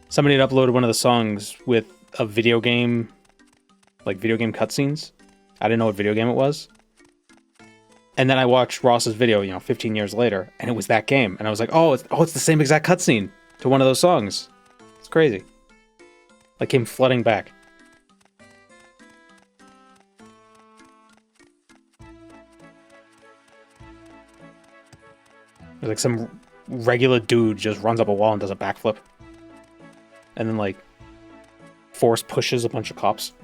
A: Somebody had uploaded one of the songs with a video game cutscenes. I didn't know what video game it was. And then I watched Ross's video, 15 years later, and it was that game. And I was like, it's the same exact cutscene to one of those songs. It's crazy. Like, came flooding back. There's like some regular dude just runs up a wall and does a backflip. And then, like, force pushes a bunch of cops.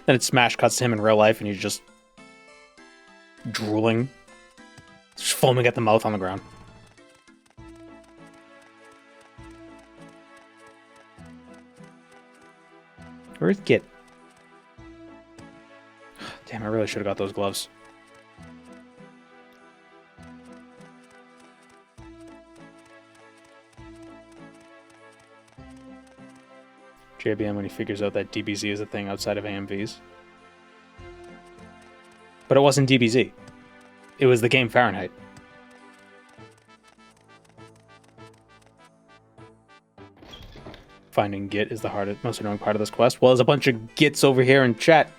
A: Then it smash cuts to him in real life, and he's just drooling, just foaming at the mouth on the ground. Where's Git? Damn, I really should have got those gloves. JBM when he figures out that DBZ is a thing outside of AMVs. But it wasn't DBZ. It was the game Fahrenheit. Finding Git is the hardest, most annoying part of this quest. Well, there's a bunch of Gits over here in chat.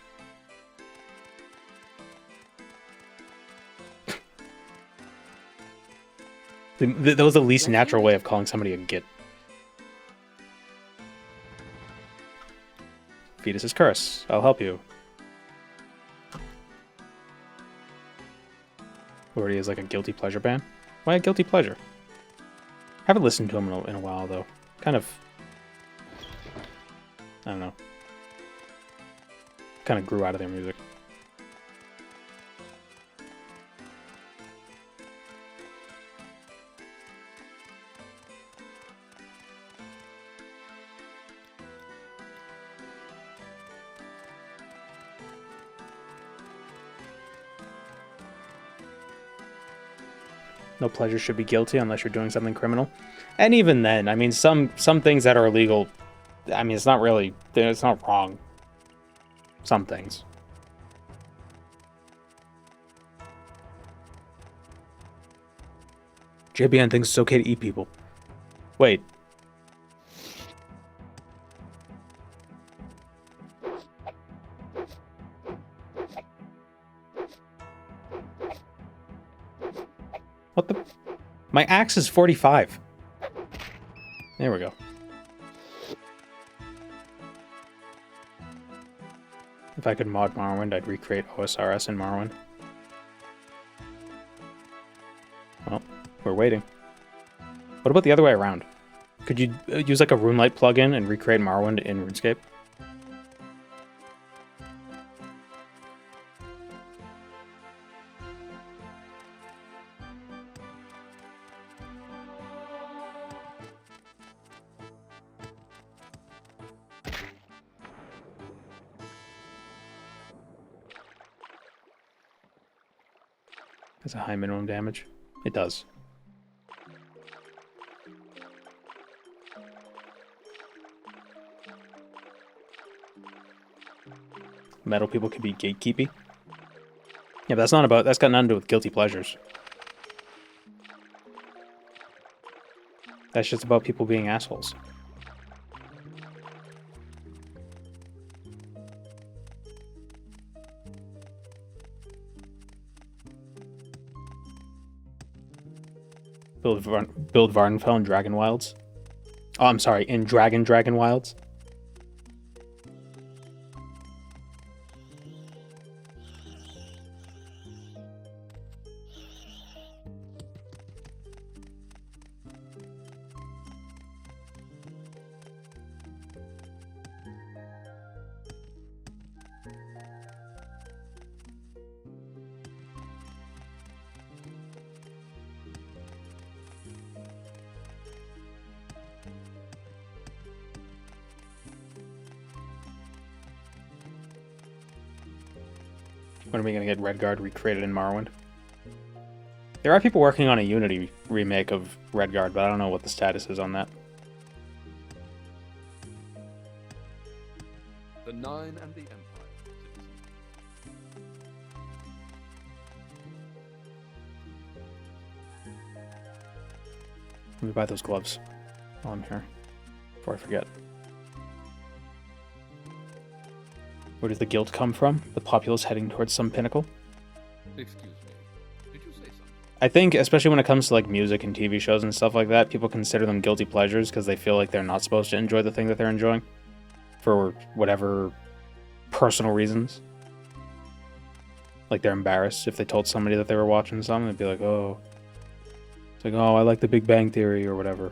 A: That was the least natural way of calling somebody a Git. Fetus's curse. I'll help you. Already is like a guilty pleasure band. Why a guilty pleasure? I haven't listened to him in a while though. Kind of. I don't know. Kind of grew out of their music. No pleasure should be guilty unless you're doing something criminal. And even then, I mean, some things that are illegal, I mean, it's not wrong. Some things. JBN thinks it's okay to eat people. Wait. What the? My axe is 45. There we go. If I could mod Morrowind, I'd recreate OSRS in Morrowind. Well, we're waiting. What about the other way around? Could you use like a RuneLite plugin and recreate Morrowind in RuneScape? Has a high minimum damage. It does. Metal people can be gatekeepy. Yeah, but that's not about. That's got nothing to do with guilty pleasures. That's just about people being assholes. Build Vardenfell in Dragon Wilds. Oh, I'm sorry, in Dragon Wilds. When are we going to get Redguard recreated in Morrowind? There are people working on a Unity remake of Redguard, but I don't know what the status is on that.
M: The Nine and the Empire.
A: Let me buy those gloves while I'm here, before I forget. Where does the guilt come from? The populace heading towards some pinnacle?
M: Excuse me. Did you say something?
A: I think, especially when it comes to like music and TV shows and stuff like that, people consider them guilty pleasures because they feel like they're not supposed to enjoy the thing that they're enjoying for whatever personal reasons. Like they're embarrassed if they told somebody that they were watching something, they'd be like, oh, it's like, oh, I like The Big Bang Theory or whatever.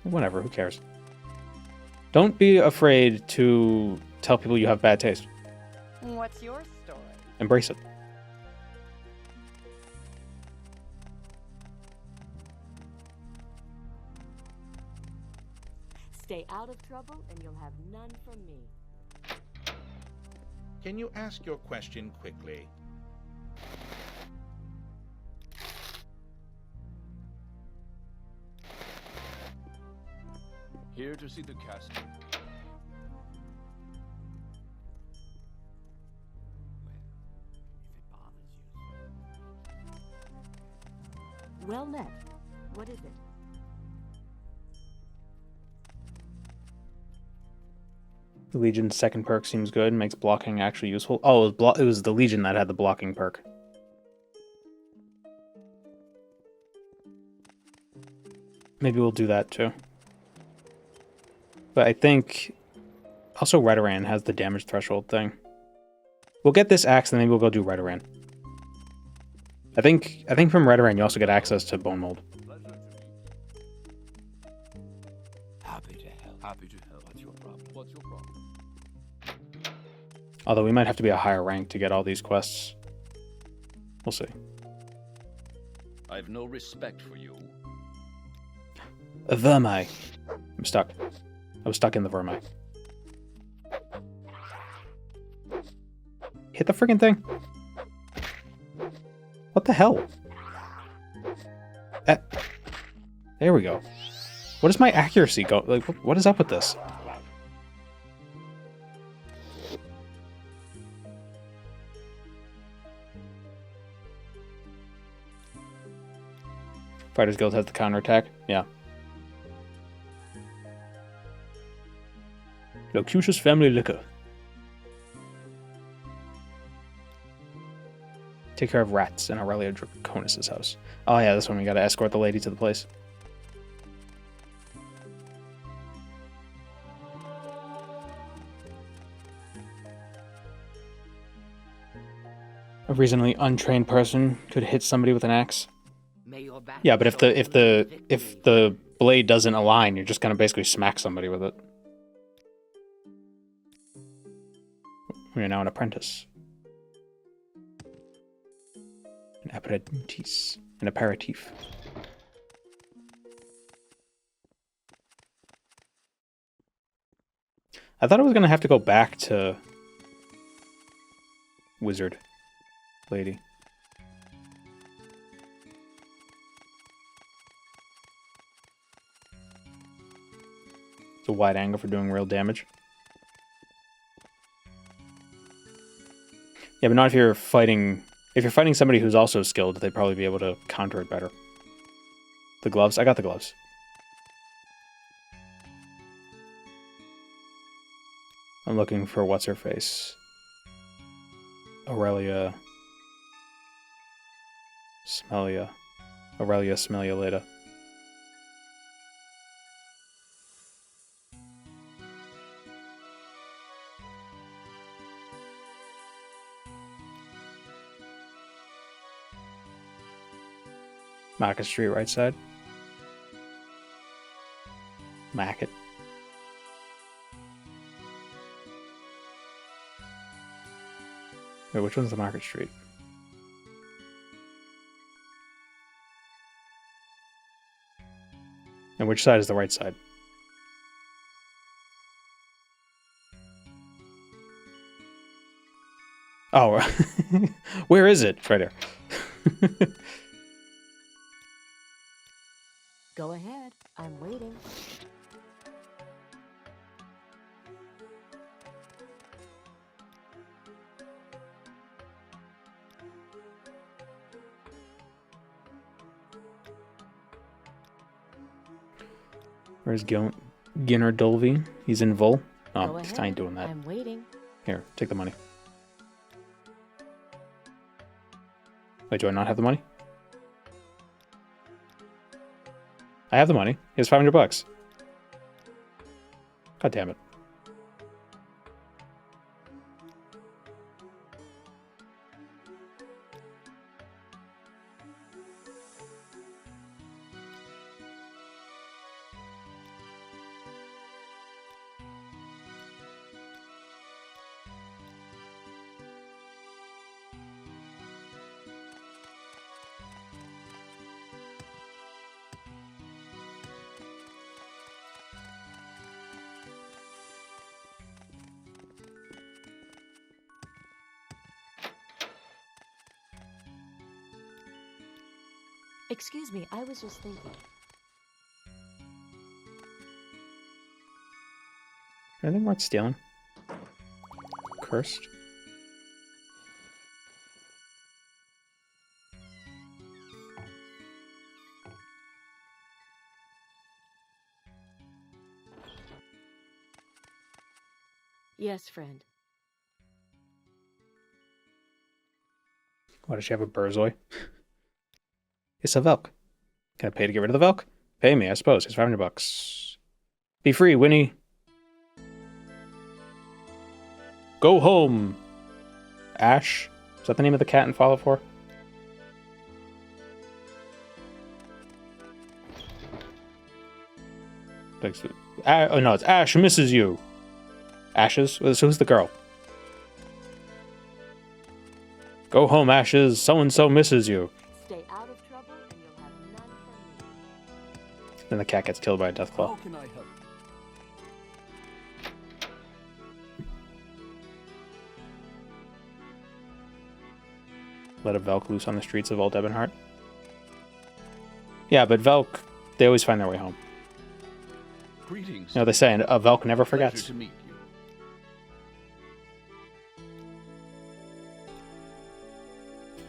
A: Whatever, who cares? Don't be afraid to tell people you have bad taste.
P: What's your story?
A: Embrace it.
P: Stay out of trouble and you'll have none from me.
E: Can you ask your question quickly?
M: Here to see the castle.
P: Well met. What is it?
A: The Legion's second perk seems good, makes blocking actually useful. Oh, it was the Legion that had the blocking perk. Maybe we'll do that too. But I think also Redoran has the damage threshold thing. We'll get this axe and then maybe we'll go do Redoran. I think from Redoran you also get access to Bone Mold.
M: Happy to help. Happy to help. What's your problem? What's your problem?
A: Although we might have to be a higher rank to get all these quests. We'll see.
L: I've no respect for you.
A: Vermi. I'm stuck. I was stuck in the Vermi. Hit the freaking thing. What the hell? There we go. What does my accuracy go? Like, what is up with this? Fighters Guild has the counterattack. Yeah. Locutus Family Liquor. Take care of rats in Aurelia Draconis' house. Oh yeah, this one we gotta escort the lady to the place. A reasonably untrained person could hit somebody with an axe. Yeah, but if the blade doesn't align, you're just gonna basically smack somebody with it. We are now an apprentice. An apprentice. An aperitif. I thought I was gonna have to go back to Wizard Lady. It's a wide angle for doing real damage. Yeah, but not if you're fighting... If you're fighting somebody who's also skilled, they'd probably be able to counter it better. The gloves? I got the gloves. I'm looking for what's-her-face. Aurelia Smelialeta. Market Street, right side. Market. Wait, which one's the Market Street? And which side is the right side? Oh, where is it? It's right here.
P: Go ahead. I'm waiting.
A: Where's Ginner Dolby? He's in Vol. Oh,
P: Go
A: I ain't doing that.
P: I'm waiting.
A: Here, take the money. Wait, do I not have the money? I have the money. Here's $500. God damn it.
P: Excuse me, I was just thinking.
A: Anything worth stealing? Cursed?
P: Yes, friend.
A: Why does she have a Burzoi? It's a Velk. Can I pay to get rid of the Velk? Pay me, I suppose. It's $500. Be free, Winnie. Go home. Ash? Is that the name of the cat in Fallout 4? Oh no, it's Ash misses you. Ashes? So who's the girl? Go home, Ashes. So-and-so misses you.
P: Stay out of trouble and you'll have none from me.
A: Then the cat gets killed by a Deathclaw.
M: How can I help?
A: Let a Velk loose on the streets of Old Ebonheart. Yeah, but Velk, they always find their way home.
L: Greetings.
A: You know, they say a Velk never
L: Pleasure
A: forgets.
L: to meet you.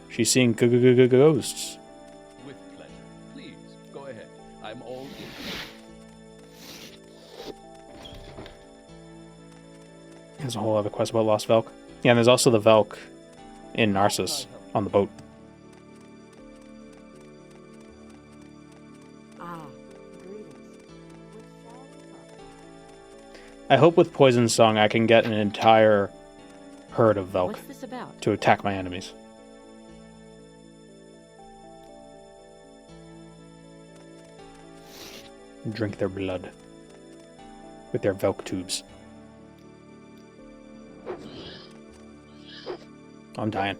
A: She's seeing ghosts.
L: With pleasure. Please, go ahead. I'm all in.
A: There's a whole other quest about Lost Velk. Yeah, and there's also the Velk in Narcissus on the boat. I hope with Poison Song I can get an entire herd of Velk
P: What's this about?
A: to attack my enemies. Drink their blood with their Velk tubes. I'm dying.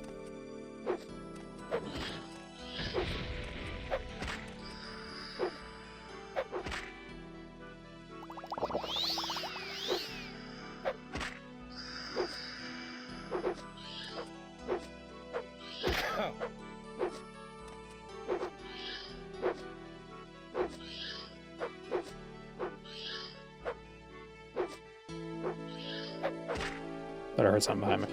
A: But I heard something behind me.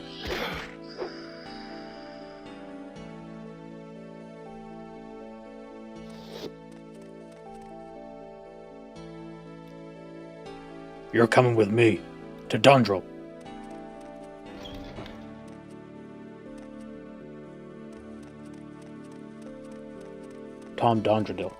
A: You're coming with me to Dundrel. Tom Dondradil.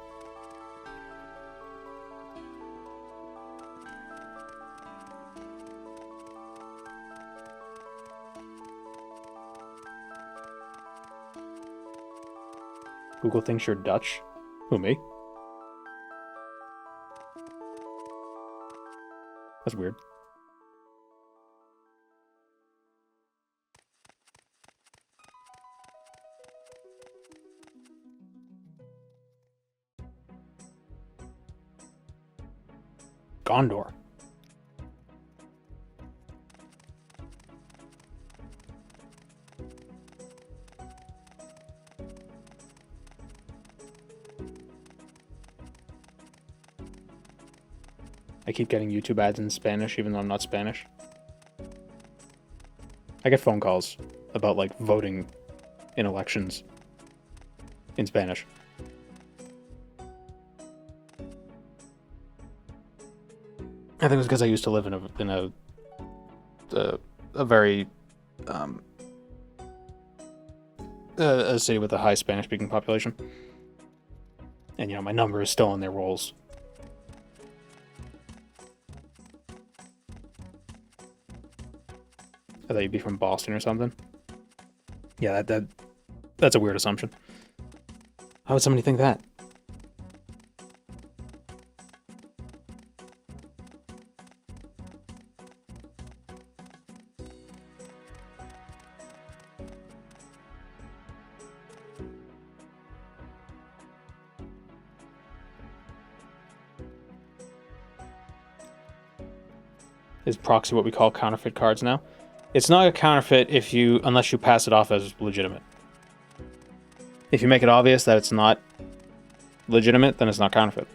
A: Google thinks you're Dutch? Who, me? That's weird. Gondor. I keep getting YouTube ads in Spanish, even though I'm not Spanish. I get phone calls about, like, voting in elections in Spanish. I think it was because I used to live in a very a city with a high Spanish-speaking population, and you know my number is still on their rolls. I thought you'd be from Boston or something. Yeah, that's a weird assumption. How would somebody think that? Is proxy what we call counterfeit cards now? It's not a counterfeit unless you pass it off as legitimate. If you make it obvious that it's not legitimate, then it's not counterfeit.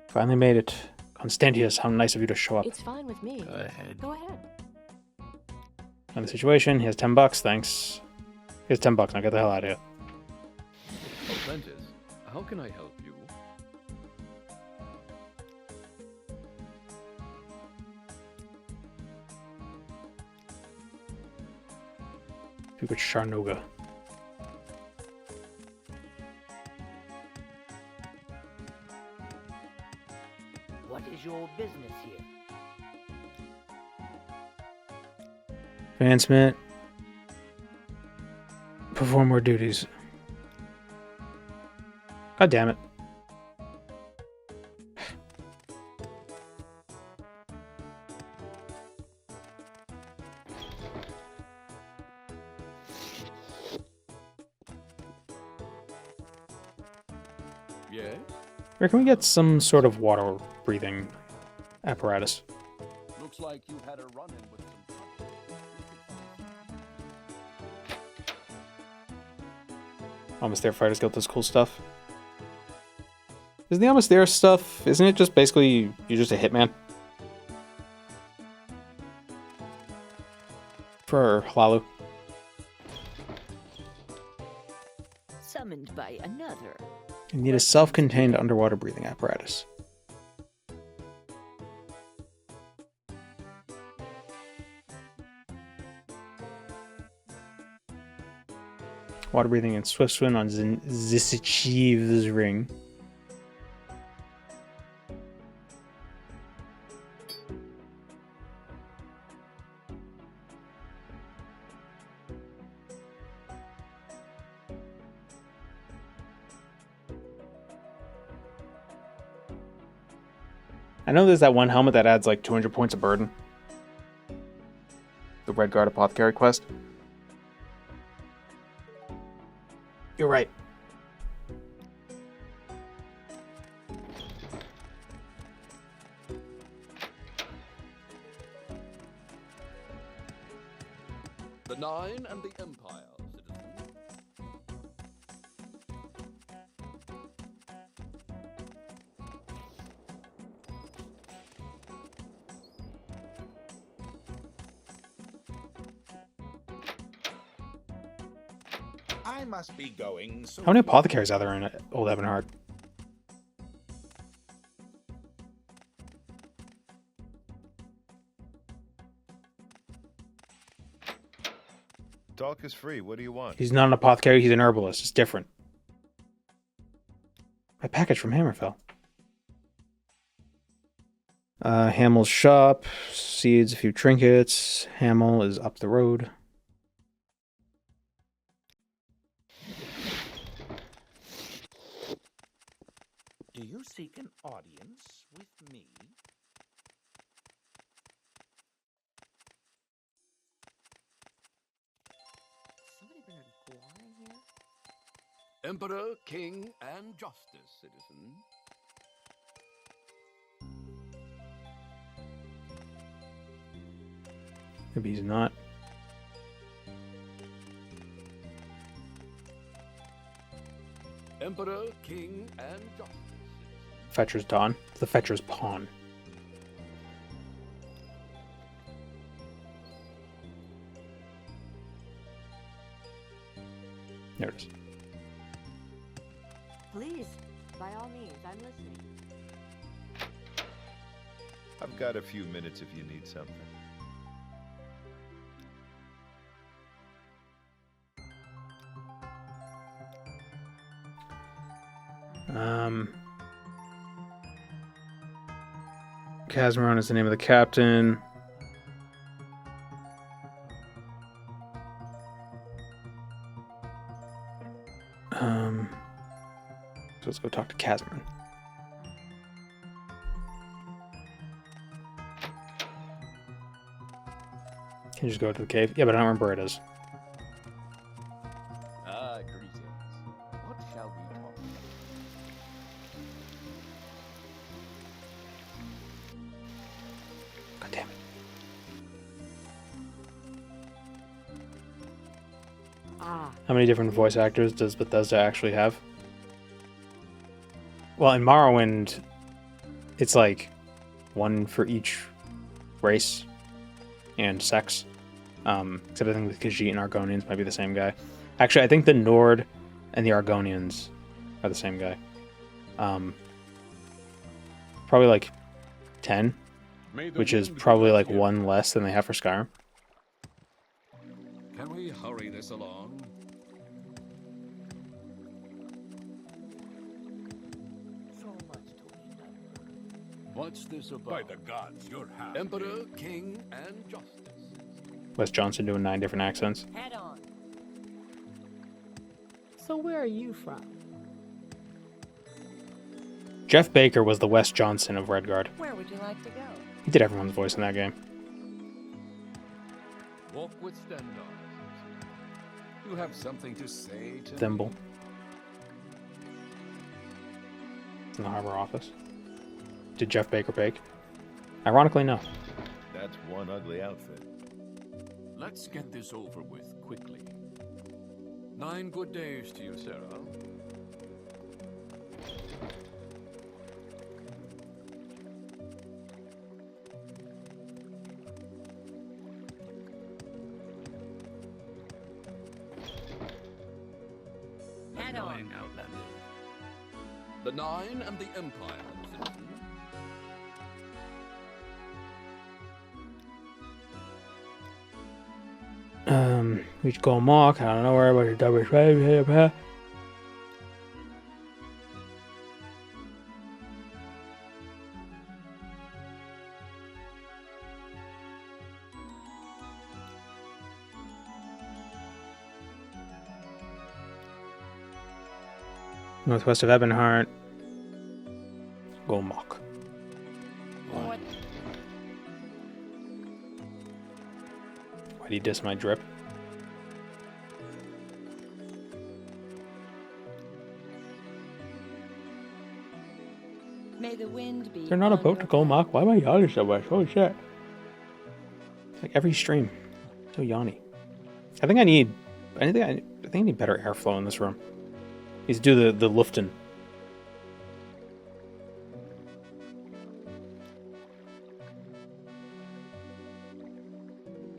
A: Finally made it. Constantius, how nice of you to show up.
P: It's fine with me.
J: Go ahead.
P: Go ahead.
A: On the situation, he has $10, thanks. Here's $10, now get the hell out of here.
L: Apprentice, how can I help you?
A: You could Sharnoga.
J: What is your business here?
A: Advancement. Perform more duties. God damn it.
L: Yeah?
A: Where can we get some sort of water breathing apparatus?
M: Looks like you had a run-in with some
A: Almost There Fighters Guild does cool stuff. Isn't the Almost There stuff, isn't it just basically you're just a hitman? For Hlalu.
I: Summoned by another.
A: You need a self-contained underwater breathing apparatus. Water breathing and swift swim on Zisichiv's ring. I know there's that one helmet that adds like 200 points of burden. The Red Guard Apothecary quest. You're right.
L: The Nine and the Empire, citizen.
E: I must be going so.
A: How many apothecaries are there in Old Ebonheart?
B: Talk is free. What do you want?
A: He's not an apothecary, he's an herbalist. It's different. My package from Hammerfell. Hamel's shop. Seeds, a few trinkets. Hamel is up the road.
E: Do you seek an audience with me?
P: Somebody bring a guar in here?
L: Emperor, King, and Justice, citizen.
A: Maybe he's not.
L: Emperor, King, and Justice.
A: Fetcher's Dawn. It's the Fetcher's Pawn. There it is.
P: Please, by all means, I'm listening.
B: I've got a few minutes if you need something.
A: Casmeron is the name of the captain. So let's go talk to Casmeron. Can you just go to the cave? Yeah, but I don't remember where it is.
L: Greetings. What shall we talk about?
A: God damn it. How many different voice actors does Bethesda actually have? Well, in Morrowind, it's like one for each race and sex. Except I think the Khajiit and Argonians might be the same guy. Actually, I think the Nord and the Argonians are the same guy. Probably like 10, which is probably like one less than they have for Skyrim.
M: Can we hurry this along?
J: So much to be done.
L: What's this about?
M: By the gods, you're half.
L: Emperor, King, and Justice.
A: Wes Johnson doing 9 different accents.
K: Head on.
P: So where are you from?
A: Jeff Baker was the Wes Johnson of Redguard.
K: Where would you like to go?
A: He did everyone's voice in that game.
M: Walk with Stendar. You have something to say to
A: Thimble.
M: me?
A: It's in the harbor office. Did Jeff Baker bake? Ironically, no.
B: That's one ugly outfit.
L: Let's get this over with quickly. 9 good days to you, Sarah.
K: Head on.
J: Outlander.
L: The Nine and the Empire, citizen.
A: Reach goal mark. I don't know where about your double trade here. Northwest of Ebonheart. Golmok.
K: What?
A: Why'd he diss my drip?
I: May the wind be.
A: They're not about to go, Mark. Why am I yawning so much? Holy shit. Like every stream. So yawny. I think I need better airflow in this room. Needs to do the lufting.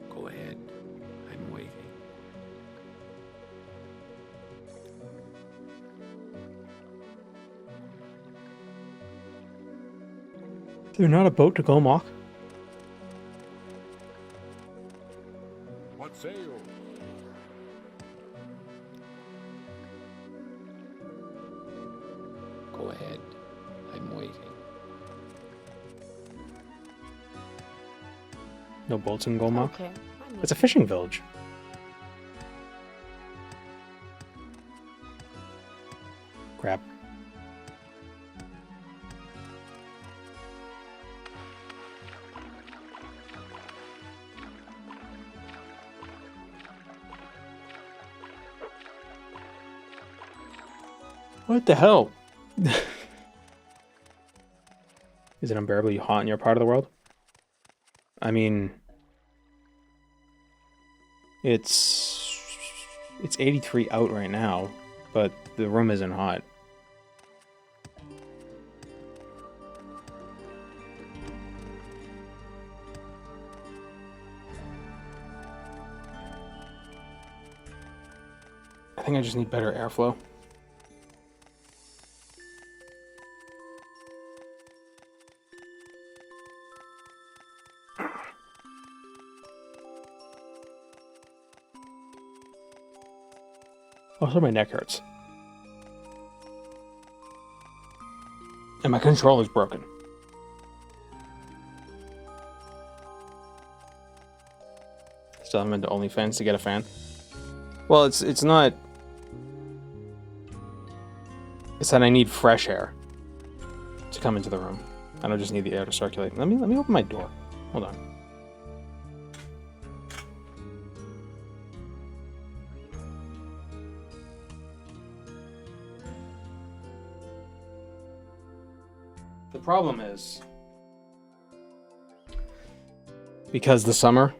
L: Go ahead. I'm waiting.
A: They're not about to go, Mark.
D: What say you?
L: Go ahead. I'm waiting.
A: No bolts in Golmark?
P: Okay.
A: It's a fishing village. Crap. What the hell? Is it unbearably hot in your part of the world? I mean, it's 83 out right now, but the room isn't hot. I think I just need better airflow. Also, my neck hurts. And my controller's broken. Still haven't been to OnlyFans to get a fan. Well, it's not... It's that I need fresh air to come into the room. I don't just need the air to circulate. Let me open my door. Hold on. The problem is, because the summer,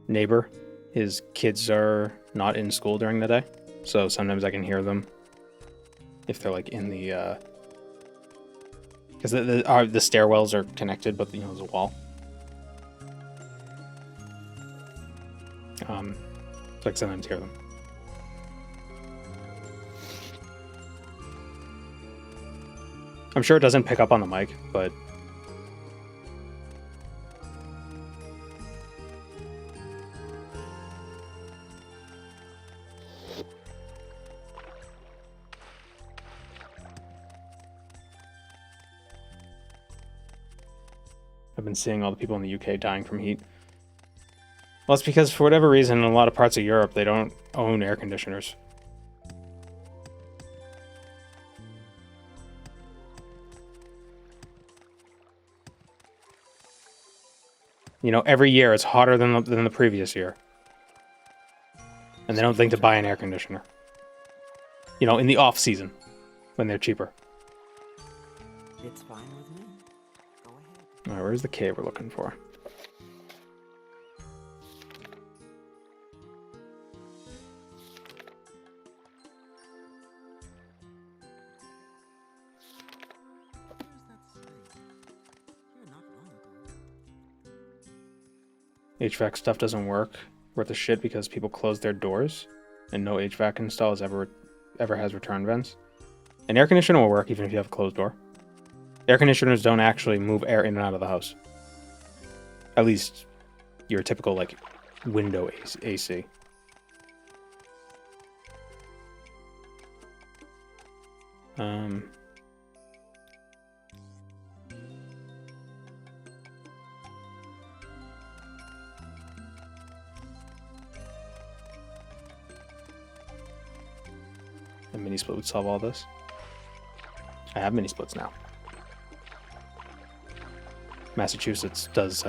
A: neighbor, his kids are not in school during the day, so sometimes I can hear them if they're like in the, because the stairwells are connected, but you know there's a wall. So I can sometimes hear them. I'm sure it doesn't pick up on the mic, but I've been seeing all the people in the UK dying from heat. Well, it's because for whatever reason, in a lot of parts of Europe, they don't own air conditioners. You know, every year it's hotter than the previous year. And they don't think to buy an air conditioner. You know, in the off season, when they're cheaper.
O: It's fine with me. Go ahead.
A: Alright, where's the cave we're looking for? HVAC stuff doesn't work worth a shit because people close their doors and no HVAC install ever has return vents. An air conditioner will work even if you have a closed door. Air conditioners don't actually move air in and out of the house. At least your typical like window AC. A mini split would solve all this. I have mini splits now. Massachusetts does,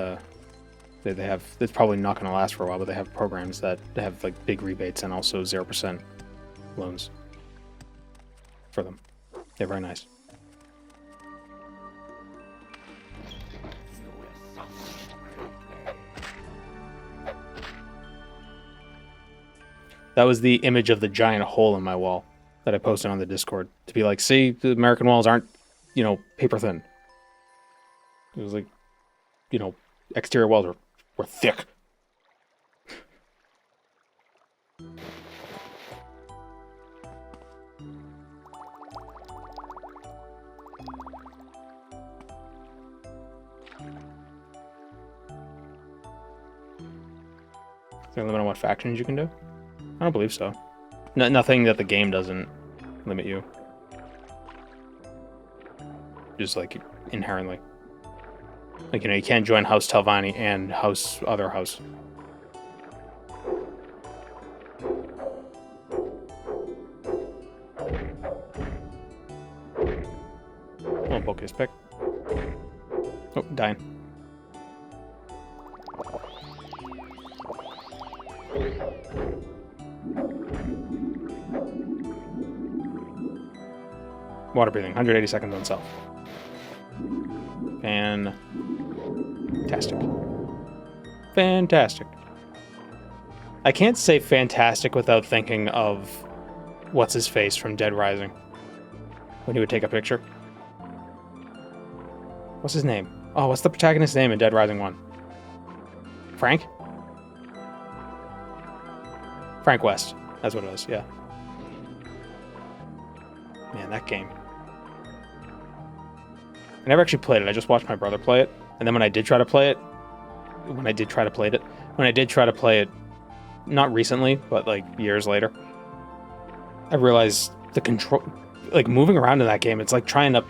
A: they have, it's probably not going to last for a while, but they have programs that have like big rebates and also 0% loans. for them. They're very nice. That was the image of the giant hole in my wall that I posted on the Discord. To be like, see, the American walls aren't, you know, paper thin. It was like, you know, exterior walls were thick. Is there a limit on what factions you can do? I don't believe so. Nothing that the game doesn't limit you. Just like inherently. Like, you know, you can't join House Telvanni and other house. Oh, Boke's pick. Oh, dying. Water breathing, 180 seconds on self. Fantastic. Fantastic. I can't say fantastic without thinking of what's his face from Dead Rising. When he would take a picture. What's his name? Oh, what's the protagonist's name in Dead Rising 1? Frank? Frank West. That's what it is, yeah. Man, that game. I never actually played it. I just watched my brother play it. And then when I did try to play it, not recently, but like years later, I realized the control, like moving around in that game, it's like trying to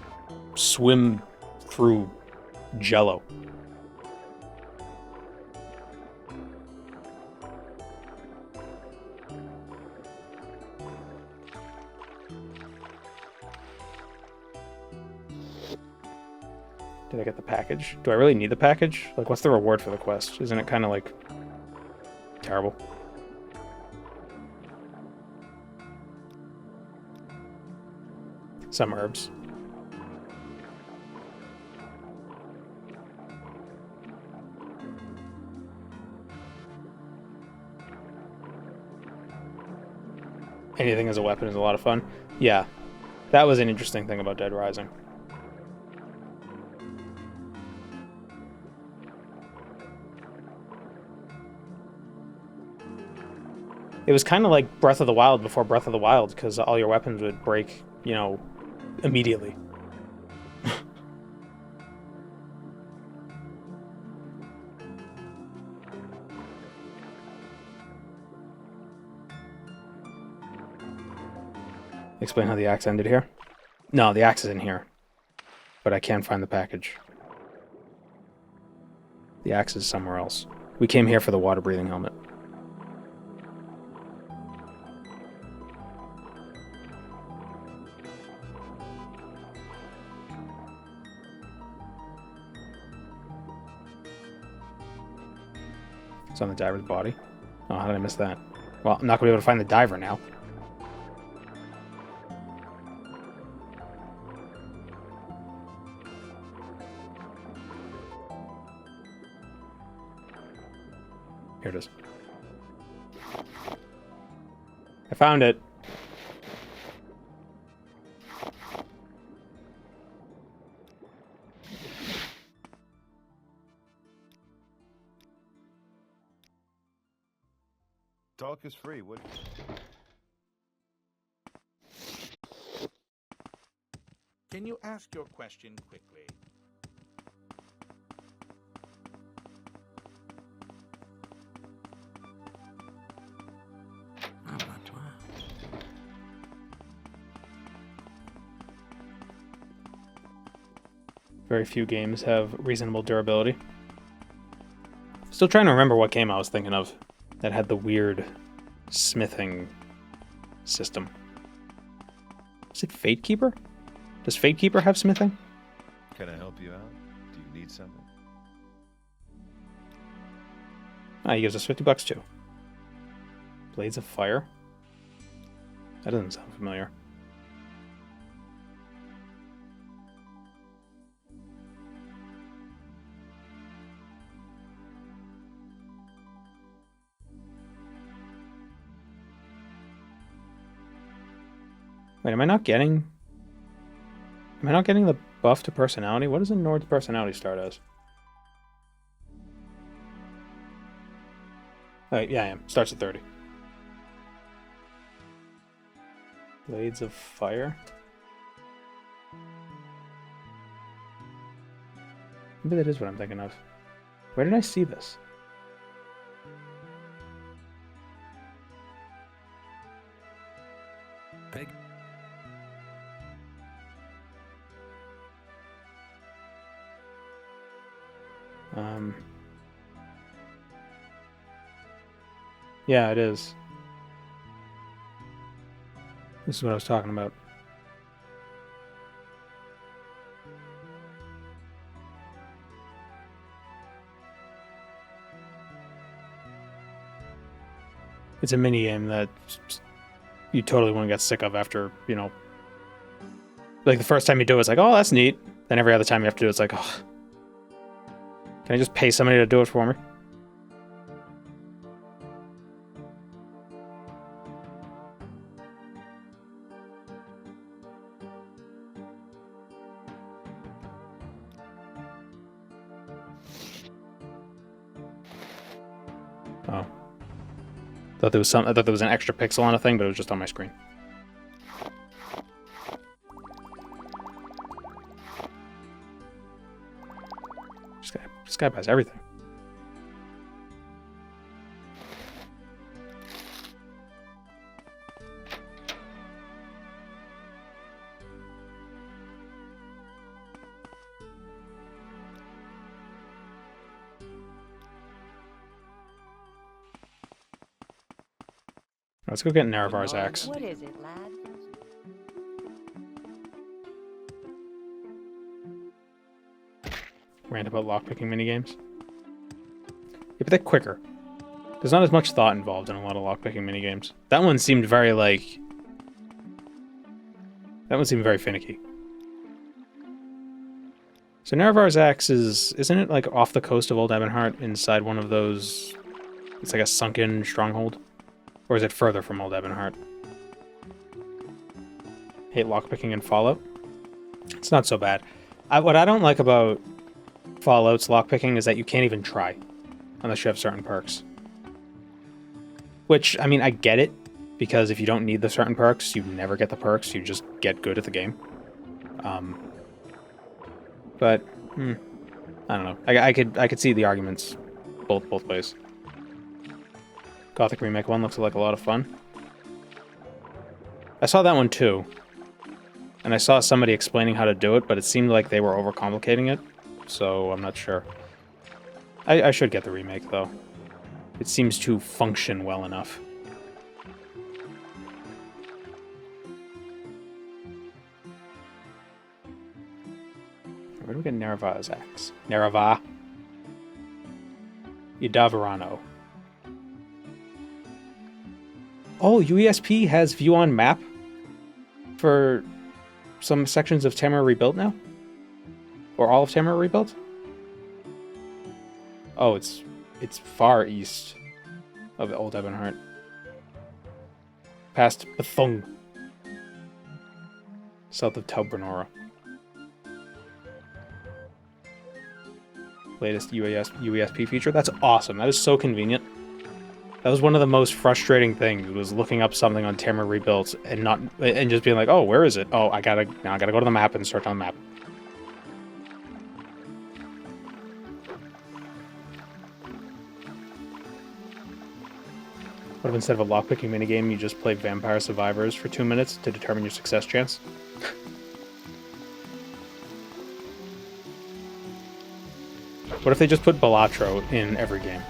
A: swim through jello. Did I get the package? Do I really need the package? Like, what's the reward for the quest? Isn't it kind of, like, terrible? Some herbs. Anything as a weapon is a lot of fun. Yeah, that was an interesting thing about Dead Rising. It was kind of like Breath of the Wild before Breath of the Wild, because all your weapons would break, you know, immediately. Explain how the axe ended here? No, the axe is in here. But I can't find the package. The axe is somewhere else. We came here for the water-breathing helmet. It's on the diver's body. Oh, how did I miss that? Well, I'm not going to be able to find the diver now. Here it is. I found it.
B: Talk is free. What?
E: Can you ask your question quickly?
A: Very few games have reasonable durability. Still trying to remember what game I was thinking of that had the weird smithing system. Is it Fate Keeper? Does Fate Keeper have smithing?
B: Can I help you out? Do you need something?
A: Ah, he gives us $50 too. Blades of Fire? That doesn't sound familiar. Wait, am I not getting the buff to personality? What does a Nord's personality start as? Oh, yeah, I am. Starts at 30. Blades of Fire. Maybe that is what I'm thinking of. Where did I see this?
N: Pig.
A: Yeah, it is. This is what I was talking about. It's a mini game that you totally won't get sick of after, you know, like the first time you do it, it's like, oh, that's neat. Then every other time you have to do it, it's like, oh, can I just pay somebody to do it for me? Oh. I thought there was an extra pixel on a thing, but it was just on my screen. This guy buys everything. Let's go get Nerevar's axe.
P: What is it, lad?
A: Rant about lockpicking minigames. Yeah, but they're quicker. There's not as much thought involved in a lot of lockpicking minigames. That one seemed very, like... That one seemed very finicky. So Nerevar's axe isn't it, like, off the coast of Old Ebonheart inside one of those... It's like a sunken stronghold? Or is it further from Old Ebonheart? Hate lockpicking in Fallout. It's not so bad. What I don't like about Fallout's lockpicking is that you can't even try unless you have certain perks. Which, I mean, I get it, because if you don't need the certain perks, you never get the perks, you just get good at the game. But, I don't know. I could see the arguments both ways. Gothic Remake 1 looks like a lot of fun. I saw that one too. And I saw somebody explaining how to do it, but it seemed like they were overcomplicating it. So I'm not sure. I should get the remake though. It seems to function well enough. Where do we get Nerevar's axe? Nerevar. Idaverano. Oh, UESP has view on map for some sections of Tamara Rebuilt now? Or all of Tamara Rebuilt? Oh, it's far east of Old Ebonheart. Past Bethung. South of Taubrenora. Latest UESP feature? That's awesome. That is so convenient. That was one of the most frustrating things, was looking up something on Tamara Rebuilt and just being like, oh, where is it? Oh, I gotta go to the map and search on the map. What if instead of a lockpicking minigame, you just play Vampire Survivors for 2 minutes to determine your success chance? What if they just put Balatro in every game?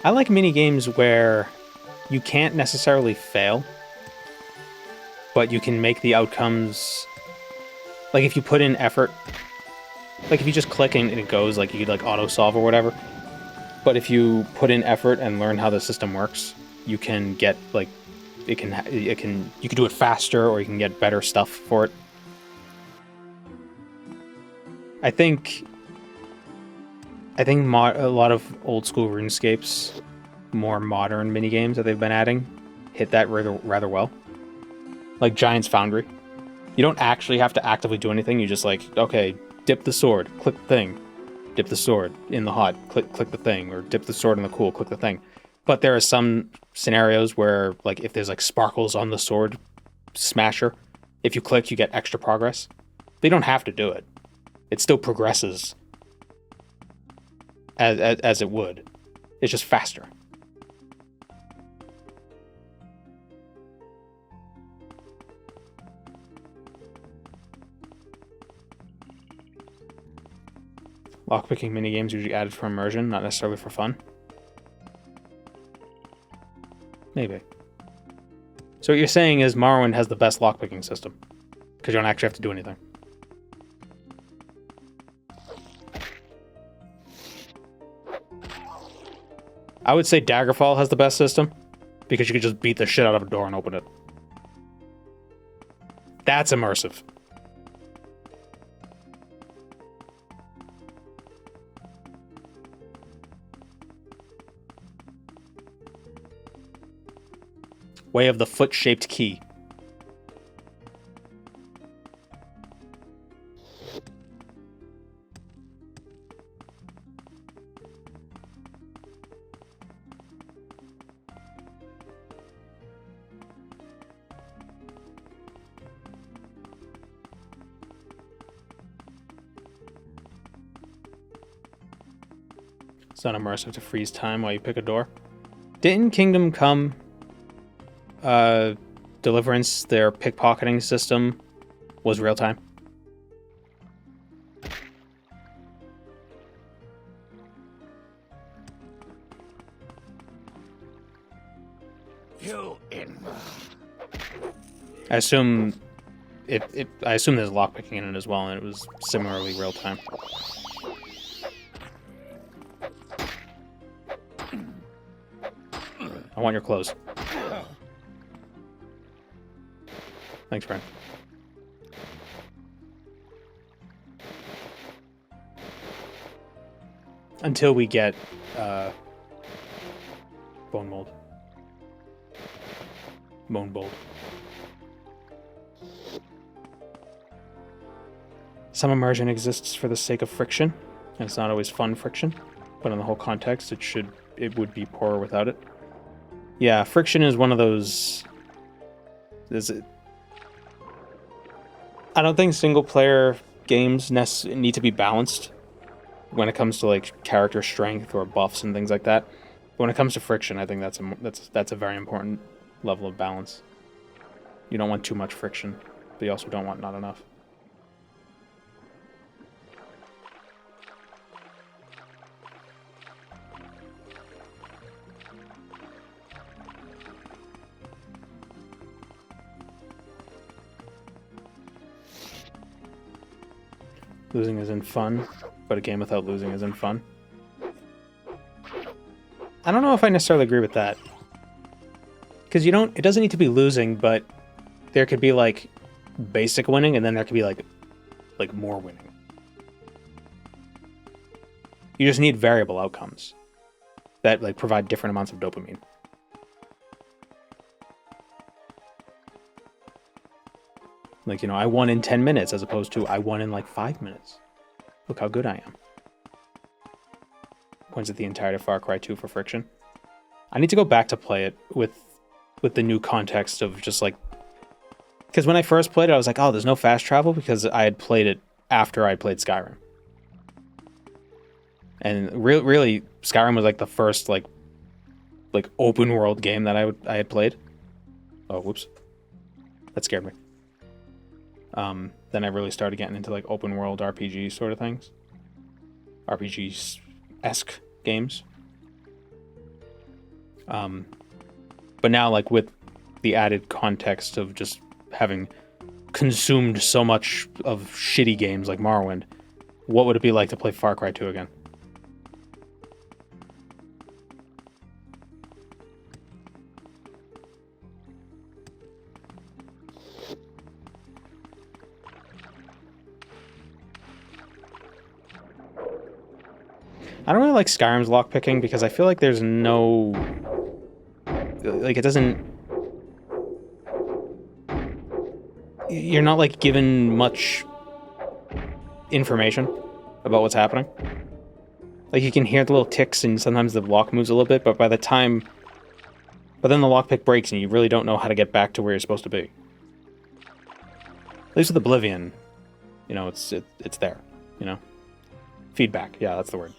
A: I like minigames where you can't necessarily fail, but you can make the outcomes... Like, if you put in effort... Like, if you just click and it goes, like, you could, like, auto-solve or whatever. But if you put in effort and learn how the system works, you can get, like... You can do it faster, or you can get better stuff for it. I think a lot of old school RuneScape's more modern minigames that they've been adding hit that rather well. Like Giant's Foundry. You don't actually have to actively do anything. You just like, okay, dip the sword, click the thing. Dip the sword in the hot, click the thing. Or dip the sword in the cool, click the thing. But there are some scenarios where, like, if there's like sparkles on the sword smasher, if you click, you get extra progress. They don't have to do it. It still progresses as it would. It's just faster. Lockpicking minigames usually added for immersion, not necessarily for fun. Maybe. So what you're saying is Morrowind has the best lockpicking system, because you don't actually have to do anything. I would say Daggerfall has the best system, because you could just beat the shit out of a door and open it. That's immersive. Way of the foot-shaped key. It's not immersive to freeze time while you pick a door. Didn't Kingdom Come Deliverance, their pickpocketing system was real time? I assume I assume there's lockpicking in it as well, and it was similarly real time. I want your clothes. Thanks, friend. Until we get bone mold. Bone bold. Some immersion exists for the sake of friction, and it's not always fun friction, but in the whole context, it would be poorer without it. Yeah, friction is one of those. I don't think single player games need to be balanced when it comes to like character strength or buffs and things like that. But when it comes to friction, I think that's a very important level of balance. You don't want too much friction, but you also don't want not enough. Losing isn't fun, but a game without losing isn't fun. I don't know if I necessarily agree with that. Because it doesn't need to be losing, but there could be like basic winning, and then there could be like more winning. You just need variable outcomes that like provide different amounts of dopamine. Like, I won in 10 minutes as opposed to I won in like 5 minutes. Look how good I am. Points at the entirety of Far Cry 2 for friction. I need to go back to play it with the new context of just like... Because when I first played it, I was like, oh, there's no fast travel, because I had played it after I played Skyrim. And really, Skyrim was like the first like open world game that I had played. Oh, whoops. That scared me. Then I really started getting into like open world RPG sort of things. RPG-esque games. But now, like, with the added context of just having consumed so much of shitty games like Morrowind, what would it be like to play Far Cry 2 again? I don't really like Skyrim's lockpicking because I feel like there's no... Like, it doesn't... You're not, like, given much information about what's happening. Like, you can hear the little ticks and sometimes the lock moves a little bit, but by the time... But then the lockpick breaks and you really don't know how to get back to where you're supposed to be. At least with Oblivion, you know, it's there, you know? Feedback, yeah, that's the word.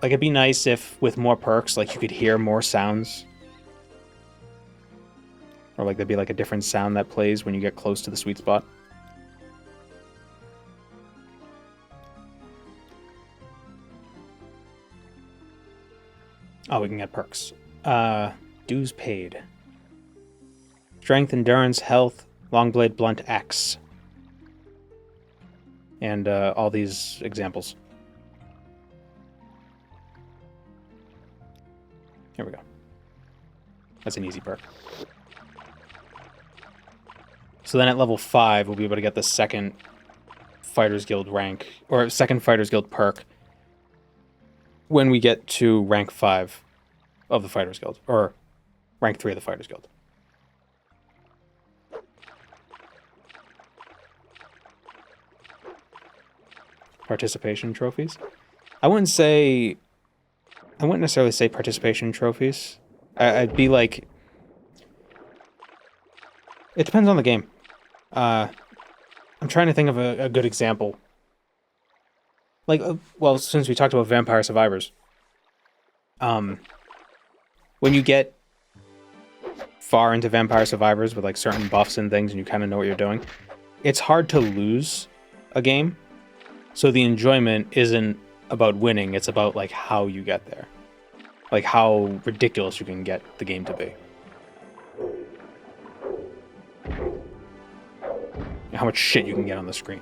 A: Like, it'd be nice if, with more perks, like, you could hear more sounds. Or, like, there'd be, like, a different sound that plays when you get close to the sweet spot. Oh, we can get perks. Dues paid. Strength, endurance, health, long blade, blunt axe. And all these examples. Here we go. That's an easy perk. So then at level 5, we'll be able to get the second Fighters Guild rank, or second Fighters Guild perk when we get to rank 5 of the Fighters Guild, or rank 3 of the Fighters Guild. Participation trophies? I wouldn't necessarily say participation trophies. I'd be like... It depends on the game. I'm trying to think of a good example. Like, well, since we talked about Vampire Survivors. When you get far into Vampire Survivors with, like, certain buffs and things and you kind of know what you're doing, it's hard to lose a game. So the enjoyment isn't about winning, it's about, like, how you get there. Like, how ridiculous you can get the game to be. And how much shit you can get on the screen.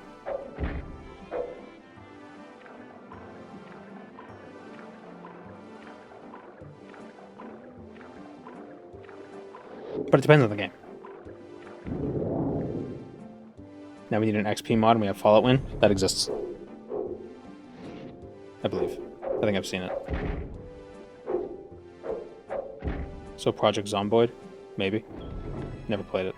A: But it depends on the game. Now we need an XP mod and we have Fallout Win. That exists. I believe. I think I've seen it. So Project Zomboid? Maybe. Never played it.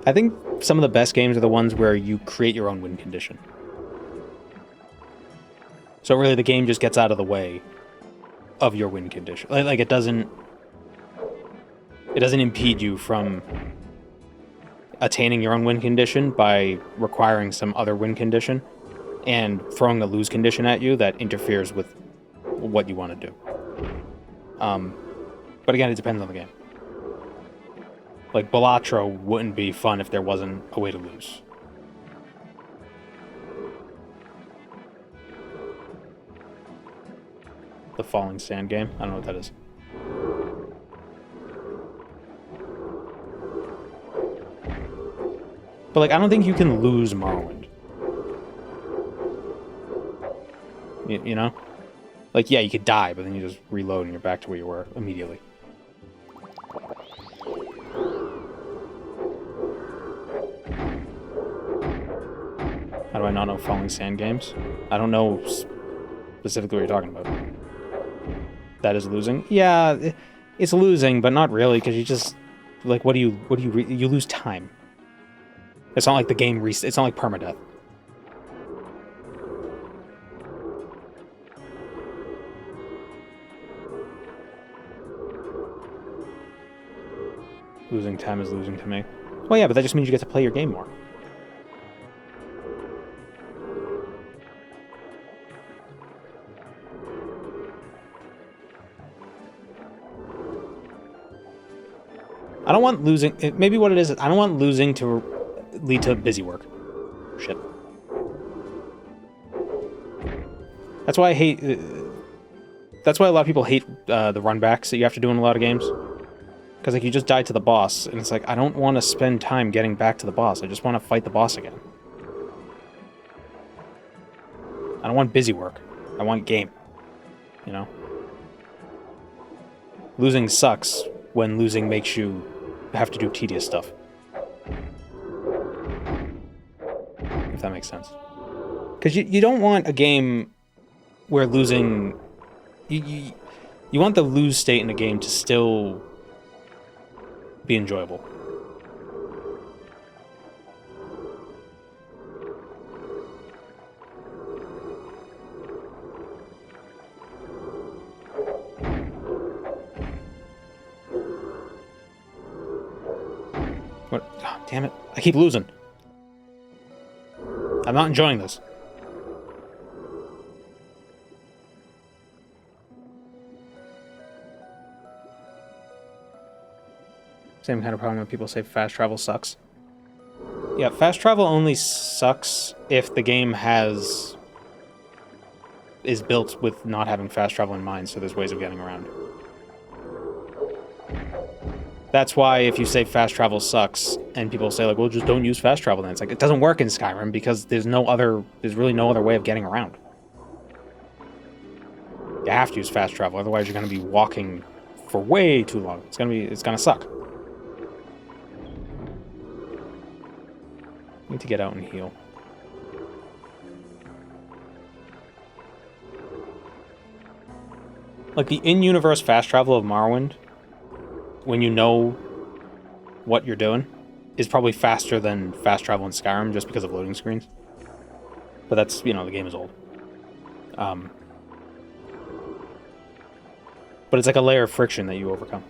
A: I think some of the best games are the ones where you create your own win condition. So really the game just gets out of the way of your win condition. Like it doesn't impede you from attaining your own win condition by requiring some other win condition and throwing a lose condition at you that interferes with what you want to do. But again, it depends on the game. Like, Balatro wouldn't be fun if there wasn't a way to lose. The Falling Sand game? I don't know what that is. But, like, I don't think you can lose Morrowind. You know? Like, yeah, you could die, but then you just reload and you're back to where you were immediately. How do I not know Falling Sand games? I don't know specifically what you're talking about. That is losing? Yeah, it's losing, but not really, because you just... Like, you lose time. It's not like the game it's not like permadeath. Losing time is losing to me. Well, yeah, but that just means you get to play your game more. I don't want losing... Maybe what it is I don't want losing to lead to busy work. Shit. That's why I hate... that's why a lot of people hate the runbacks that you have to do in a lot of games. Because, like, you just die to the boss, and it's like, I don't want to spend time getting back to the boss. I just want to fight the boss again. I don't want busy work. I want game. You know? losing sucks when losing makes you have to do tedious stuff. If that makes sense. Because you don't want a game where losing... You want the lose state in a game to still be enjoyable. What? Oh, damn it. I keep losing. I'm not enjoying this. Same kind of problem when people say fast travel sucks. Yeah, fast travel only sucks if the game is built with not having fast travel in mind, so there's ways of getting around. That's why if you say fast travel sucks, and people say like, well, just don't use fast travel then. It's like, it doesn't work in Skyrim because there's really no other way of getting around. You have to use fast travel, otherwise you're gonna be walking for way too long. It's gonna suck. Need to get out and heal. Like the in-universe fast travel of Morrowind, when you know what you're doing, is probably faster than fast travel in Skyrim just because of loading screens. But that's, the game is old. But it's like a layer of friction that you overcome.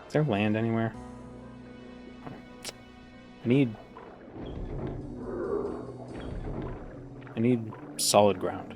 A: Is there land anywhere? I need solid ground.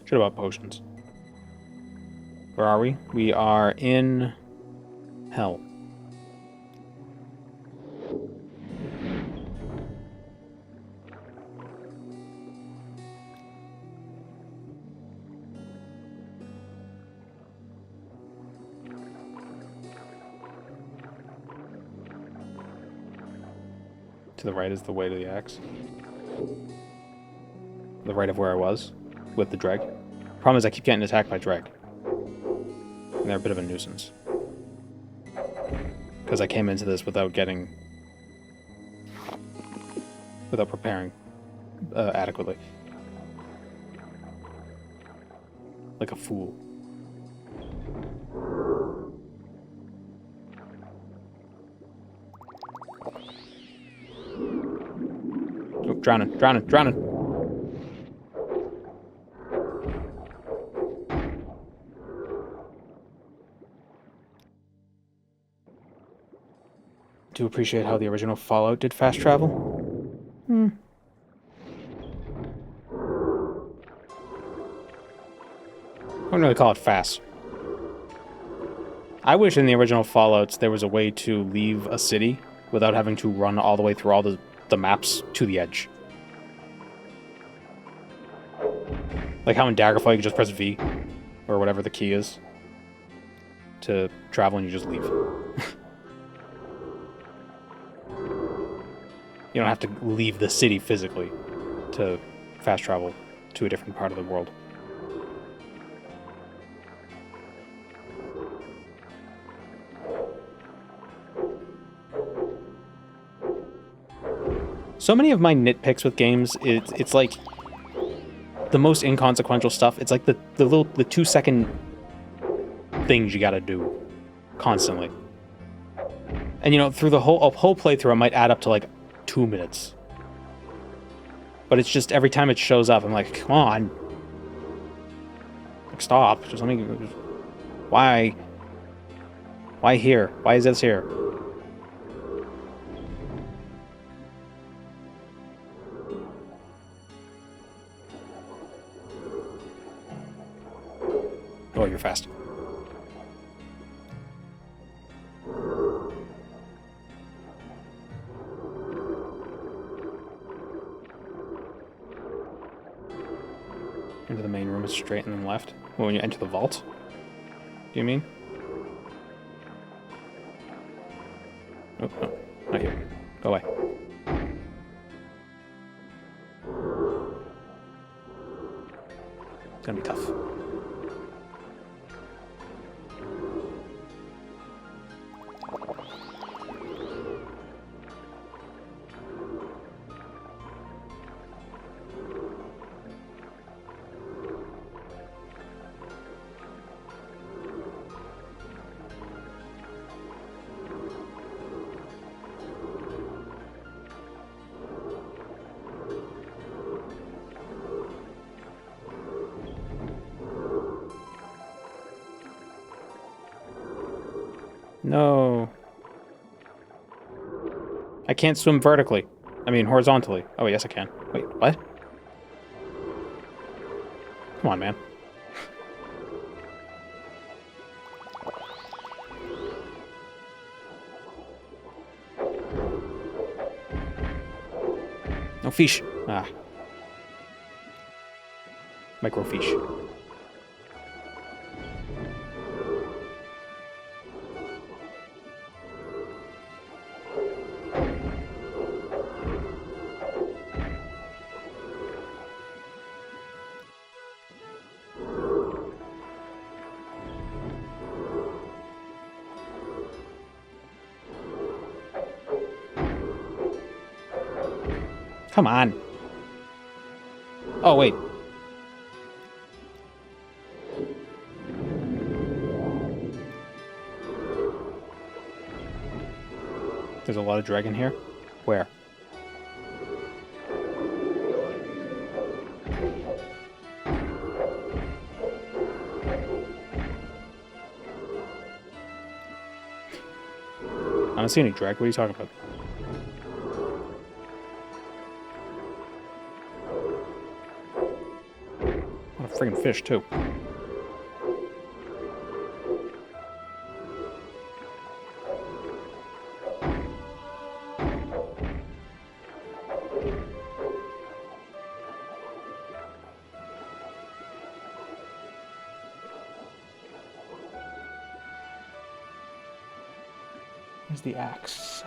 A: Should have bought potions. Where are we? We are in hell. To the right is the way to the axe. The right of where I was with the dreg. Problem is I keep getting attacked by dreg. And they're a bit of a nuisance. Because I came into this without preparing adequately. Like a fool. Oh, drowning. Do appreciate how the original Fallout did fast travel. I wouldn't really call it fast. I wish in the original Fallouts there was a way to leave a city without having to run all the way through all the maps to the edge. Like how in Daggerfall you can just press V, or whatever the key is, to travel and you just leave. You don't have to leave the city physically to fast travel to a different part of the world. So many of my nitpicks with games, it's like the most inconsequential stuff. It's like the 2-second things you gotta do constantly. And through the whole playthrough, it might add up to like 2 minutes. But it's just every time it shows up, I'm like, come on. Like, stop. Just let me... Why? Why here? Why is this here? Oh, you're fast. Into the main room is straight and then left. Well, when you enter the vault? Do you mean? Oh, no. Not you. Go away. It's gonna be tough. No. I can't swim vertically. I mean, horizontally. Oh, yes, I can. Wait, what? Come on, man. No fish. Ah. Microfish. Come on. Oh, wait. There's a lot of dragon here. Where? I don't see any drag. What are you talking about? What a friggin' fish, too. Where's the axe?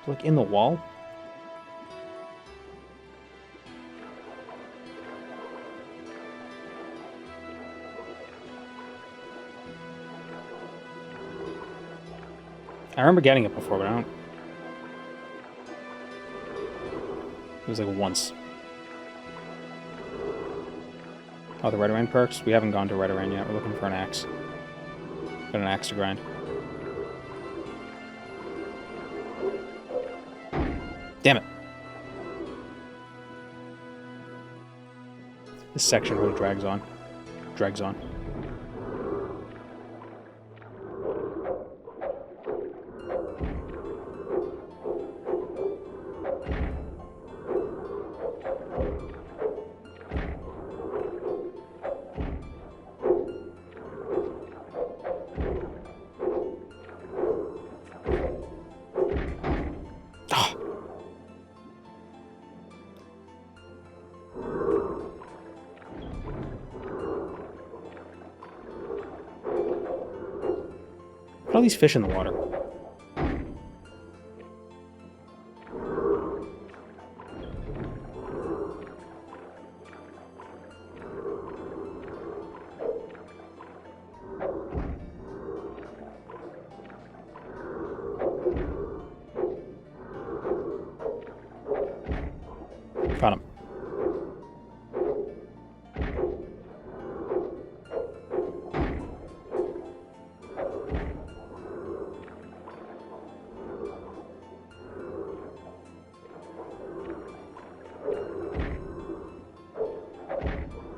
A: Like in the wall? I remember getting it before, but I don't... It was like once. Oh, the Redoran perks? We haven't gone to Redoran yet. We're looking for an axe. Got an axe to grind. Damn it. This section really drags on. Drags on. Look at all these fish in the water. Found him.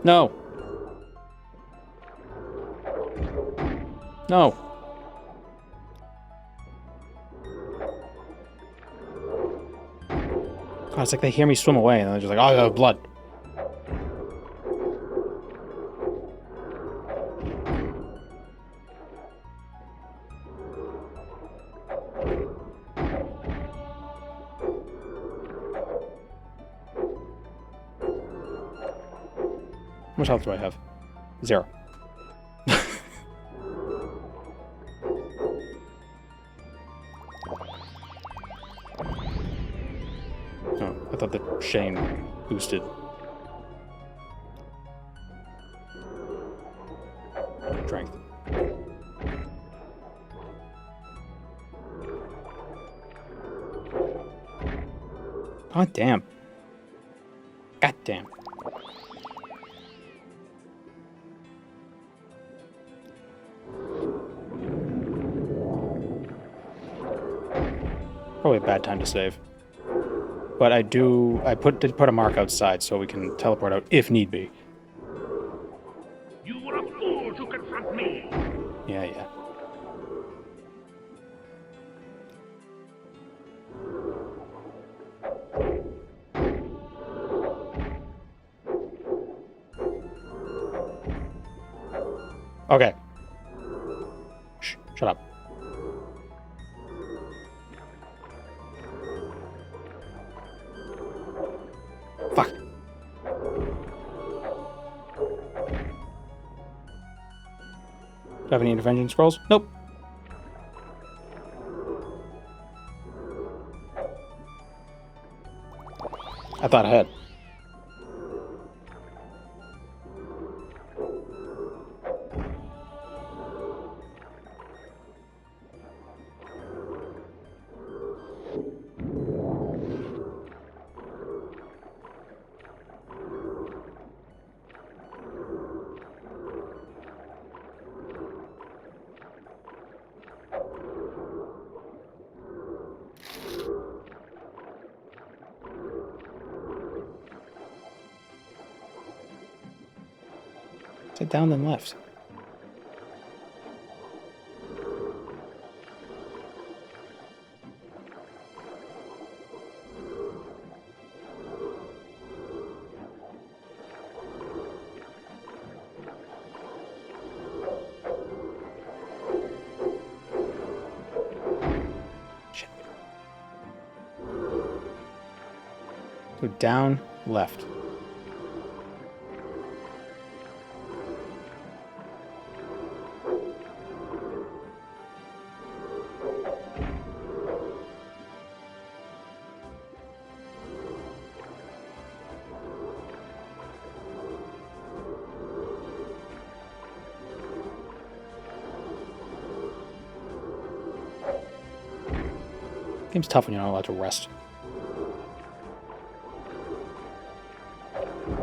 A: No. No. Oh, it's like they hear me swim away, and they're just like, oh, blood. How much health do I have? 0. Oh, I thought the Shane boosted. Strength. God damn. God damn. Probably a bad time to save. But I did put a mark outside so we can teleport out if need be.
G: You were a fool to confront me.
A: Yeah. Okay. Shh, shut up. Fuck. Do I have any intervention scrolls? Nope. I thought I had. Is it down then left? Shit. So down, left. Game's tough when you're not allowed to rest.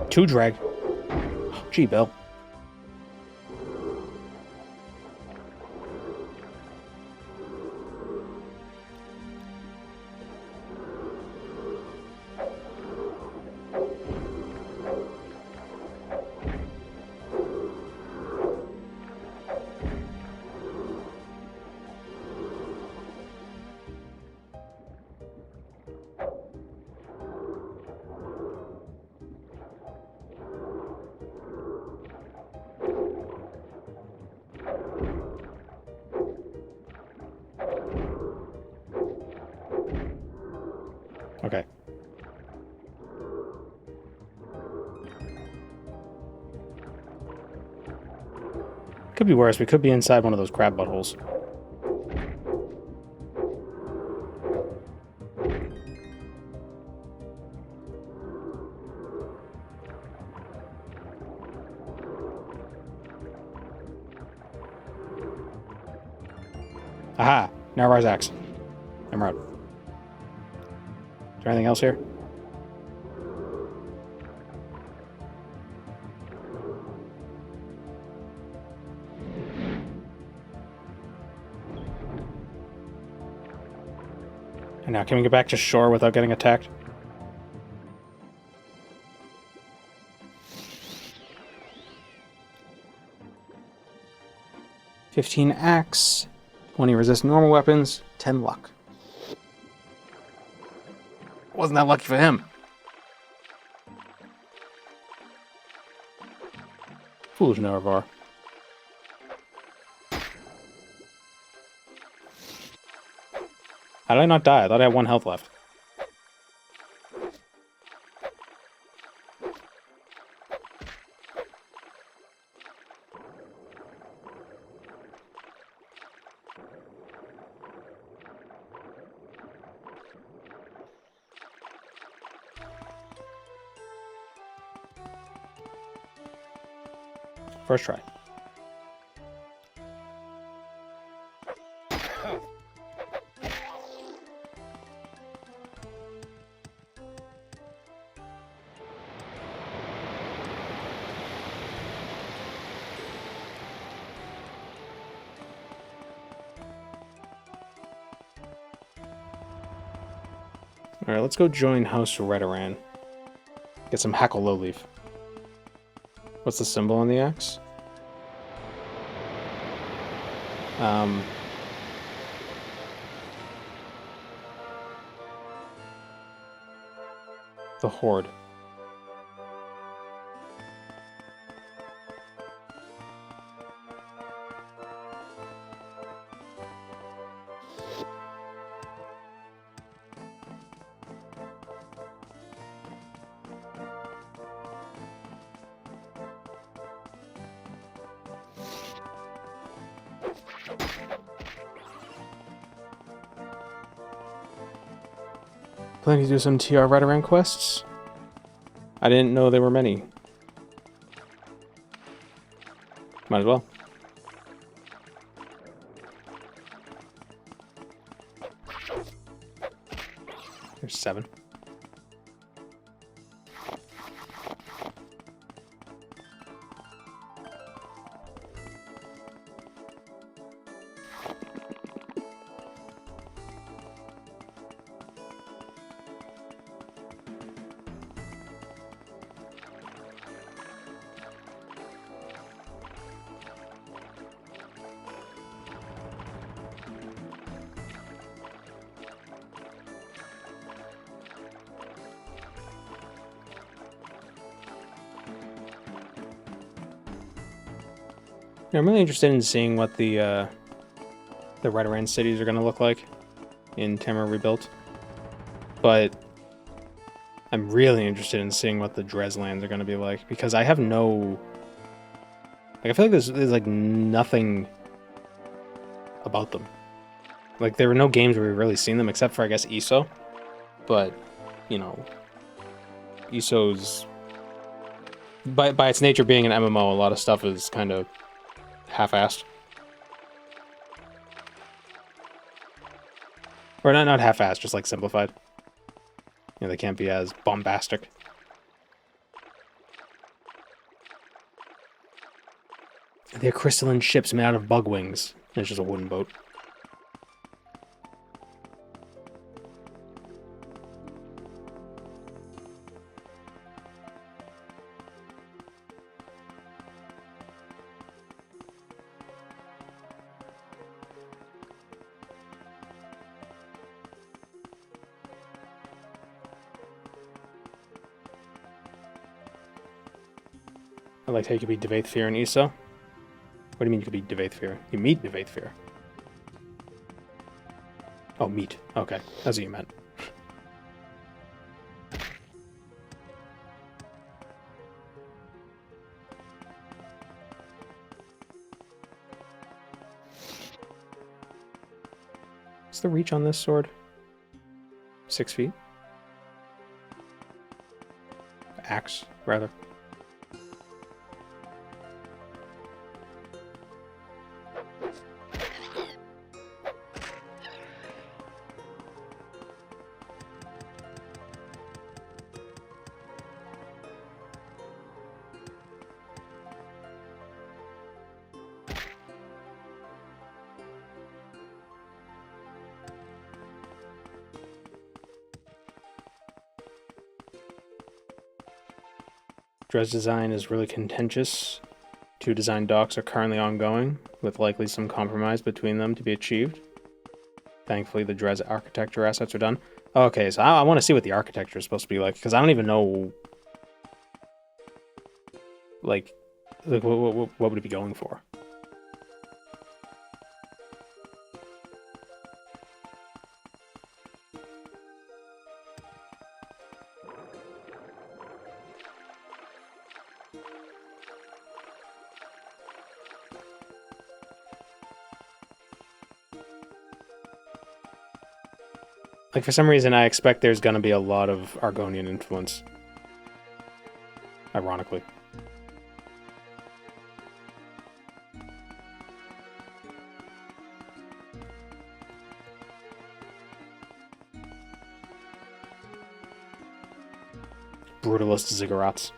A: 2 drag. Gee, Bill. Okay. Could be worse. We could be inside one of those crab buttholes. Aha! Now Ryzax. I'm out. Is there anything else here? And now, can we get back to shore without getting attacked? $15 axe, 20 resist normal weapons, 10 luck. Wasn't that lucky for him? Foolish Naravar. How did I not die? I thought I had 1 health left. First try. Alright, let's go join House Redoran. Get some Hackle Lowleaf. What's the symbol on the axe? The Horde. Planning to do some TR Redoran quests? I didn't know there were many. Might as well. There's 7. Yeah, I'm really interested in seeing what the Redoran cities are going to look like in Tamara Rebuilt. But I'm really interested in seeing what the Dreslands are going to be like, because I have no... Like, I feel like there's like nothing about them. Like, there were no games where we've really seen them, except for, I guess, ESO. But, you know, ESO's... By its nature being an MMO, a lot of stuff is kind of half-assed. Or not half-assed, just like simplified. You know, they can't be as bombastic. They're crystalline ships made out of bug wings. It's just a wooden boat. I like how you could be Devaith Fear in ESO. What do you mean you could be Devaith Fear? You meet Devaith Fear. Oh, meet. Okay, that's what you meant. What's the reach on this sword? 6 feet? Axe, rather. Dres design is really contentious. 2 design docs are currently ongoing, with likely some compromise between them to be achieved. Thankfully, the Dres architecture assets are done. Okay, so I want to see what the architecture is supposed to be like, because I don't even know, like what would it be going for? Like, for some reason, I expect there's going to be a lot of Argonian influence. Ironically. Brutalist ziggurats.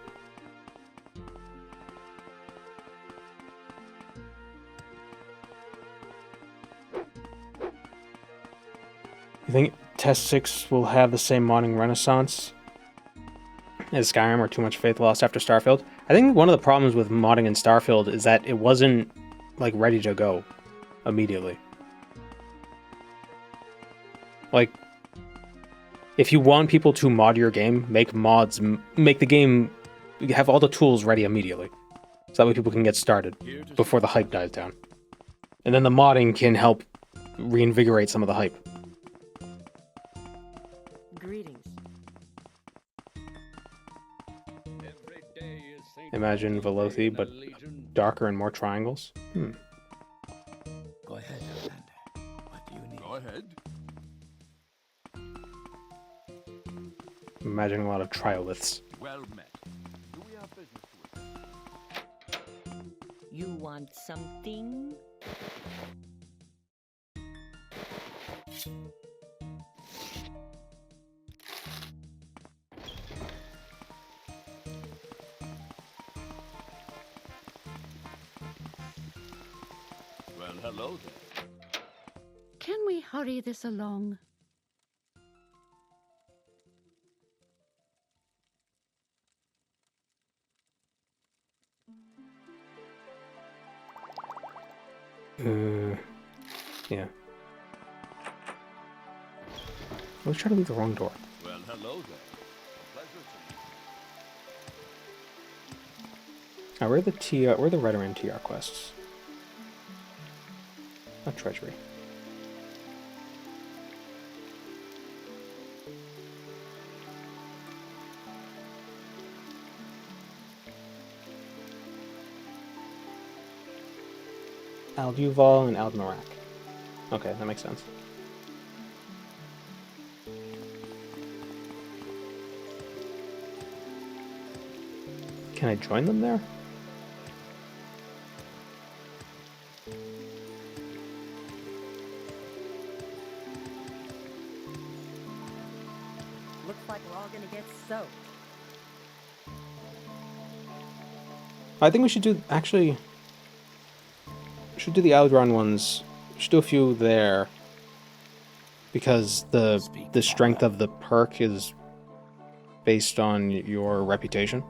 A: You think Test 6 will have the same modding renaissance as Skyrim, or too much faith lost after Starfield? I think one of the problems with modding in Starfield is that it wasn't, like, ready to go immediately. Like, if you want people to mod your game, make mods, make the game, have all the tools ready immediately. So that way people can get started before the hype dies down. And then the modding can help reinvigorate some of the hype.
O: Greetings.
A: Imagine Velothi, but darker and more triangles.
J: Go ahead, Outlander. What do you need?
L: Go ahead.
A: I'm imagining a lot of trioliths.
L: Well met. Do we have business to attend?
K: You want something?
L: Well, hello there.
I: Can we hurry this along?
A: Yeah. Let's try to leave the wrong door.
L: Well, hello there. Pleasure to meet
A: Where are the TR? Where are the Redoran TR quests? Not treasury. Alduval and Aldnorak. Okay, that makes sense. Can I join them there?
O: Looks like we're all gonna get soaked.
A: I think we should do, actually, we should do the Aldron ones. We should do a few there. Because the strength of the perk is based on your reputation.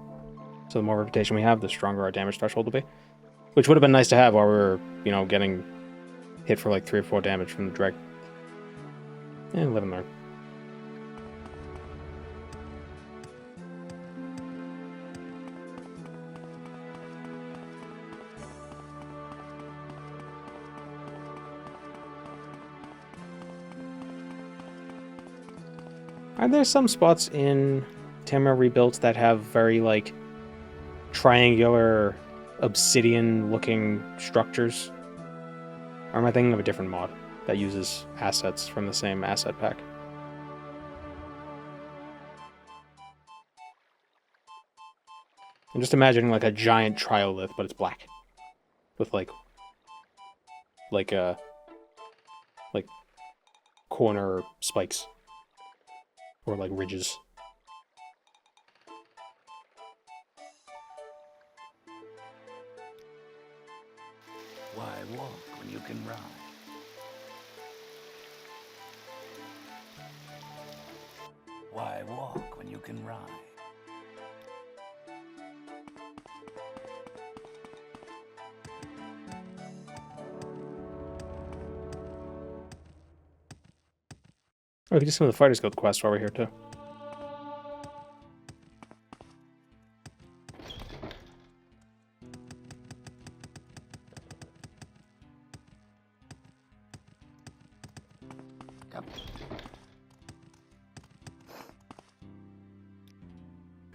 A: So the more reputation we have, the stronger our damage threshold will be. Which would have been nice to have while we were, you know, getting hit for like 3 or 4 damage from the Dreg. And live and learn. Are there some spots in Tamra Rebuilt that have very, like, triangular, obsidian-looking structures? Or am I thinking of a different mod that uses assets from the same asset pack? I'm just imagining, like, a giant triolith, but it's black. With, like, corner spikes. Or, like, ridges.
J: Why walk when you can ride? Why walk when you can ride?
A: Oh, we can do some of the Fighters Guild quests while we're here, too.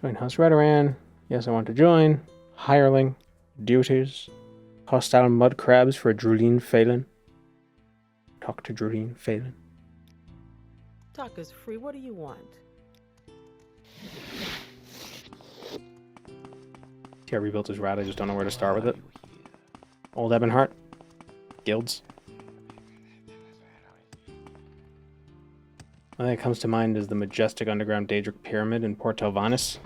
A: Join House Redoran. Yes, I want to join. Hireling. Duties. Hostile mud crabs for Drulene Phelan. Talk to Drulene Phelan.
O: Talk is free. What do you want?
A: See, I rebuilt his rat. I just don't know where to start with it. Old Ebonheart. Guilds. One thing that comes to mind is the majestic underground Daedric Pyramid in Port Telvanus.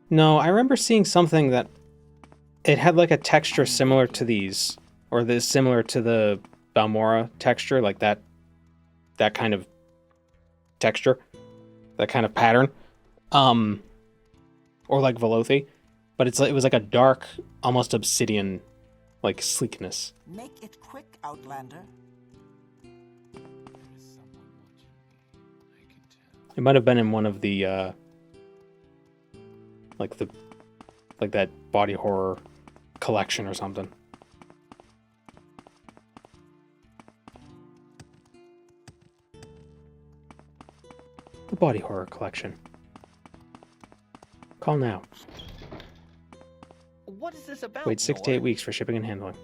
A: No, I remember seeing something that it had like a texture similar to these, or this similar to the Balmora texture, like that kind of texture, that kind of pattern, or like Velothi, but it was like a dark, almost obsidian, like sleekness.
F: Make it quick, Outlander.
A: It might have been in one of the like that body horror collection or something. The body horror collection. Call now.
N: What is this about?
A: Wait 6 to 8 weeks for shipping and handling.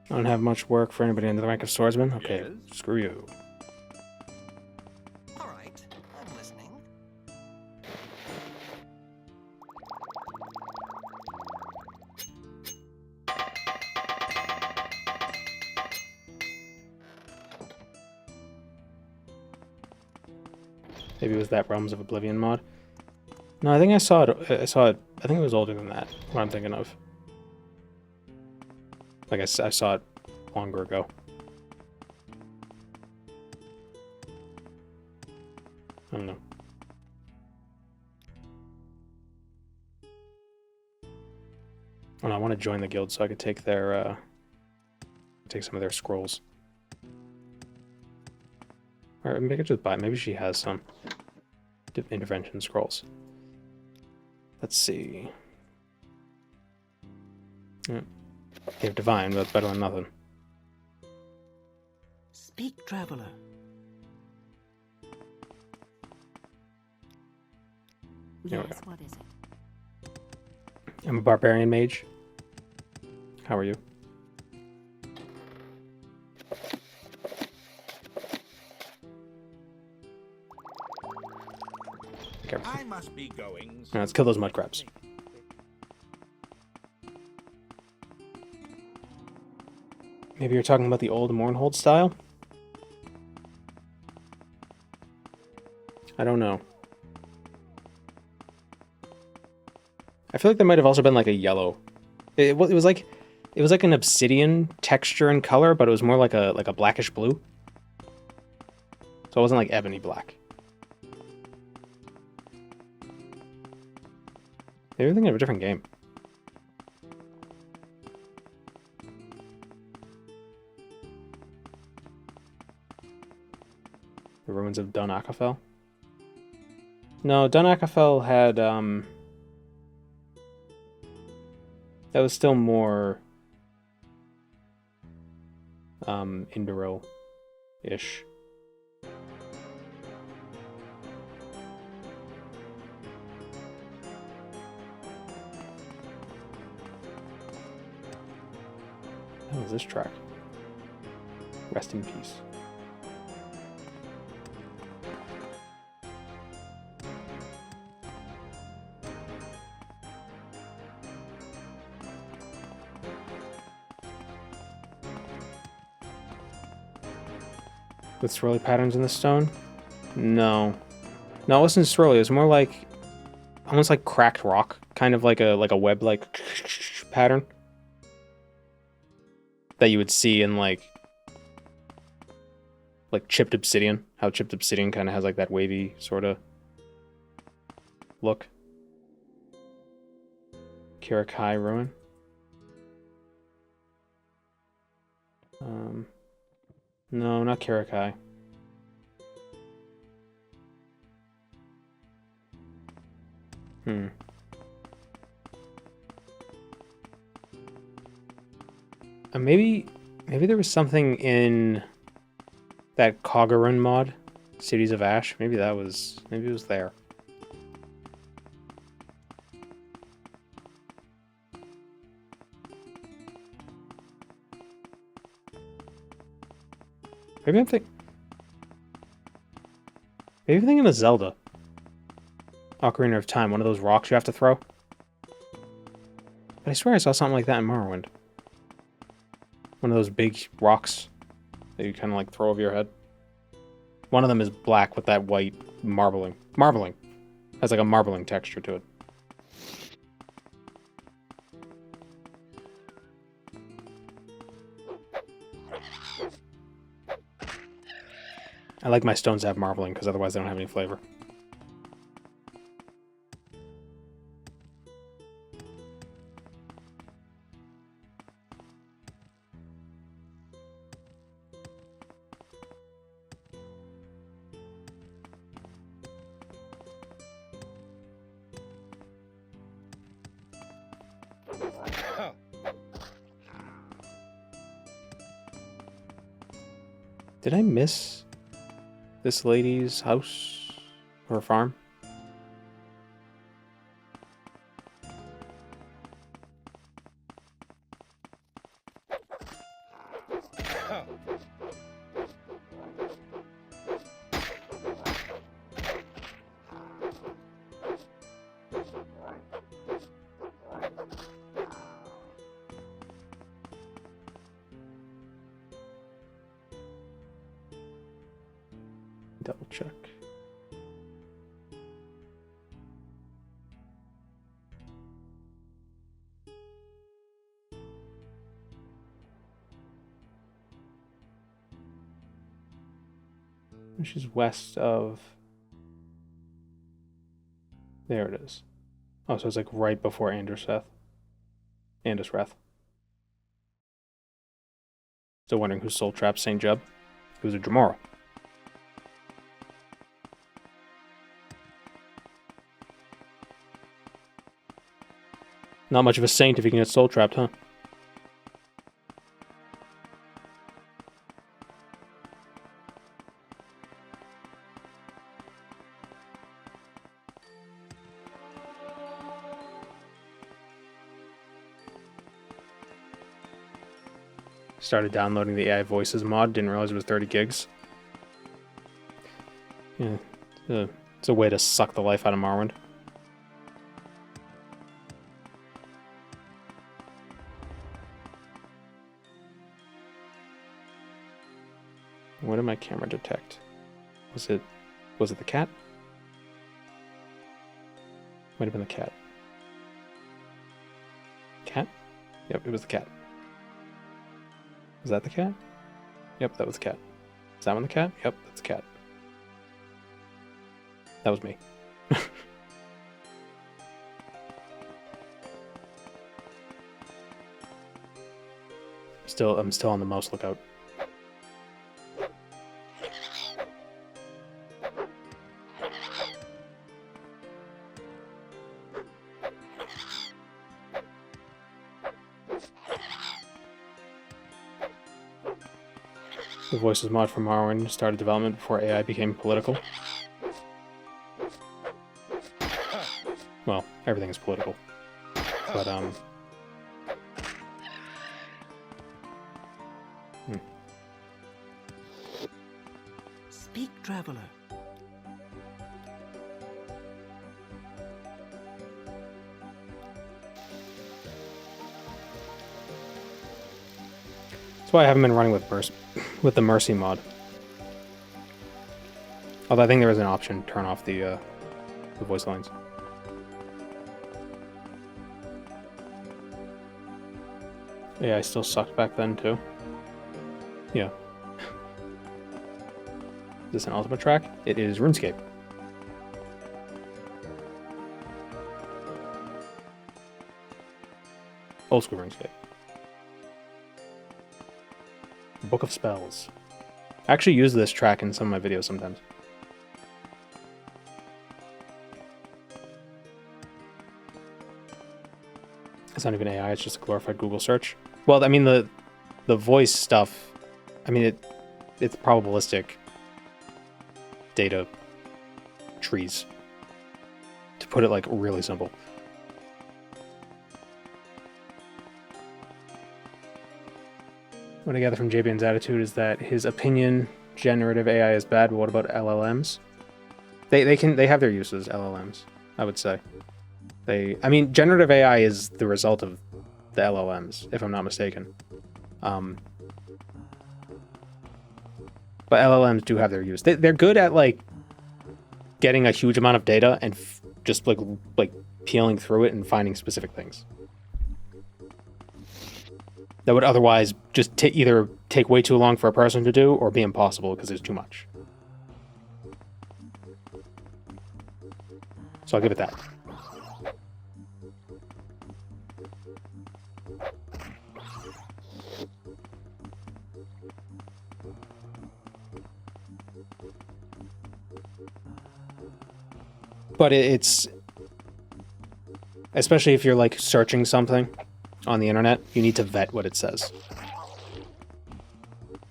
A: I don't have much work for anybody under the rank of swordsman. Okay, yes. Screw you.
N: All right, I'm listening.
A: Maybe it was that Realms of Oblivion mod. No, I think I saw it. I think it was older than that. What I'm thinking of. Like I saw it longer ago. I don't know. Oh, no, I want to join the guild so I could take their take some of their scrolls. Or maybe I could just buy. Maybe she has some intervention scrolls. Let's see. Yeah. They have divine, but that's better than nothing.
F: Speak, traveler.
A: There we
I: Yes,
A: go.
I: what is it?
A: I'm a barbarian mage. How are you? Okay.
E: I must be going.
A: Now let's kill those mud crabs. Maybe you're talking about the old Mournhold style? I don't know. I feel like there might have also been like a yellow. It was like an obsidian texture and color, but it was more like a blackish blue. So it wasn't like ebony black. Maybe I'm thinking of a different game. The Ruins of Dun Akafel? No, Dun Akafel had, that was still more, Indoril-ish. What is this track? Rest in peace. With swirly patterns in the stone? No. No, it wasn't swirly. It was more like, almost like cracked rock, kind of like a web-like pattern that you would see in like chipped obsidian. How chipped obsidian kind of has like that wavy sort of look. Kirakai Ruin. No, not Karakai. Maybe there was something in that Kogurun mod, Cities of Ash. Maybe it was there. Maybe I'm thinking of Zelda. Ocarina of Time, one of those rocks you have to throw. But I swear I saw something like that in Morrowind. One of those big rocks that you kind of like throw over your head. One of them is black with that white marbling. Marbling. Has like a marbling texture to it. I like my stones to have marbling because otherwise they don't have any flavor. Did I miss this lady's house or farm? Double check. She's west of... There it is. Oh, so it's like right before Androsrath. Still wondering who soul trapped St. Jeb? It was a Dremora. Not much of a saint if you can get soul trapped, huh? Started downloading the AI Voices mod, didn't realize it was 30 gigs. Yeah, it's a way to suck the life out of Morrowind. What did my camera detect? Was it the cat? Might have been the cat. Cat? Yep, it was the cat. Was that the cat? Yep, that was the cat. Is that one the cat? Yep, that's the cat. That was me. I'm still on the mouse lookout. The Voices mod from Morrowind started development before AI became political. Well, everything is political. But,
F: Speak, traveler.
A: That's why I haven't been running with the Mercy mod. Although I think there is an option to turn off the voice lines. Yeah, I still sucked back then too. Yeah. Is this an ultimate track? It is RuneScape. Old school RuneScape. Book of Spells. I actually use this track in some of my videos sometimes. It's not even AI, it's just a glorified Google search. Well, I mean, the voice stuff, I mean, it's probabilistic data trees, to put it like really simple. What I gather from JBN's attitude is that his opinion generative AI is bad, but what about LLMs? They have their uses, LLMs, I would say. I mean, generative AI is the result of the LLMs, if I'm not mistaken. But LLMs do have their use. They're good at like getting a huge amount of data and just like peeling through it and finding specific things that would otherwise just either take way too long for a person to do or be impossible because there's too much. So I'll give it that. But it's, especially if you're like searching something on the internet, you need to vet what it says.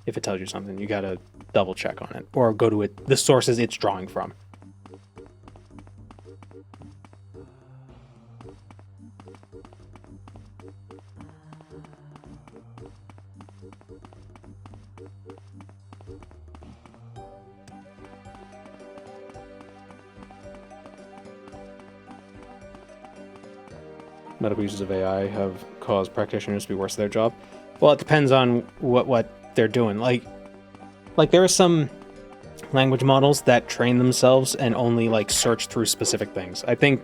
A: If it tells you something, you gotta double check on it or go to the sources it's drawing from. Medical uses of AI have caused practitioners to be worse at their job. Well, it depends on what they're doing. Like there are some language models that train themselves and only like search through specific things. I think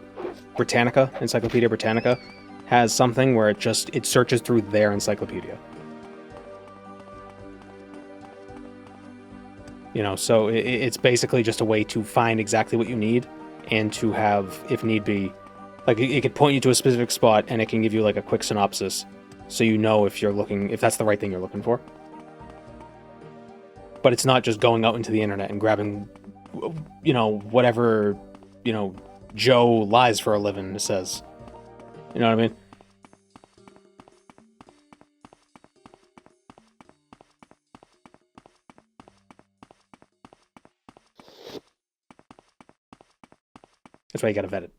A: Britannica, Encyclopedia Britannica, has something where it searches through their encyclopedia. You know, so it's basically just a way to find exactly what you need and to have, if need be, like it could point you to a specific spot and it can give you like a quick synopsis so you know if that's the right thing you're looking for. But it's not just going out into the internet and grabbing, you know, whatever, you know, Joe lies for a living says. You know what I mean? That's why you gotta vet it.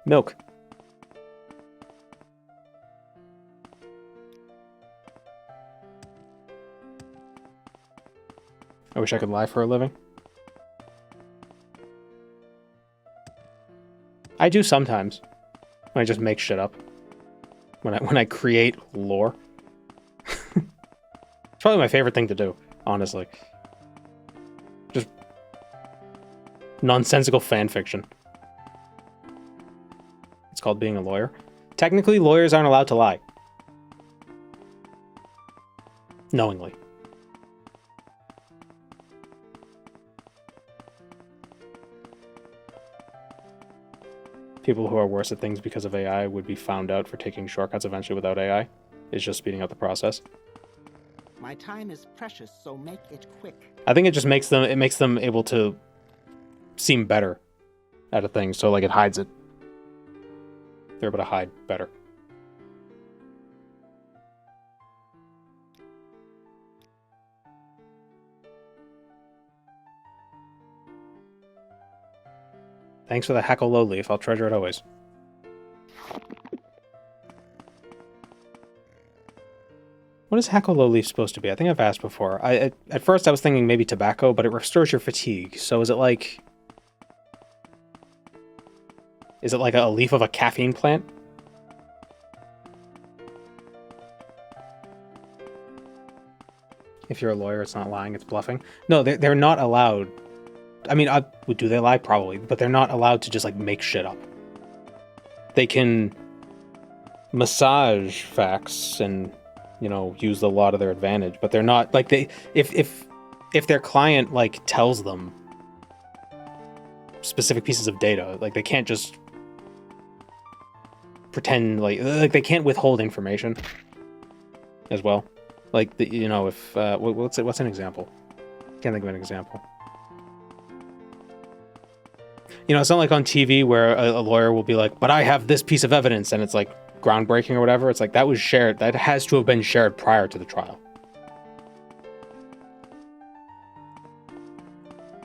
A: Milk. I wish I could lie for a living. I do sometimes. When I just make shit up. When I create lore. It's probably my favorite thing to do, honestly. Just nonsensical fan fiction. It's called being a lawyer. Technically, lawyers aren't allowed to lie. Knowingly. People who are worse at things because of AI would be found out for taking shortcuts eventually without AI. It's just speeding up the process.
F: My time is precious, so make it quick.
A: I think it just makes them able to seem better at a thing, so like it hides it. They're able to hide better. Thanks for the heckle low leaf. I'll treasure it always. What is heckle low leaf supposed to be? I think I've asked before. At first I was thinking maybe tobacco, but it restores your fatigue. So is it like a leaf of a caffeine plant? If you're a lawyer, it's not lying, it's bluffing. No, they're not allowed. I mean, do they lie? Probably. But they're not allowed to just, like, make shit up. They can massage facts and, you know, use the law to their advantage. But they're not, like, if if their client like tells them specific pieces of data, like they can't just pretend like they can't withhold information as well. Like you know, if what's an example? Can't think of an example. You know, it's not like on TV where a lawyer will be like, "But I have this piece of evidence," and it's like groundbreaking or whatever. It's like that was shared. That has to have been shared prior to the trial.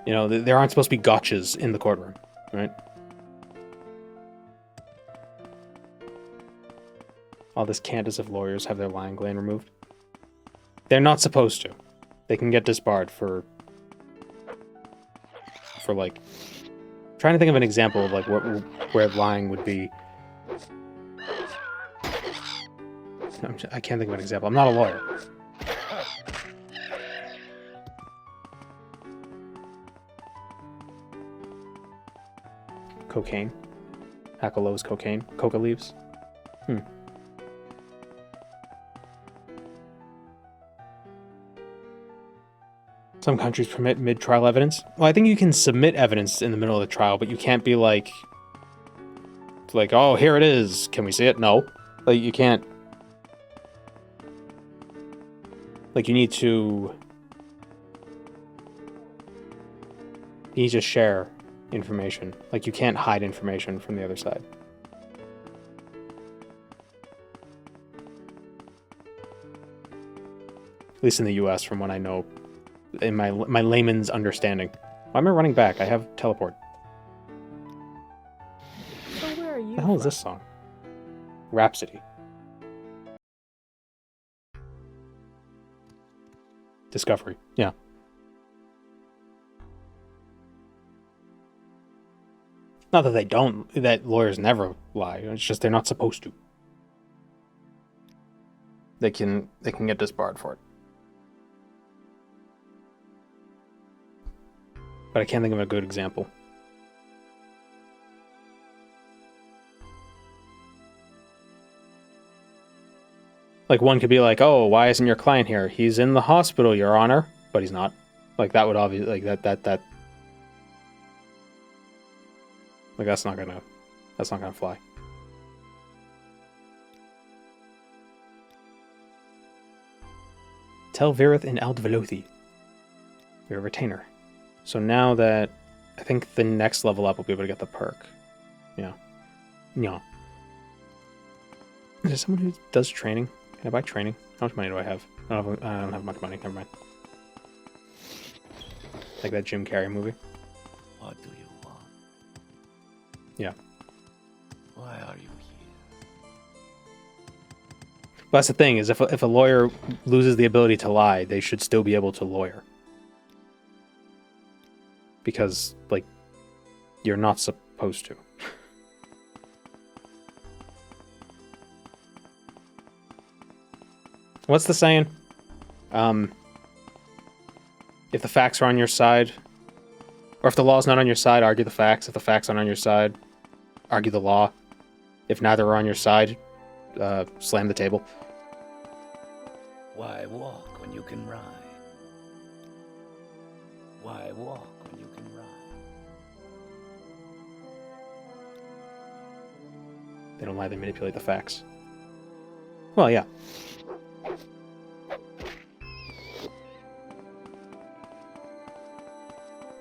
A: You know, there aren't supposed to be gotchas in the courtroom, right? All this can't as if lawyers have their lying gland removed. They're not supposed to. They can get disbarred for like... I'm trying to think of an example of like where lying would be... I can't think of an example. I'm not a lawyer. Cocaine. Hakalow's cocaine. Coca leaves. Some countries permit mid-trial evidence. Well, I think you can submit evidence in the middle of the trial, but you can't be like, oh, here it is. Can we see it? No. Like, you can't. Like, you need to share information. Like, you can't hide information from the other side. At least in the US, from what I know, in my layman's understanding. Why am I running back? I have teleport.
P: So where are you?
A: What the hell is this song? Rhapsody. Discovery. Yeah. Not that they don't, that lawyers never lie. It's just they're not supposed to. They can get disbarred for it. But I can't think of a good example. Like, one could be like, oh, why isn't your client here? He's in the hospital, Your Honor. But he's not. Like, that would obviously, like, that. Like, that's not gonna fly. Tell Virith in Aldvelothi. You're a retainer. So now that... I think the next level up will be able to get the perk. Yeah. Yeah. Is there someone who does training? Can I buy training? How much money do I have? I don't have much money. Never mind. Like that Jim Carrey movie.
J: What do you want?
A: Yeah.
J: Why are you here?
A: But that's the thing, is if a lawyer loses the ability to lie, they should still be able to lawyer. Because, like, you're not supposed to. What's the saying? If the facts are on your side, or if the law's not on your side, argue the facts. If the facts aren't on your side, argue the law. If neither are on your side, slam the table.
J: Why walk when you can ride? Why walk when you can ride?
A: They don't lie, they manipulate the facts. Well, yeah.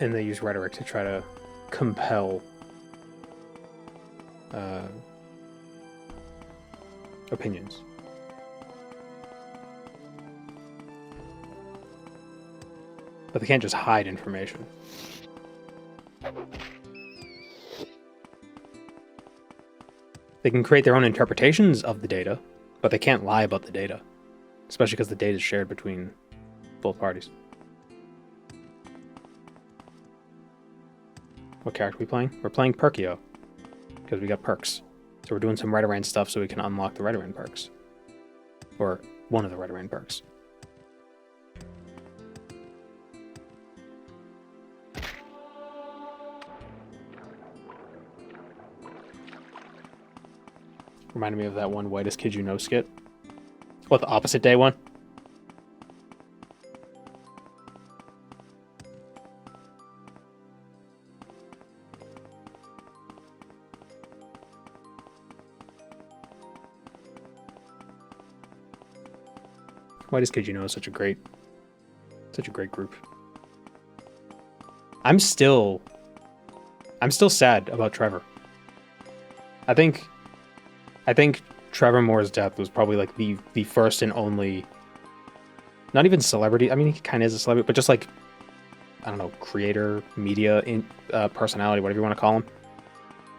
A: And they use rhetoric to try to compel opinions. But they can't just hide information. They can create their own interpretations of the data, but they can't lie about the data. Especially because the data is shared between both parties. What character are we playing? We're playing Perkio, because we got perks. So we're doing some Redoran stuff so we can unlock the Redoran perks. Or one of the Redoran perks. Reminded me of that one Whitest Kid You Know skit. What, the opposite day one? Whitest Kid You Know is such a great group. I'm still sad about Trevor. I think Trevor Moore's death was probably like the first and only, not even celebrity. I mean, he kind of is a celebrity, but just like, I don't know, creator, media, personality, whatever you want to call him,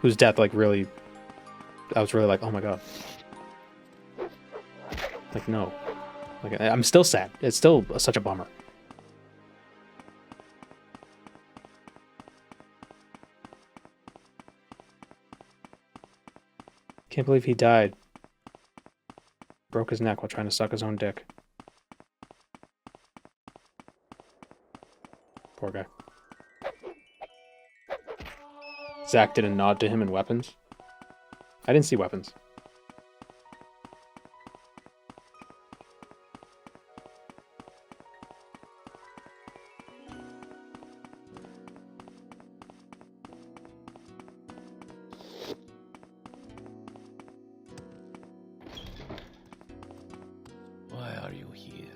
A: whose death like really, I was really like, oh my god. Like, no. Like, I'm still sad. It's still such a bummer. Can't believe he died. Broke his neck while trying to suck his own dick. Poor guy. Zach didn't nod to him in Weapons. I didn't see Weapons.
J: Why are you here?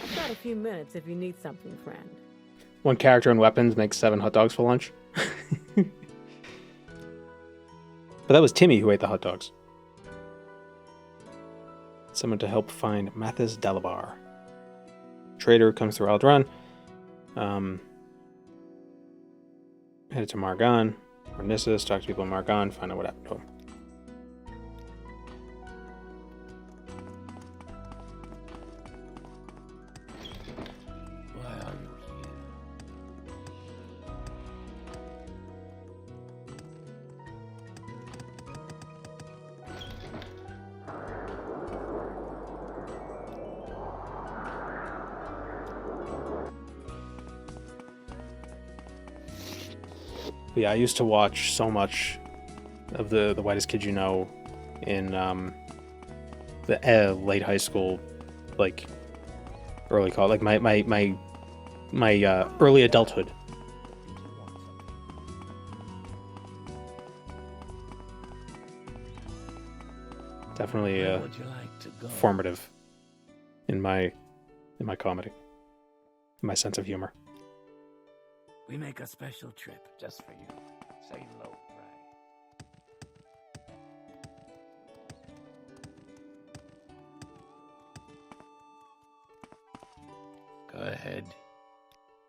O: I've got a few minutes if you need something, friend.
A: One character in Weapons makes 7 hot dogs for lunch. But that was Timmy who ate the hot dogs. Someone to help find Mathis Delabar. Trader comes through Aldrun. Headed to Margon. Or Nissus, talk to people in Margon, find out what happened to him.
J: Why are you here?
A: But yeah, I used to watch so much of the Whitest Kid You Know in the late high school, like early college, like my early adulthood. Definitely
J: Where would you like to go?
A: formative in my comedy, in my sense of humor.
J: We make a special trip just for you. Say low, right? Go ahead.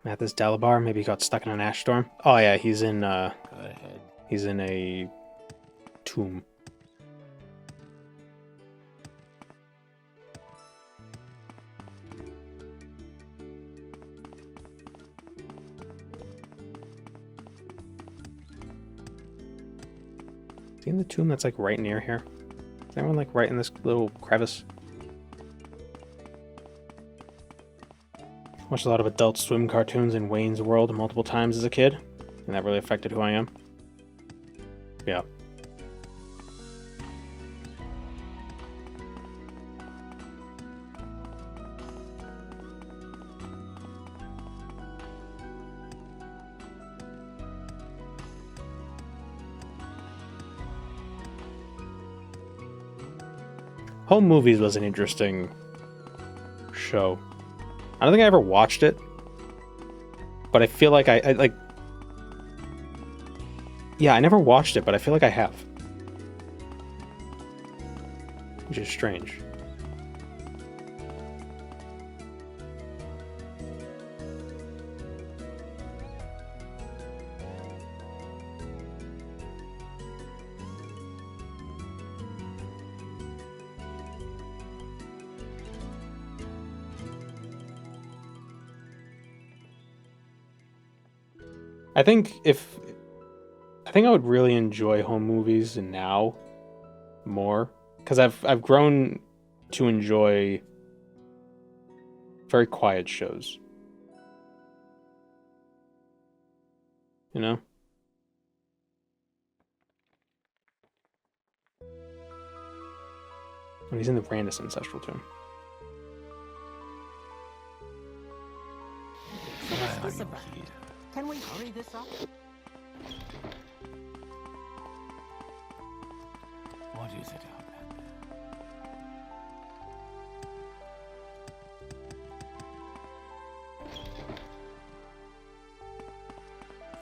A: Mathis Delabar, maybe he got stuck in an ash storm. Oh yeah, he's in
J: Go ahead.
A: he's in a tomb. Is he in the tomb that's like right near here? Is anyone like right in this little crevice? Watched a lot of Adult Swim cartoons in Wayne's World multiple times as a kid, and that really affected who I am. Yeah. Home Movies was an interesting show. I don't think I ever watched it, but I feel like I like. Yeah, I never watched it, but I feel like I have, which is strange. I think I would really enjoy home movies now more, because I've grown to enjoy very quiet shows. You know? When he's in the Brandis ancestral tomb.
J: Why are you here?
F: Can we hurry this up?
J: is it out there?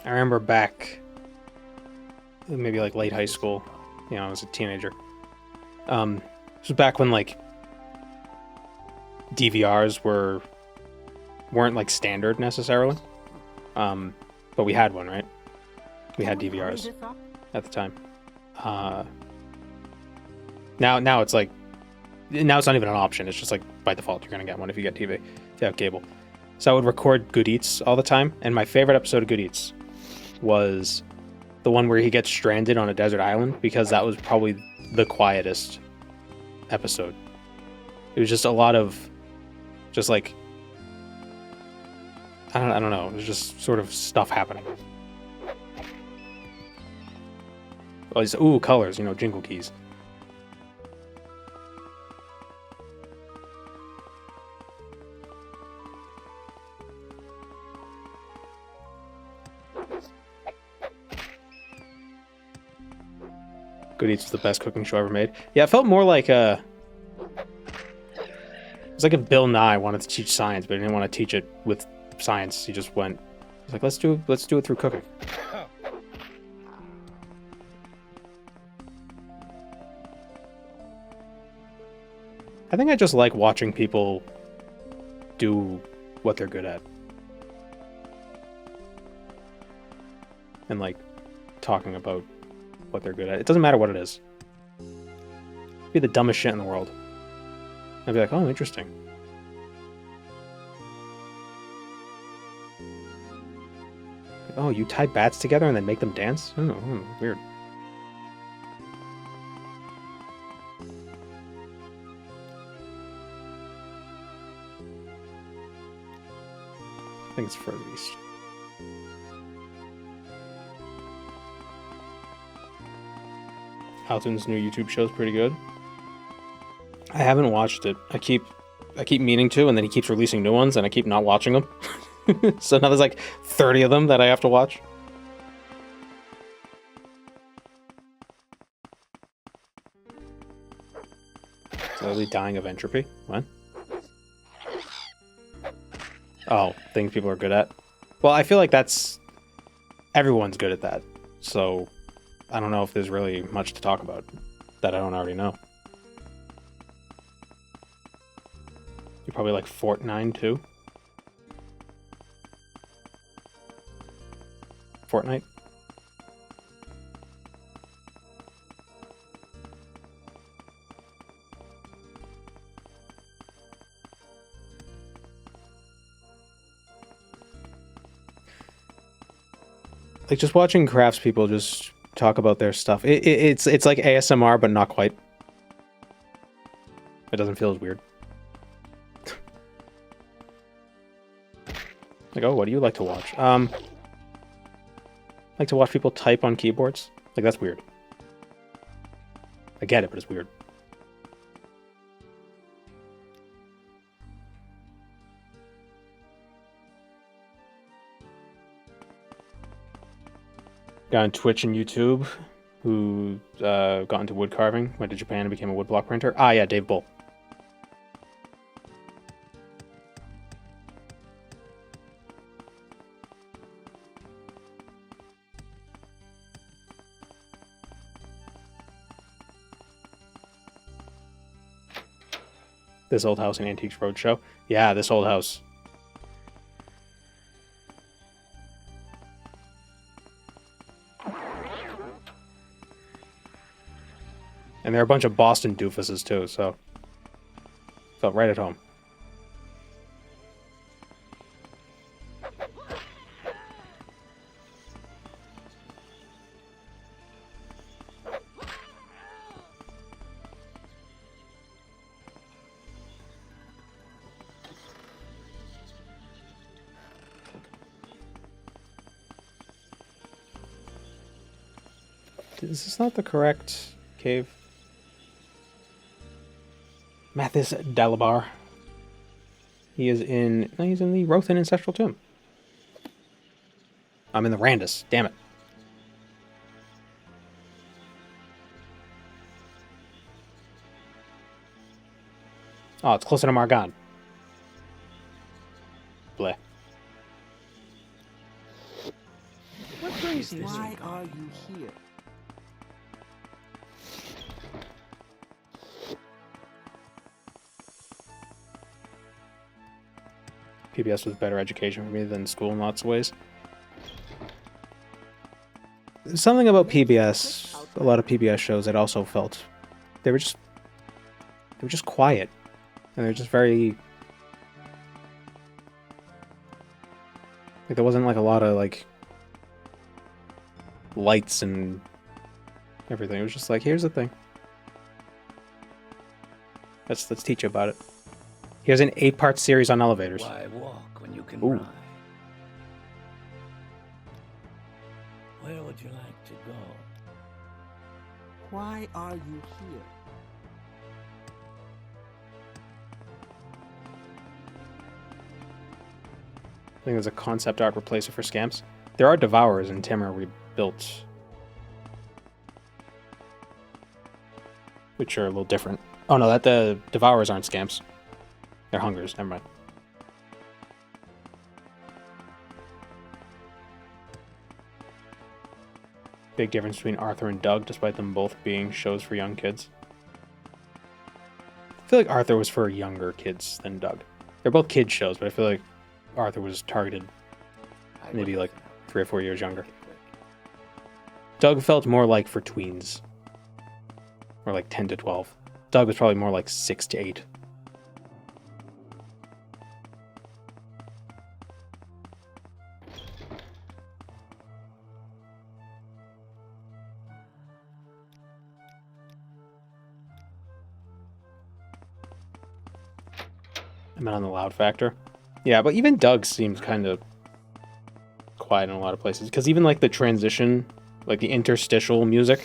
A: I remember back, maybe like late high school, you know, I was a teenager. This was back when like DVRs weren't like standard necessarily. But we had one, right? We had DVRs at the time. Now it's like, now it's not even an option. It's just like by default you're gonna get one if you get TV, if you have cable. So I would record Good Eats all the time, and my favorite episode of Good Eats was the one where he gets stranded on a desert island, because that was probably the quietest episode. It was just a lot of just like, I don't know, it was just sort of stuff happening. All these, ooh, colors, you know, jingle keys. Good Eats was the best cooking show ever made. Yeah, it felt more like it was like if Bill Nye wanted to teach science, but he didn't want to teach it with science. He just went, he's like, let's do it through cooking. I think I just like watching people do what they're good at. And like talking about what they're good at. It doesn't matter what it is. It'd be the dumbest shit in the world. I'd be like, oh, interesting. Oh, you tie bats together and then make them dance? Oh, weird. I think it's further east. Alton's new YouTube show is pretty good. I haven't watched it. I keep meaning to, and then he keeps releasing new ones, and I keep not watching them. So now there's like 30 of them that I have to watch. Slowly dying of entropy. What? Oh, things people are good at. Well, I feel like everyone's good at that. So I don't know if there's really much to talk about that I don't already know. You probably like Fortnite too. Fortnite? Like just watching craftspeople just talk about their stuff. It's like ASMR, but not quite. It doesn't feel as weird. Like, oh, what do you like to watch? Like to watch people type on keyboards. Like, that's weird. I get it, but it's weird. Guy on Twitch and YouTube who got into wood carving, went to Japan and became a woodblock printer. Ah, yeah, Dave Bull. This Old House in Antiques Roadshow. Yeah, This Old House. And there are a bunch of Boston doofuses too, so felt right at home. Is this not the correct cave? Mathis Dalabar. He's in the Rothan Ancestral Tomb. I'm in the Randus, damn it. Oh, it's closer to Margan. Bleh.
F: What brings you? Why are you here?
A: PBS was better education for me than school in lots of ways. Something about PBS, a lot of PBS shows, that also felt they were just quiet, and they're just very like there wasn't like a lot of like lights and everything. It was just like, here's the thing. Let's teach you about it. Here's an 8-part series on elevators.
J: Why walk when you can
A: Ooh.
J: ride? Where would you like to go?
F: Why are you here?
A: I think there's a concept art replacer for scamps. There are devourers in Tamara rebuilt, which are a little different. Oh no, that the devourers aren't scamps. They're hungers. Never mind. Big difference between Arthur and Doug, despite them both being shows for young kids. I feel like Arthur was for younger kids than Doug. They're both kids shows, but I feel like Arthur was targeted maybe like 3 or 4 years younger. Doug felt more like for tweens. Or like 10 to 12. Doug was probably more like 6 to 8. I'm on the loud factor. Yeah, but even Doug seems kind of quiet in a lot of places. Because even like the transition, like the interstitial music,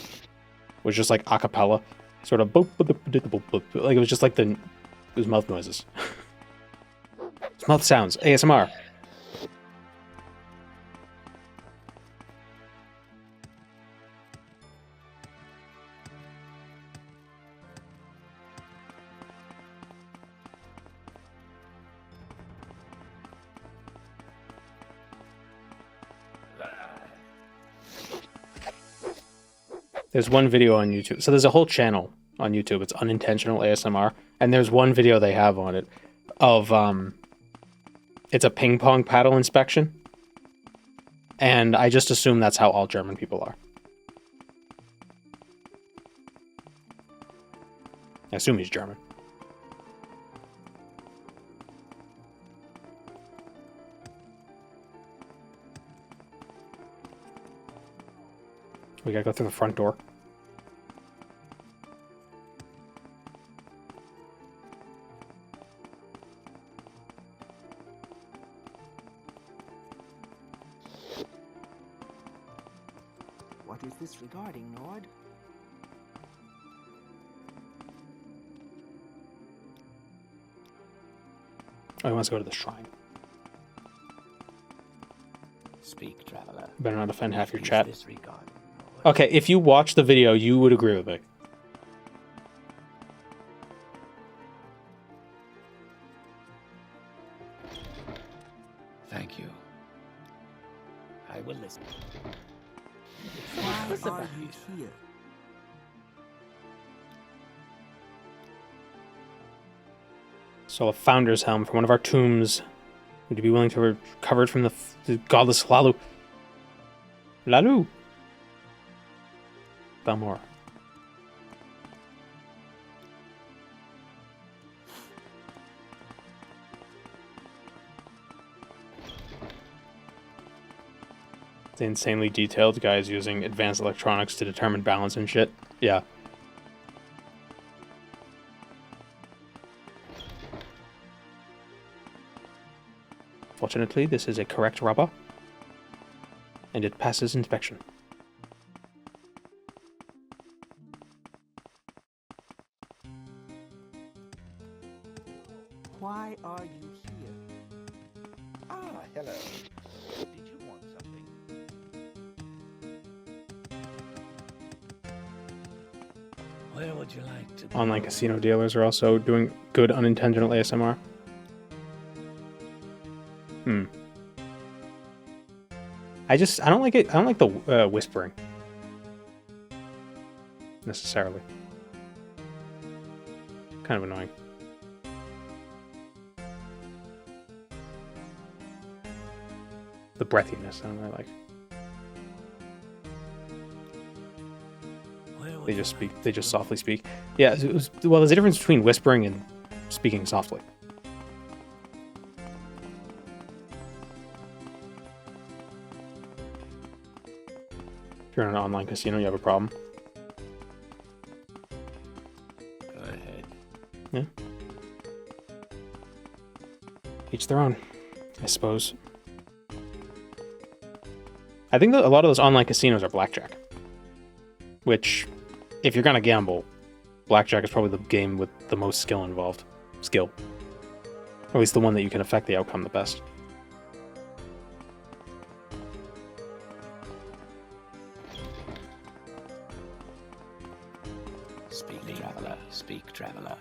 A: was just like a cappella. Sort of boop, boop, boop, boop, boop, boop. Like it was just like it was mouth noises. It's mouth sounds. ASMR. There's one video on YouTube. So there's a whole channel on YouTube. It's unintentional ASMR. And there's one video they have on it of, it's a ping pong paddle inspection. And I just assume that's how all German people are. I assume he's German. We gotta go through the front door.
F: What is this regarding, Nord?
A: Oh, he wants to go to the shrine.
J: Speak, traveler.
A: Better not offend half your chat.
J: Disregard.
A: Okay, if you watch the video, you would agree with me.
J: Thank you. I will listen.
F: Why are you here?
A: So a founder's helm from one of our tombs. Would you be willing to recover it from the godless Lalu? Lalu! Balmora. The insanely detailed guys using advanced electronics to determine balance and shit. Yeah. Fortunately, this is a correct rubber, and it passes inspection.
F: Why are you here?
E: Ah, hello. Did you want something?
J: Where would you like to go?
A: Online casino dealers are also doing good unintentional ASMR. I don't like it. I don't like the whispering necessarily. Kind of annoying. The breathiness, I don't really like. They just speak. They just softly speak. Yeah. Well, there's a difference between whispering and speaking softly. If you're in an online casino, you have a problem.
J: Go ahead.
A: Yeah. Each their own, I suppose. I think that a lot of those online casinos are blackjack. Which, if you're gonna gamble, blackjack is probably the game with the most skill involved. Skill. Or at least the one that you can affect the outcome the best.
J: Speak, traveler. Speak, traveler.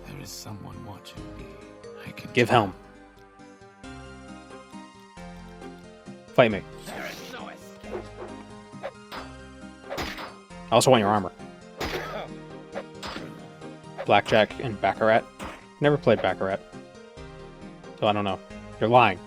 J: There is someone watching me. I can
A: Give helm. Fight me.
J: There is no escape.
A: I also want your armor. Blackjack and Baccarat. Never played Baccarat. So I don't know. You're lying.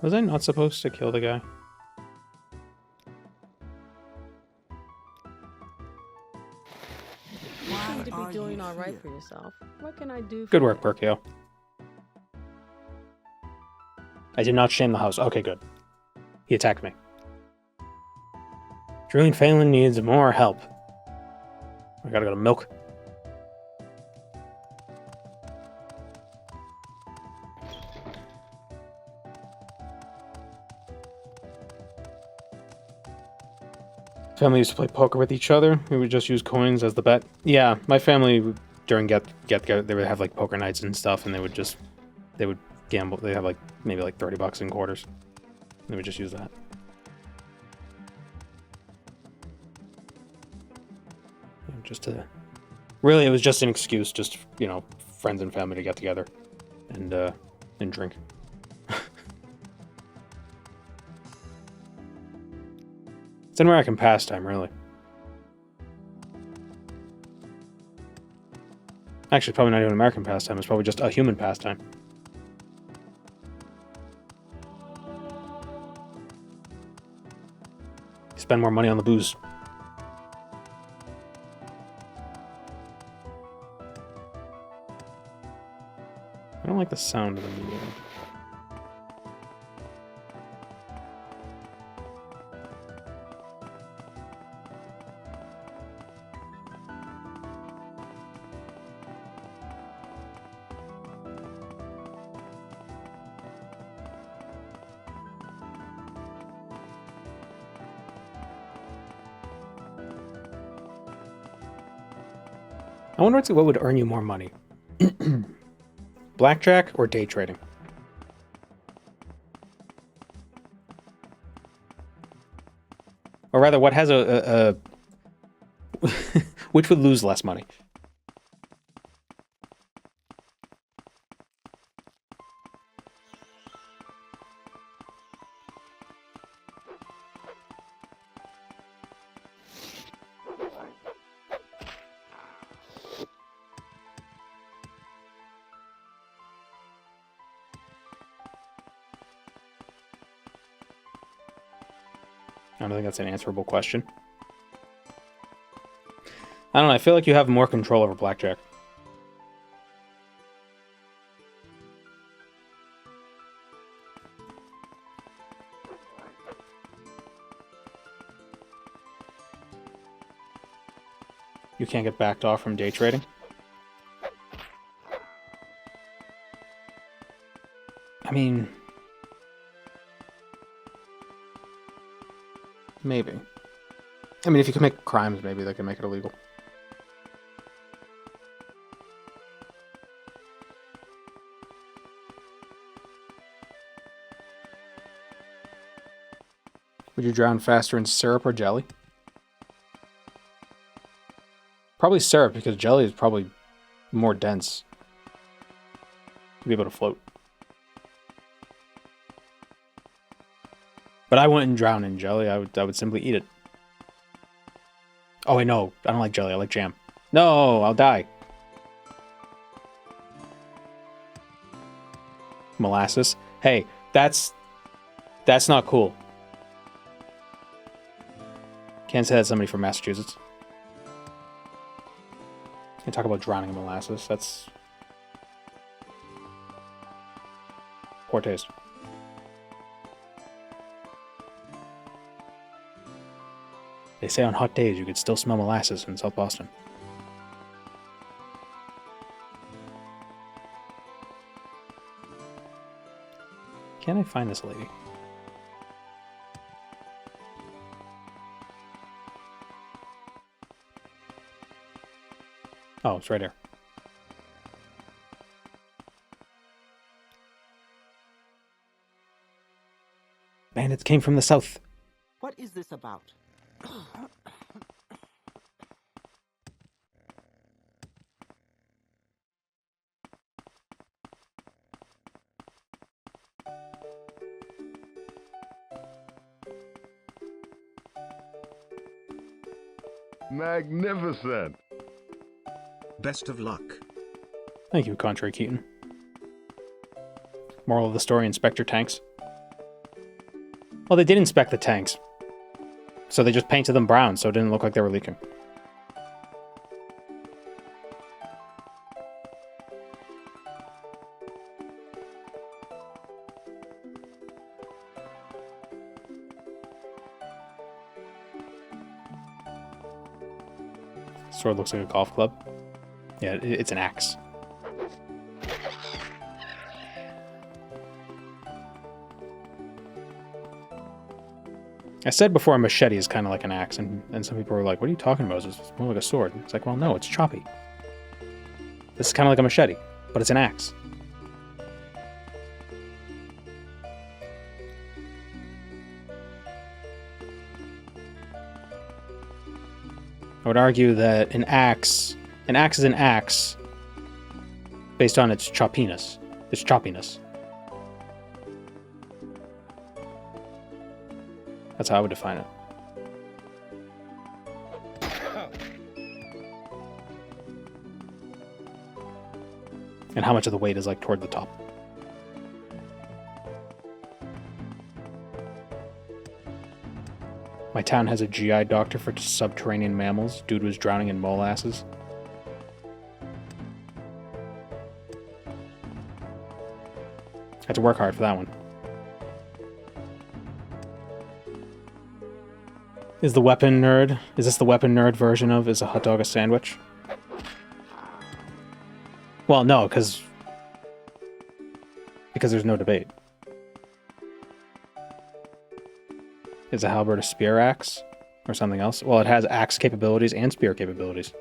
A: Was I not supposed to kill the guy?
Q: You seem to be doing all right for yourself. What can I do for
A: Good work, Perkio. I did not shame the house. Okay, good. He attacked me. Julian Phelan needs more help. I gotta go to milk. Family used to play poker with each other. We would just use coins as the bet. Yeah, my family during get together, they would have like poker nights and stuff, and they would gamble. They have like maybe like $30 in quarters. They would just use that. Just to really, it was just an excuse, just friends and family to get together and drink. It's an American pastime, really. Actually, probably not even an American pastime. It's probably just a human pastime. Spend more money on the booze. I don't like the sound of the medium. I wonder what would earn you more money. Blackjack or day trading? Or rather, what has a which would lose less money? I don't think that's an answerable question. I don't know. I feel like you have more control over blackjack. You can't get backed off from day trading? I mean... maybe. I mean, if you commit crimes, maybe they can make it illegal. Would you drown faster in syrup or jelly? Probably syrup, because jelly is probably more dense to be able to float. But I wouldn't drown in jelly. I would simply eat it. Oh wait, no, I don't like jelly. I like jam. No, I'll die. Molasses. Hey, that's not cool. Can't say that's somebody from Massachusetts. Can't talk about drowning in molasses. That's poor taste. They say on hot days you could still smell molasses in South Boston. Can I find this lady? Oh, it's right here. Bandits came from the south.
F: What is this about?
B: Magnificent.
C: Best of luck.
A: Thank you, Contrary Keaton. Moral of the story, inspect your tanks. Well, they did inspect the tanks. So they just painted them brown so it didn't look like they were leaking. Sword looks like a golf club. Yeah, it's an axe. I said before a machete is kind of like an axe, and some people were like, what are you talking about? It's more like a sword. It's like, well, no, it's choppy. This is kind of like a machete, but it's an axe. I would argue that an axe is an axe based on its choppiness. Its choppiness. That's how I would define it. And how much of the weight is like toward the top. My town has a GI doctor for subterranean mammals. Dude was drowning in molasses. Had to work hard for that one. Is the weapon nerd? Is this the weapon nerd version of is a hot dog a sandwich? Well, no, because there's no debate. Is a halberd a spear axe or something else? Well, it has axe capabilities and spear capabilities.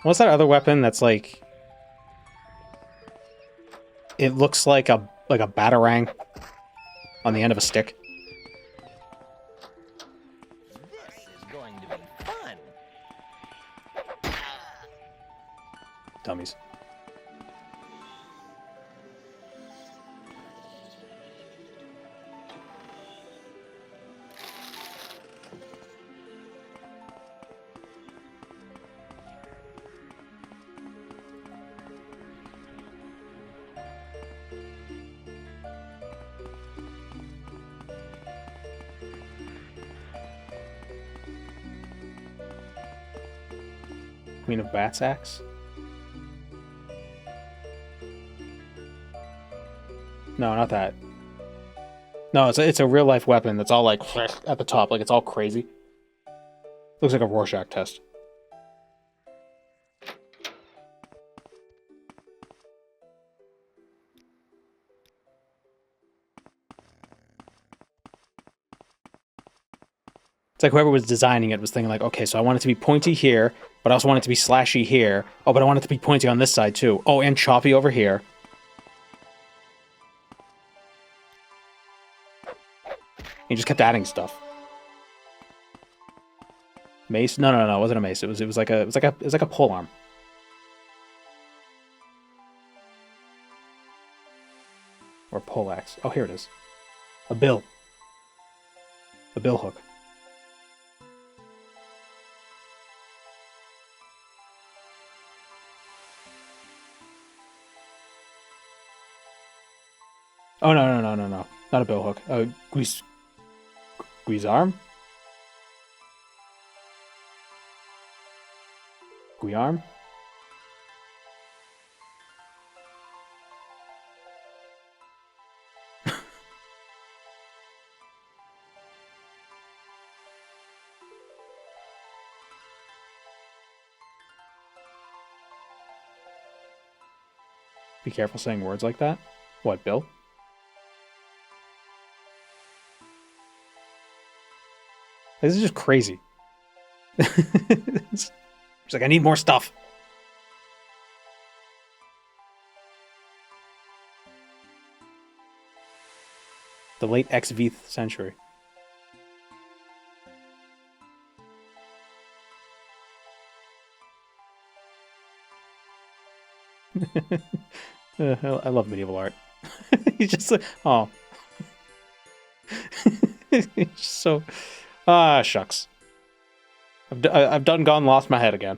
A: What's that other weapon that's like? It looks like a batarang on the end of a stick.
N: This is going to be fun.
A: Dummies. Queen of Bats axe? No, not that. No, it's a real life weapon that's all like at the top, like it's all crazy. Looks like a Rorschach test. It's like whoever was designing it was thinking like, okay, so I want it to be pointy here, but I also want it to be slashy here. Oh, but I want it to be pointy on this side too. Oh, and choppy over here. He just kept adding stuff. Mace? No, it wasn't a mace. It was like a pole arm. Or pole axe. Oh, here it is. A bill. A bill hook. Oh, no. Not a bill hook. Guisarm? Guiarm? Be careful saying words like that. What, Bill? This is just crazy. It's like, I need more stuff. The late XVth century. I love medieval art. He's just like, oh. He's just so... Ah, shucks. I've done gone lost my head again.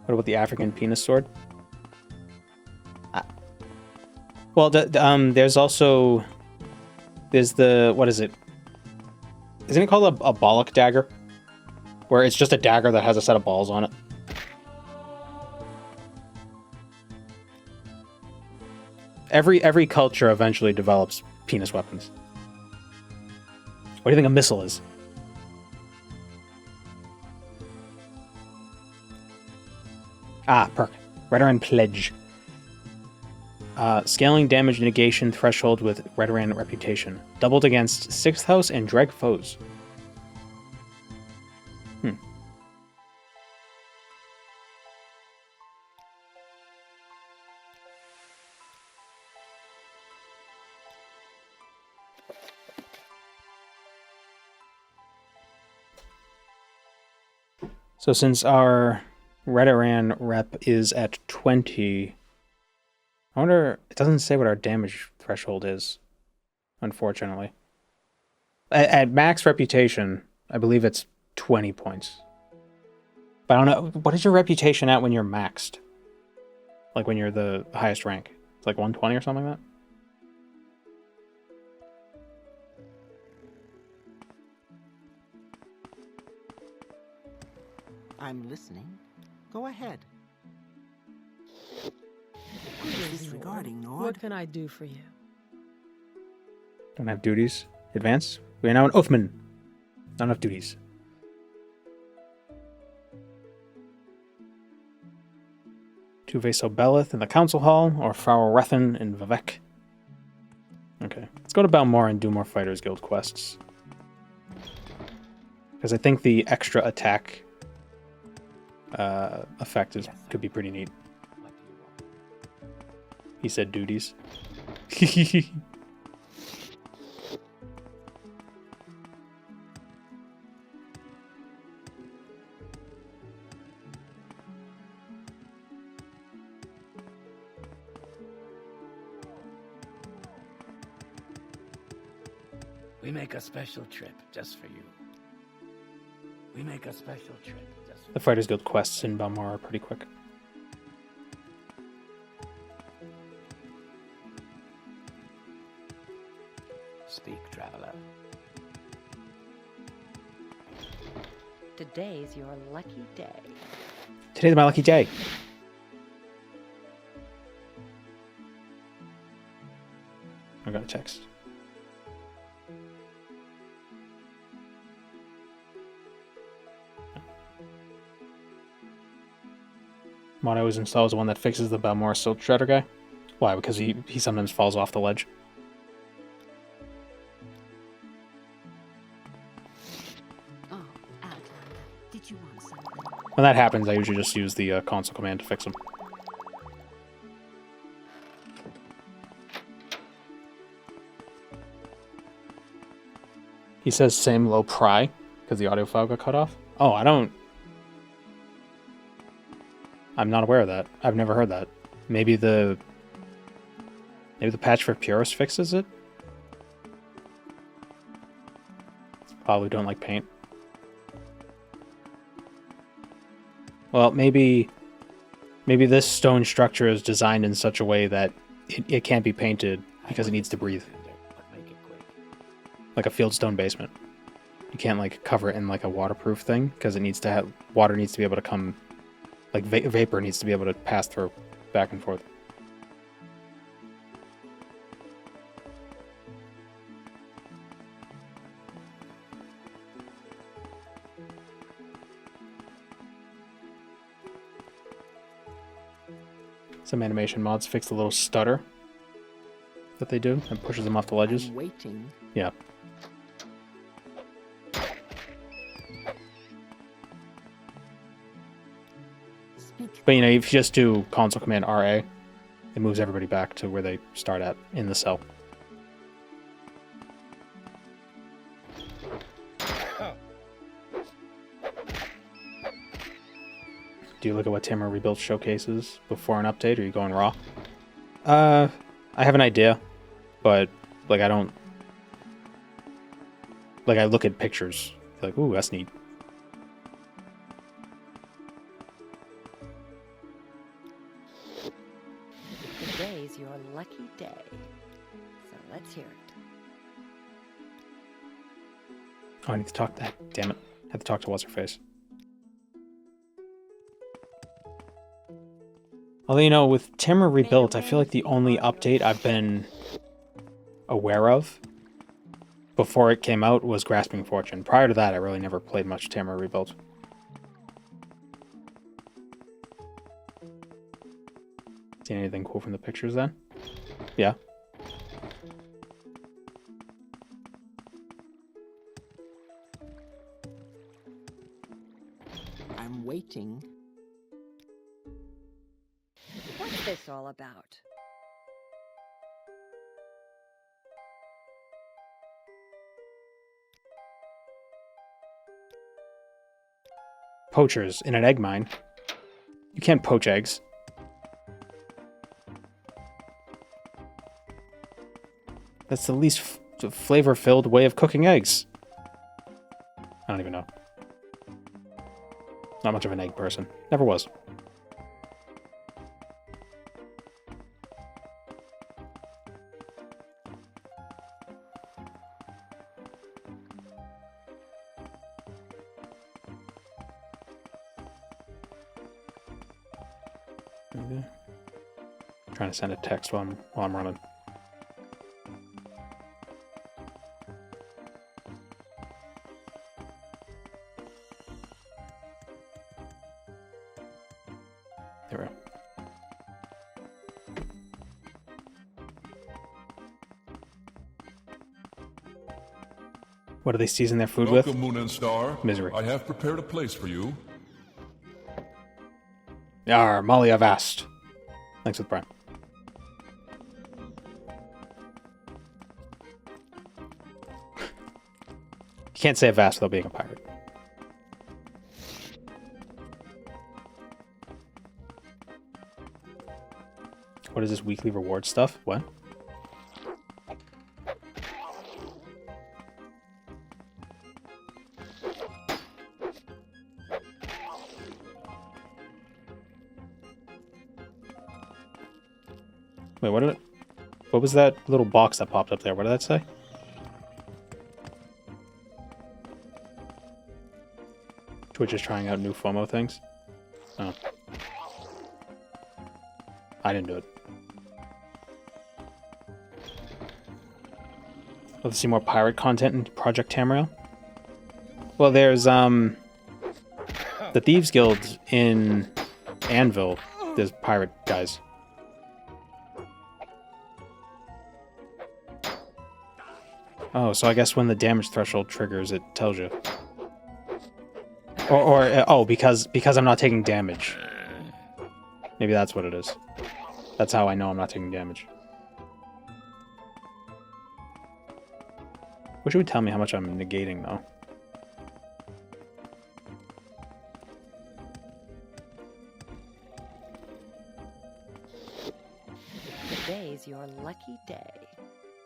A: What about the African penis sword? Well, there's also... There's the... What is it? Isn't it called a bollock dagger? Where it's just a dagger that has a set of balls on it. Every culture eventually develops penis weapons. What do you think a missile is? Ah, perk. Redoran Pledge. Scaling damage negation threshold with Redoran Reputation. Doubled against 6th house and dreg foes. So since our Redoran rep is at 20... I wonder, it doesn't say what our damage threshold is, unfortunately. At max reputation, I believe it's 20 points. But I don't know, what is your reputation at when you're maxed? Like when you're the highest rank? It's like 120 or something like that?
F: I'm listening. Go ahead. Disregarding Nord.
Q: What can I do for you?
A: Don't have duties. Advance. We are now in Othman. Not enough duties. Tuve Sobelith in the Council Hall, or Farrell Rethan in Vivek. Okay, let's go to Balmora and do more Fighters Guild quests. Because I think the extra attack effect could be pretty neat. He said duties.
J: We make a special trip just for you. We make a special trip just for
A: The Fighters Guild quests in Balmora are pretty quick.
J: Speak, traveler.
K: Today's your lucky day.
A: Today's my lucky day. I got a text. Mod I always install is the one that fixes the Balmora Silt Shredder guy. Why? Because he sometimes falls off the ledge.
I: Oh, Outlander, did you want something?
A: When that happens, I usually just use the console command to fix them. He says same low pry because the audio file got cut off. Oh, I'm not aware of that. I've never heard that. Maybe the patch for Purist fixes it? Probably don't like paint. Well, maybe this stone structure is designed in such a way that it can't be painted because it needs to breathe. Like a fieldstone basement. You can't like cover it in like a waterproof thing because it needs to have water needs to be able to come, like vapor needs to be able to pass through back and forth. Some animation mods fix the little stutter that they do and pushes them off the ledges.
I: I'm waiting.
A: Yeah. But you know, if you just do console command RA, it moves everybody back to where they start at in the cell. Do you look at what Tamara Rebuilt showcases before an update, or are you going raw? I have an idea, but like I don't like I look at pictures like, ooh, that's neat.
K: Today's your lucky day. So let's hear it.
A: Oh, I need to talk to that. Damn it. I have to talk to What's-Her-Face. Although, you know, with Tamara Rebuilt, I feel like the only update I've been aware of before it came out was Grasping Fortune. Prior to that, I really never played much Tamara Rebuilt. See anything cool from the pictures then? Yeah.
I: I'm waiting.
K: What's this all about?
A: Poachers in an egg mine. You can't poach eggs. That's the least flavor-filled way of cooking eggs. I don't even know. Not much of an egg person. Never was. Okay. Trying to send a text while I'm running. There we go. What do they season their food with?
D: Welcome, Moon and Star.
A: Misery.
D: I have prepared a place for you.
A: Yar, Molly Avast. Thanks with Brian. You can't say Avast without being a pirate. What is this weekly reward stuff? What? Wait, what was that little box that popped up there? What did that say? Twitch is trying out new FOMO things. Oh. I didn't do it. Let's see more pirate content in Project Tamriel. Well, there's the Thieves Guild in Anvil. There's pirate guys. Oh, so I guess when the damage threshold triggers, it tells you. Oh, because I'm not taking damage. Maybe that's what it is. That's how I know I'm not taking damage. Wish it would tell me how much I'm negating, though.
K: Today's your lucky day.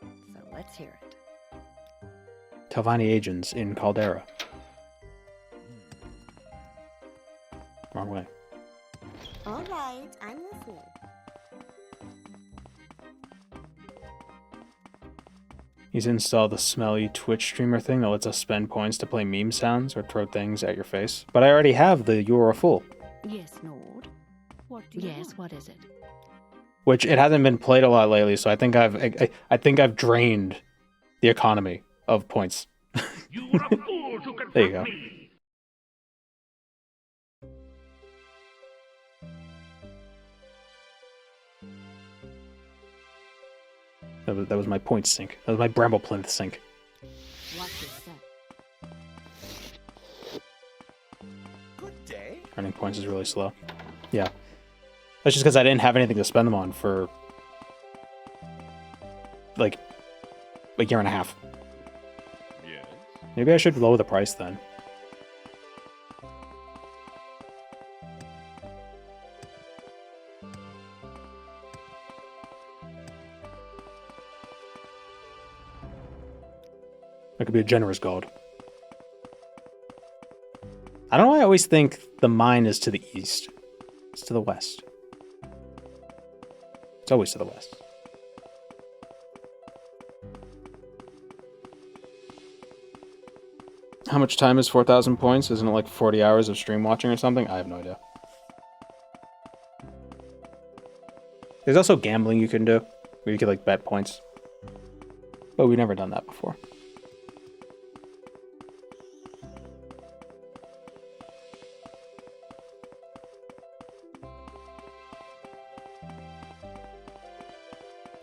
K: So let's hear it.
A: Talvani agents in Caldera. Wrong way.
H: All right, I'm listening.
A: He's installed the smelly Twitch streamer thing that lets us spend points to play meme sounds or throw things at your face. But I already have the You're a Fool.
I: Yes, Lord. What do you want? What is it?
A: Which it hasn't been played a lot lately, so I think I've drained the economy of points.
G: You were a fool to confront
A: There you go.
G: me.
A: That was my point sink. That was my bramble plinth sink.
I: What is that?
N: Good day.
A: Earning points is really slow. Yeah. That's just because I didn't have anything to spend them on for like a year and a half.
B: Yes.
A: Maybe I should lower the price then. That could be a generous god. I don't know why I always think the mine is to the east. It's to the west. It's always to the west. How much time is 4,000 points? Isn't it like 40 hours of stream watching or something? I have no idea. There's also gambling you can do, where you could like bet points. But we've never done that before.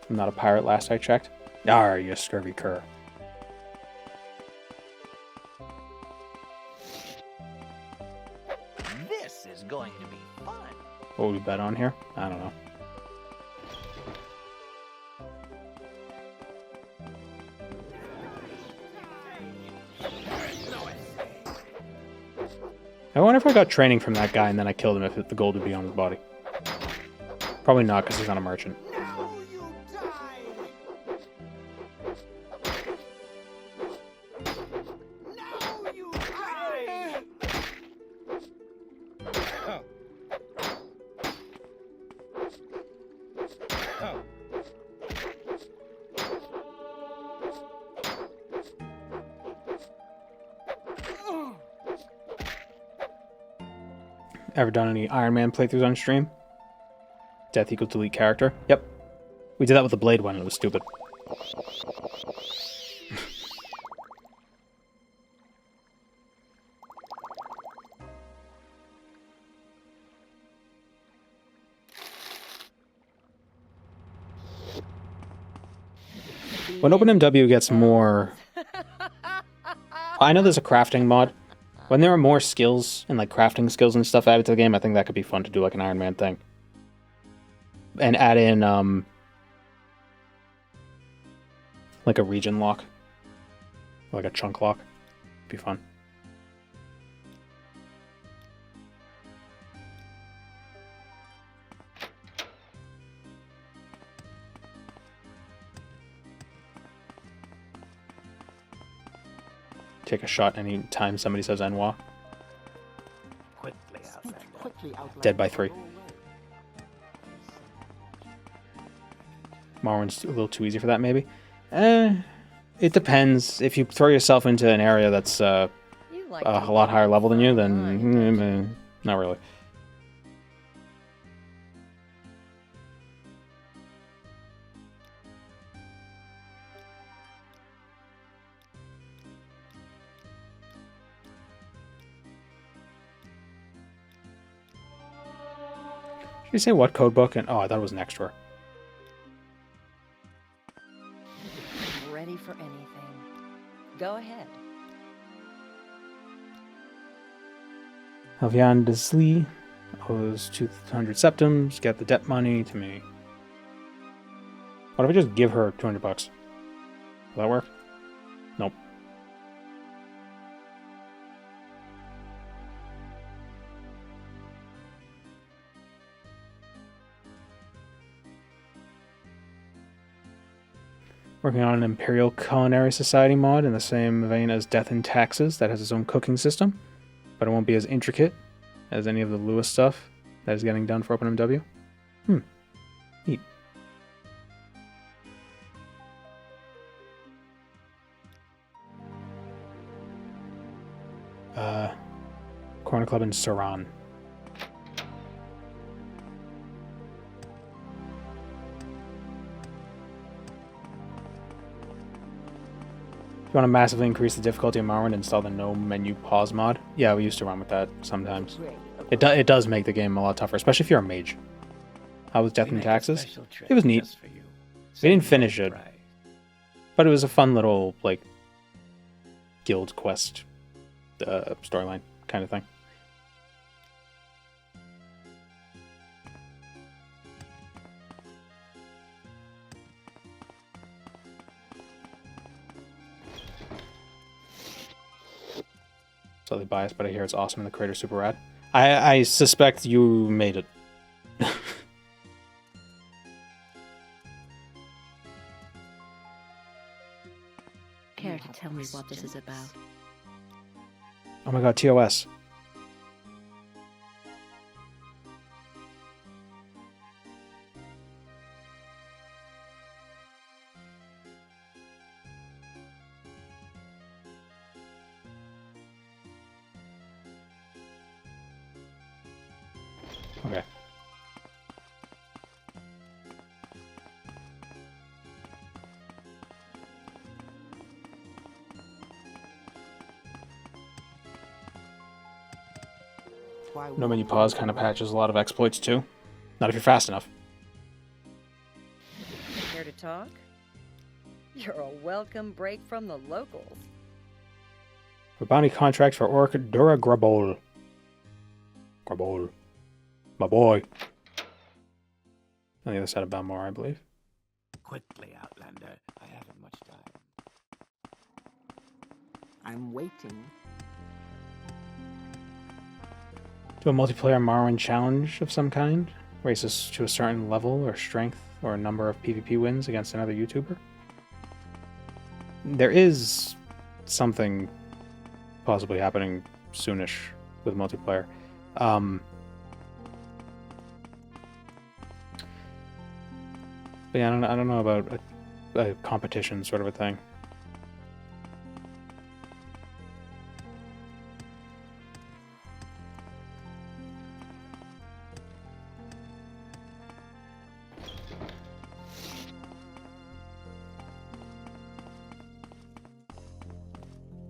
A: I'm not a pirate last I checked. Arr, you scurvy cur.
N: This is going to be fun.
A: What would we bet on here? I don't know. I wonder if I got training from that guy and then I killed him if the gold would be on his body. Probably not, because he's not a merchant. Ever done any Iron Man playthroughs on stream? Death equals delete character? Yep. We did that with the Blade one and it was stupid. When OpenMW gets more... I know there's a crafting mod. When there are more skills and like crafting skills and stuff added to the game, I think that could be fun to do like an Iron Man thing. And add in like a region lock. Like a chunk lock. Be fun. Take a shot any time somebody says Enwa.
N: Quickly,
A: Dead by 3. Morrowind's a little too easy for that, maybe. It depends. If you throw yourself into an area that's a lot higher level than you, then not really. Should you say what code book? And oh, I thought it was an extra.
K: Ready for anything. Go ahead.
A: Helvian Desli owes 200 septums. Get the debt money to me. What if I just give her 200 bucks? Will that work? Nope. Working on an Imperial Culinary Society mod in the same vein as Death and Taxes that has its own cooking system, but it won't be as intricate as any of the Lewis stuff that is getting done for OpenMW. Neat. Corner Club in Saran. If you want to massively increase the difficulty of Morrowind, install the no menu pause mod. Yeah, we used to run with that sometimes. It does make the game a lot tougher, especially if you're a mage. How was Death and Taxes? It was neat. We didn't finish it, but it was a fun little like guild quest storyline kind of thing. Slightly biased, but I hear it's awesome and the creator's super rad. I suspect you made it.
I: Care to tell me what this is about?
A: Oh my god, TOS. Okay. No menu pause kind of patches a lot of exploits too. Not if you're fast enough.
K: Here to talk? You're a welcome break from the locals.
A: A bounty contract for Orc Dura Grabol. Grabol. My boy. On the other side of Balmore, I believe.
J: Quickly, Outlander. I haven't much time.
F: I'm waiting.
A: Do a multiplayer Morrowind challenge of some kind. Races to a certain level or strength or a number of PvP wins against another YouTuber. There is something possibly happening soonish with multiplayer. But yeah, I don't know about a competition sort of a thing.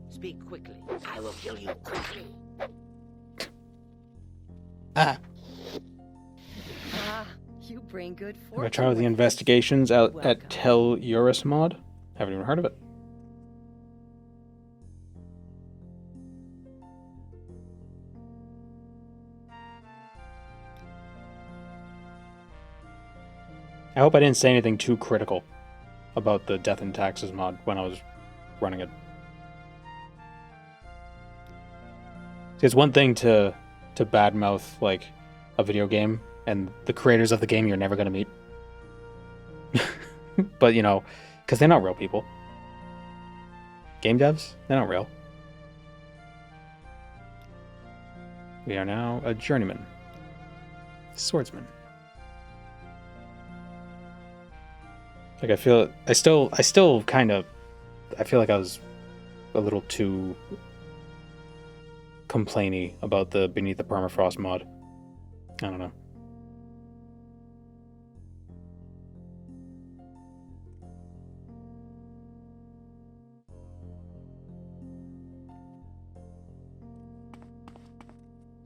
N: Speak quickly. I will kill you quickly.
K: You bring good
A: Have
K: fortune.
A: I tried the investigations out at Tel Eurus mod? Haven't even heard of it. I hope I didn't say anything too critical about the Death and Taxes mod when I was running it. It's one thing to badmouth like a video game and the creators of the game you're never going to meet. But, you know, because they're not real people. Game devs, they're not real. We are now a journeyman. Swordsman. Like I still kind of, I feel like I was a little too complainy about the Beneath the Permafrost mod. I don't know.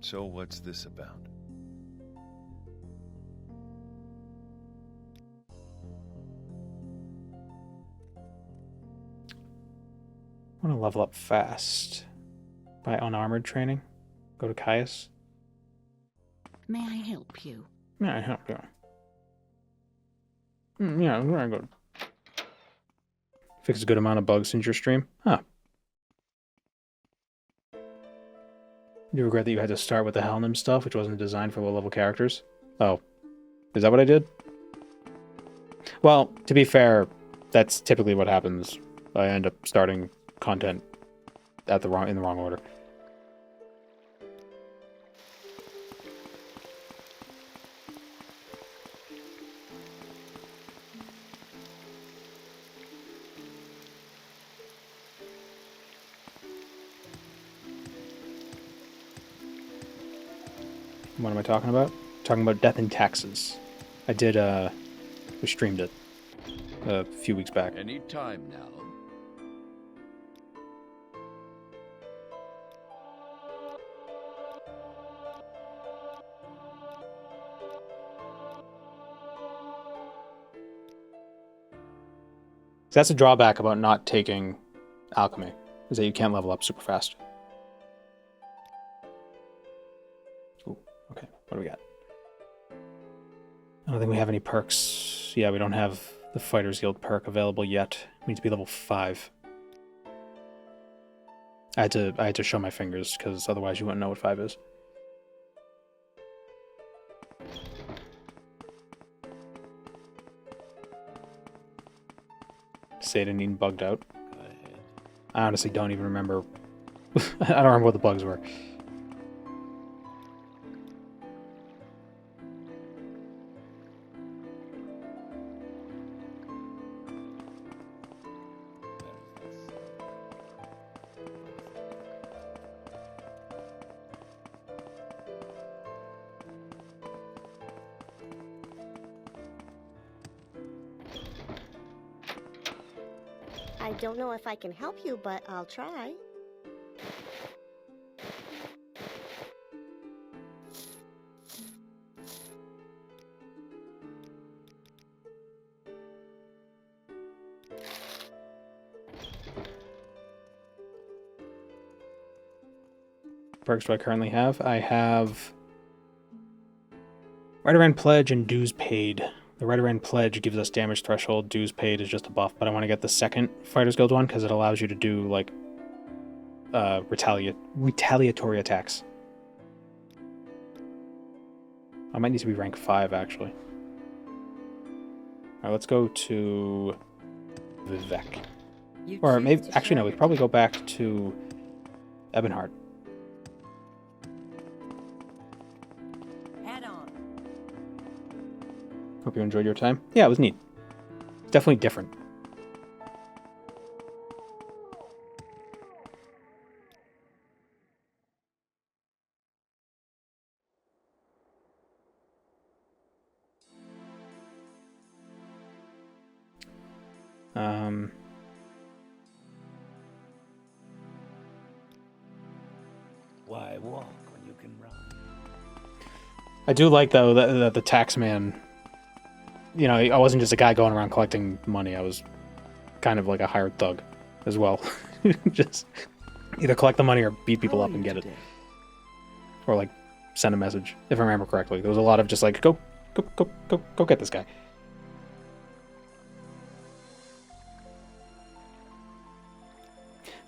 B: So what's this about?
A: I want to level up fast. By unarmored training. Go to Caius.
I: May I help you?
A: Yeah, I help you. Yeah, I'm gonna go. Fix a good amount of bugs since your stream. Huh. You regret that you had to start with the Helnim stuff, which wasn't designed for low-level characters? Oh. Is that what I did? Well, to be fair, that's typically what happens. I end up starting content in the wrong order. What am I talking about? Talking about Death and Taxes. I did, we streamed it a few weeks back.
L: Any time now.
A: So that's a drawback about not taking alchemy, is that you can't level up super fast. Ooh, okay, what do we got? I don't think we have any perks. Yeah, we don't have the Fighters Guild perk available yet. We need to be level 5. I had to show my fingers, because otherwise you wouldn't know what 5 is. Satan eating bugged out. I honestly don't even remember. I don't remember what the bugs were.
H: I don't know if I can help you, but I'll try.
A: Perks do I currently have? I have Right-Around Pledge and Dues Paid. The Right-Around Pledge gives us damage threshold. Dues Paid is just a buff, but I want to get the second Fighters Guild one because it allows you to do, like, retaliatory attacks. I might need to be rank 5, actually. Alright, let's go to Vivek. Or maybe, actually no, we probably go back to Ebonheart.
K: Head on.
A: Hope you enjoyed your time. Yeah, it was neat. Definitely different.
J: Why walk when you can run?
A: I do like, though, that the tax man, you know, I wasn't just a guy going around collecting money. I was kind of like a hired thug as well. Just either collect the money or beat people up and get it. Or, like, send a message, if I remember correctly. There was a lot of just like, go get this guy.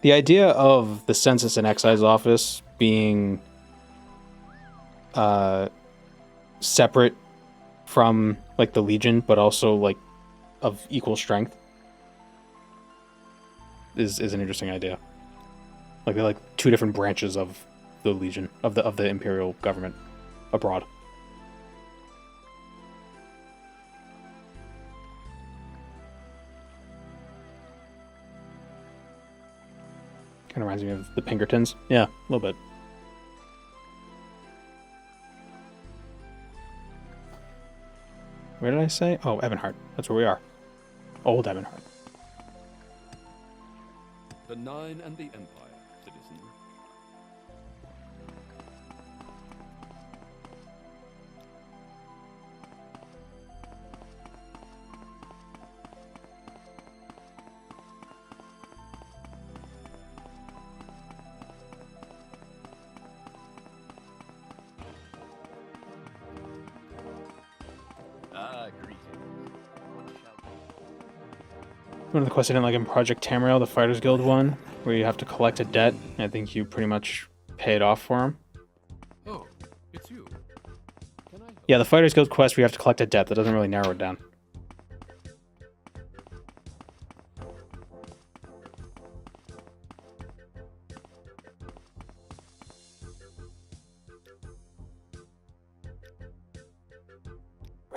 A: The idea of the Census and Excise Office being separate from, like, the Legion, but also, like, of equal strength is an interesting idea. Like, they're like two different branches of the Legion, of the Imperial government abroad. Kind of reminds me of the Pinkertons. Yeah, a little bit. Where did I say? Oh, Ebonheart. That's where we are. Old Ebonheart.
L: The Nine and the Empire, citizen.
A: One of the quests I didn't like in Project Tamriel, the Fighters Guild one, where you have to collect a debt. I think you pretty much pay it off for him.
L: Oh, it's you.
A: Yeah, the Fighters Guild quest where you have to collect a debt. That doesn't really narrow it down.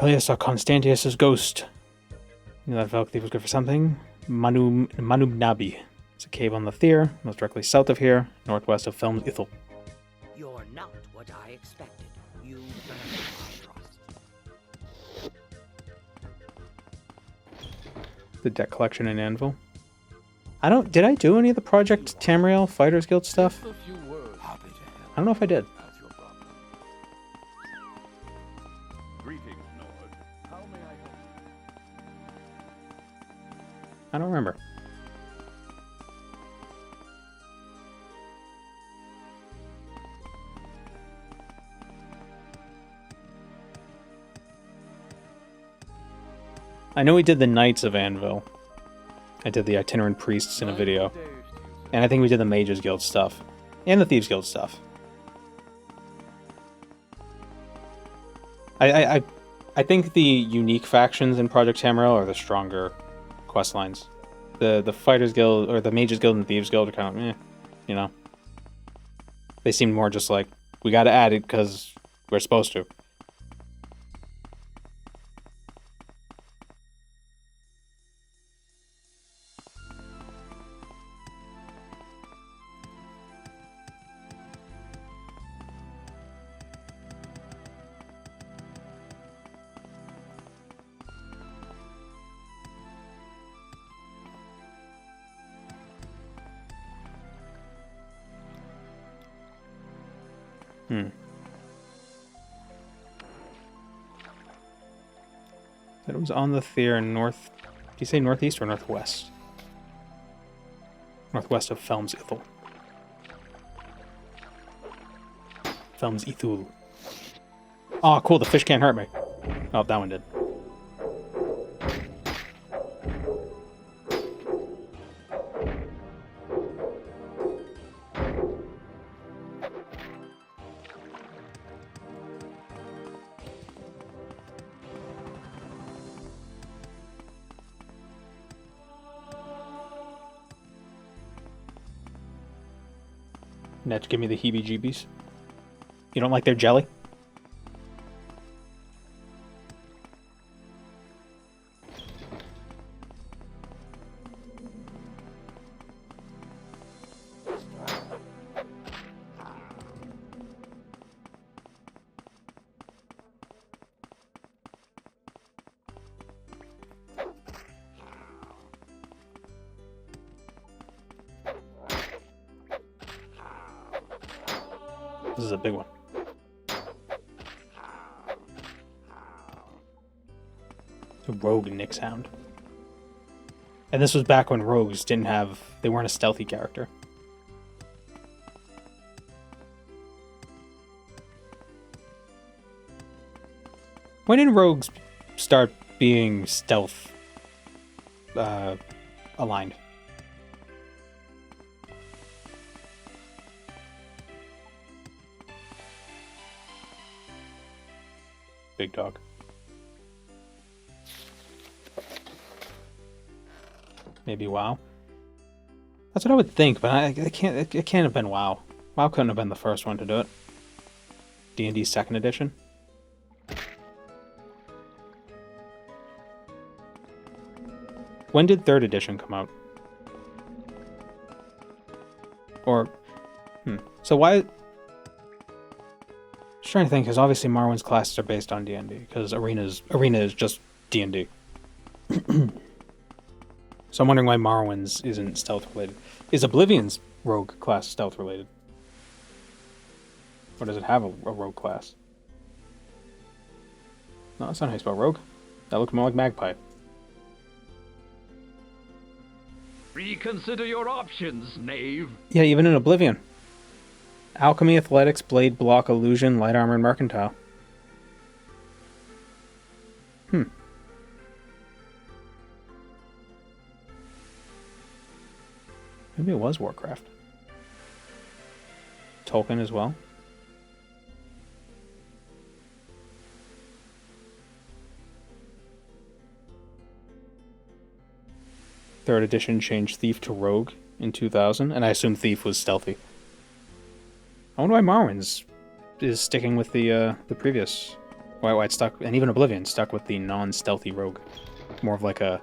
A: Earlier I saw Constantius' ghost. You know that Velk thief was good for something. Manubnabi. It's a cave on the Thyr, most directly south of here, northwest of Felm's Ithil.
N: You're not what I expected. You earned my trust.
A: The debt collection in Anvil. Did I do any of the Project Tamriel Fighters Guild stuff? I don't know if I did.
L: Greetings, Nord. How may I help?
A: I don't remember. I know we did the Knights of Anvil. I did the Itinerant Priests in a video. And I think we did the Mages Guild stuff. And the Thieves Guild stuff. I think the unique factions in Project Tamriel are the stronger quest lines. The Fighters Guild, or the Mages Guild and the Thieves Guild are kind of, you know. They seem more just like, we gotta add it because we're supposed to. That it was on the Thyr north. Did you say northeast or northwest? Northwest of Felm's Ithil. Felm's Ithul. Oh, cool. The fish can't hurt me. Oh, that one did. Net, give me the heebie-jeebies. You don't like their jelly? This is a big one. A rogue Nick sound. And this was back when rogues they weren't a stealthy character. When did rogues start being stealth aligned? Big dog. Maybe WoW. That's what I would think, but it can't have been WoW. WoW couldn't have been the first one to do it. D&D 2nd edition. When did 3rd edition come out? Or, so why? Just trying to think, because obviously Morrowind's classes are based on D&D, because Arena is just D&D. So I'm wondering why Morrowind's isn't stealth related. Is Oblivion's rogue class stealth related? Or does it have a rogue class? No, that's not how you spell rogue. That looked more like magpie.
G: Reconsider your options, knave.
A: Yeah, even in Oblivion. Alchemy, Athletics, Blade, Block, Illusion, Light Armor, and Mercantile. Maybe it was Warcraft. Tolkien as well. Third edition changed Thief to Rogue in 2000, and I assume Thief was stealthy. I wonder why Morrowind's is sticking with the previous. Why it stuck, and even Oblivion stuck with the non-stealthy Rogue, more of like an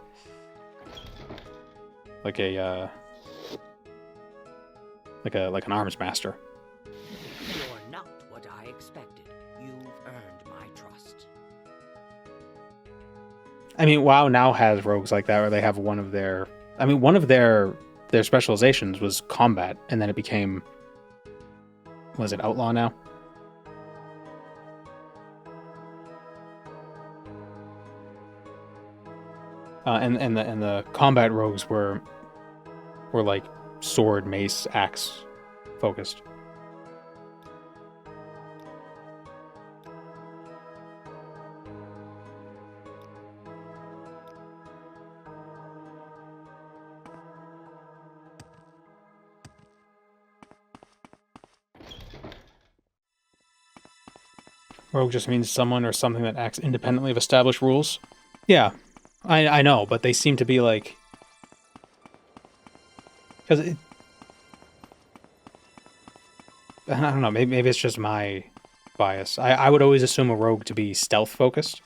A: arms master.
F: You're not what I expected. You've earned my trust.
A: I mean, WoW now has rogues like that, where they have one of their specializations was combat, and then it became, was it outlaw now? And the combat rogues were like sword, mace, axe focused. Rogue just means someone or something that acts independently of established rules. Yeah, I know, but they seem to be like, because I don't know, maybe it's just my bias. I would always assume a rogue to be stealth focused,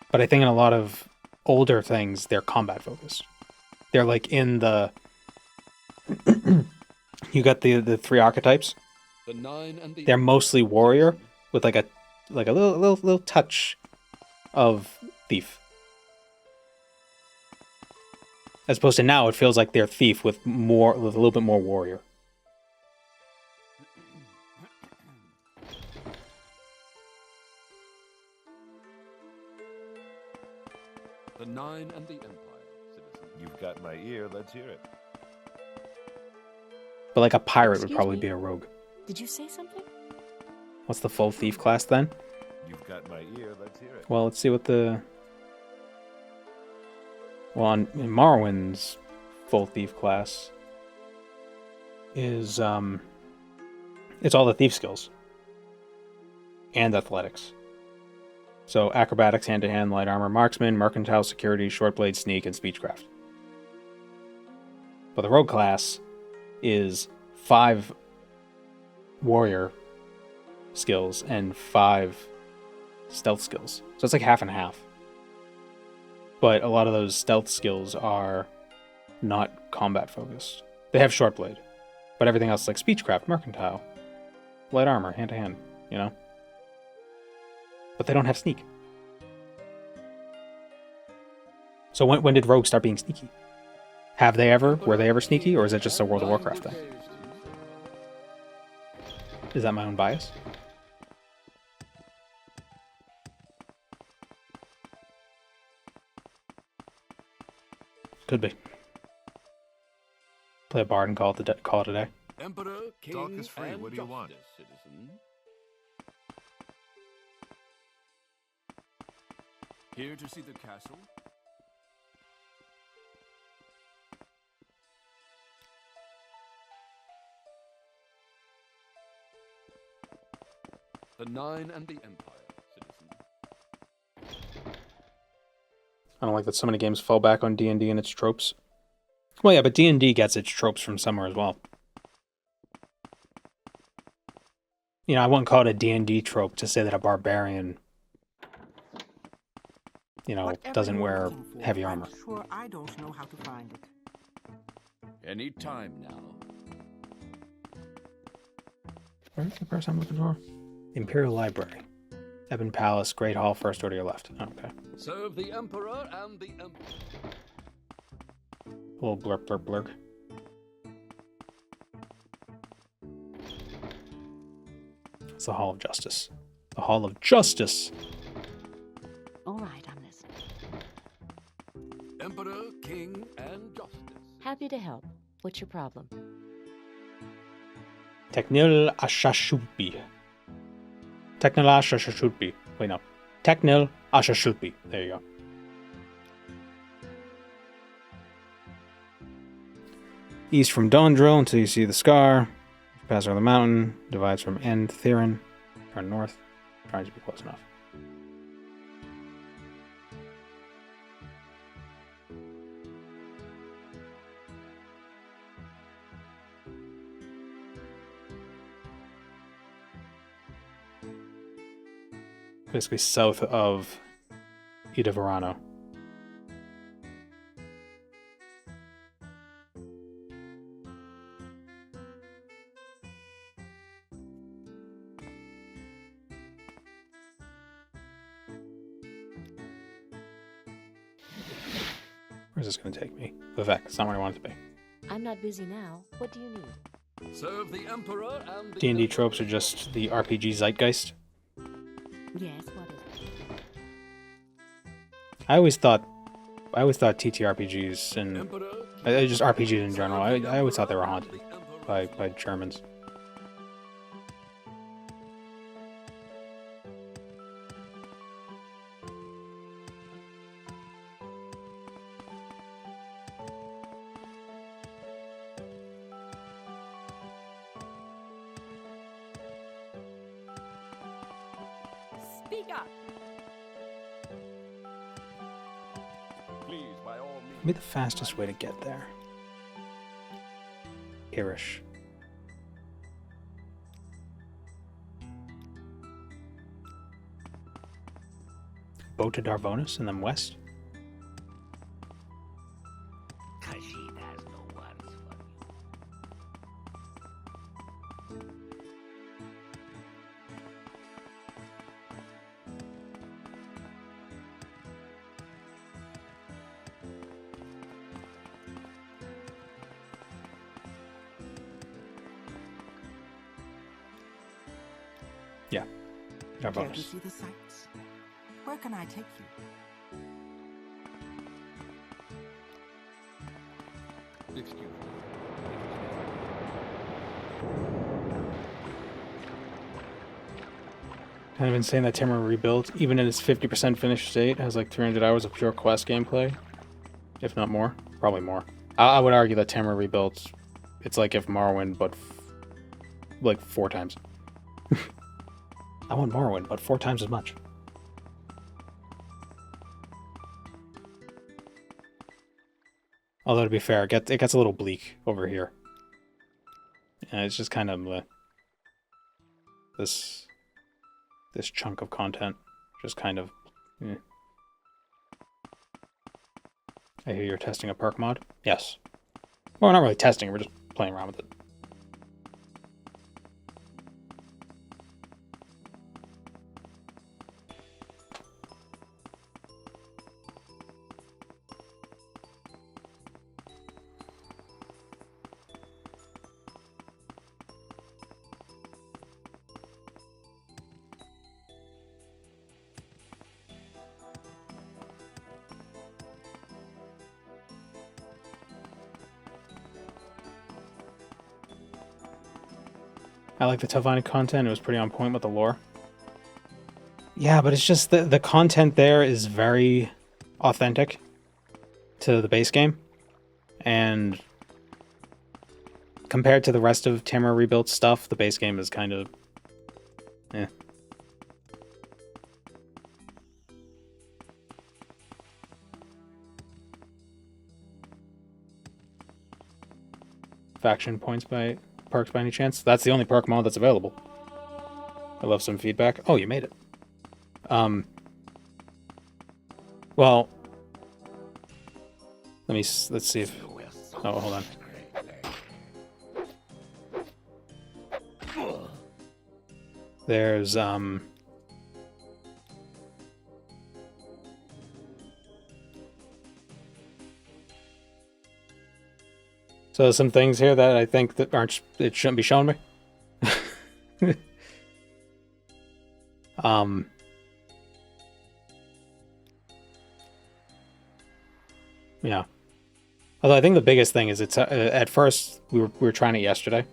A: but I think in a lot of older things they're combat focused. They're like in the you got the three archetypes. They're mostly warrior with like a little touch of thief. As opposed to now, it feels like they're thief with a little bit more warrior.
B: The Nine and the Empire, citizen. You've got my ear, let's hear it.
A: But like a pirate would probably be a rogue.
K: Did you say something?
A: What's the full thief class then?
B: You've got my ear, let's hear it.
A: Well, let's see what the... Well, in Morrowind's full thief class is, it's all the thief skills. And athletics. So, acrobatics, hand-to-hand, light armor, marksman, mercantile, security, short blade, sneak, and speechcraft. But the rogue class is 5 warrior skills and 5 stealth skills. So it's like half and half. But a lot of those stealth skills are not combat focused. They have short blade, but everything else is like speechcraft, mercantile, light armor, hand to hand, you know? But they don't have sneak. So when did rogues start being sneaky? Have they ever? Were they ever sneaky, or is it just a World of Warcraft thing? Is that my own bias? Could be. Play a bard and call it a day.
L: Emperor, king,
B: talk is free.
L: And
B: what do you want?
L: Citizen. Here to see the castle? The Nine and the Empire, citizen.
A: I don't like that so many games fall back on D&D and its tropes. Well, yeah, but D&D gets its tropes from somewhere as well. You know, I wouldn't call it a D&D trope to say that a barbarian, you know, doesn't wear heavy armor.
F: I'm sure I don't know how to find it.
L: Any time now.
A: Where's the person I'm looking for? Imperial Library. Ebon Palace, Great Hall, first door to your left. Oh, okay.
L: Serve the Emperor and the Emperor.
A: A little blurp, blurp, blurp. It's the Hall of Justice. The Hall of Justice!
I: All right, I'm listening.
L: Emperor, King, and Justice.
K: Happy to help. What's your problem?
A: Teknil Ashashulpi. Teknil Ashashulpi. Wait, no. Teknil Ashashulpi. There you go. East from Dondril until you see the scar. Pass over the mountain. Divides from End Theron. Turn north. Trying to be close enough. Basically south of Ida Verano. Where's this going to take me? Vivek, it's not where I want it to be.
K: I'm not busy now. What do you need?
L: Serve the Emperor and the
A: D&D tropes are just the RPG zeitgeist.
K: Yes, what is it?
A: I always thought TTRPGs and just RPGs in general. I always thought they were haunted by Germans.
P: Speak up.
B: Please, by all means.
A: Maybe the fastest way to get there. Irish. Boat to Darvonis and then west.
N: Khajiit has no words for you.
A: Yeah.
F: Care to
A: Darvonis.
F: see the sights? Where can I take you?
L: Excuse me.
A: Kind of insane that Tamara Rebuild, even in its 50% finished state, has like 300 hours of pure quest gameplay. If not more. Probably more. I would argue that Tamara Rebuild, it's like if Morrowind, but like 4 times. I want Morrowind, but 4 times as much. Although to be fair, it gets a little bleak over here. And it's just kind of this chunk of content, just kind of. Eh. I hear you're testing a perk mod. Yes. Well, we're not really testing; we're just playing around with it. I like the Telvanni content. It was pretty on point with the lore. Yeah, but it's just the content there is very authentic to the base game. And compared to the rest of Tamara Rebuilt stuff, the base game is kind of... eh. Faction points by... perks by any chance? That's the only perk mod that's available. I love some feedback. Oh, you made it. Well, let's see if... oh, hold on. There's so there's some things here that I think that it shouldn't be showing me. Yeah. Although I think the biggest thing is it's at first we were trying it yesterday.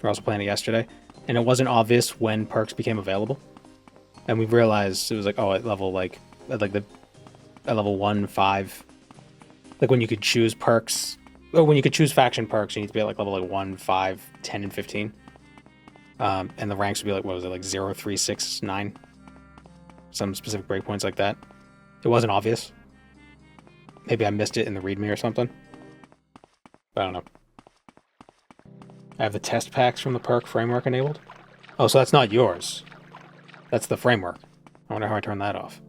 A: We're also playing it yesterday, and it wasn't obvious when perks became available, and we realized it was like, oh, at level at level 1, 5, like when you could choose perks, or when you could choose faction perks, you need to be at like level 1, 5, 10, and 15. And the ranks would be like, what was it, like 0, 3, 6, 9? Some specific breakpoints like that. It wasn't obvious. Maybe I missed it in the README or something. I don't know. I have the test packs from the perk framework enabled. Oh, so that's not yours. That's the framework. I wonder how I turn that off.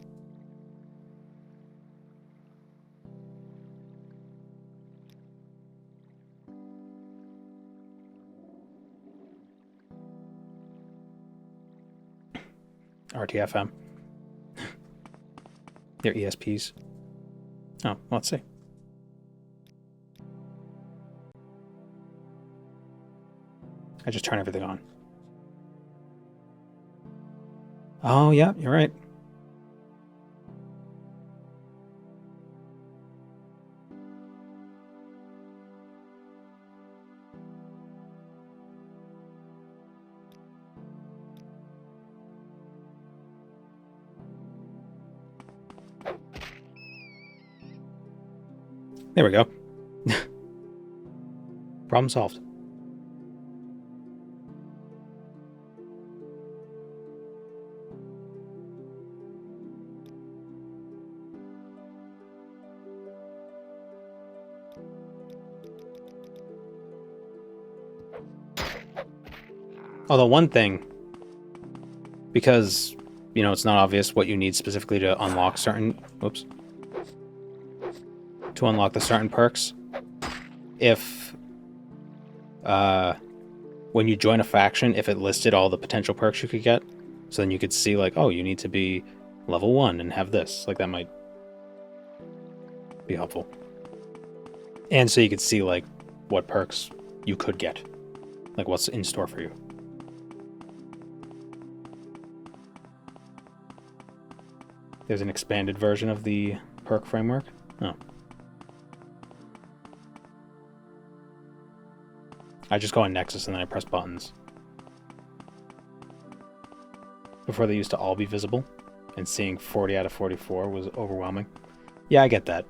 A: RTFM. Their ESPs. Oh, well, let's see. I just turn everything on. Oh, yeah, you're right. There we go. Problem solved. Although one thing, because, you know, it's not obvious what you need specifically to unlock certain... Whoops. To unlock the certain perks. If... when you join a faction, if it listed all the potential perks you could get, so then you could see, like, oh, you need to be level 1 and have this. Like, that might be helpful. And so you could see, like, what perks you could get. Like, what's in store for you. There's an expanded version of the perk framework. Oh. I just go on Nexus and then I press buttons. Before they used to all be visible, and seeing 40 out of 44 was overwhelming. Yeah, I get that.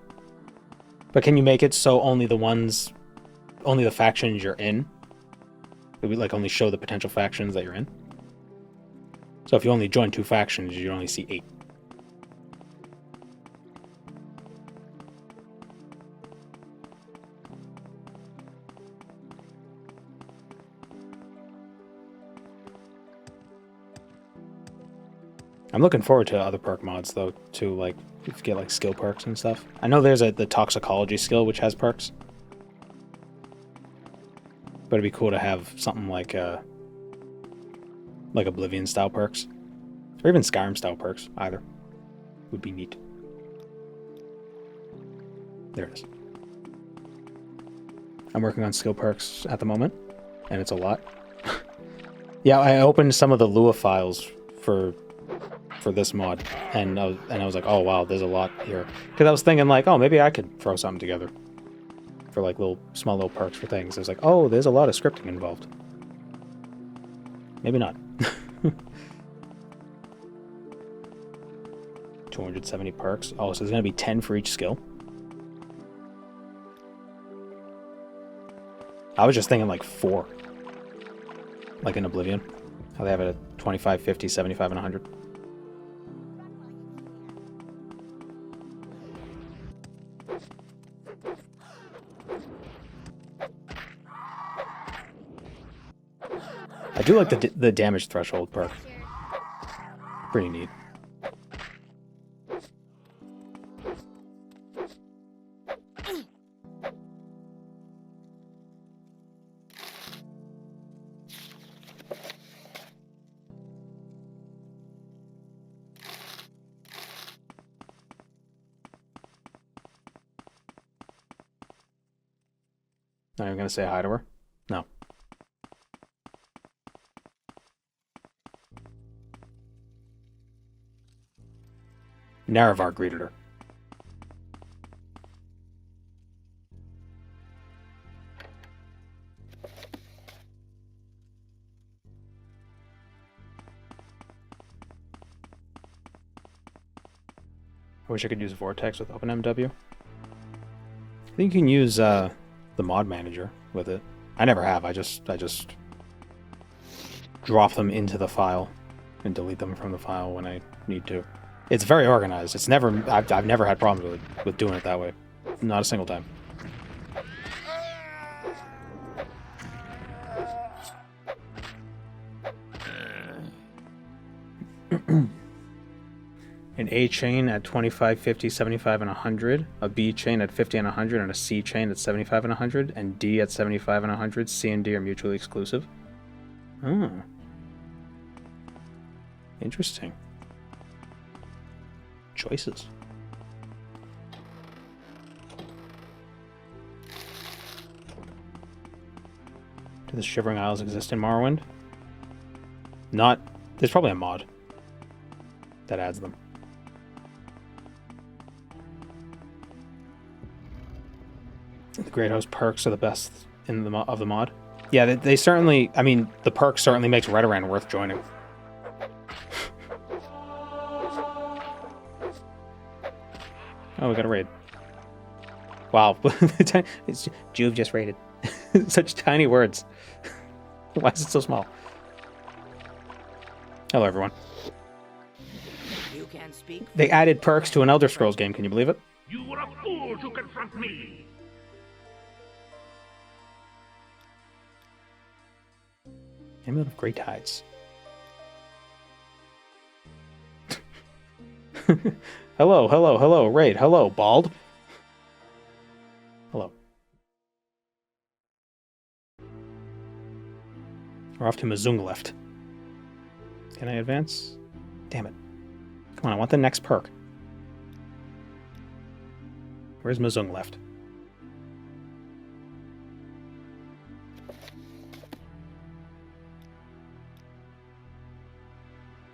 A: But can you make it so only the factions you're in, it would like only show the potential factions that you're in? So if you only join 2 factions, you only see 8. I'm looking forward to other perk mods, though, to, like, get, like, skill perks and stuff. I know there's the toxicology skill, which has perks. But it'd be cool to have something like Oblivion-style perks. Or even Skyrim-style perks, either. Would be neat. There it is. I'm working on skill perks at the moment, and it's a lot. Yeah, I opened some of the Lua files for this mod, and I was like, oh wow, there's a lot here. Because I was thinking like, oh, maybe I could throw something together for like small little perks for things. I was like, oh, there's a lot of scripting involved. Maybe not. 270 perks. Oh, so there's gonna be 10 for each skill. I was just thinking like 4. Like in Oblivion. How they have it at 25, 50, 75, and 100. I do like the damage threshold perk. Pretty neat. Not even gonna say hi to her? No. Naravar greeted her. I wish I could use Vortex with OpenMW. I think you can use the mod manager with it. I never have. I just drop them into the file and delete them from the file when I need to. It's very organized. It's never I've never had problems with doing it that way. Not a single time. An A chain at 25, 50, 75, and 100, a B chain at 50 and 100, and a C chain at 75 and 100, and D at 75 and 100. C and D are mutually exclusive. Oh. Interesting. Choices. Do the Shivering Isles exist in Morrowind? Not... There's probably a mod that adds them. The Great Host perks are the best in the of the mod. Yeah, they certainly... I mean, the perk certainly makes Redoran worth joining. Oh, we got a raid. Wow. Juve just raided. Such tiny words. Why is it so small? Hello, everyone.
F: You can speak.
A: They added perks to an Elder Scrolls game. Can you believe it?
G: You were a fool to confront me.
A: Amulet of Great Tides. Hello, hello, hello, raid. Hello, bald. Hello. We're off to Mazung left. Can I advance? Damn it. Come on, I want the next perk. Where's Mazung left?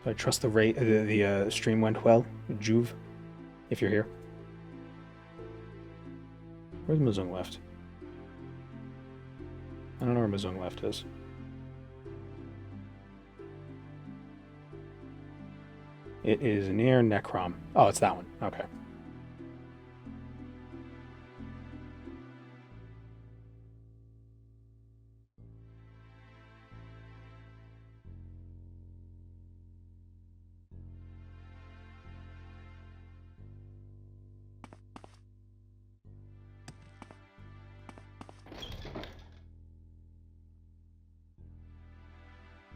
A: I trust the stream went well. Juve, if you're here. Where's Mazung left? I don't know where Mazung left is. It is near Necrom. Oh, it's that one. Okay.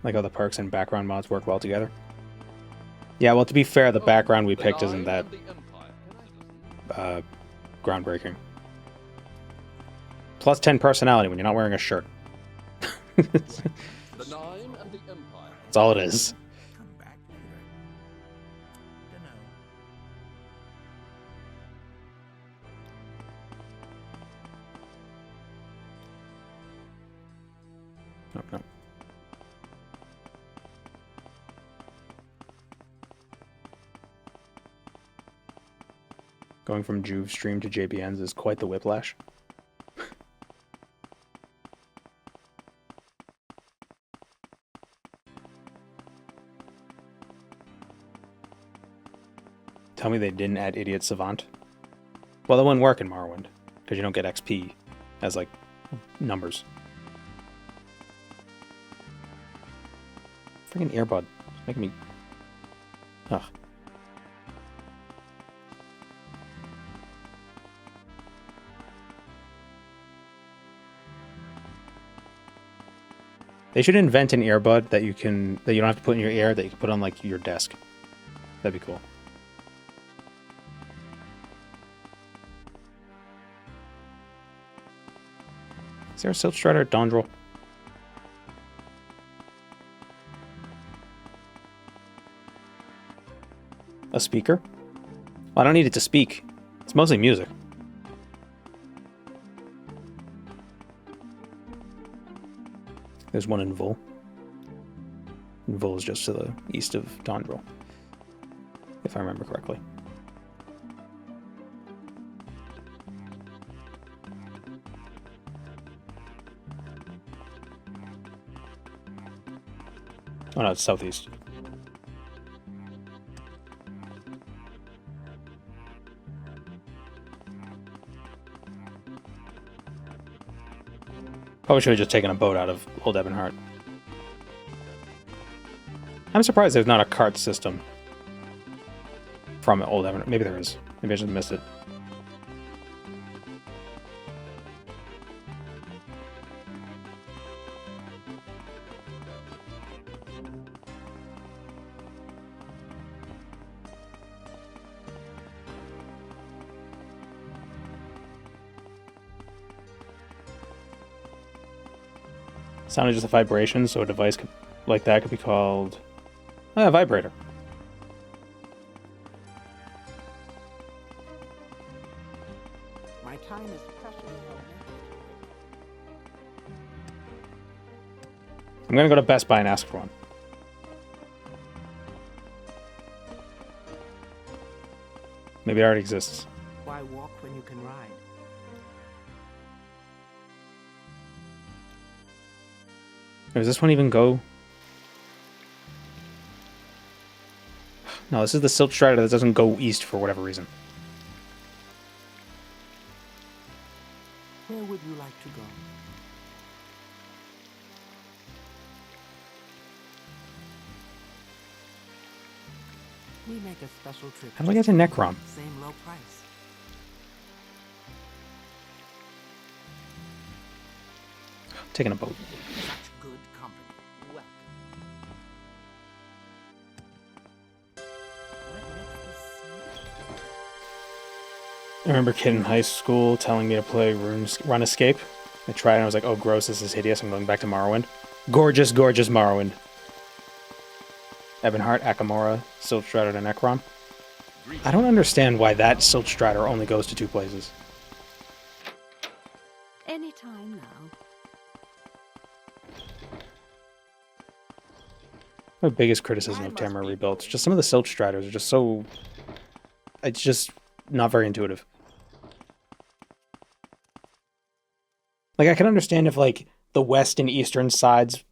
A: Like how the perks and background mods work well together. Yeah, well, to be fair, the background we picked isn't that groundbreaking. Plus 10 personality when you're not wearing a shirt. That's all it is. No. Going from Juve stream to JBN's is quite the whiplash. Tell me they didn't add Idiot Savant. Well, that wouldn't work in Morrowind, because you don't get XP as, like, numbers. Freaking earbud. It's making me... Ugh. They should invent an earbud that you don't have to put in your ear, that you can put on like your desk. That'd be cool. Is there a Silk Strider at Dondrel? A speaker? Well, I don't need it to speak. It's mostly music. There's one in Vol. And Vol is just to the east of Tondril, if I remember correctly. Oh no, it's southeast. Probably should have just taken a boat out of Old Ebonheart. I'm surprised there's not a cart system from Old Ebonheart. Maybe there is. Maybe I just missed it. Sound is just a vibration, so a device like that could be called a vibrator.
F: My time is precious.
A: I'm gonna go to Best Buy and ask for one. Maybe it already exists.
F: Why walk when you can ride?
A: Does this one even go? No, this is the Silt Strider that doesn't go east for whatever reason.
F: Where would you like to go? We make a special trip.
A: How do I get to Necrom?
F: Same low price.
A: Taking a boat.
F: Such good company. Welcome.
A: I remember a kid in high school telling me to play Run Escape. I tried and I was like, oh gross, this is hideous, I'm going back to Morrowind. Gorgeous, gorgeous Morrowind. Ebonheart, Akamora, Silt Strider to Necrom. I don't understand why that Silt Strider only goes to 2 places.
I: Anytime now.
A: My biggest criticism of Tamara Rebuilt, just some of the Silt Striders are just so... It's just not very intuitive. Like, I can understand if, like, the west and eastern sides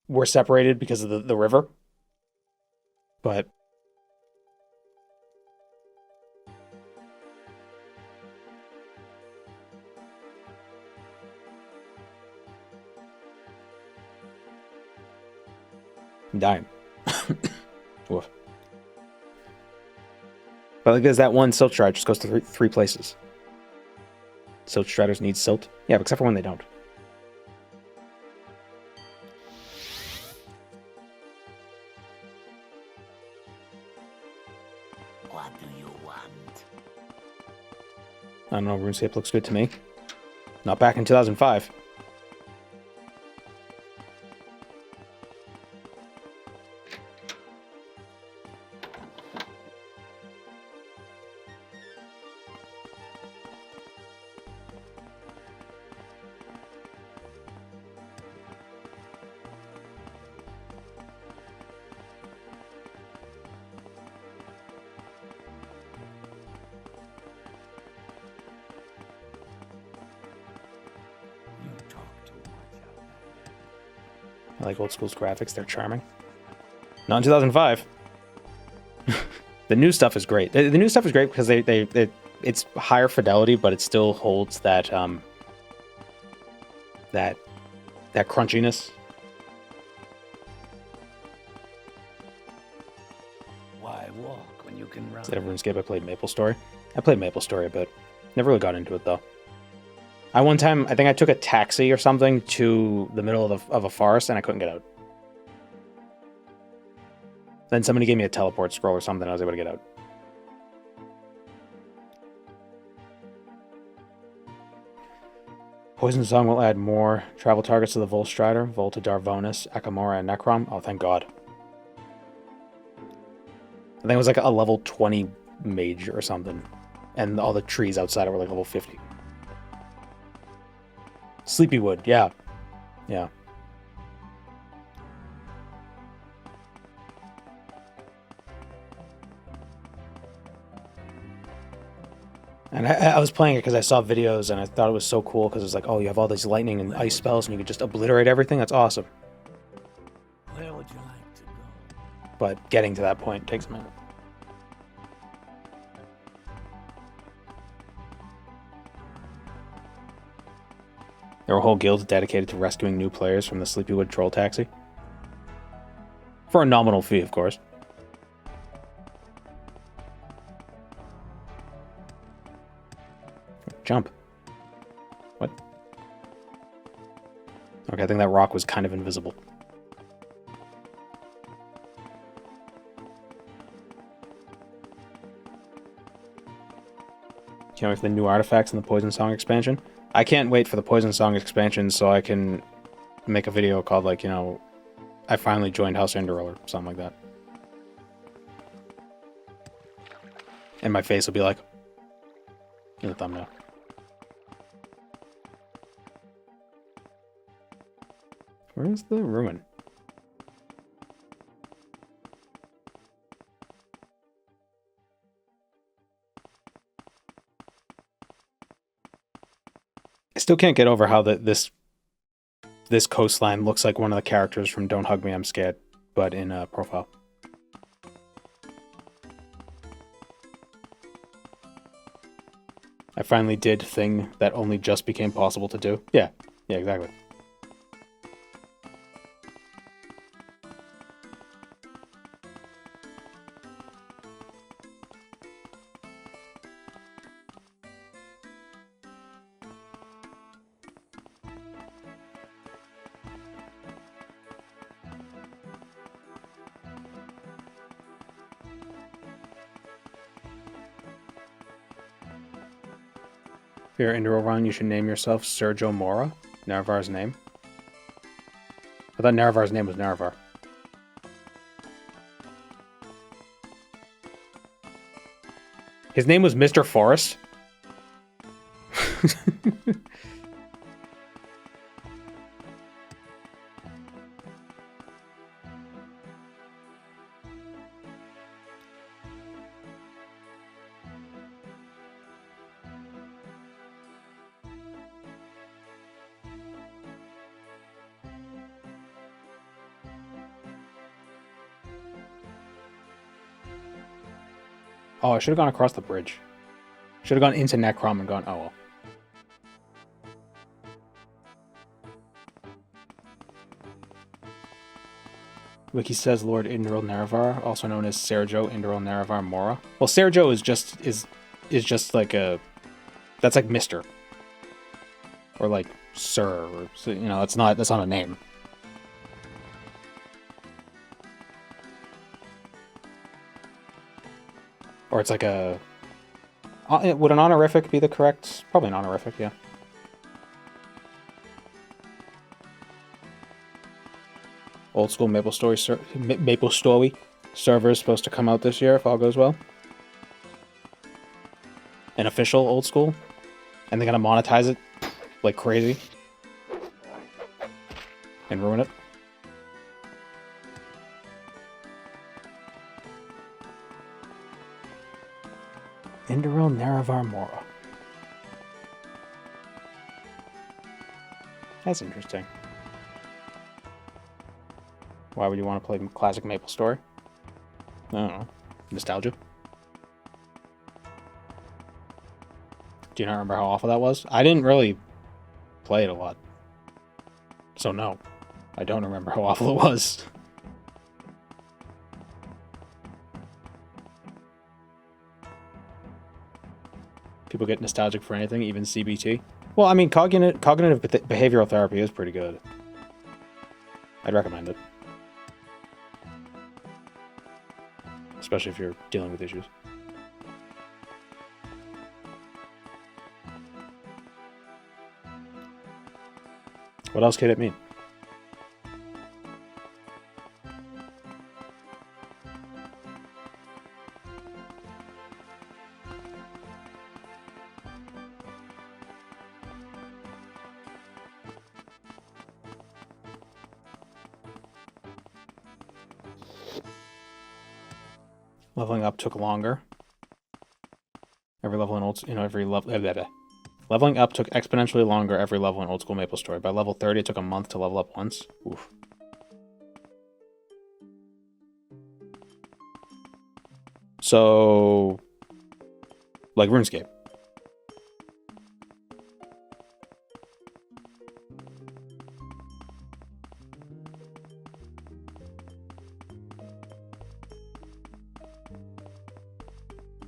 A: were separated because of the river. But... I'm dying. Woof. But like, there's that one Silt Strider just goes to three places. Silt Striders need silt? Yeah, except for when they don't.
N: What do you want?
A: I don't know, RuneScape looks good to me. Not back in 2005. I like old school's graphics, they're charming. Not in 2005. The new stuff is great. The new stuff is great because it's higher fidelity, but it still holds that that crunchiness.
J: Why walk when you can run?
A: Instead of RuneScape, I played MapleStory. I played MapleStory a bit. Never really got into it though. One time, I think I took a taxi or something to the middle of a forest and I couldn't get out. Then somebody gave me a teleport scroll or something, and I was able to get out. Poison Song will add more travel targets to the Vol Strider, Vol to Darvonis, Akamora, and Necrom. Oh, thank God. I think it was like a level 20 mage or something. And all the trees outside were like level 50. Sleepywood, yeah. Yeah. And I was playing it because I saw videos and I thought it was so cool because it's like, oh, you have all these lightning and ice spells and you can just obliterate everything. That's awesome.
J: Where would you like to go?
A: But getting to that point takes a minute. There were whole guilds dedicated to rescuing new players from the Sleepywood Troll Taxi. For a nominal fee, of course. Jump. What? Okay, I think that rock was kind of invisible. Can't wait for the new artifacts in the Poison Song expansion. I can't wait for the Poison Song expansion so I can make a video called, like, you know, I finally joined House Enderil or something like that. And my face will be like, in the thumbnail. Where's the ruin? I still can't get over how this coastline looks like one of the characters from Don't Hug Me, I'm Scared, but in profile. I finally did thing that only just became possible to do. Yeah, exactly. For your Enderil run, you should name yourself Sergio Mora, Nerevar's name. I thought Nerevar's name was Nerevar. His name was Mr. Forrest? Oh, I should have gone across the bridge. Should have gone into Necrom and gone, oh well. Wiki says Lord Indril Nerevar, also known as Sergio Indril Nerevar Mora. Well, Sergio is just like a, that's like Mr. Or like Sir, or, you know, that's not a name. Or it's like a... would an honorific be the correct... Probably an honorific, yeah. Old school Maple Story server is supposed to come out this year if all goes well. An official old school. And they're gonna monetize it like crazy. And ruin it. Indril Nerevar Mora. That's interesting. Why would you want to play classic Maple Story? I don't know. Nostalgia? Do you not remember how awful that was? I didn't really play it a lot. So no. I don't remember how awful it was. People get nostalgic for anything, even CBT. Well, I mean, cognitive behavioral therapy is pretty good. I'd recommend it. Especially if you're dealing with issues. What else could it mean? Leveling up took longer. I Every level in every level. Leveling up took exponentially longer every level in old school MapleStory. By level 30, it took a month to level up once. Oof. So, like RuneScape.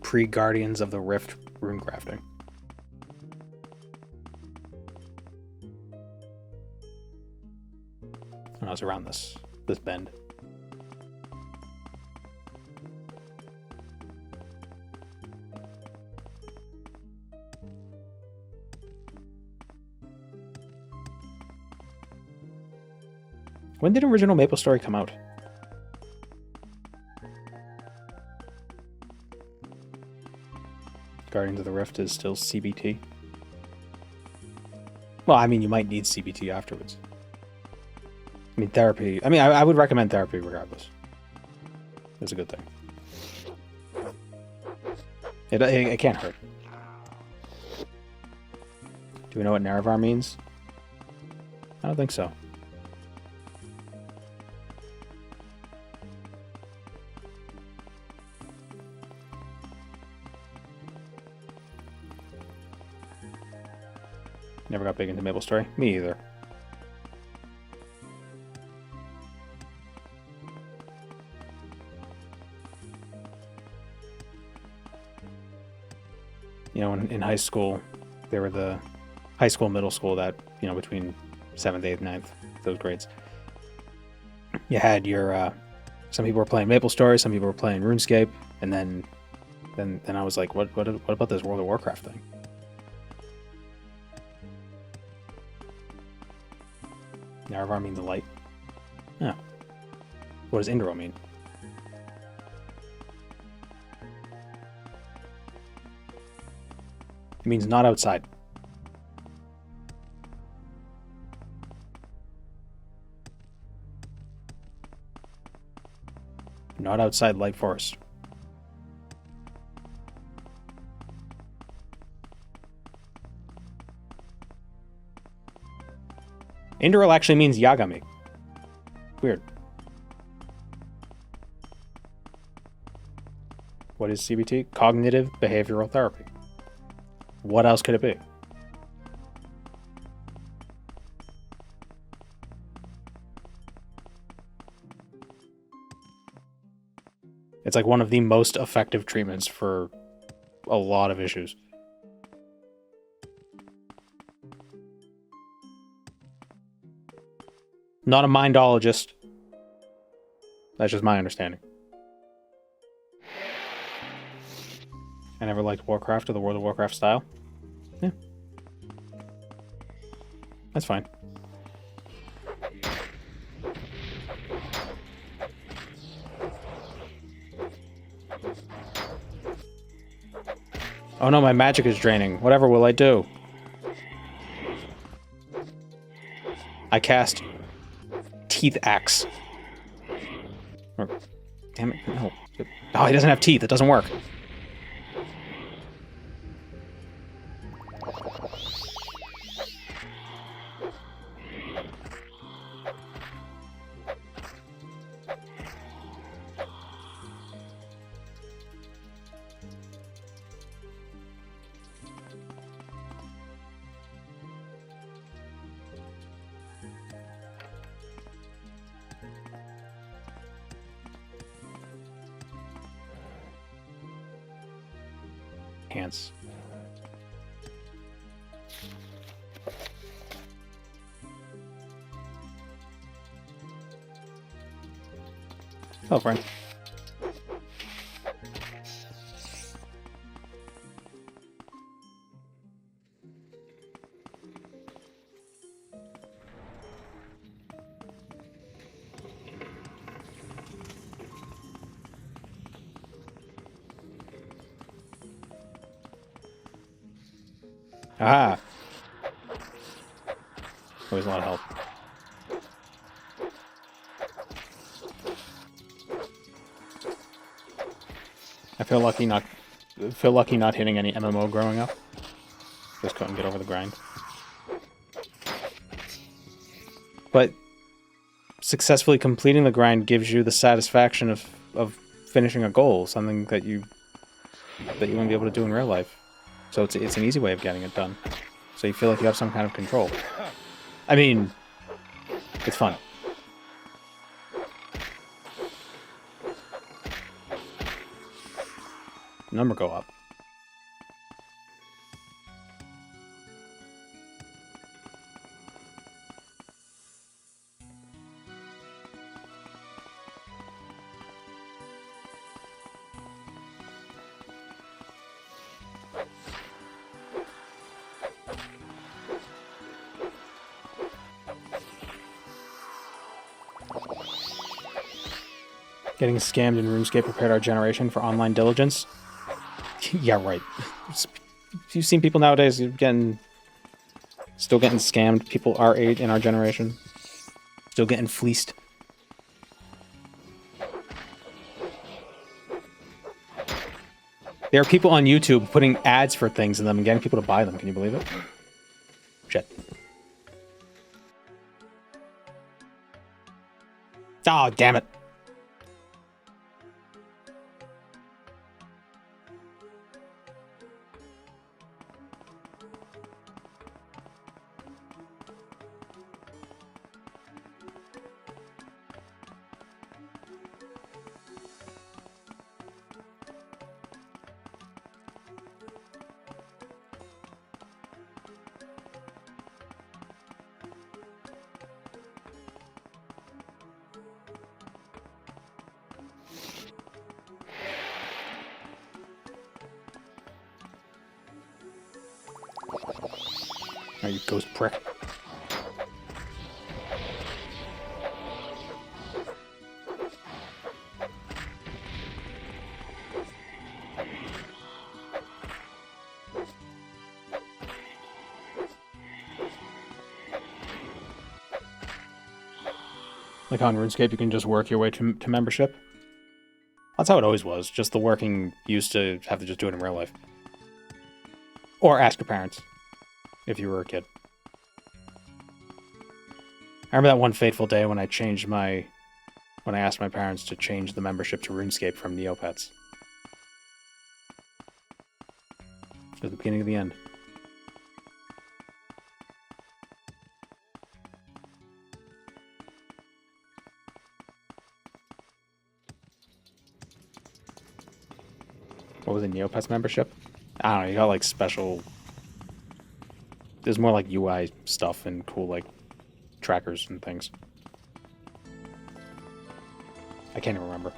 A: Pre-Guardians of the Rift rune crafting. And I was around this bend. When did original MapleStory come out? Guardians of the Rift is still CBT. Well, I mean, you might need CBT afterwards. I mean, therapy. I mean, I would recommend therapy regardless. It's a good thing. It can't hurt. Do we know what Nerevar means? I don't think so. Never got big into MapleStory. Me either. You know, in high school, they were the high school, middle school that, you know, between 7th, 8th, 9th, those grades. You had your, some people were playing MapleStory, some people were playing RuneScape, and then I was like, what about this World of Warcraft thing? Nerevar means light. Yeah. What does Indra mean? It means not outside. Not outside light forest. Indral actually means Yagami. Weird. What is CBT? Cognitive Behavioral Therapy. What else could it be? It's like one of the most effective treatments for a lot of issues. Not a mindologist. That's just my understanding. I never liked Warcraft or the World of Warcraft style. Yeah. That's fine. Oh no, my magic is draining. Whatever will I do? I cast Teeth Axe. Or, damn it, no. Oh, he doesn't have teeth. It doesn't work. Hands. Hello, friend. Ah. Always a lot of help. I feel lucky not feel lucky not hitting any MMO growing up. Just couldn't get over the grind. But successfully completing the grind gives you the satisfaction of finishing a goal, something that you wouldn't be able to do in real life. So it's an easy way of getting it done. So you feel like you have some kind of control. I mean, it's fun. Number go up. Getting scammed in RuneScape prepared our generation for online diligence. Yeah, right. You've seen people nowadays still getting scammed. People our age in our generation still getting fleeced. There are people on YouTube putting ads for things in them and getting people to buy them. Can you believe it? Shit. Oh, damn it. Oh, you ghost prick. Like on RuneScape, you can just work your way to membership. That's how it always was. Just the working used to have to just do it in real life. Or ask your parents. If you were a kid. I remember that one fateful day when I asked my parents to change the membership to RuneScape from Neopets. It was the beginning of the end. What was it, Neopets membership? I don't know, you got like special... There's more like UI stuff and cool like trackers and things. I can't even remember.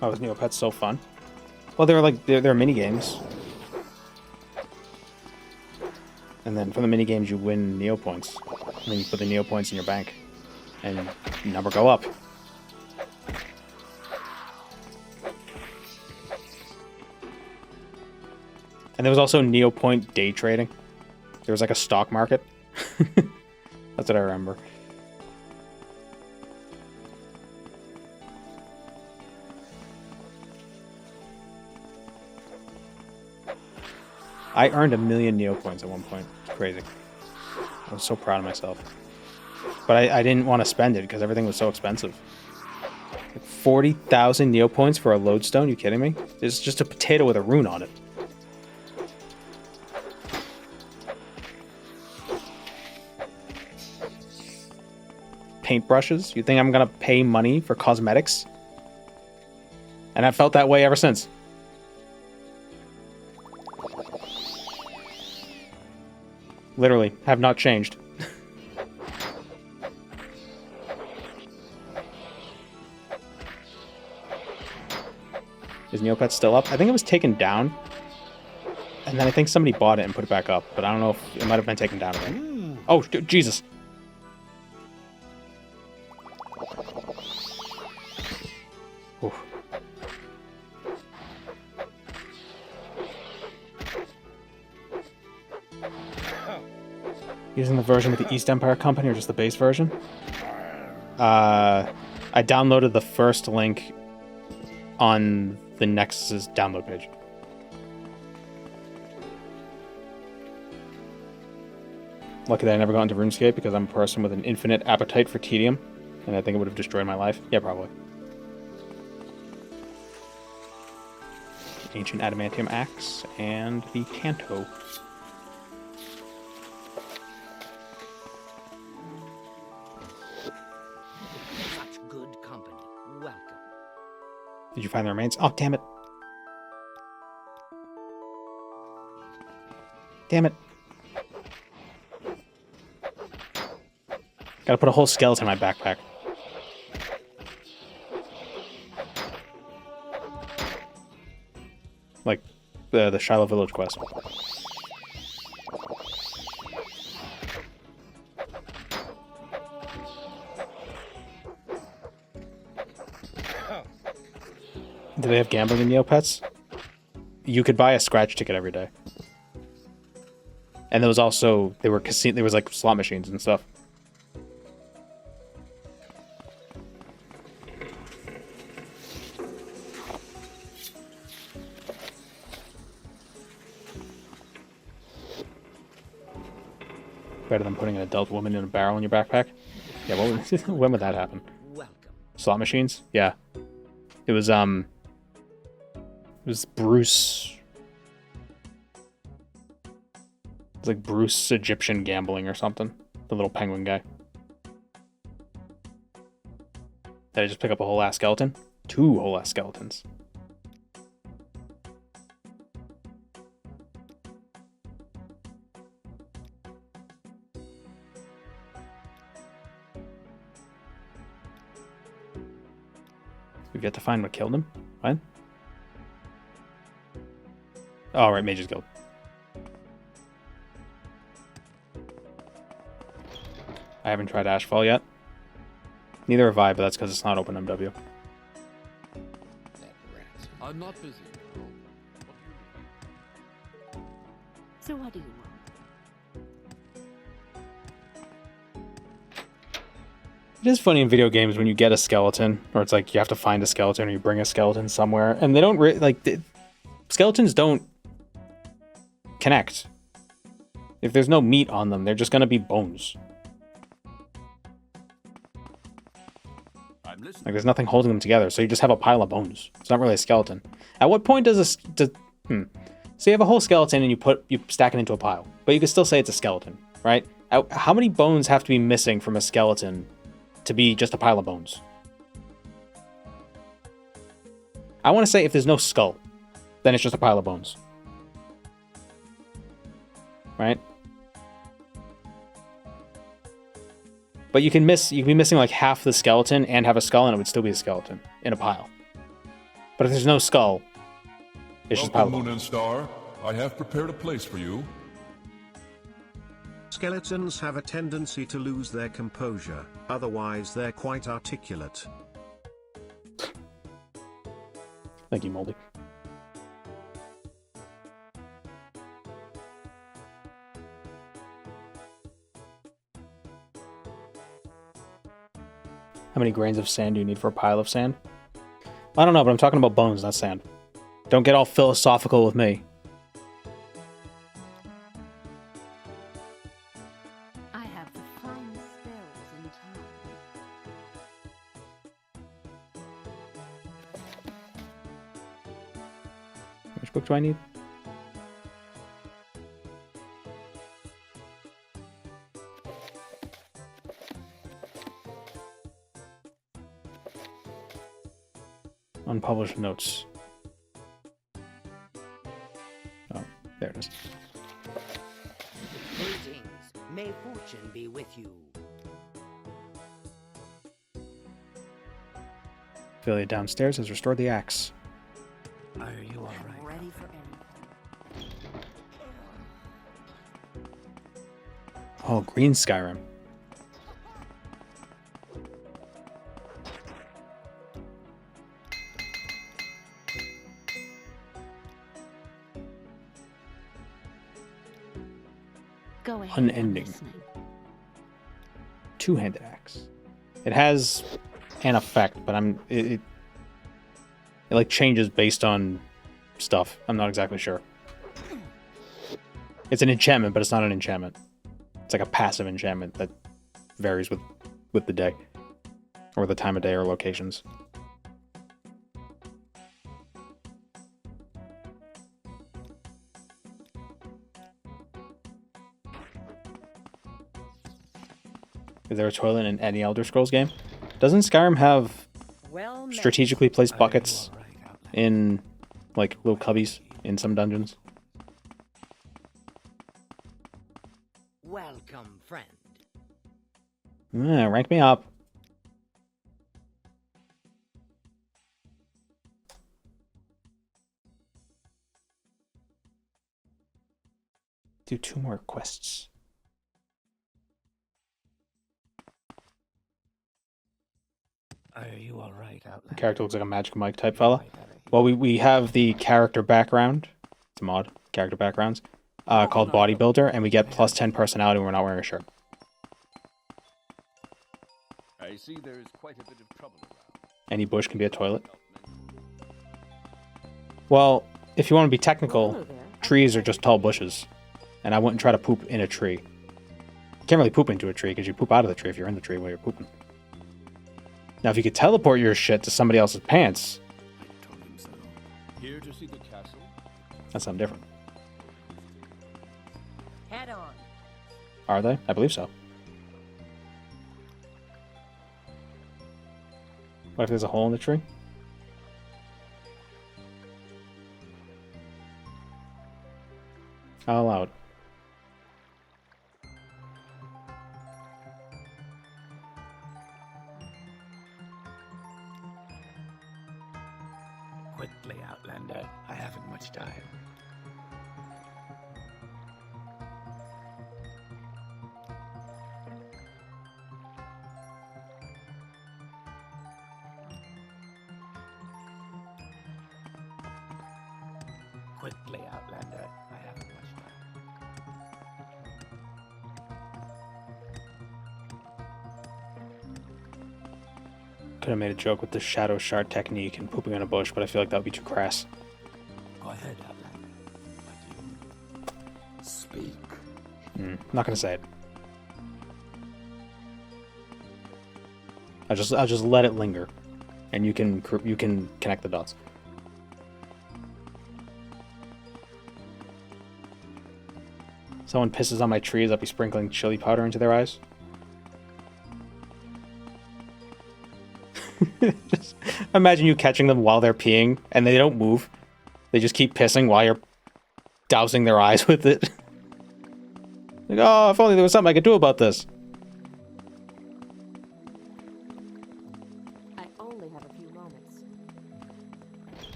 A: Oh, was Neopets so fun? Well, they were like they're mini games, and then from the mini games you win Neo points, and then you put the Neo points in your bank, and your number go up. And there was also Neo point day trading. There was like a stock market. That's what I remember. I earned 1 million Neo points at one point. It's crazy. I was so proud of myself. But I didn't want to spend it because everything was so expensive. Like 40,000 Neo points for a lodestone? You kidding me? It's just a potato with a rune on it. Paintbrushes? You think I'm gonna pay money for cosmetics? And I've felt that way ever since. Literally, have not changed. Is Neopets still up? I think it was taken down. And then I think somebody bought it and put it back up. But I don't know if it might have been taken down again. Oh, Jesus. Using the version with the East Empire Company or just the base version? I downloaded the first link on the Nexus's download page. Lucky that I never got into RuneScape because I'm a person with an infinite appetite for tedium, and I think it would have destroyed my life. Yeah, probably. Ancient adamantium axe and the Canto.
N: Such good company. Welcome.
A: Did you find the remains? Oh, damn it. Damn it. Gotta put a whole skeleton in my backpack. Like the Shiloh Village quest. Do they have gambling in Neopets? You could buy a scratch ticket every day. And there was also there was like slot machines and stuff. Better than putting an adult woman in a barrel in your backpack. Yeah, when would that happen? Slot machines? Yeah. It was Bruce. It's like Bruce Egyptian gambling or something. The little penguin guy. Did I just pick up a whole ass skeleton? 2 whole ass skeletons. We've yet to find what killed him. What? Oh, right, Mage's Guild. I haven't tried Ashfall yet. Neither have I, but that's because it's not open MW.
L: I'm not busy.
I: So what do you want?
A: It is funny in video games when you get a skeleton, or it's like you have to find a skeleton or you bring a skeleton somewhere, and they don't skeletons don't connect. If there's no meat on them, they're just gonna be bones. Like there's nothing holding them together, so you just have a pile of bones. It's not really a skeleton. At what point does So you have a whole skeleton and you stack it into a pile, but you can still say it's a skeleton, right? How many bones have to be missing from a skeleton to be just a pile of bones? I want to say if there's no skull, then it's just a pile of bones. Right? But you can be missing like half the skeleton and have a skull and it would still be a skeleton in a pile. But if there's no skull, it's just a pile of bones.
D: Moon and Star, I have prepared a place for you.
C: Skeletons have a tendency to lose their composure, otherwise they're quite articulate.
A: Thank you, Moldy. How many grains of sand do you need for a pile of sand? I don't know, but I'm talking about bones, not sand. Don't get all philosophical with me.
I: I have the finest spells in town.
A: Which book do I need? Unpublished notes. Oh, there it is.
N: Greetings. May fortune be with you.
A: Ophelia downstairs has restored the axe.
N: Are you all right?
K: Ready for anything.
A: Oh, green Skyrim.
I: Go Go ahead. I'm
A: Unending.
I: listening.
A: Two-handed axe. It has an effect, but it like changes based on stuff. I'm not exactly sure. It's an enchantment, but it's not an enchantment. It's like a passive enchantment that varies with the day, or the time of day, or locations. Is there a toilet in any Elder Scrolls game? Doesn't Skyrim have strategically placed buckets in, like, little cubbies in some dungeons?
N: Welcome, friend.
A: Rank me up. Do 2 more quests.
J: Are you all right, Outlander?
A: Character looks like a Magic Mike type fella. Well, we have the character background. It's a mod. Character backgrounds. Called Bodybuilder, and we get plus 10 personality when we're not wearing a shirt.
L: I see there's quite a bit of trouble around.
A: Any bush can be a toilet. Well, if you want to be technical, trees are just tall bushes. And I wouldn't try to poop in a tree. You can't really poop into a tree, because you poop out of the tree if you're in the tree while you're pooping. Now, if you could teleport your shit to somebody else's pants,
L: Here to see the castle?
A: that's something different.
N: Head on.
A: Are they? I believe so. What if there's a hole in the tree? How loud?
J: Quickly, Outlander. I haven't much time. Quickly, Outlander. I haven't much time.
A: Could have made a joke with the shadow shard technique and pooping on a bush, but I feel like that would be too crass.
J: Go ahead, Outlander. But you speak.
A: Not gonna say it. I'll just let it linger, and you can connect the dots. Someone pisses on my trees, I'll be sprinkling chili powder into their eyes. Just imagine you catching them while they're peeing, and they don't move. They just keep pissing while you're dousing their eyes with it. Like, oh, if only there was something I could do about this.
P: I only have a few moments.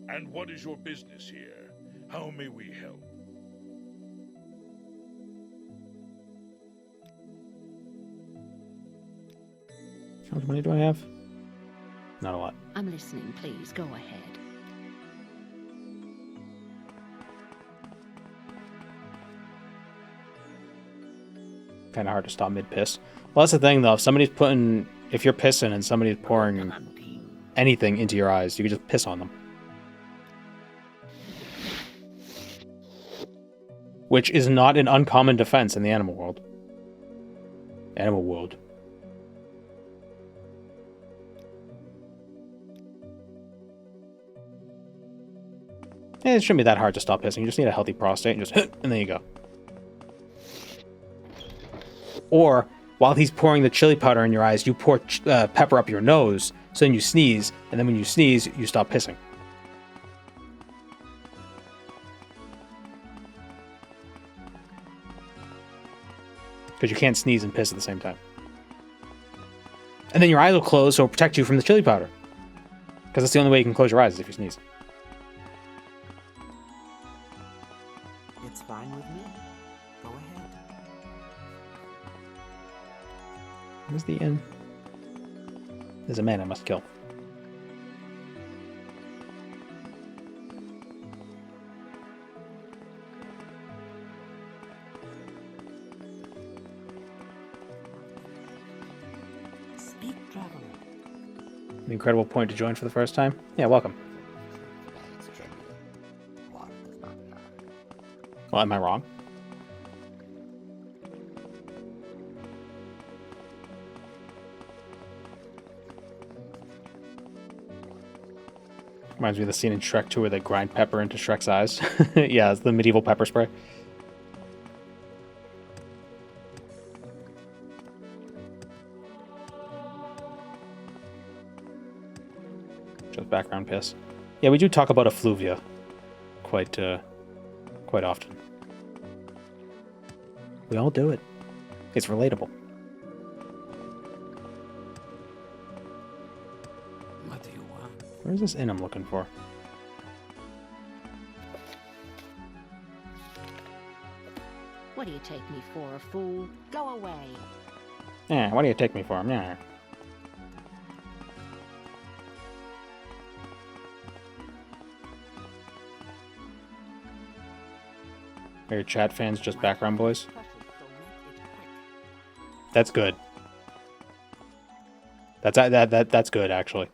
G: And what is your business here? How may we help?
A: How much money do I have? Not a lot.
I: I'm listening. Please, go ahead.
A: Kind of hard to stop mid-piss. Well, that's the thing, though. If you're pissing and somebody's pouring anything into your eyes, you can just piss on them. Which is not an uncommon defense in the animal world. Animal world. It shouldn't be that hard to stop pissing. You just need a healthy prostate and just and there you go. Or, while he's pouring the chili powder in your eyes, you pour pepper up your nose, so then you sneeze, and then when you sneeze, you stop pissing. Because you can't sneeze and piss at the same time. And then your eyes will close, so it'll protect you from the chili powder. Because that's the only way you can close your eyes is if you sneeze.
O: It's fine with me. Go ahead.
A: Where's the inn? There's a man I must kill.
F: Speak, traveler.
A: An incredible point to join for the first time. Yeah, welcome. Well, am I wrong? Reminds me of the scene in Shrek 2 where they grind pepper into Shrek's eyes. Yeah, it's the medieval pepper spray. Just background piss. Yeah, we do talk about effluvia quite often. We all do it. It's relatable.
J: What do you want?
A: Where's this inn I'm looking for?
I: What do you take me for, a fool? Go away.
A: Yeah, what do you take me for? Yeah. Are your chat fans just background boys? That's good. That's good, actually.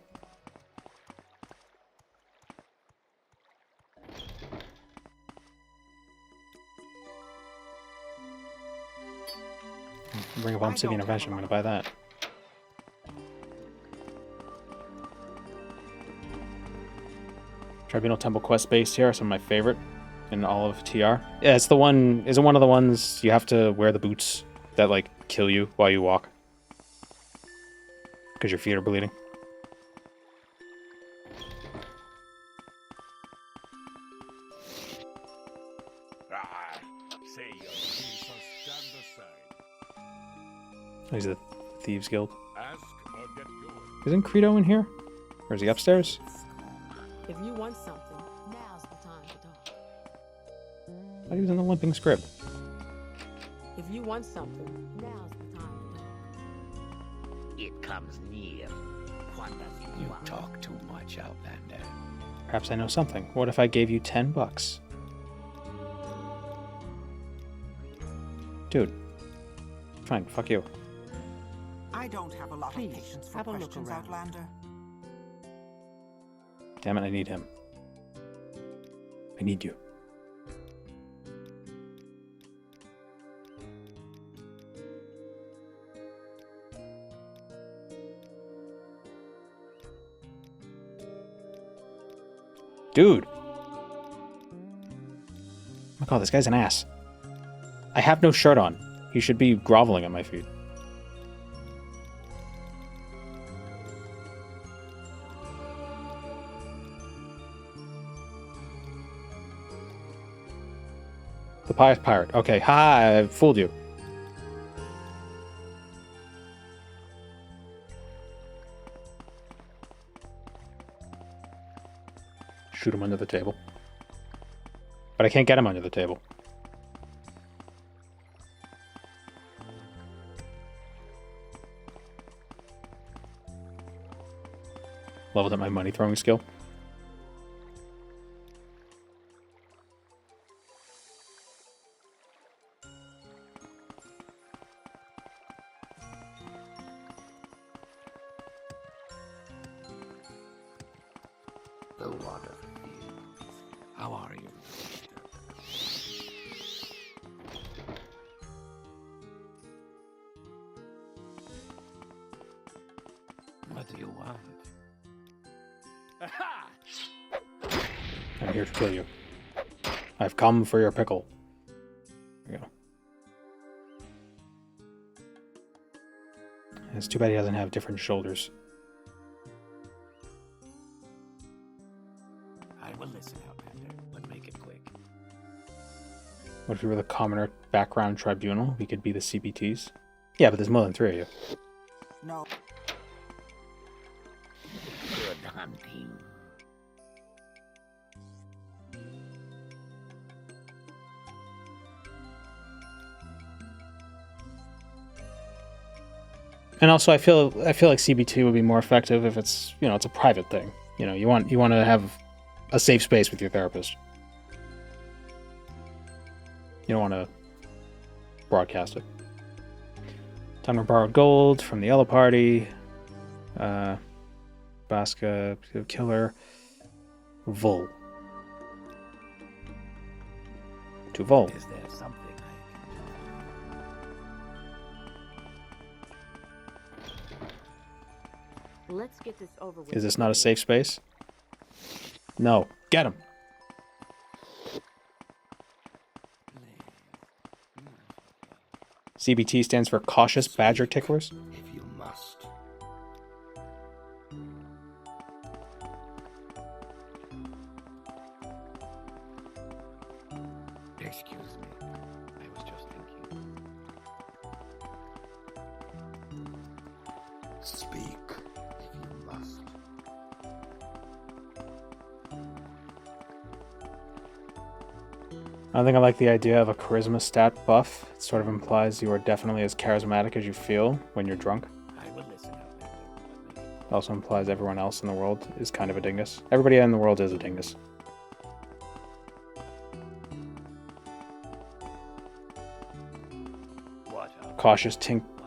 A: Ring of Obsidian Intervention, I'm gonna buy that. Tribunal Temple quest based here are some of my favorite in all of TR. Yeah, it's the one. Is it one of the ones you have to wear the boots that like kill you while you walk because your feet are bleeding? Oh, he's the Thieves Guild. Isn't Credo in here? Or is he upstairs?
Q: If you want something, now's the time to talk.
A: I thought he was in the Limping Scrib.
Q: If you want something, now's the time to talk.
J: It comes near. What does it want? You talk too much, Outlander.
A: Perhaps I know something. What if I gave you $10? Dude. Fine, fuck you.
F: I don't have a lot of patience for questions, Outlander.
A: Damn it, I need him. I need you. Dude! Oh my god, this guy's an ass. I have no shirt on. He should be groveling at my feet. The Pious Pirate. Okay, ha! I fooled you. Shoot him under the table. But I can't get him under the table. Leveled up my money throwing skill.
J: The water. How are you? What do you want?
A: I'm here to kill you. I've come for your pickle. There you go. It's too bad he doesn't have different shoulders.
J: I will listen, Outlander, but make it quick.
A: What if we were the commoner background tribunal? We could be the CBTs. Yeah, but there's more than 3 of you.
F: No.
J: Good hunting.
A: And also, I feel like CBT would be more effective if it's, you know, it's a private thing. You know, you want to have a safe space with your therapist. You don't want to broadcast it. Time to borrow gold from the Yellow Party. Baska, Killer, Vol. To Vol.
J: Is there something
Q: Let's get this over with.
A: Is this not a safe space? No. Get him. CBT stands for Cautious Badger Ticklers.
E: If you must.
J: Excuse me. I was just thinking.
E: Speak, if you must.
A: I think I like the idea of a charisma stat buff. It sort of implies you are definitely as charismatic as you feel when you're drunk.
J: I will listen.
A: It also implies everyone else in the world is kind of a dingus. Everybody in the world is a dingus. Cautious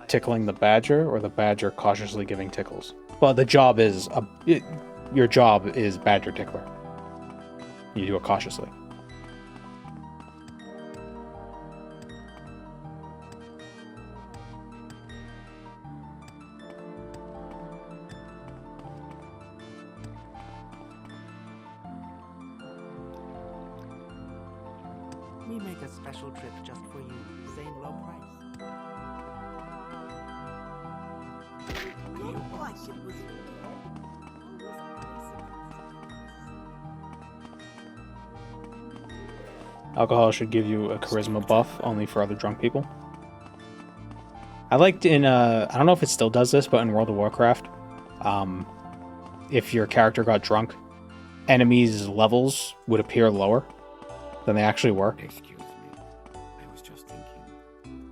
A: tickling the badger, or the badger cautiously giving tickles? Well, the job is your job is badger tickler. You do it cautiously.
F: We make a special trip just for you, same low price.
H: Looked like it was
A: Alcohol should give you a charisma buff, only for other drunk people. I liked in, I don't know if it still does this, but in World of Warcraft, if your character got drunk, enemies' levels would appear lower than they actually were.
J: Excuse me. I was just thinking.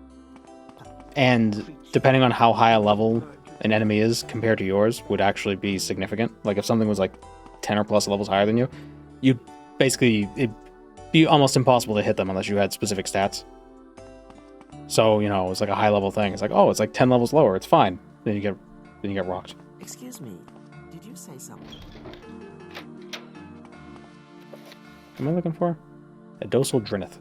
A: And depending on how high a level an enemy is compared to yours would actually be significant. Like if something was like 10 or plus levels higher than you, you'd basically, it'd be almost impossible to hit them unless you had specific stats. So, you know, it's like a high level thing. It's like, oh, it's like 10 levels lower. It's fine. Then you get rocked.
F: Excuse me, did you say something?
A: What am I looking for? A docile Drineth.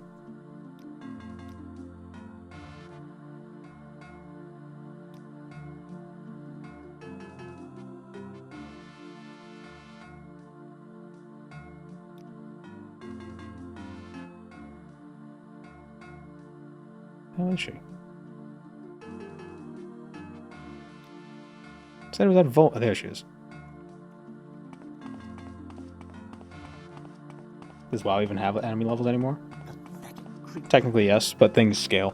A: How is she? Said it was that Volt. Oh, there she is. Does WoW even have enemy levels anymore? Technically, yes, but things scale.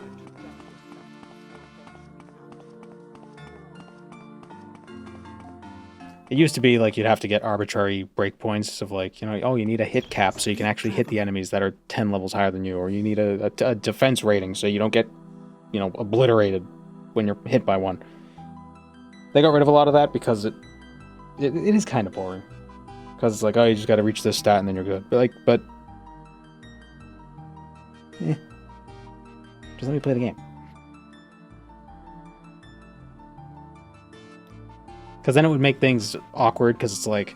A: It used to be like you'd have to get arbitrary breakpoints of like, you know, oh, you need a hit cap so you can actually hit the enemies that are 10 levels higher than you, or you need a defense rating so you don't get, you know, obliterated when you're hit by one. They got rid of a lot of that because it is kind of boring. Because it's like, oh, you just got to reach this stat and then you're good. But just let me play the game. Because then it would make things awkward, because it's like,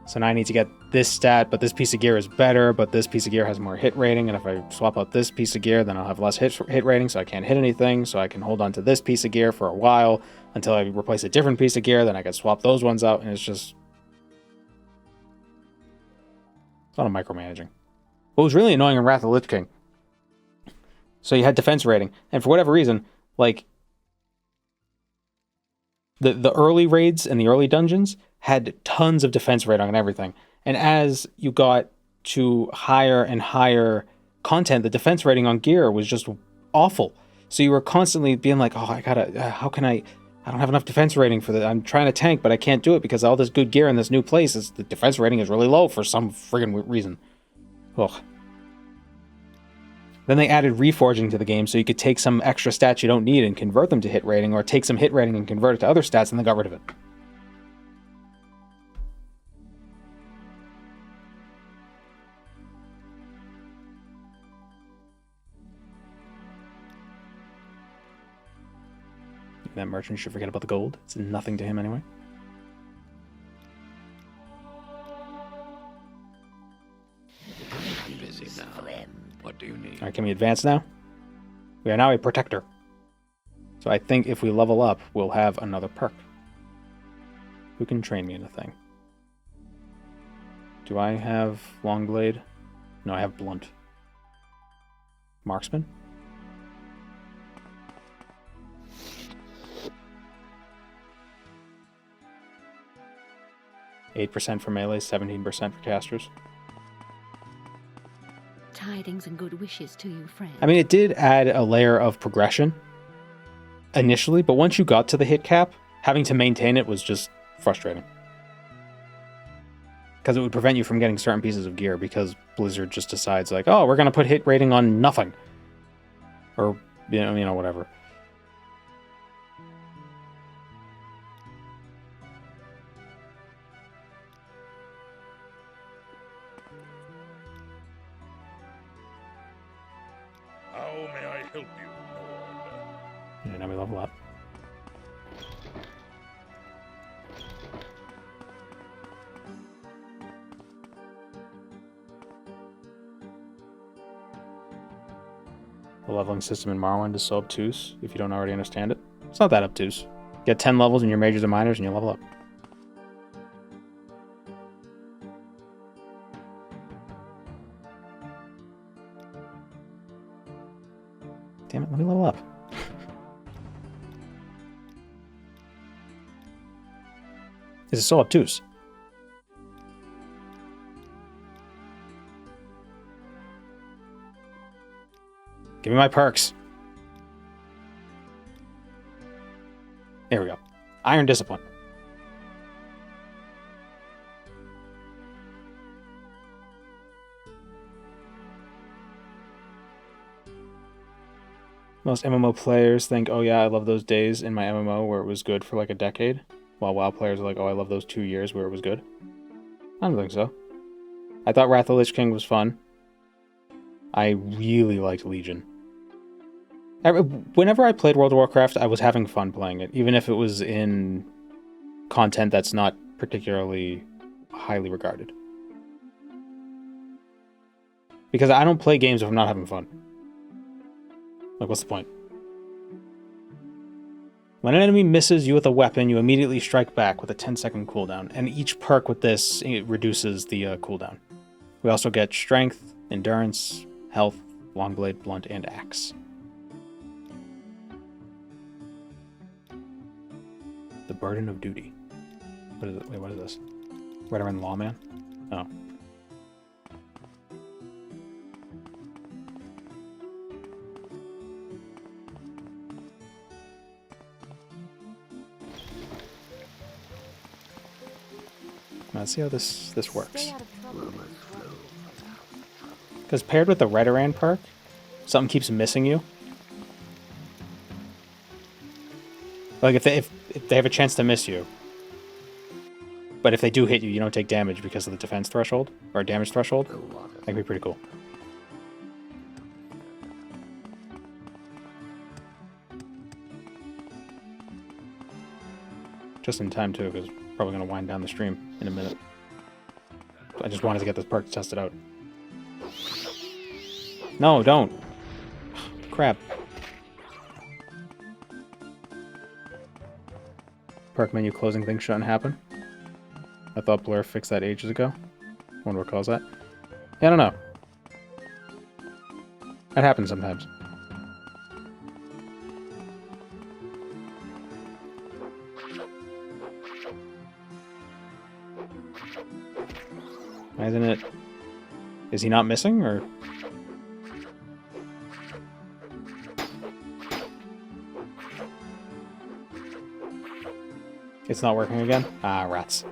A: so now I need to get this stat, but this piece of gear is better, but this piece of gear has more hit rating, and if I swap out this piece of gear, then I'll have less hit rating, so I can't hit anything, so I can hold on to this piece of gear for a while until I replace a different piece of gear, then I can swap those ones out, and it's just... It's a lot of micromanaging. What was really annoying in Wrath of the Lich King, so you had defense rating, and for whatever reason, like, the early raids and the early dungeons had tons of defense rating on everything. And as you got to higher and higher content, the defense rating on gear was just awful. So you were constantly being like, oh, I gotta, how can I don't have enough defense rating for that. I'm trying to tank, but I can't do it because all this good gear in this new place, the defense rating is really low for some friggin' reason. Ugh. Then they added reforging to the game so you could take some extra stats you don't need and convert them to hit rating, or take some hit rating and convert it to other stats, and they got rid of it. That merchant should forget about the gold. It's nothing to him anyway. can we advance now? We are now a protector. So I think if we level up, we'll have another perk. Who can train me in a thing? Do I have long blade? No, I have blunt. Marksman? %8% for melee, 17% for casters.
I: Tidings and good wishes to you, friend.
A: I mean, it did add a layer of progression initially, but once you got to the hit cap, having to maintain it was just frustrating. Because it would prevent you from getting certain pieces of gear because Blizzard just decides like, oh, we're going to put hit rating on nothing. Or, you know, whatever.
G: How may I help you, Lord?
A: Yeah, now we level up. The leveling system in Morrowind is so obtuse, if you don't already understand it. It's not that obtuse. Get 10 levels in your majors and minors and you level up. Damn it, let me level up. This is so obtuse. Give me my perks. There we go. Iron Discipline. Most MMO players think, oh yeah, I love those days in my MMO where it was good for like a decade. While WoW players are like, oh, I love those 2 years where it was good. I don't think so. I thought Wrath of the Lich King was fun. I really liked Legion. Whenever I played World of Warcraft, I was having fun playing it, even if it was in content that's not particularly highly regarded. Because I don't play games if I'm not having fun. Like, what's the point? When an enemy misses you with a weapon, you immediately strike back with a 10-second cooldown, and each perk with this it reduces the cooldown. We also get Strength, Endurance, Health, Longblade, Blunt, and Axe. The Burden of Duty. What is it? Wait, what is this? Veteran Lawman? Oh. Let's see how this works. Because paired with the Redoran perk, something keeps missing you. Like if they have a chance to miss you, but if they do hit you, you don't take damage because of the defense threshold or damage threshold. That could be pretty cool. Just in time too, because probably gonna wind down the stream in a minute. I just wanted to get this perk tested out. No, don't. Crap. Perk menu closing thing shouldn't happen. I thought Blur fixed that ages ago. Wonder what caused that. Yeah, I don't know. That happens sometimes. Why isn't it... Is he not missing, or... It's not working again? Ah, rats.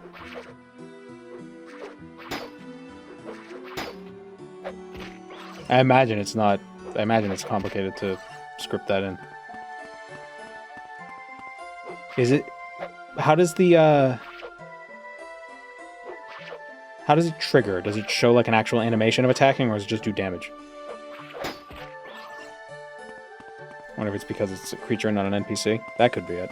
A: I imagine it's not... I imagine it's complicated to script that in. Is it... How does the, How does it trigger? Does it show like an actual animation of attacking, or does it just do damage? I wonder if it's because it's a creature and not an NPC. That could be it.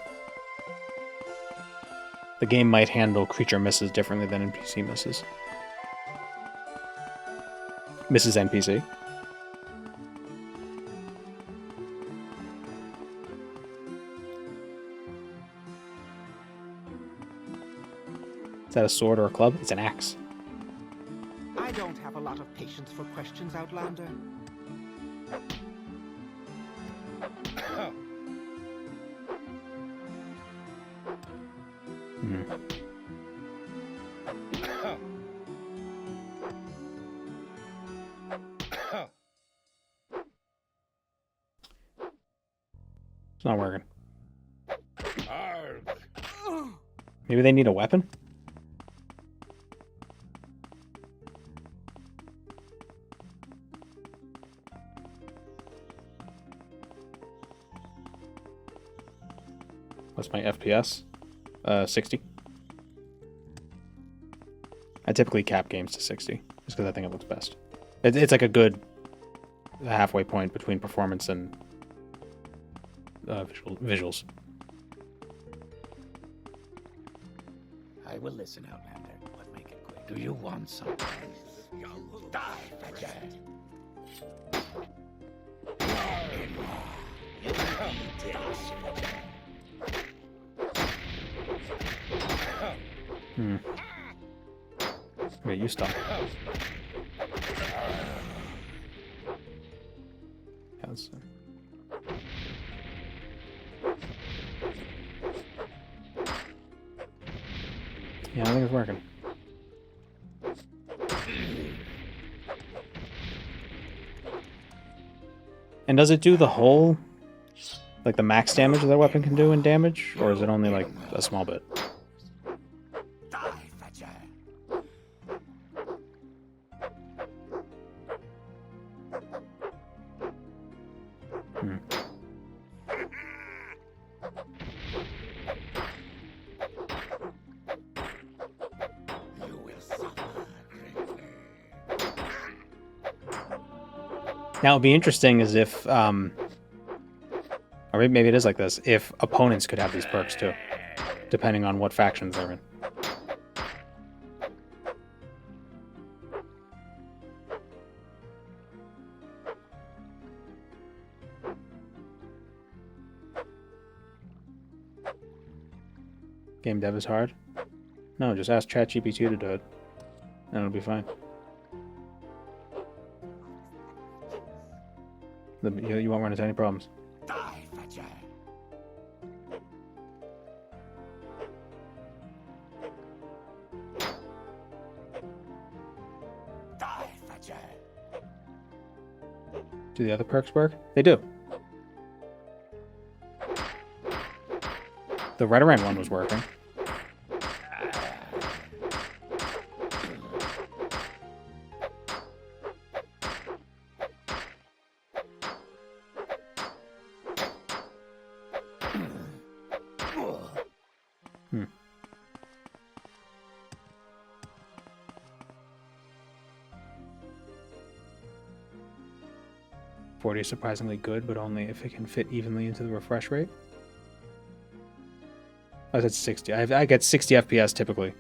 A: The game might handle creature misses differently than NPC misses. Misses NPC. Is that a sword or a club? It's an axe.
F: I don't have a lot of patience for questions, Outlander.
A: Hmm. It's not working. Maybe they need a weapon? What's my FPS? 60. I typically cap games to 60, just because I think it looks best. It's like a good halfway point between performance and visuals.
J: I will listen, Outlander, but make it quick. Do you want something? Die, Fetcher!
A: Hmm. Wait, you stop. How's yeah, I think it's working. And does it do the whole, like the max damage that weapon can do in damage, or is it only like a small bit? Hmm. Now, it'd be interesting is if, or maybe it is like this, if opponents could have these perks too, depending on what factions they're in. Game dev is hard? No, just ask ChatGPT to do it, and it'll be fine. You won't run into any problems.
J: Die, Fetcher! Die, Fetcher!
A: Do the other perks work? They do. The Redoran one was working. Hmm. .40 is surprisingly good, but only if it can fit evenly into the refresh rate. I said 60. I get 60 FPS typically.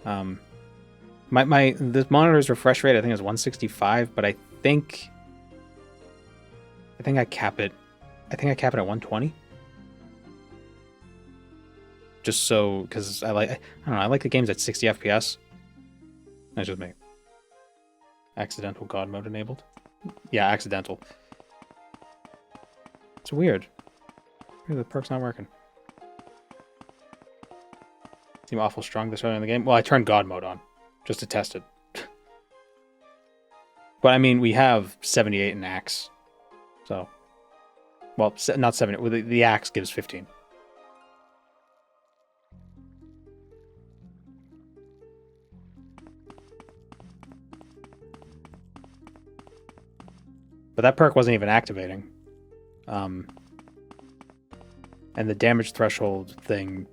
A: This monitor's refresh rate I think is 165, but I think I cap it. I think I cap it at 120. Just so, because I don't know, I like the games at 60 FPS. That's just me. Accidental God mode enabled. Yeah, accidental. It's weird. The perk's not working. Seem awful strong this early in the game. Well, I turned God mode on just to test it. But I mean, we have 78 in axe, so well, not 70. Well, the axe gives 15. But that perk wasn't even activating. And the damage threshold thing,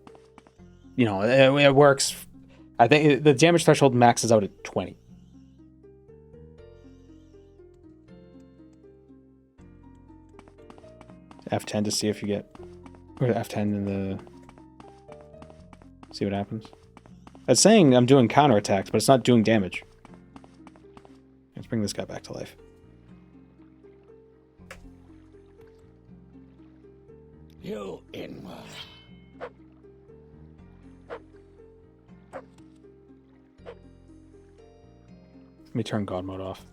A: you know, it works. I think the damage threshold maxes out at 20. F10 to see if you get, or F10 in the, see what happens. It's saying I'm doing counterattacks, but it's not doing damage. Let's bring this guy back to life.
J: You inward.
A: me turn God mode off.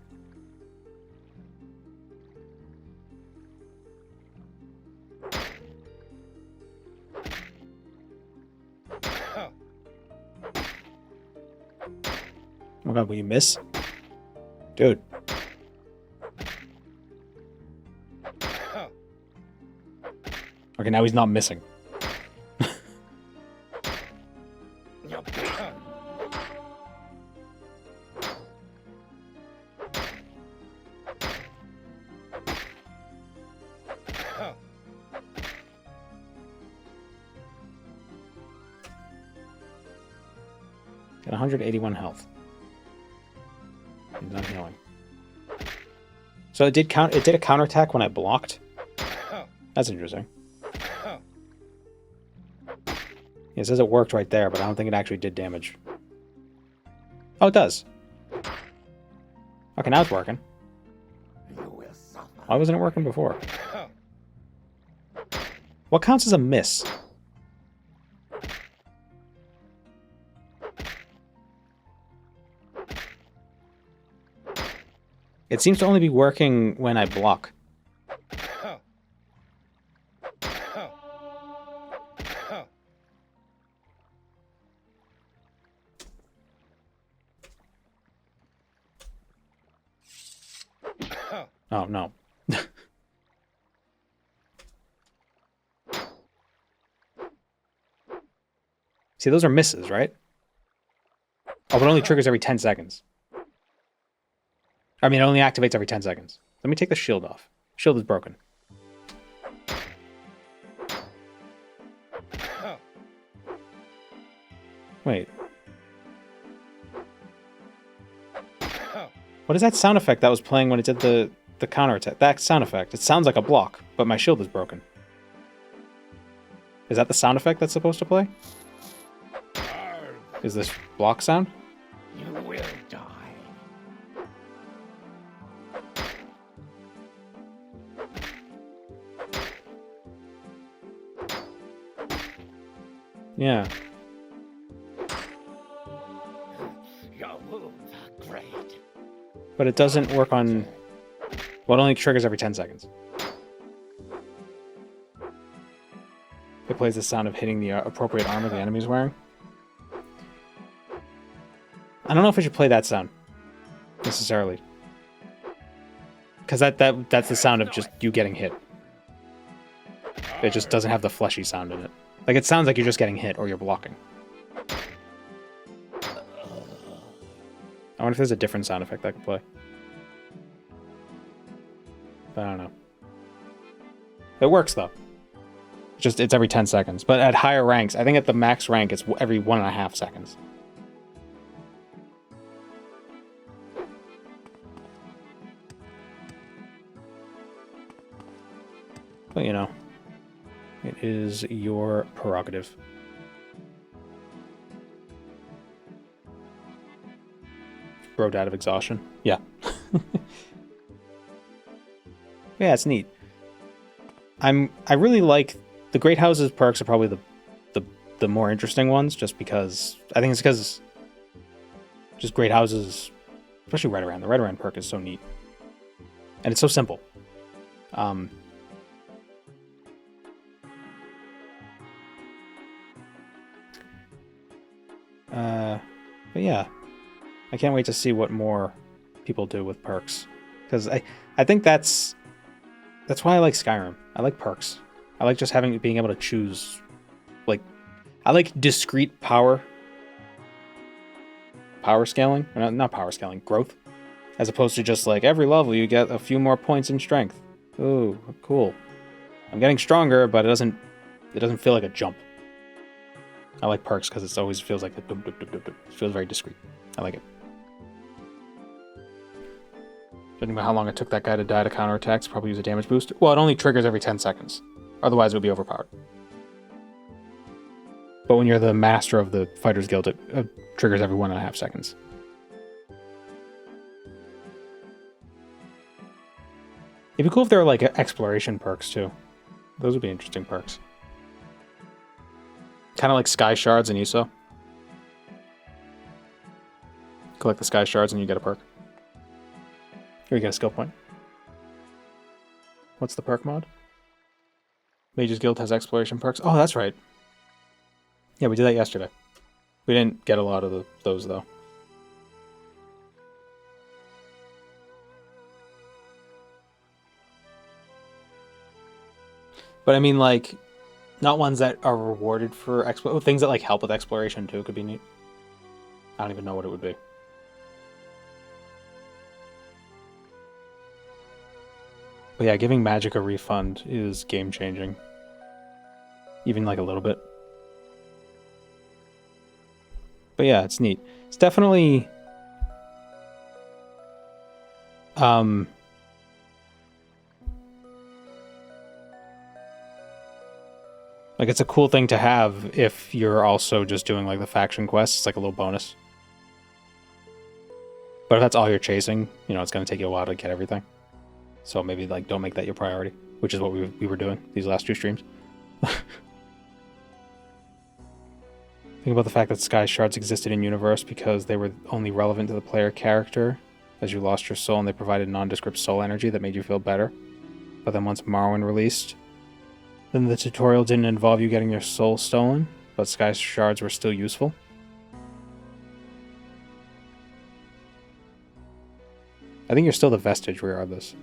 A: Oh my god, will you miss? Dude. Okay, now he's not missing. Got 181 health. He's not healing. So it did a counterattack when I blocked. That's interesting. Yeah, it says it worked right there, but I don't think it actually did damage. Oh, it does. Okay, now it's working. Why wasn't it working before? What counts as a miss? It seems to only be working when I block. Oh, no. See, those are misses, right? Oh, but it only triggers every 10 seconds. I mean, it only activates every 10 seconds. Let me take the shield off. Shield is broken. Wait. What is that sound effect that was playing when it did the counter attack? That sound effect. It sounds like a block, but my shield is broken. Is that the sound effect that's supposed to play? Is this block sound?
N: You will die.
A: Yeah.
N: Your wounds are great.
A: But it doesn't work on... Well, it only triggers every 10 seconds. It plays the sound of hitting the appropriate armor the enemy's wearing. I don't know if I should play that sound, necessarily. Because that's the sound of just you getting hit. It just doesn't have the fleshy sound in it. Like, it sounds like you're just getting hit or you're blocking. I wonder if there's a different sound effect I could play. But I don't know. It works, though. It's every 10 seconds. But at higher ranks, I think at the max rank, it's every 1.5 seconds. But, you know, it is your prerogative. Broed out of exhaustion. Yeah. Yeah, it's neat. I really like the Great Houses perks are probably the more interesting ones, just because I think it's because just Great Houses, especially Redoran. The Redoran perk is so neat. And it's so simple. But yeah, I can't wait to see what more people do with perks, because I think that's why I like Skyrim. I like perks. I like just being able to choose, like, I like discrete power scaling, not power scaling, growth, as opposed to just like every level you get a few more points in strength. Ooh, cool. I'm getting stronger, but it doesn't feel like a jump. I like perks because it always feels like it feels very discreet. I like it. Judging by how long it took that guy to die to counterattacks, probably use a damage boost. Well, it only triggers every 10 seconds. Otherwise, it would be overpowered. But when you're the master of the Fighters Guild, it triggers every 1.5 seconds. It'd be cool if there were like exploration perks too. Those would be interesting perks. Kind of like Sky Shards in ESO. Collect the Sky Shards and you get a perk. Here you get a skill point. What's the perk mod? Mage's Guild has exploration perks. Oh, that's right. Yeah, we did that yesterday. We didn't get a lot of those, though. But I mean, like, not ones that are rewarded for things that like help with exploration too could be neat. I don't even know what it would be. But yeah, giving Magic a refund is game changing. Even like a little bit. But yeah, it's neat. It's definitely like, it's a cool thing to have if you're also just doing, like, the faction quests. It's like a little bonus. But if that's all you're chasing, you know, it's going to take you a while to get everything. So maybe, like, don't make that your priority, which is what we were doing these last 2 streams. Think about the fact that Sky Shards existed in universe because they were only relevant to the player character as you lost your soul, and they provided nondescript soul energy that made you feel better. But then once Morrowind released, then the tutorial didn't involve you getting your soul stolen, but Sky Shards were still useful. I think you're still the vestige regardless.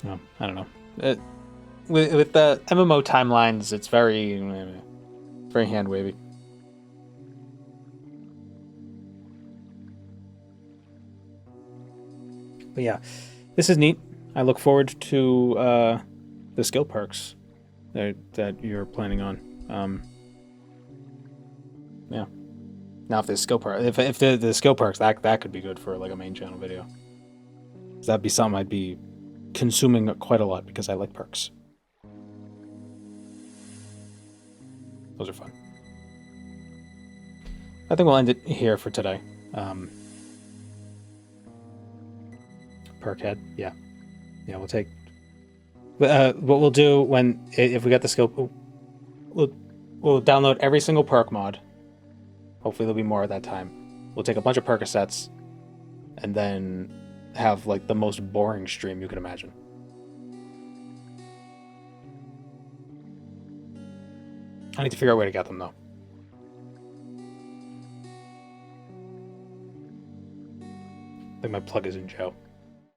A: Oh, I don't know. With the MMO timelines, it's very hand wavy. But yeah, this is neat. I look forward to the skill perks that you're planning on. Yeah. Now, if the skill perk, if the skill perks, that could be good for like a main channel video. That'd be something I'd be consuming quite a lot because I like perks. Those are fun. I think we'll end it here for today. Perk head, yeah, we'll take. What we'll do if we get the skill, we'll download every single perk mod. Hopefully there'll be more at that time. We'll take a bunch of Percocets, and then have like the most boring stream you can imagine. I need to figure out a way to get them though. I think my plug is in Joe.